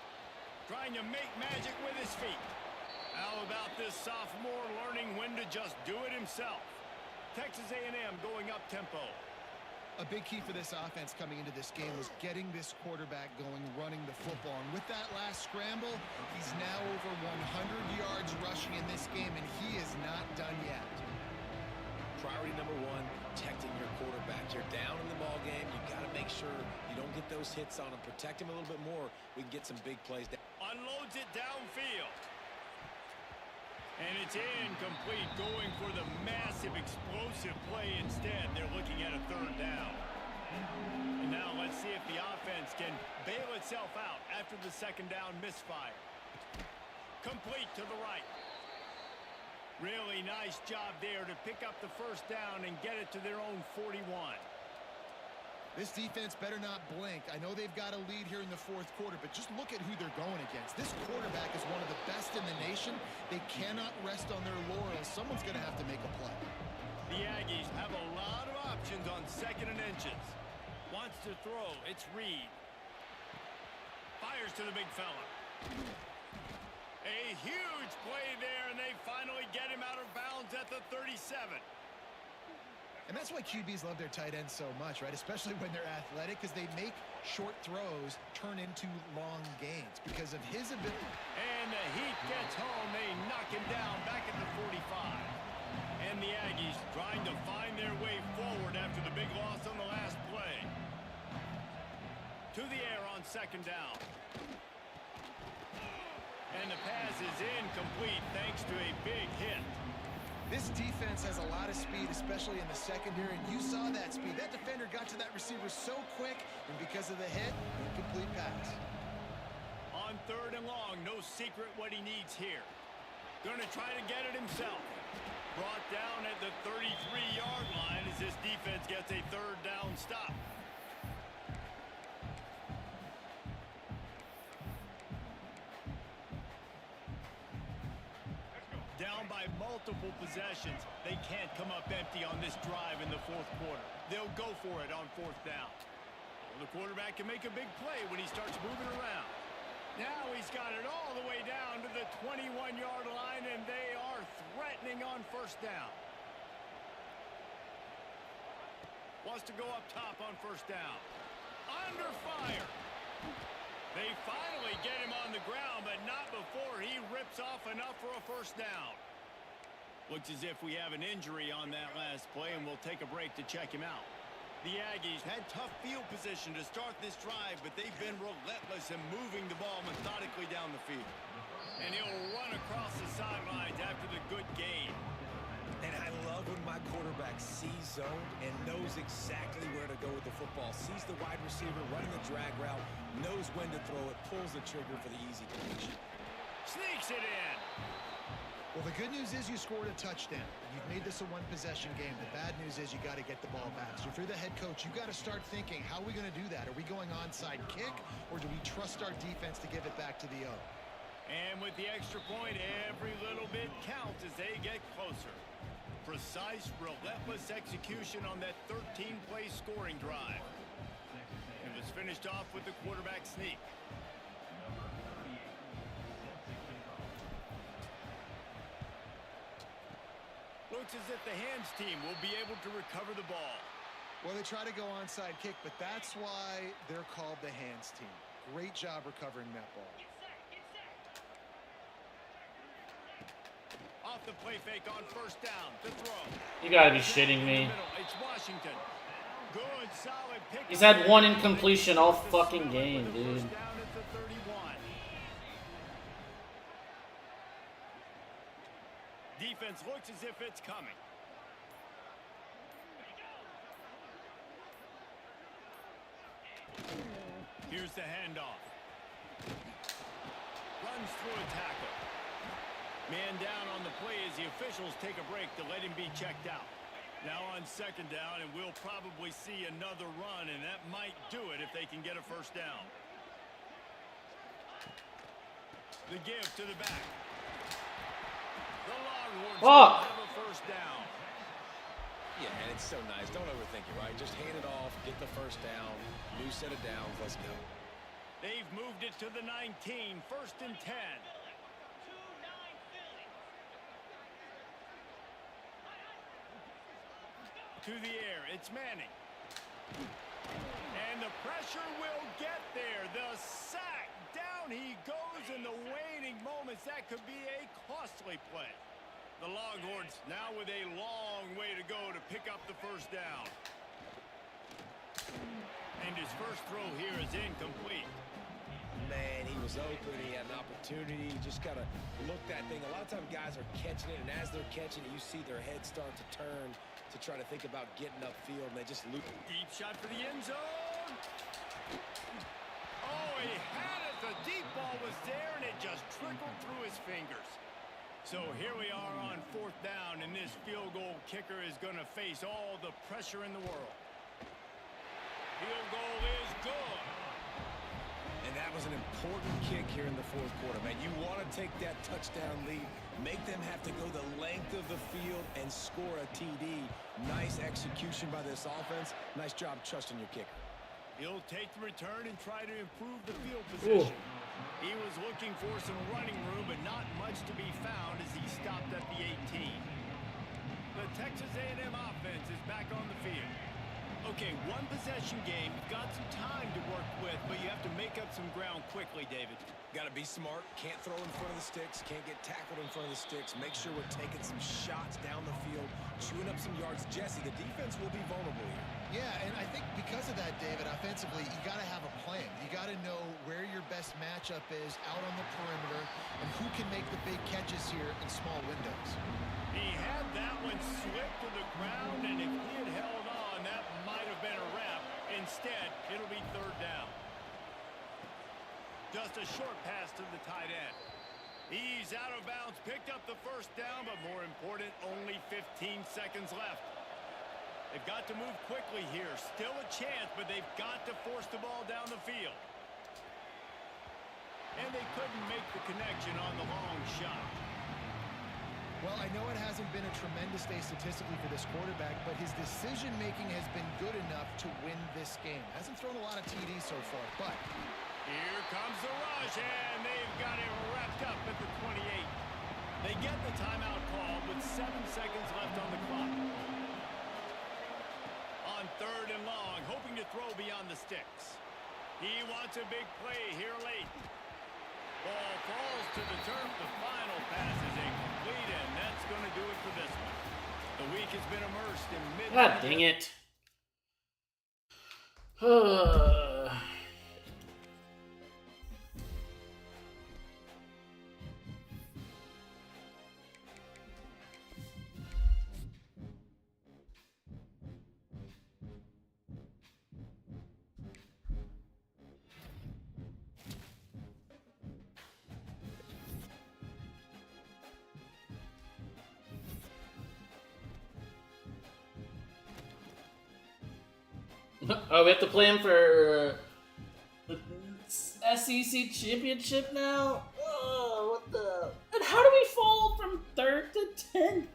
Trying to make magic with his feet. How about this sophomore learning when to just do it himself? Texas A&M going up tempo. A big key for this offense coming into this game was getting this quarterback going, running the football. And with that last scramble, he's now over 100 yards rushing in this game, and he is not done yet. Priority number 1, protecting your quarterback. You're down in the ball game. You got to make sure you don't get those hits on him. Protect him a little bit more. We can get some big plays. Unloads it downfield. And it's incomplete, going for the massive explosive play instead. They're looking at a 3rd down. And now let's see if the offense can bail itself out after the 2nd down misfire. Complete to the right. Really nice job there to pick up the 1st down and get it to their own 41. This defense better not blink. I know they've got a lead here in the 4th quarter, but just look at who they're going against. This quarterback is one of the best in the nation. They cannot rest on their laurels. Someone's going to have to make a play. The Aggies have a lot of options on 2nd and inches. Wants to throw. It's Reed. Fires to the big fella. A huge play there, and they finally get him out of bounds at the 37. And that's why QBs love their tight ends so much, right? Especially when they're athletic, because they make short throws turn into long gains because of his ability. And the heat gets home. They knock him down back at the 45. And the Aggies trying to find their way forward after the big loss on the last play. To the air on 2nd down. And the pass is incomplete thanks to a big hit. This defense has a lot of speed, especially in the secondary, and you saw that speed. That defender got to that receiver so quick, and because of the hit, incomplete pass. On 3rd and long, no secret what he needs here. Going to try to get it himself. Brought down at the 33-yard line as this defense gets a 3rd down stop. Down by multiple possessions. They can't come up empty on this drive in the 4th quarter. They'll go for it on 4th down. Well, the quarterback can make a big play when he starts moving around. Now he's got it all the way down to the 21-yard line, and they are threatening on 1st down. Wants to go up top on 1st down. Under fire. They finally get him on the ground, but not before he rips off enough for a 1st down. Looks as if we have an injury on that last play, and we'll take a break to check him out. The Aggies had tough field position to start this drive, but they've been relentless in moving the ball methodically down the field. And he'll run across the sidelines after the good gain. And I love when my quarterback sees zone and knows exactly where to go with the football. Sees the wide receiver running the drag route, knows when to throw it, pulls the trigger for the easy completion. Sneaks it in. Well, the good news is you scored a touchdown. You've made this a one-possession game. The bad news is you got to get the ball back. So if you're the head coach, you got to start thinking, how are we going to do that? Are we going onside kick, or do we trust our defense to give it back to the O? And with the extra point, every little bit counts as they get closer. Precise, relentless execution on that 13-play scoring drive. It was finished off with the quarterback sneak. Looks as if the hands team will be able to recover the ball. Well, they try to go onside kick, but that's why they're called the hands team. Great job recovering that ball. Off the play fake on first down. The throw. You gotta be shitting me. It's Washington. Good, solid pick. He's had one incompletion all fucking game, dude. First down at the 31. Defense looks as if it's coming. Here's the handoff. Runs through a tackle. Man down on the play as the officials take a break to let him be checked out. Now on second down, and we'll probably see another run, and that might do it if they can get a first down. The give to the back. The Longhorns have a first down. Yeah, and it's so nice. Don't overthink it, right? Just hand it off, get the first down, new set of downs, let's go. They've moved it to the 19, first and 10. To the air, it's Manning. And the pressure will get there. The sack, down he goes in the waning moments. That could be a costly play. The Longhorns now with a long way to go to pick up the first down. And his first throw here is incomplete. Man, he was open. He had an opportunity. You just got to look that thing. A lot of times guys are catching it, and as they're catching it, you see their head start to turn to try to think about getting upfield, and they just loop. Deep shot for the end zone. Oh, he had it. The deep ball was there, and it just trickled through his fingers. So here we are on fourth down, and this field goal kicker is going to face all the pressure in the world. Field goal is good. And that was an important kick here in the fourth quarter, man. You want to take that touchdown lead, make them have to go the length of the field and score a TD. Nice execution by this offense. Nice job trusting your kicker. He'll take the return and try to improve the field position. He was looking for some running room, but not much to be found as he stopped at the 18. The Texas A&M offense is back on the field. Okay, one possession game. You've got some time to work with, but you have to make up some ground quickly, David. Got to be smart. Can't throw in front of the sticks. Can't get tackled in front of the sticks. Make sure we're taking some shots down the field, chewing up some yards. Jesse, the defense will be vulnerable here. Yeah, and I think because of that, David, offensively, you got to have a plan. You got to know where your best matchup is out on the perimeter and who can make the big catches here in small windows. He had that one slip to the ground, and if he had held on, that might have been a wrap. Instead, it'll be third down. Just a short pass to the tight end. He's out of bounds, picked up the first down, but more important, only 15 seconds left. They've got to move quickly here. Still a chance, but they've got to force the ball down the field. And they couldn't make the connection on the long shot. Well, I know it hasn't been a tremendous day statistically for this quarterback, but his decision-making has been good enough to win this game. Hasn't thrown a lot of TDs so far, but... Here comes the rush, and they've got him wrapped up at the 28. They get the timeout call with 7 seconds left on the clock. On third and long, hoping to throw beyond the sticks. He wants a big play here late. Ball falls to the turf. The final pass is incomplete, and that's going to do it for this one. The week has been immersed in midnight. God dang it. Oh, we have to play him for the SEC championship now? Oh, what the... And how do we fall from 3rd to 10th?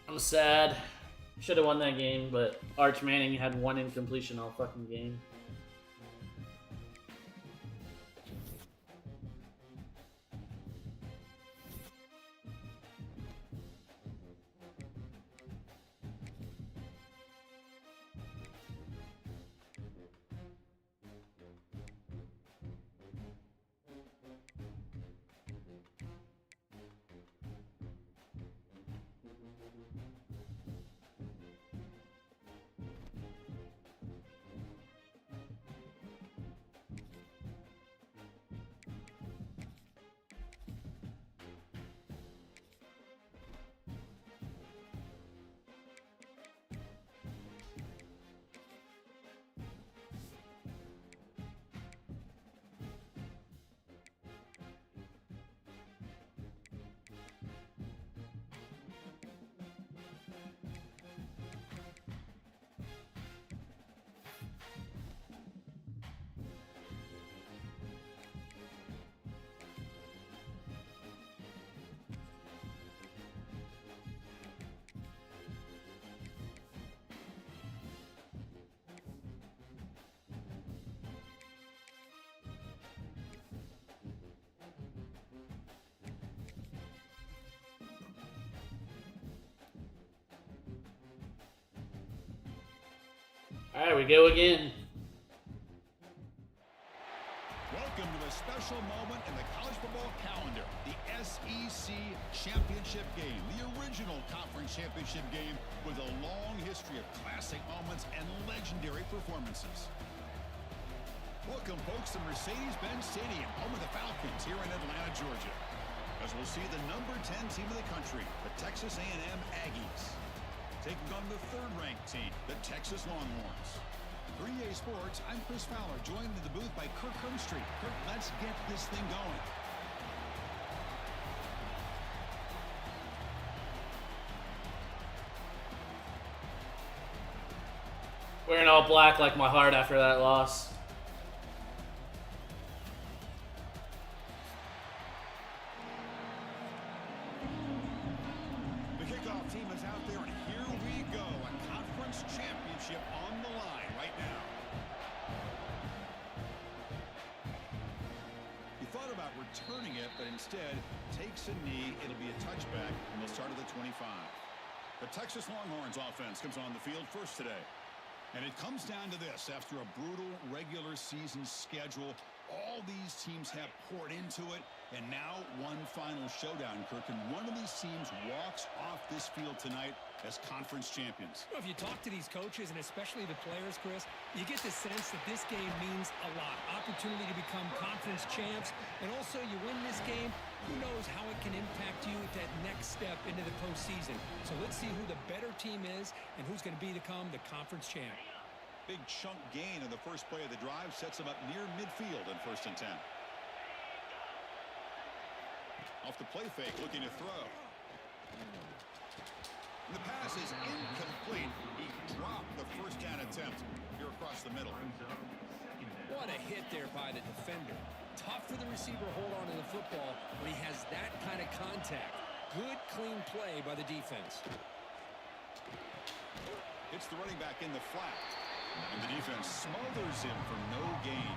I'm sad. Should have won that game, but Arch Manning had 1 incompletion all fucking game. Alright, we go again. Welcome to a special moment in the college football calendar, the SEC Championship game, the original conference championship game with a long history of classic moments and legendary performances. Welcome, folks, to Mercedes-Benz Stadium, home of the Falcons here in Atlanta, Georgia, as we'll see the number 10 team of the country, the Texas A&M Aggies, taking on the third-ranked team, the Texas Longhorns. For EA Sports, I'm Chris Fowler, joined in the booth by Kirk Hermstreet. Kirk, let's get this thing going. Wearing all black like my heart after that loss. team is out there, and here we go. A conference championship on the line right now. He thought about returning it, but instead takes a knee. It'll be a touchback, and they'll start at the 25. The Texas Longhorns offense comes on the field first today. And it comes down to this. After a brutal regular season schedule, all these teams have poured into it, and now one final showdown, Kirk. And one of these teams walks off this field tonight as conference champions. Well, if you talk to these coaches, and especially the players, Chris, you get the sense that this game means a lot. Opportunity to become conference champs, and also you win this game, who knows how it can impact you at that next step into the postseason. So let's see who the better team is and who's going to become the conference champ. Big chunk gain in the first play of the drive sets him up near midfield in 1st and 10. Off the play fake, looking to throw. The pass is incomplete. He dropped the first down attempt here across the middle. What a hit there by the defender. Tough for the receiver to hold on to the football when he has that kind of contact. Good, clean play by the defense. It's the running back in the flat. And the defense smothers him for no gain.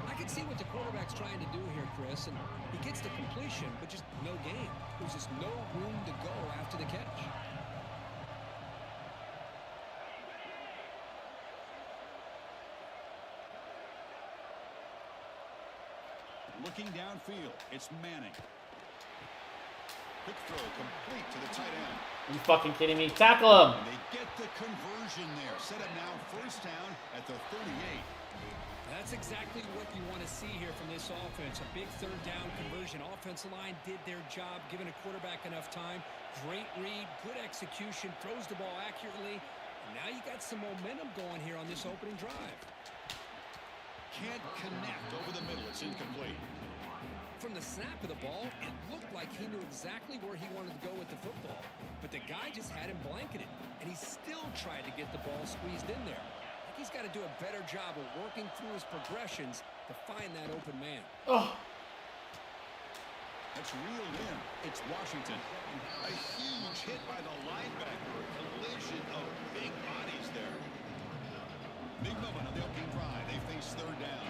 I can see what the quarterback's trying to do here, Chris, and he gets the completion, but just no gain. There's just no room to go after the catch. Looking downfield, it's Manning. Quick throw complete to the tight end. You fucking kidding me? Tackle him! And they get the conversion there. Set up now 1st down at the 38. That's exactly what you want to see here from this offense. A big 3rd down conversion. Offensive line did their job, giving a quarterback enough time. Great read, good execution, throws the ball accurately. And now you got some momentum going here on this opening drive. Can't connect over the middle. It's incomplete. From the snap of the ball, it looked like he knew exactly where he wanted to go with the football. But the guy just had him blanketed, and he still tried to get the ball squeezed in there. I think he's got to do a better job of working through his progressions to find that open man. Oh. That's reeled in. It's Washington. A huge hit by the linebacker. A collision of big bodies there. Big moment on the opening drive. They face 3rd down.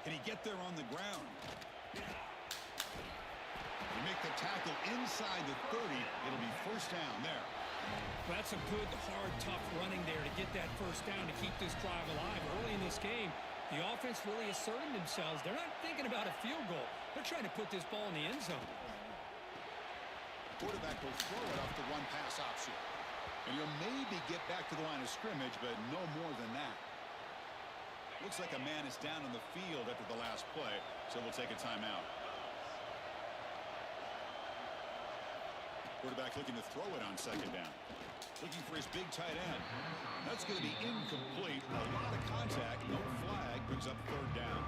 Can he get there on the ground? They make the tackle inside the 30. It'll be 1st down there. That's a good, hard, tough running there to get that 1st down to keep this drive alive. Early in this game, the offense really asserting themselves. They're not thinking about a field goal. They're trying to put this ball in the end zone. Quarterback will throw it off the one-pass option. And you'll maybe get back to the line of scrimmage, but no more than that. Looks like a man is down on the field after the last play, so we'll take a timeout. Quarterback looking to throw it on 2nd down. Looking for his big tight end. That's going to be incomplete. A lot of contact, no flag, brings up 3rd down.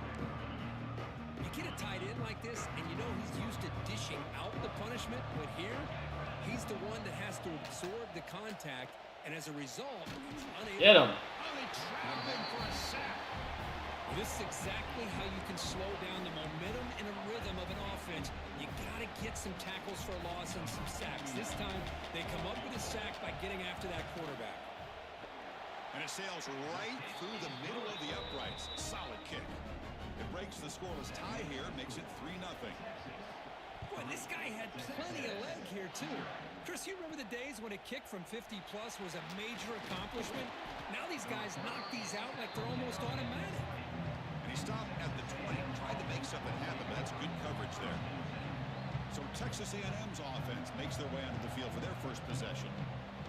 You get a tight end like this, and you know he's used to dishing out the punishment, but here, he's the one that has to absorb the contact, and as a result, he's unable. Get him. Only traveling for a sack. This is exactly how you can slow down the momentum and a rhythm of an offense. You got to get some tackles for a loss and some sacks. This time, they come up with a sack by getting after that quarterback. And it sails right through the middle of the uprights. Solid kick. It breaks the scoreless tie here, makes it 3-0. Boy, this guy had plenty of leg here, too. Chris, you remember the days when a kick from 50-plus was a major accomplishment? Now these guys knock these out like they're almost automatic. And he stopped at the 20, tried to make something happen, but that's good coverage there. So Texas A&M's offense makes their way onto the field for their first possession.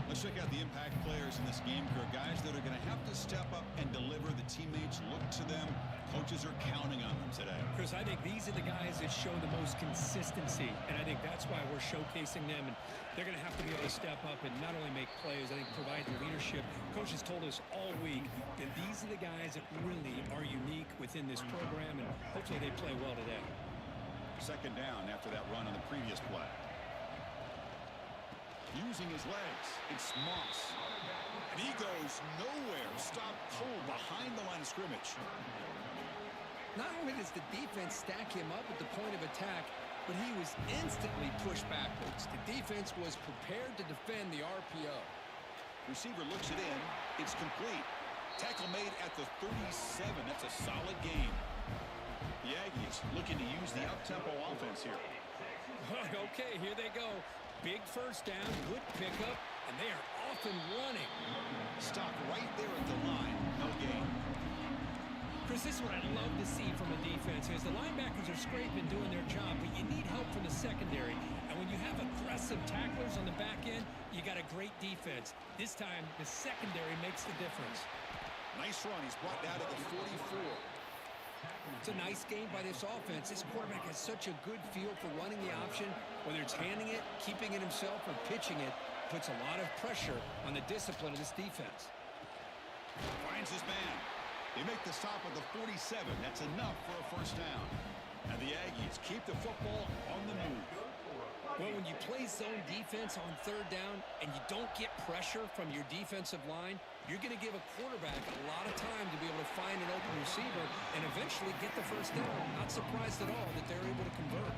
Let's check out the impact players in this game, Kirk. Guys that are going to have to step up and deliver. The teammates look to them. Coaches are counting on them today. Chris, I think these are the guys that show the most consistency, and I think that's why we're showcasing them. And they're going to have to be able to step up and not only make plays, I think provide the leadership. Coaches told us all week that these are the guys that really are unique within this program, and hopefully they play well today. 2nd down after that run on the previous play. Using his legs, it's Moss. And he goes nowhere. Stop cold behind the line of scrimmage. Not only does the defense stack him up at the point of attack, but he was instantly pushed backwards. The defense was prepared to defend the RPO. Receiver looks it in. It's complete. Tackle made at the 37. That's a solid game. The Aggies looking to use the up-tempo offense here. Okay, here they go. Big first down, good pickup, and they are off and running. Stop right there at the line. No gain. Chris, this is what I love to see from a defense is the linebackers are scraping, doing their job, but you need help from the secondary. And when you have aggressive tacklers on the back end, you got a great defense. This time, the secondary makes the difference. Nice run. He's brought down to the 44. It's a nice game by this offense. This quarterback has such a good feel for running the option. Whether it's handing it, keeping it himself, or pitching it, puts a lot of pressure on the discipline of this defense. Finds his man. They make the stop at the 47. That's enough for a first down. And the Aggies keep the football on the move. Well, when you play zone defense on third down and you don't get pressure from your defensive line, you're going to give a quarterback a lot of time to be able to find an open receiver and eventually get the first down. Not surprised at all that they're able to convert.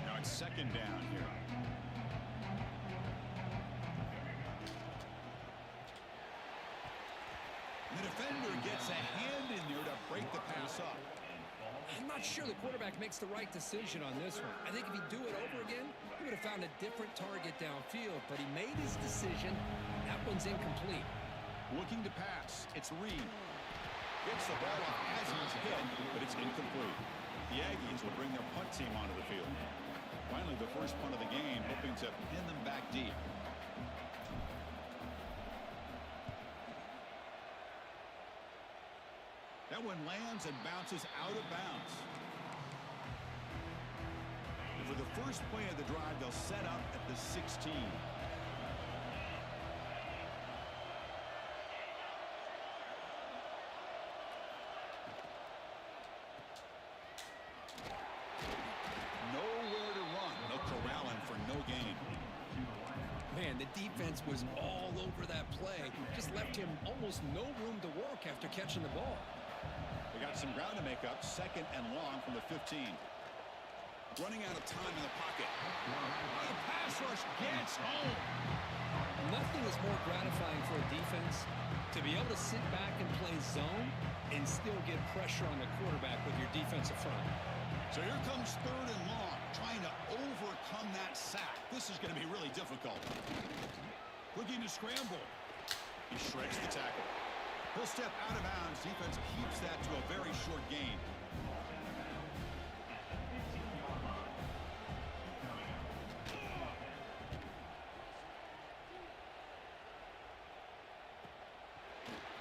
Now it's second down here. The defender gets a hand in there to break the pass up. I'm not sure the quarterback makes the right decision on this one. I think if he'd do it over again, he would have found a different target downfield, but he made his decision. That one's incomplete. Looking to pass. It's Reed. Gets the ball off as he's hit, but it's incomplete. The Aggies will bring their punt team onto the field. Finally, the first punt of the game, hoping to pin them back deep. That one lands and bounces out of bounds. And for the first play of the drive, they'll set up at the 16. Nowhere to run. They'll corral him for no gain. Man, the defense was all over that play. Just left him almost no room to walk after catching the ball. They got some ground to make up. Second and long from the 15. Running out of time in the pocket. The pass rush gets home. Nothing is more gratifying for a defense to be able to sit back and play zone and still get pressure on the quarterback with your defensive front. So here comes third and long, trying to overcome that sack. This is going to be really difficult. Looking to scramble. He shreds the tackle. He'll step out of bounds. Defense keeps that to a very short gain.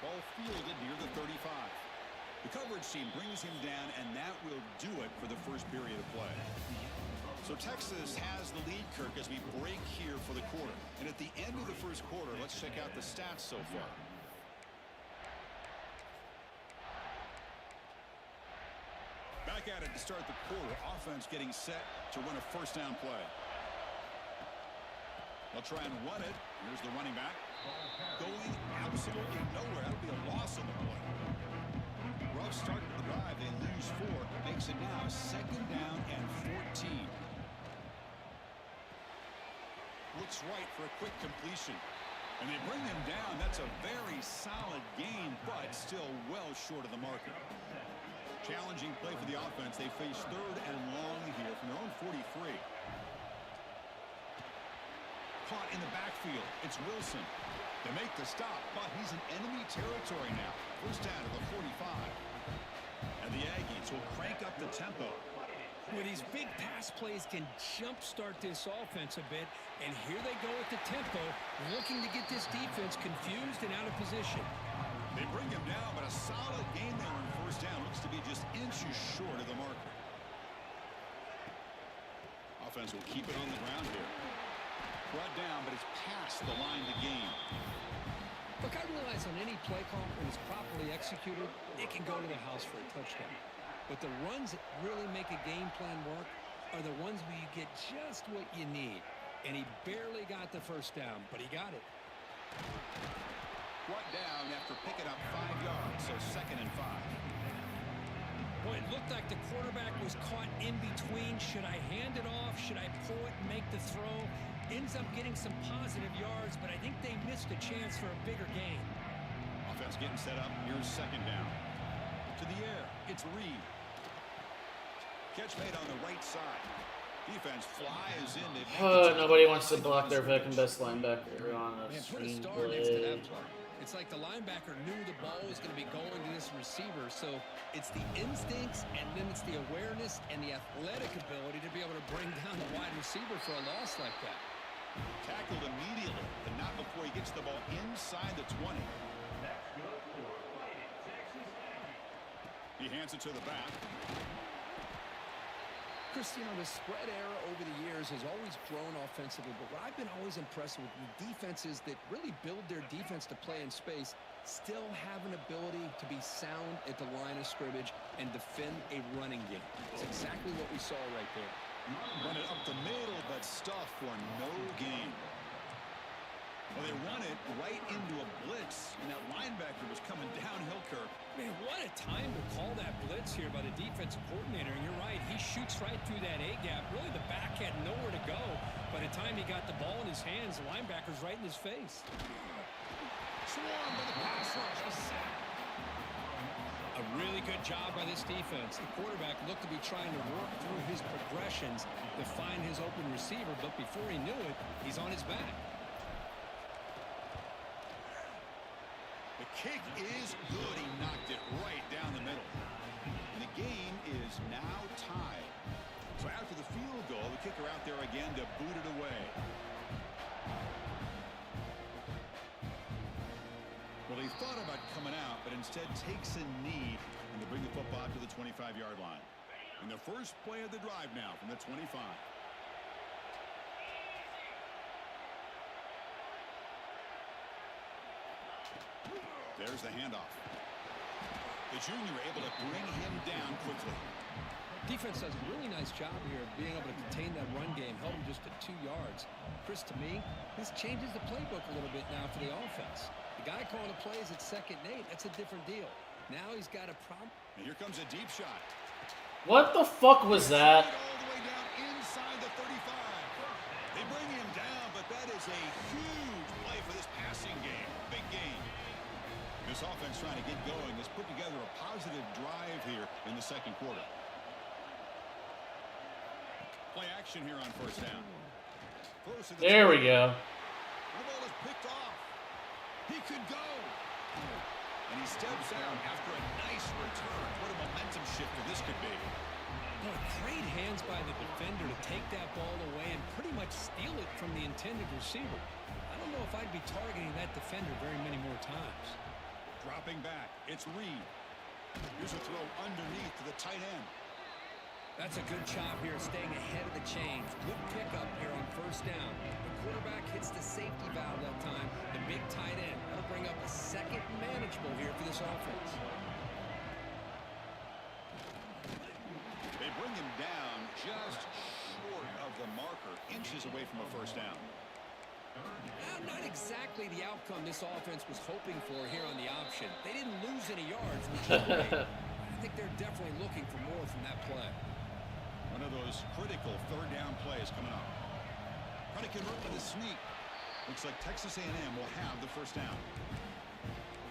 Ball fielded near the 35. The coverage team brings him down, and that will do it for the first period of play. So Texas has the lead, Kirk, as we break here for the quarter. And at the end of the first quarter, let's check out the stats so far. Back at it to start the quarter. Offense getting set to run a first down play. They'll try and run it. Here's the running back. Going absolutely nowhere. That'll be a loss on the play. Rough start to the drive. They lose 4. Makes it now second down and 14. Looks right for a quick completion. And they bring them down. That's a very solid gain, but still well short of the marker. Challenging play for the offense. They face third and long here from their own 43. Caught in the backfield. It's Wilson. They make the stop, but he's in enemy territory now. First down to the 45. And the Aggies will crank up the tempo. Well, these big pass plays can jumpstart this offense a bit, and here they go at the tempo, looking to get this defense confused and out of position. They bring him down, but a solid game there on first down. Looks to be just inches short of the marker. Offense will keep it on the ground here. Brought down, but it's past the line to gain. Look, I realize on any play call, when it's properly executed, it can go to the house for a touchdown. But the runs that really make a game plan work are the ones where you get just what you need. And he barely got the first down, but he got it. brought down after picking up 5 yards, so 2nd and 5. Boy, it looked like the quarterback was caught in between. Should I hand it off? Should I pull it and make the throw? Ends up getting some positive yards, but I think they missed a chance for a bigger gain. Offense getting set up. Here's 2nd down. To the air. It's Reed. Catch made on the right side. Defense flies in. Nobody wants to block their second best linebacker on a screen play. It's like the linebacker knew the ball was going to be going to this receiver, so it's the instincts and then it's the awareness and the athletic ability to be able to bring down the wide receiver for a loss like that. Tackled immediately, but not before he gets the ball inside the 20. He hands it to the back. Chris, you know, the spread era over the years has always grown offensively, but what I've been always impressed with the defenses that really build their defense to play in space still have an ability to be sound at the line of scrimmage and defend a running game. It's exactly what we saw right there. Run it up the middle, but stuff for no gain. Well, they run it right into a blitz, and that linebacker was coming downhill, Kirk. Man, what a time to call that blitz here by the defensive coordinator. And you're right, he shoots right through that A-gap. Really, the back had nowhere to go. By the time he got the ball in his hands, the linebacker's right in his face. Swarm by the pass rush. A sack. A really good job by this defense. The quarterback looked to be trying to work through his progressions to find his open receiver, but before he knew it, he's on his back. The kick is good. He knocked it right down the middle. And the game is now tied. So after the field goal, the kicker out there again to boot it away. Well, he thought about coming out, but instead takes a knee and to bring the football to the 25-yard line. And the first play of the drive now from the 25. There's the handoff. The junior able to bring him down quickly. Defense does a really nice job here of being able to contain that run game, held him just at 2 yards. Chris, to me, this changes the playbook a little bit now for the offense. The guy calling the plays at 2nd and 8, that's a different deal. Now he's got a problem. And here comes a deep shot. What the fuck was that? All the way down inside the 35. They bring him down, but that is a huge play for this passing game. Big game. This offense trying to get going has put together a positive drive here in the 2nd quarter. Play action here on 1st down. There we go. The ball is picked off. He could go. And he steps out after a nice return. What a momentum shifter this could be. Boy, great hands by the defender to take that ball away and pretty much steal it from the intended receiver. I don't know if I'd be targeting that defender very many more times. Dropping back, it's Reed. Here's a throw underneath to the tight end. That's a good job here, staying ahead of the chains. Good pickup here on 1st down. The quarterback hits the safety valve that time. The big tight end. That'll bring up a 2nd manageable here for this offense. They bring him down just short of the marker, inches away from a 1st down. Not exactly the outcome this offense was hoping for here on the option. They didn't lose any yards, which is great. I think they're definitely looking for more from that play. One of those critical 3rd down plays coming up. Trying to convert with a sneak. Looks like Texas A&M will have the 1st down.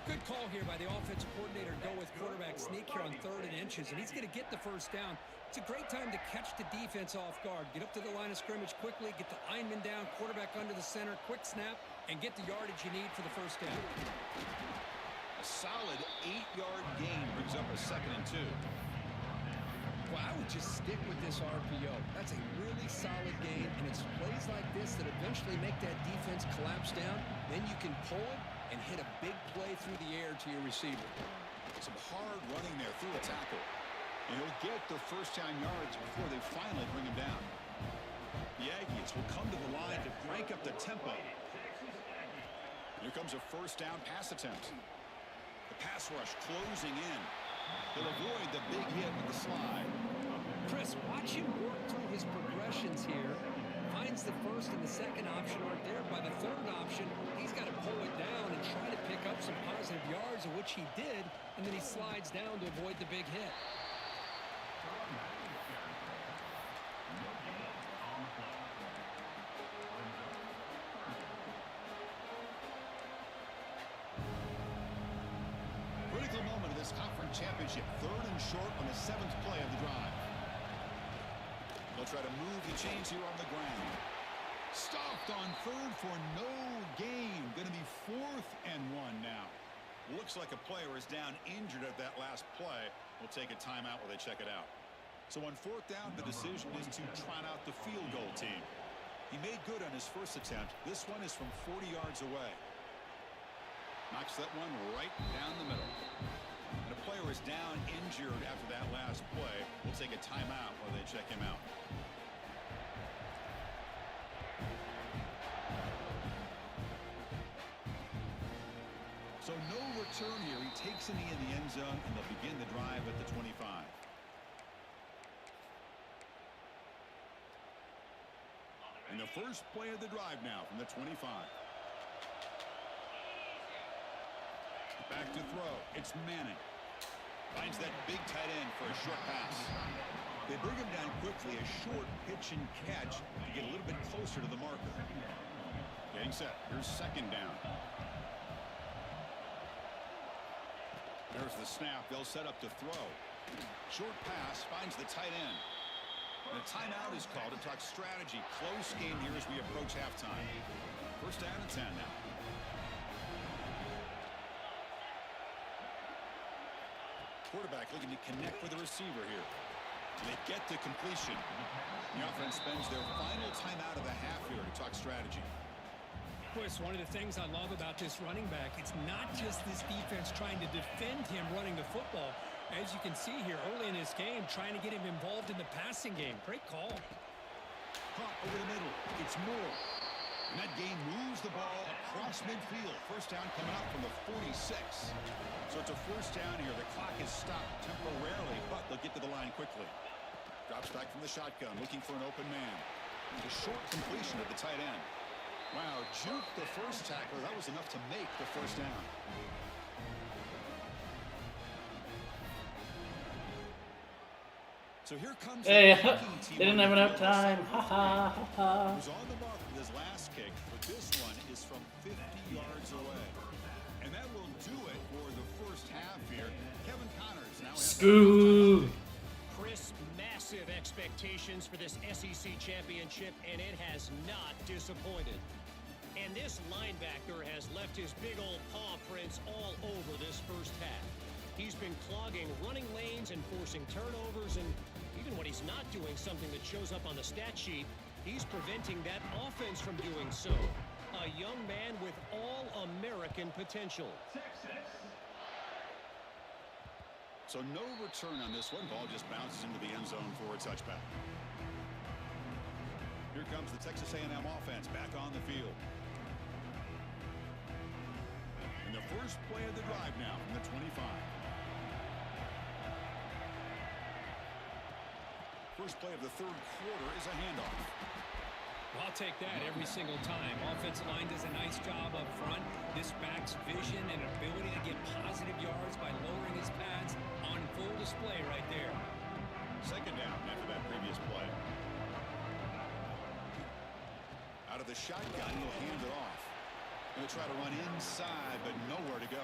Good call here by the offensive coordinator to go with quarterback sneak here on 3rd and inches, and he's going to get the 1st down. It's a great time to catch the defense off guard. Get up to the line of scrimmage quickly, get the lineman down, quarterback under the center, quick snap, and get the yardage you need for the 1st down. A solid 8-yard gain brings up a 2nd and 2. Well, I would just stick with this RPO. That's a really solid gain, and it's plays like this that eventually make that defense collapse down. Then you can pull it and hit a big play through the air to your receiver. Some hard running there through a tackle. And he'll get the 1st down yards before they finally bring him down. The Aggies will come to the line to crank up the tempo. Here comes a 1st down pass attempt. The pass rush closing in. He'll avoid the big hit with the slide. Chris, watch him work through his progressions here. Finds the 1st and the 2nd option aren't there. By the 3rd option, he's got to pull it down and try to pick up some positive yards, of which he did, and then he slides down to avoid the big hit. Critical moment of this conference championship. 3rd and short on the 7th play of the drive. They'll try to move the chains here on the ground. Stopped on 3rd for no gain. Going to be 4th and 1 now. Looks like a player is down injured at that last play. We'll take a timeout while they check it out. So on 4th down, the decision is to trot out the field goal team. He made good on his first attempt. This one is from 40 yards away. Knocks that one right down the middle. And a player is down injured after that last play. We'll take a timeout while they check him out. So no return here. He takes it in the end zone, and they'll begin the drive at the 25. And the first play of the drive now from the 25. Back to throw. It's Manning. Finds that big tight end for a short pass. They bring him down quickly. A short pitch and catch to get a little bit closer to the marker. Getting set. Here's 2nd down. There's the snap. They'll set up to throw. Short pass finds the tight end. And a timeout is called to talk strategy. Close game here as we approach halftime. 1st down and 10 now. Quarterback looking to connect with the receiver here. They get the completion. The offense spends their final timeout of the half here to talk strategy. Chris, one of the things I love about this running back, it's not just this defense trying to defend him running the football. As you can see here early in this game, trying to get him involved in the passing game. Great call. Caught over the middle. It's Moore. And that game moves the ball across midfield. 1st down coming up from the 46. So it's a 1st down here. The clock is stopped temporarily, but they'll get to the line quickly. Drops back from the shotgun, looking for an open man. A short completion at the tight end. Wow, juke the first tackler. That was enough to make the 1st down. So here comes Hey, the kicking team. they didn't have enough time. Ha ha ha ha. Was on the mark with his last kick, but this one is from 50 yards away. And that will do it for the 1st half here. Kevin Connors now has Scoo. Chris, massive expectations for this SEC championship, and it has not disappointed. And this linebacker has left his big old paw prints all over this 1st half. He's been clogging running lanes and forcing turnovers, and even when he's not doing something that shows up on the stat sheet, he's preventing that offense from doing so. A young man with all-American potential. So no return on this one. Ball just bounces into the end zone for a touchback. Here comes the Texas A&M offense back on the field. And the first play of the drive now from the 25. First play of the 3rd quarter is a handoff. Well, I'll take that every single time. Offensive line does a nice job up front. This back's vision and ability to get positive yards by lowering his pads on full display right there. 2nd down after that previous play. Out of the shotgun, he'll hand it off. Going to try to run inside, but nowhere to go.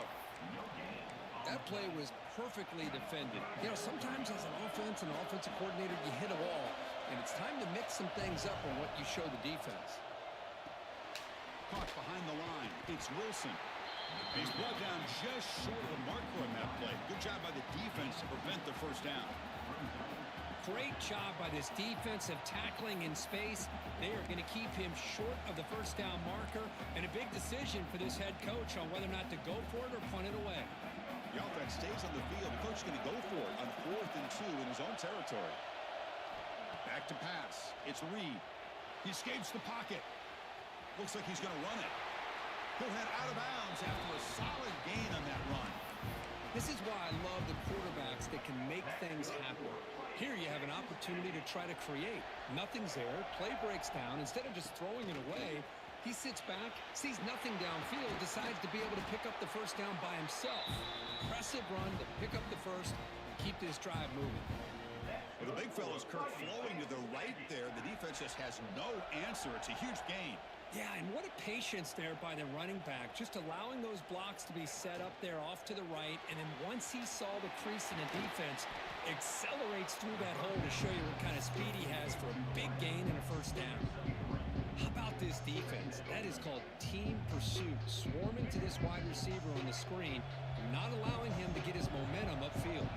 That play was perfectly defended. You know, sometimes as an offensive coordinator, you hit a wall, and it's time to mix some things up on what you show the defense. Caught behind the line. It's Wilson. He's brought down just short of the marker on that play. Good job by the defense to prevent the 1st down. Great job by this defensive tackling in space. They are going to keep him short of the 1st down marker, and a big decision for this head coach on whether or not to go for it or punt it away. The offense stays on the field. The coach is going to go for it on 4th and 2 in his own territory. Back to pass. It's Reed. He escapes the pocket. Looks like he's going to run it. He'll head out of bounds after a solid gain on that run. This is why I love the quarterbacks that can make things happen. Here you have an opportunity to try to create. Nothing's there. Play breaks down. Instead of just throwing it away, He sits back, sees nothing downfield, decides to be able to pick up the first down by himself. Impressive run to pick up the first and keep this drive moving. Well, the big fella's Kirk flowing to the right there. The defense just has no answer. It's a huge gain. Yeah, and what a patience there by the running back, just allowing those blocks to be set up there off to the right, and then once he saw the crease in the defense, accelerates through that hole to show you what kind of speed he has for a big gain and a first down. How about this defense? That is called team pursuit, swarming to this wide receiver on the screen, not allowing him to get his momentum upfield.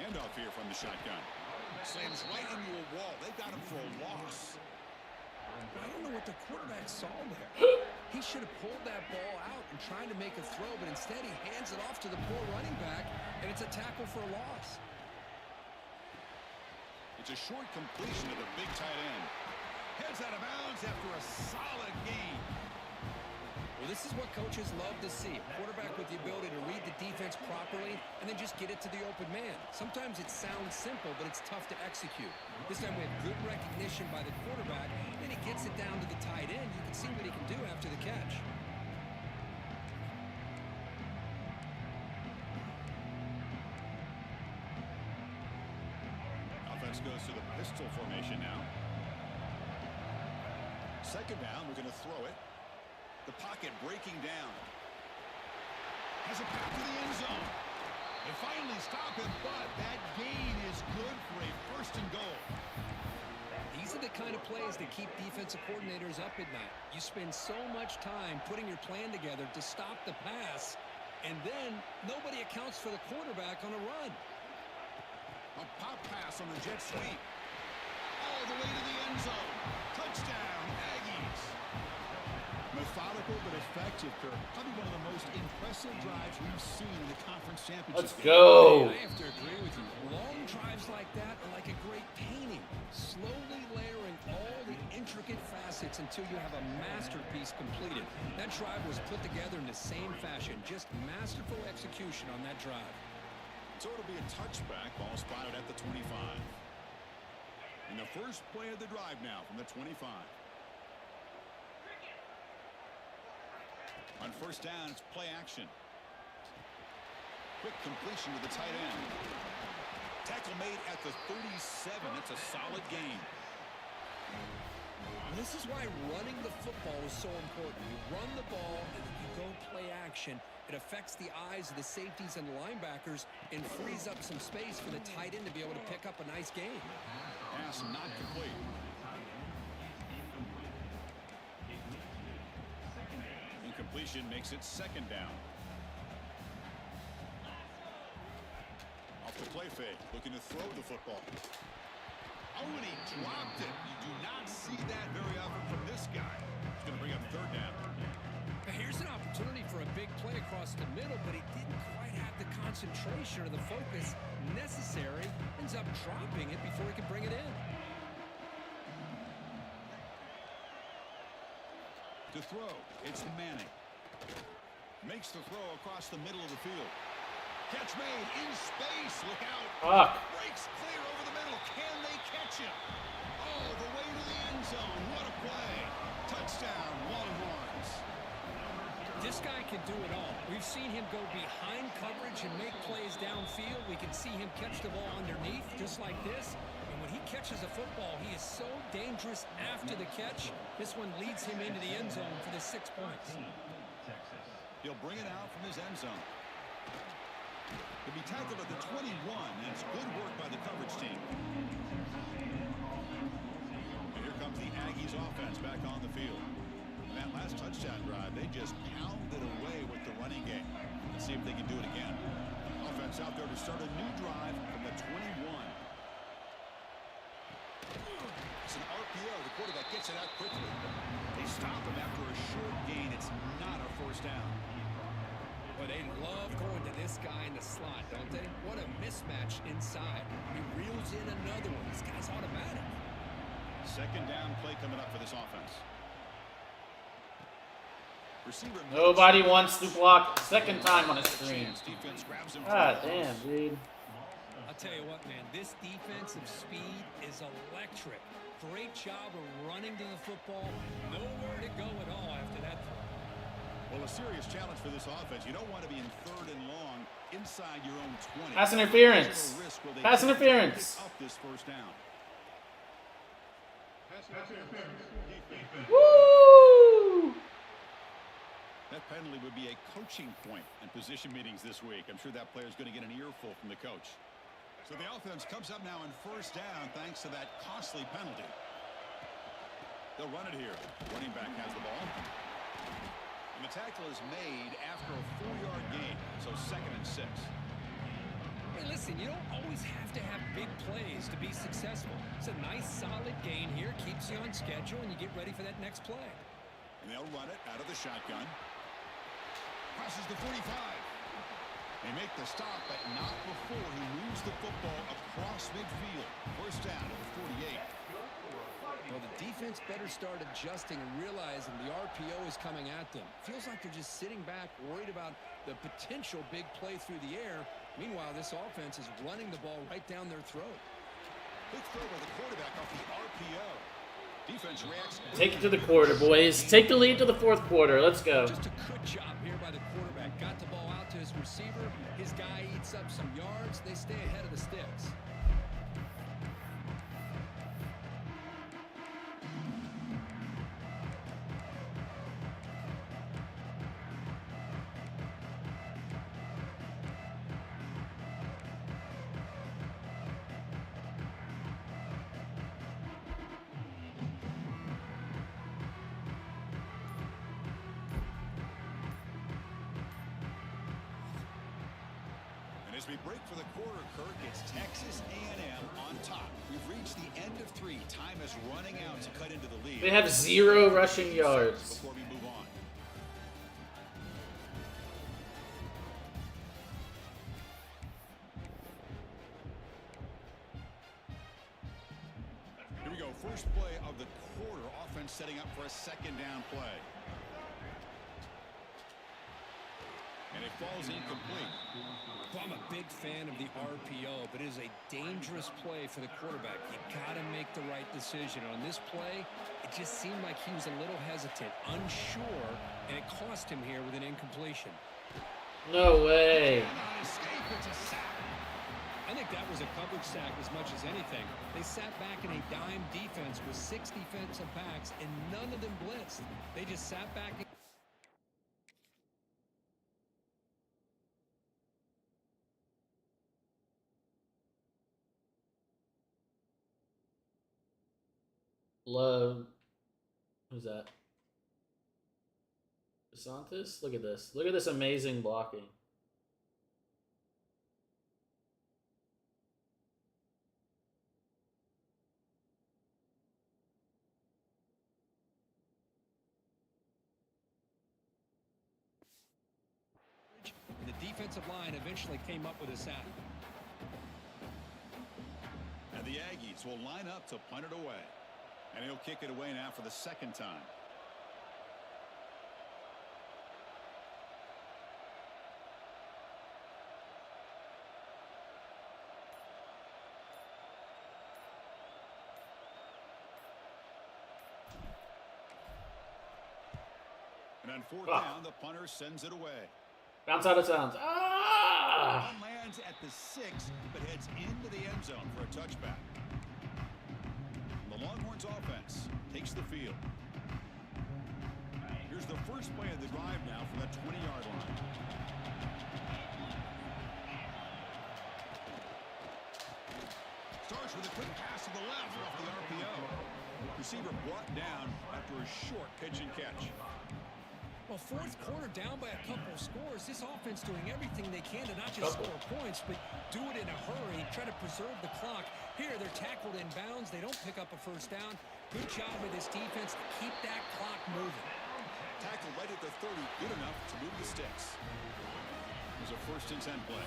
Handoff here from the shotgun. Slams right into a wall. They've got him for a loss. I don't know what the quarterback saw there. He should have pulled that ball out and tried to make a throw, but instead he hands it off to the poor running back, and it's a tackle for a loss. It's a short completion to the big tight end. Heads out of bounds after a solid gain. Well, this is what coaches love to see. A quarterback with the ability to read the defense properly and then just get it to the open man. Sometimes it sounds simple, but it's tough to execute. This time we have good recognition by the quarterback, and he gets it down to the tight end. You can see what he can do after the catch. Offense goes to the pistol formation now. Second down, we're going to throw it. The pocket breaking down. Has a pass to the end zone. They finally stop him, but that gain is good for a first and goal. These are the kind of plays that keep defensive coordinators up at night. You spend so much time putting your plan together to stop the pass, and then nobody accounts for the quarterback on a run. A pop pass on the jet sweep. All the way to the end zone. Touchdown, Aggies. Methodical but effective, Kirk. Probably one of the most impressive drives we've seen in the conference championship. Let's go. I have to agree with you. Long drives like that are like a great painting. Slowly layering all the intricate facets until you have a masterpiece completed. That drive was put together in the same fashion. Just masterful execution on that drive. So it'll be a touchback. Ball spotted at the 25. And the first play of the drive now from the 25. On first down, it's play action. Quick completion to the tight end. Tackle made at the 37. It's a solid gain. This is why running the football is so important. You run the ball and then you go play action. It affects the eyes of the safeties and the linebackers and frees up some space for the tight end to be able to pick up a nice gain. Pass not complete. Incompletion makes it second down. Off the play fake, looking to throw the football. Oh, and he dropped it. You do not see that very often from this guy. It's going to bring up third down. Here's an opportunity for a big play across the middle, but he didn't quite have the concentration or the focus necessary. Ends up dropping it before he can bring it in. To throw, it's Manning. Makes the throw across the middle of the field. Catch made in space. Look out. Fuck. Breaks clear over the middle. Can they catch him? Oh, the way to the end zone. What a play. Touchdown, Longhorns. This guy can do it all. We've seen him go behind coverage and make plays downfield. We can see him catch the ball underneath, just like this. And when he catches a football, he is so dangerous after the catch. This one leads him into the end zone for the 6 points. He'll bring it out from his end zone. He'll be tackled at the 21, and it's good work by the coverage team. And here comes the Aggies offense back on the field. And that last touchdown drive, they just pounded away with the running game. Let's see if they can do it again. Offense out there to start a new drive from the 21. It's an RPO. The quarterback gets it out quickly. They stop him after a short gain. It's not a first down. Well, they love going to this guy in the slot, don't they? What a mismatch inside. He reels in another one. This guy's automatic. Second down play coming up for this offense. Receiver Nobody wants to block a second time on a screen. Defense grabs him. God damn, dude. I'll tell you what, man, this defensive speed is electric. Great job of running to the football. Nowhere to go at all after that throw. Well, a serious challenge for this offense. You don't want to be in 3rd and long inside your own 20. Pass interference. Pass interference. Up this first down. Woo! That penalty would be a coaching point in position meetings this week. I'm sure that player's going to get an earful from the coach. So the offense comes up now on first down thanks to that costly penalty. They'll run it here. Running back has the ball. And the tackle is made after a 4-yard gain, so 2nd and 6. Hey, listen, you don't always have to have big plays to be successful. It's a nice, solid gain here, keeps you on schedule, and you get ready for that next play. And they'll run it out of the shotgun. Crosses the 45. They make the stop, but not before he moves the football across midfield. First down at the 48. Well, the defense better start adjusting and realizing the RPO is coming at them. Feels like they're just sitting back, worried about the potential big play through the air. Meanwhile, this offense is running the ball right down their throat. Quick throw by the quarterback off the RPO. Defense reacts. Take it to the quarter, boys. Take the lead to the 4th quarter. Let's go. Just a good job here by the quarterback. Got the ball out to his receiver. His guy eats up some yards. They stay ahead of the sticks. As we break for the quarter, Kirk, it's Texas A&M on top. We've reached the end of 3. Time is running out to cut into the lead. They have 0 rushing yards. Before we move on. Here we go. First play of the quarter. Offense setting up for a 2nd down play. And it falls incomplete. Well, I'm a big fan of the RPO, but it is a dangerous play for the quarterback. You got to make the right decision. On this play, it just seemed like he was a little hesitant, unsure, and it cost him here with an incompletion. No way. I think that was a coverage sack as much as anything. They sat back in a dime defense with 6 defensive backs, and none of them blitzed. They just sat back. Love. Who's that? DeSantis? Look at this. Look at this amazing blocking. The defensive line eventually came up with a sack. And the Aggies will line up to punt it away. And he'll kick it away now for the 2nd time. And on 4th down, the punter sends it away. Bounce out of bounds. Ah! One lands at the 6, but heads into the end zone for a touchback. The Longhorns offense takes the field. Here's the first play of the drive now from the 20-yard line. Starts with a quick pass to the left off the RPO. Receiver brought down after a short pitch and catch. Well, 4th quarter down by a couple of scores. This offense doing everything they can to not just score points, but do it in a hurry, try to preserve the clock. Here, they're tackled in bounds. They don't pick up a first down. Good job with this defense to keep that clock moving. Tackle right at the 30, good enough to move the sticks. It was a 1st and 10 play.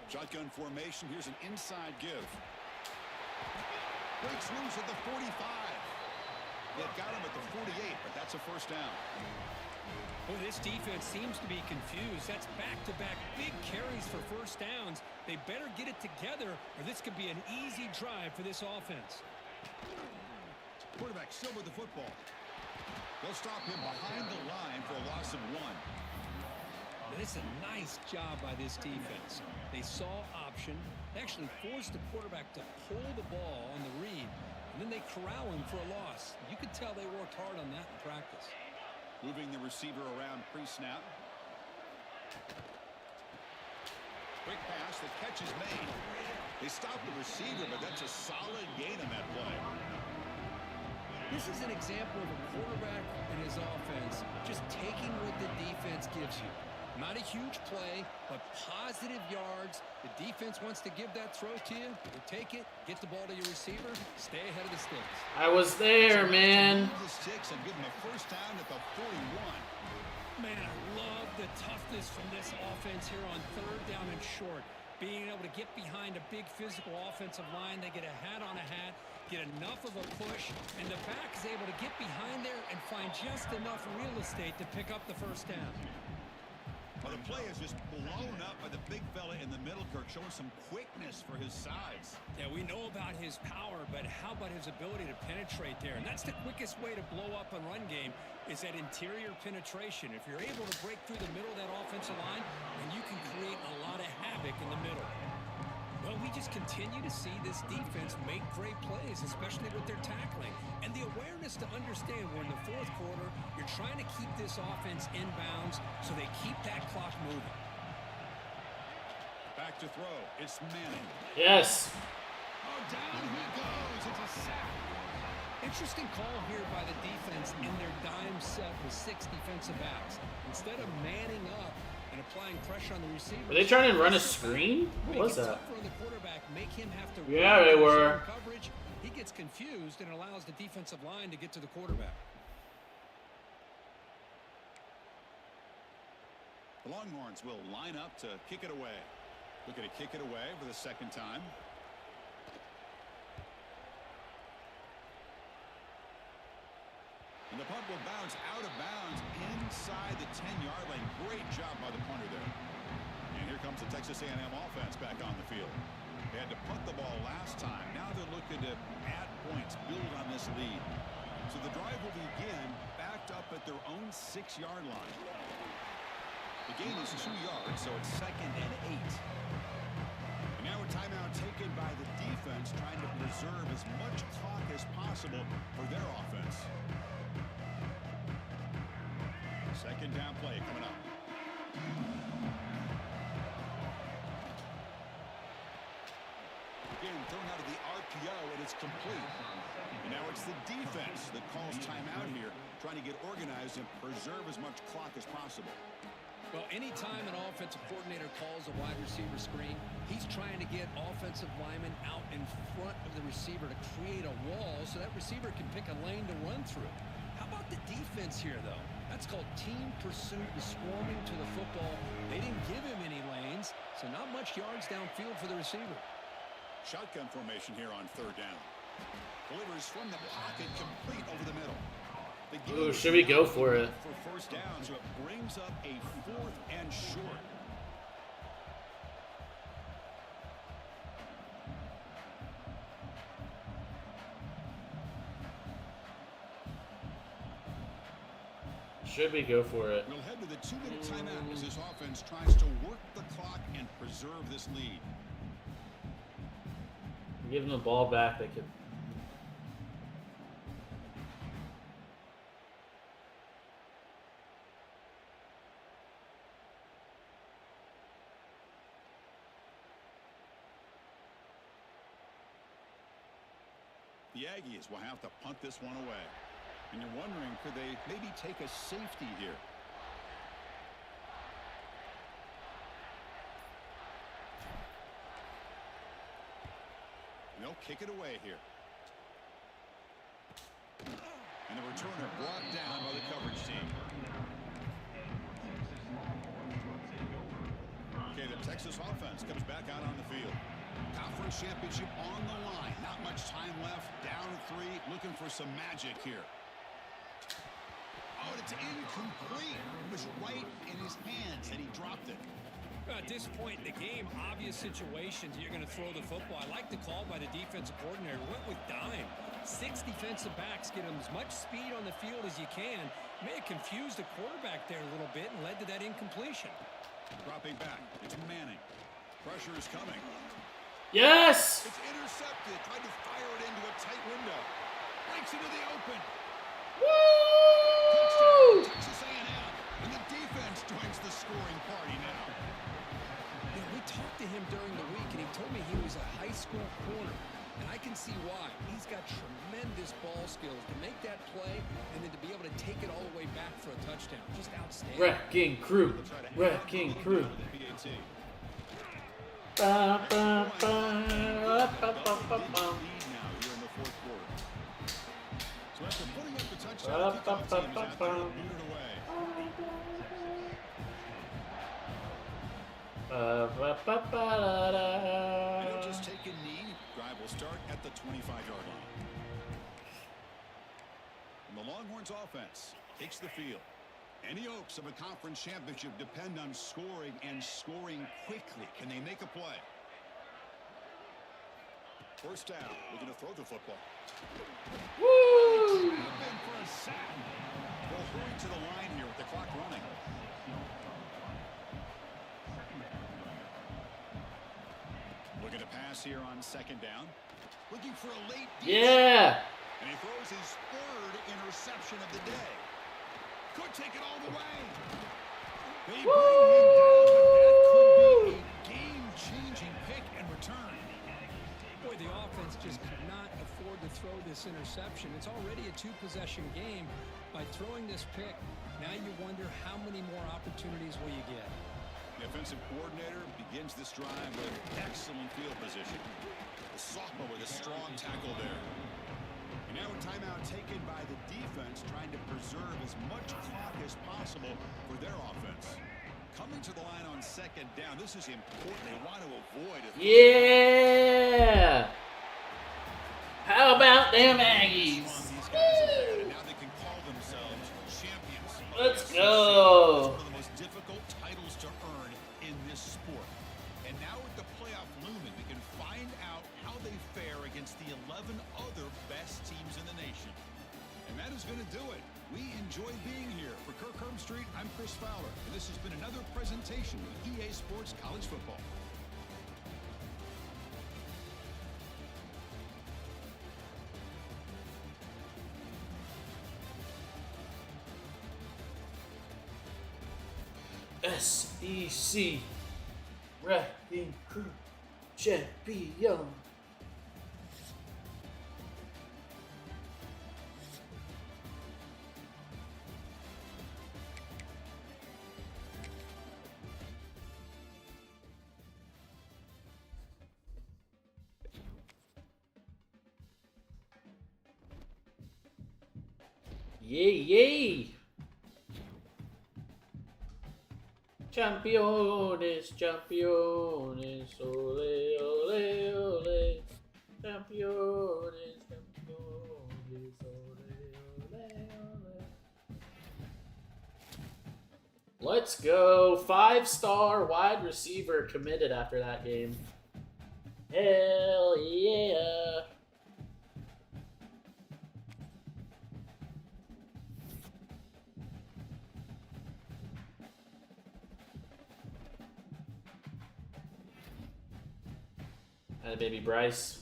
Shotgun formation. Here's an inside give. Breaks loose at the 45. They've got him at the 48, but that's a first down. Well, this defense seems to be confused. That's back-to-back big carries for first downs. They better get it together, or this could be an easy drive for this offense. Quarterback still with the football. They'll stop him behind the line for a loss of 1. Now, this is a nice job by this defense. They saw option. They actually forced the quarterback to pull the ball on the read, and then they corral him for a loss. You could tell they worked hard on that in practice. Moving the receiver around pre-snap. Quick pass, the catch is made. They stopped the receiver, but that's a solid gain on that play. This is an example of a quarterback and his offense just taking what the defense gives you. Not a huge play, but positive yards. The defense wants to give that throw to you. You take it, get the ball to your receiver, stay ahead of the sticks. I was there, man. The sticks and give him a first down at the 41. Man, I love the toughness from this offense here on third down and short. Being able to get behind a big physical offensive line, they get a hat on a hat, get enough of a push, and the back is able to get behind there and find just enough real estate to pick up the first down. Well, the play is just blown up by the big fella in the middle, Kirk, showing some quickness for his size. Yeah, we know about his power, but how about his ability to penetrate there? And that's the quickest way to blow up a run game is that interior penetration. If you're able to break through the middle of that offensive line, then you can create a lot of havoc in the middle. Well, we just continue to see this defense make great plays, especially with their tackling. And the awareness to understand we're in the fourth quarter, you're trying to keep this offense in bounds so they keep that clock moving. Back to throw. It's Manning. Yes. Oh, down he goes. It's a sack. Interesting call here by the defense in their dime set with 6 defensive backs. Instead of manning up and applying pressure on the receiver. Were they trying to run a screen? What was that? On the quarterback, make him have to Yeah, they were. Coverage. He gets confused and allows the defensive line to get to the quarterback. The Longhorns will line up to kick it away. Looking to kick it away for the second time. And the punt will bounce out of bounds inside the 10-yard line. Great job by the punter there. And here comes the Texas A&M offense back on the field. They had to punt the ball last time. Now they're looking to add points, build on this lead. So the drive will begin backed up at their own 6-yard line. The gain is 2 yards, so it's 2nd and 8. And now a timeout taken by the defense, trying to preserve as much clock as possible for their offense. Second down play coming up. Again, thrown out of the RPO, and it's complete. And now it's the defense that calls timeout here, trying to get organized and preserve as much clock as possible. Well, anytime an offensive coordinator calls a wide receiver screen, he's trying to get offensive linemen out in front of the receiver to create a wall so that receiver can pick a lane to run through. How about the defense here, though? That's called team pursuit and swarming to the football. They didn't give him any lanes, so not much yards downfield for the receiver. Shotgun formation here on third down. Delivers from the pocket, complete over the middle. Ooh, should we go for it? For first down, so it brings up a 4th and short. Should we go for it? We'll head to the 2-minute timeout as this offense tries to work the clock and preserve this lead. Give them the ball back. They could. The Aggies will have to punt this one away. And you're wondering, could they maybe take a safety here? And they'll kick it away here. And the returner brought down by the coverage team. Okay, the Texas offense comes back out on the field. Conference championship on the line. Not much time left. Down 3, looking for some magic here. Oh, and it's incomplete. It was right in his hands, and he dropped it. At this point in the game, obvious situations, you're going to throw the football. I like the call by the defensive coordinator. Went with dime. 6 defensive backs get him as much speed on the field as you can. May have confused the quarterback there a little bit and led to that incompletion. Dropping back. It's Manning. Pressure is coming. Yes! It's intercepted. Tried to fire it into a tight window. Breaks into the open. Woo! Touchdown, Texas A&M. And the defense joins the scoring party now. You know, we talked to him during the week, and he told me he was a high school corner. And I can see why. He's got tremendous ball skills to make that play and then to be able to take it all the way back for a touchdown. Just outstanding. Wrecking crew. Wrecking crew. Ba, ba, ba, ba, ba, ba, ba. Now here in the fourth quarter. So after putting up the touchdown, the team is out there to boot it away. Ba, ba, ba, ba, da, da. And he'll just take a knee. Drive will start at the 25-yard line. And the Longhorns offense takes the field. Any hopes of a conference championship depend on scoring and scoring quickly. Can they make a play? First down. Looking to throw the football. Woo! Open for a sack. They'll hurry to the line here with the clock running. Looking to pass here on second down. Looking for a late deep. Yeah! And he throws his third interception of the day. Could take it all the way. They bring him down, but that could be a game-changing pick and return. Boy, the offense just could not afford to throw this interception. It's already a 2-possession game. By throwing this pick, now you wonder how many more opportunities will you get. The offensive coordinator begins this drive with excellent field position. The sophomore with a strong tackle there. And now a timeout taken by the defense, trying to preserve as much clock as possible for their offense. Coming to the line on second down, this is important. They want to avoid it. Yeah! How about them Aggies? These guys have had, and now they can call themselves champions. Let's This is go! one of the most difficult titles to earn in this sport. And now with the playoff looming, we can find out how they fare against the 11 other best teams in the nation. And that is going to do it. We enjoy being here. For Kirk Street, I'm Chris Fowler, and this has been another presentation of EA Sports College Football. SEC Wrecking Crew Champion. Yay, yay! Campeones, campeones, ole, ole, ole. Campeones, campeones, ole, ole, ole. Let's go. 5-star wide receiver committed after that game. Hell yeah. Hi, baby Bryce.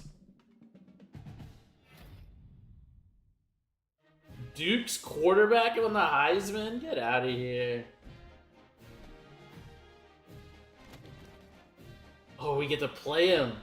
Duke's quarterback on the Heisman? Get out of here. Oh, we get to play him.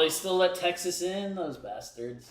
they still let Texas in? Those bastards.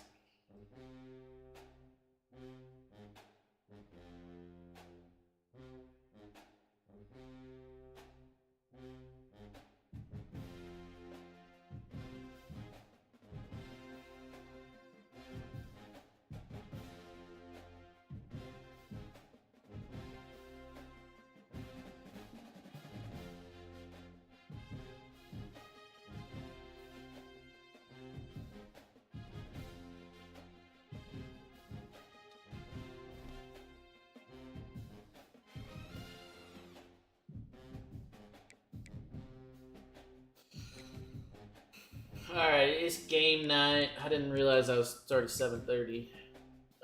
Alright, it's game night. I didn't realize I was starting 7:30.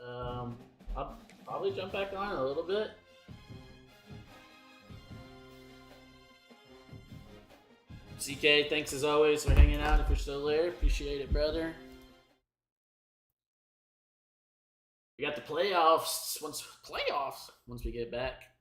I'll probably jump back on in a little bit. CK, thanks as always for hanging out if you're still there. Appreciate it, brother. We got the playoffs once we get back.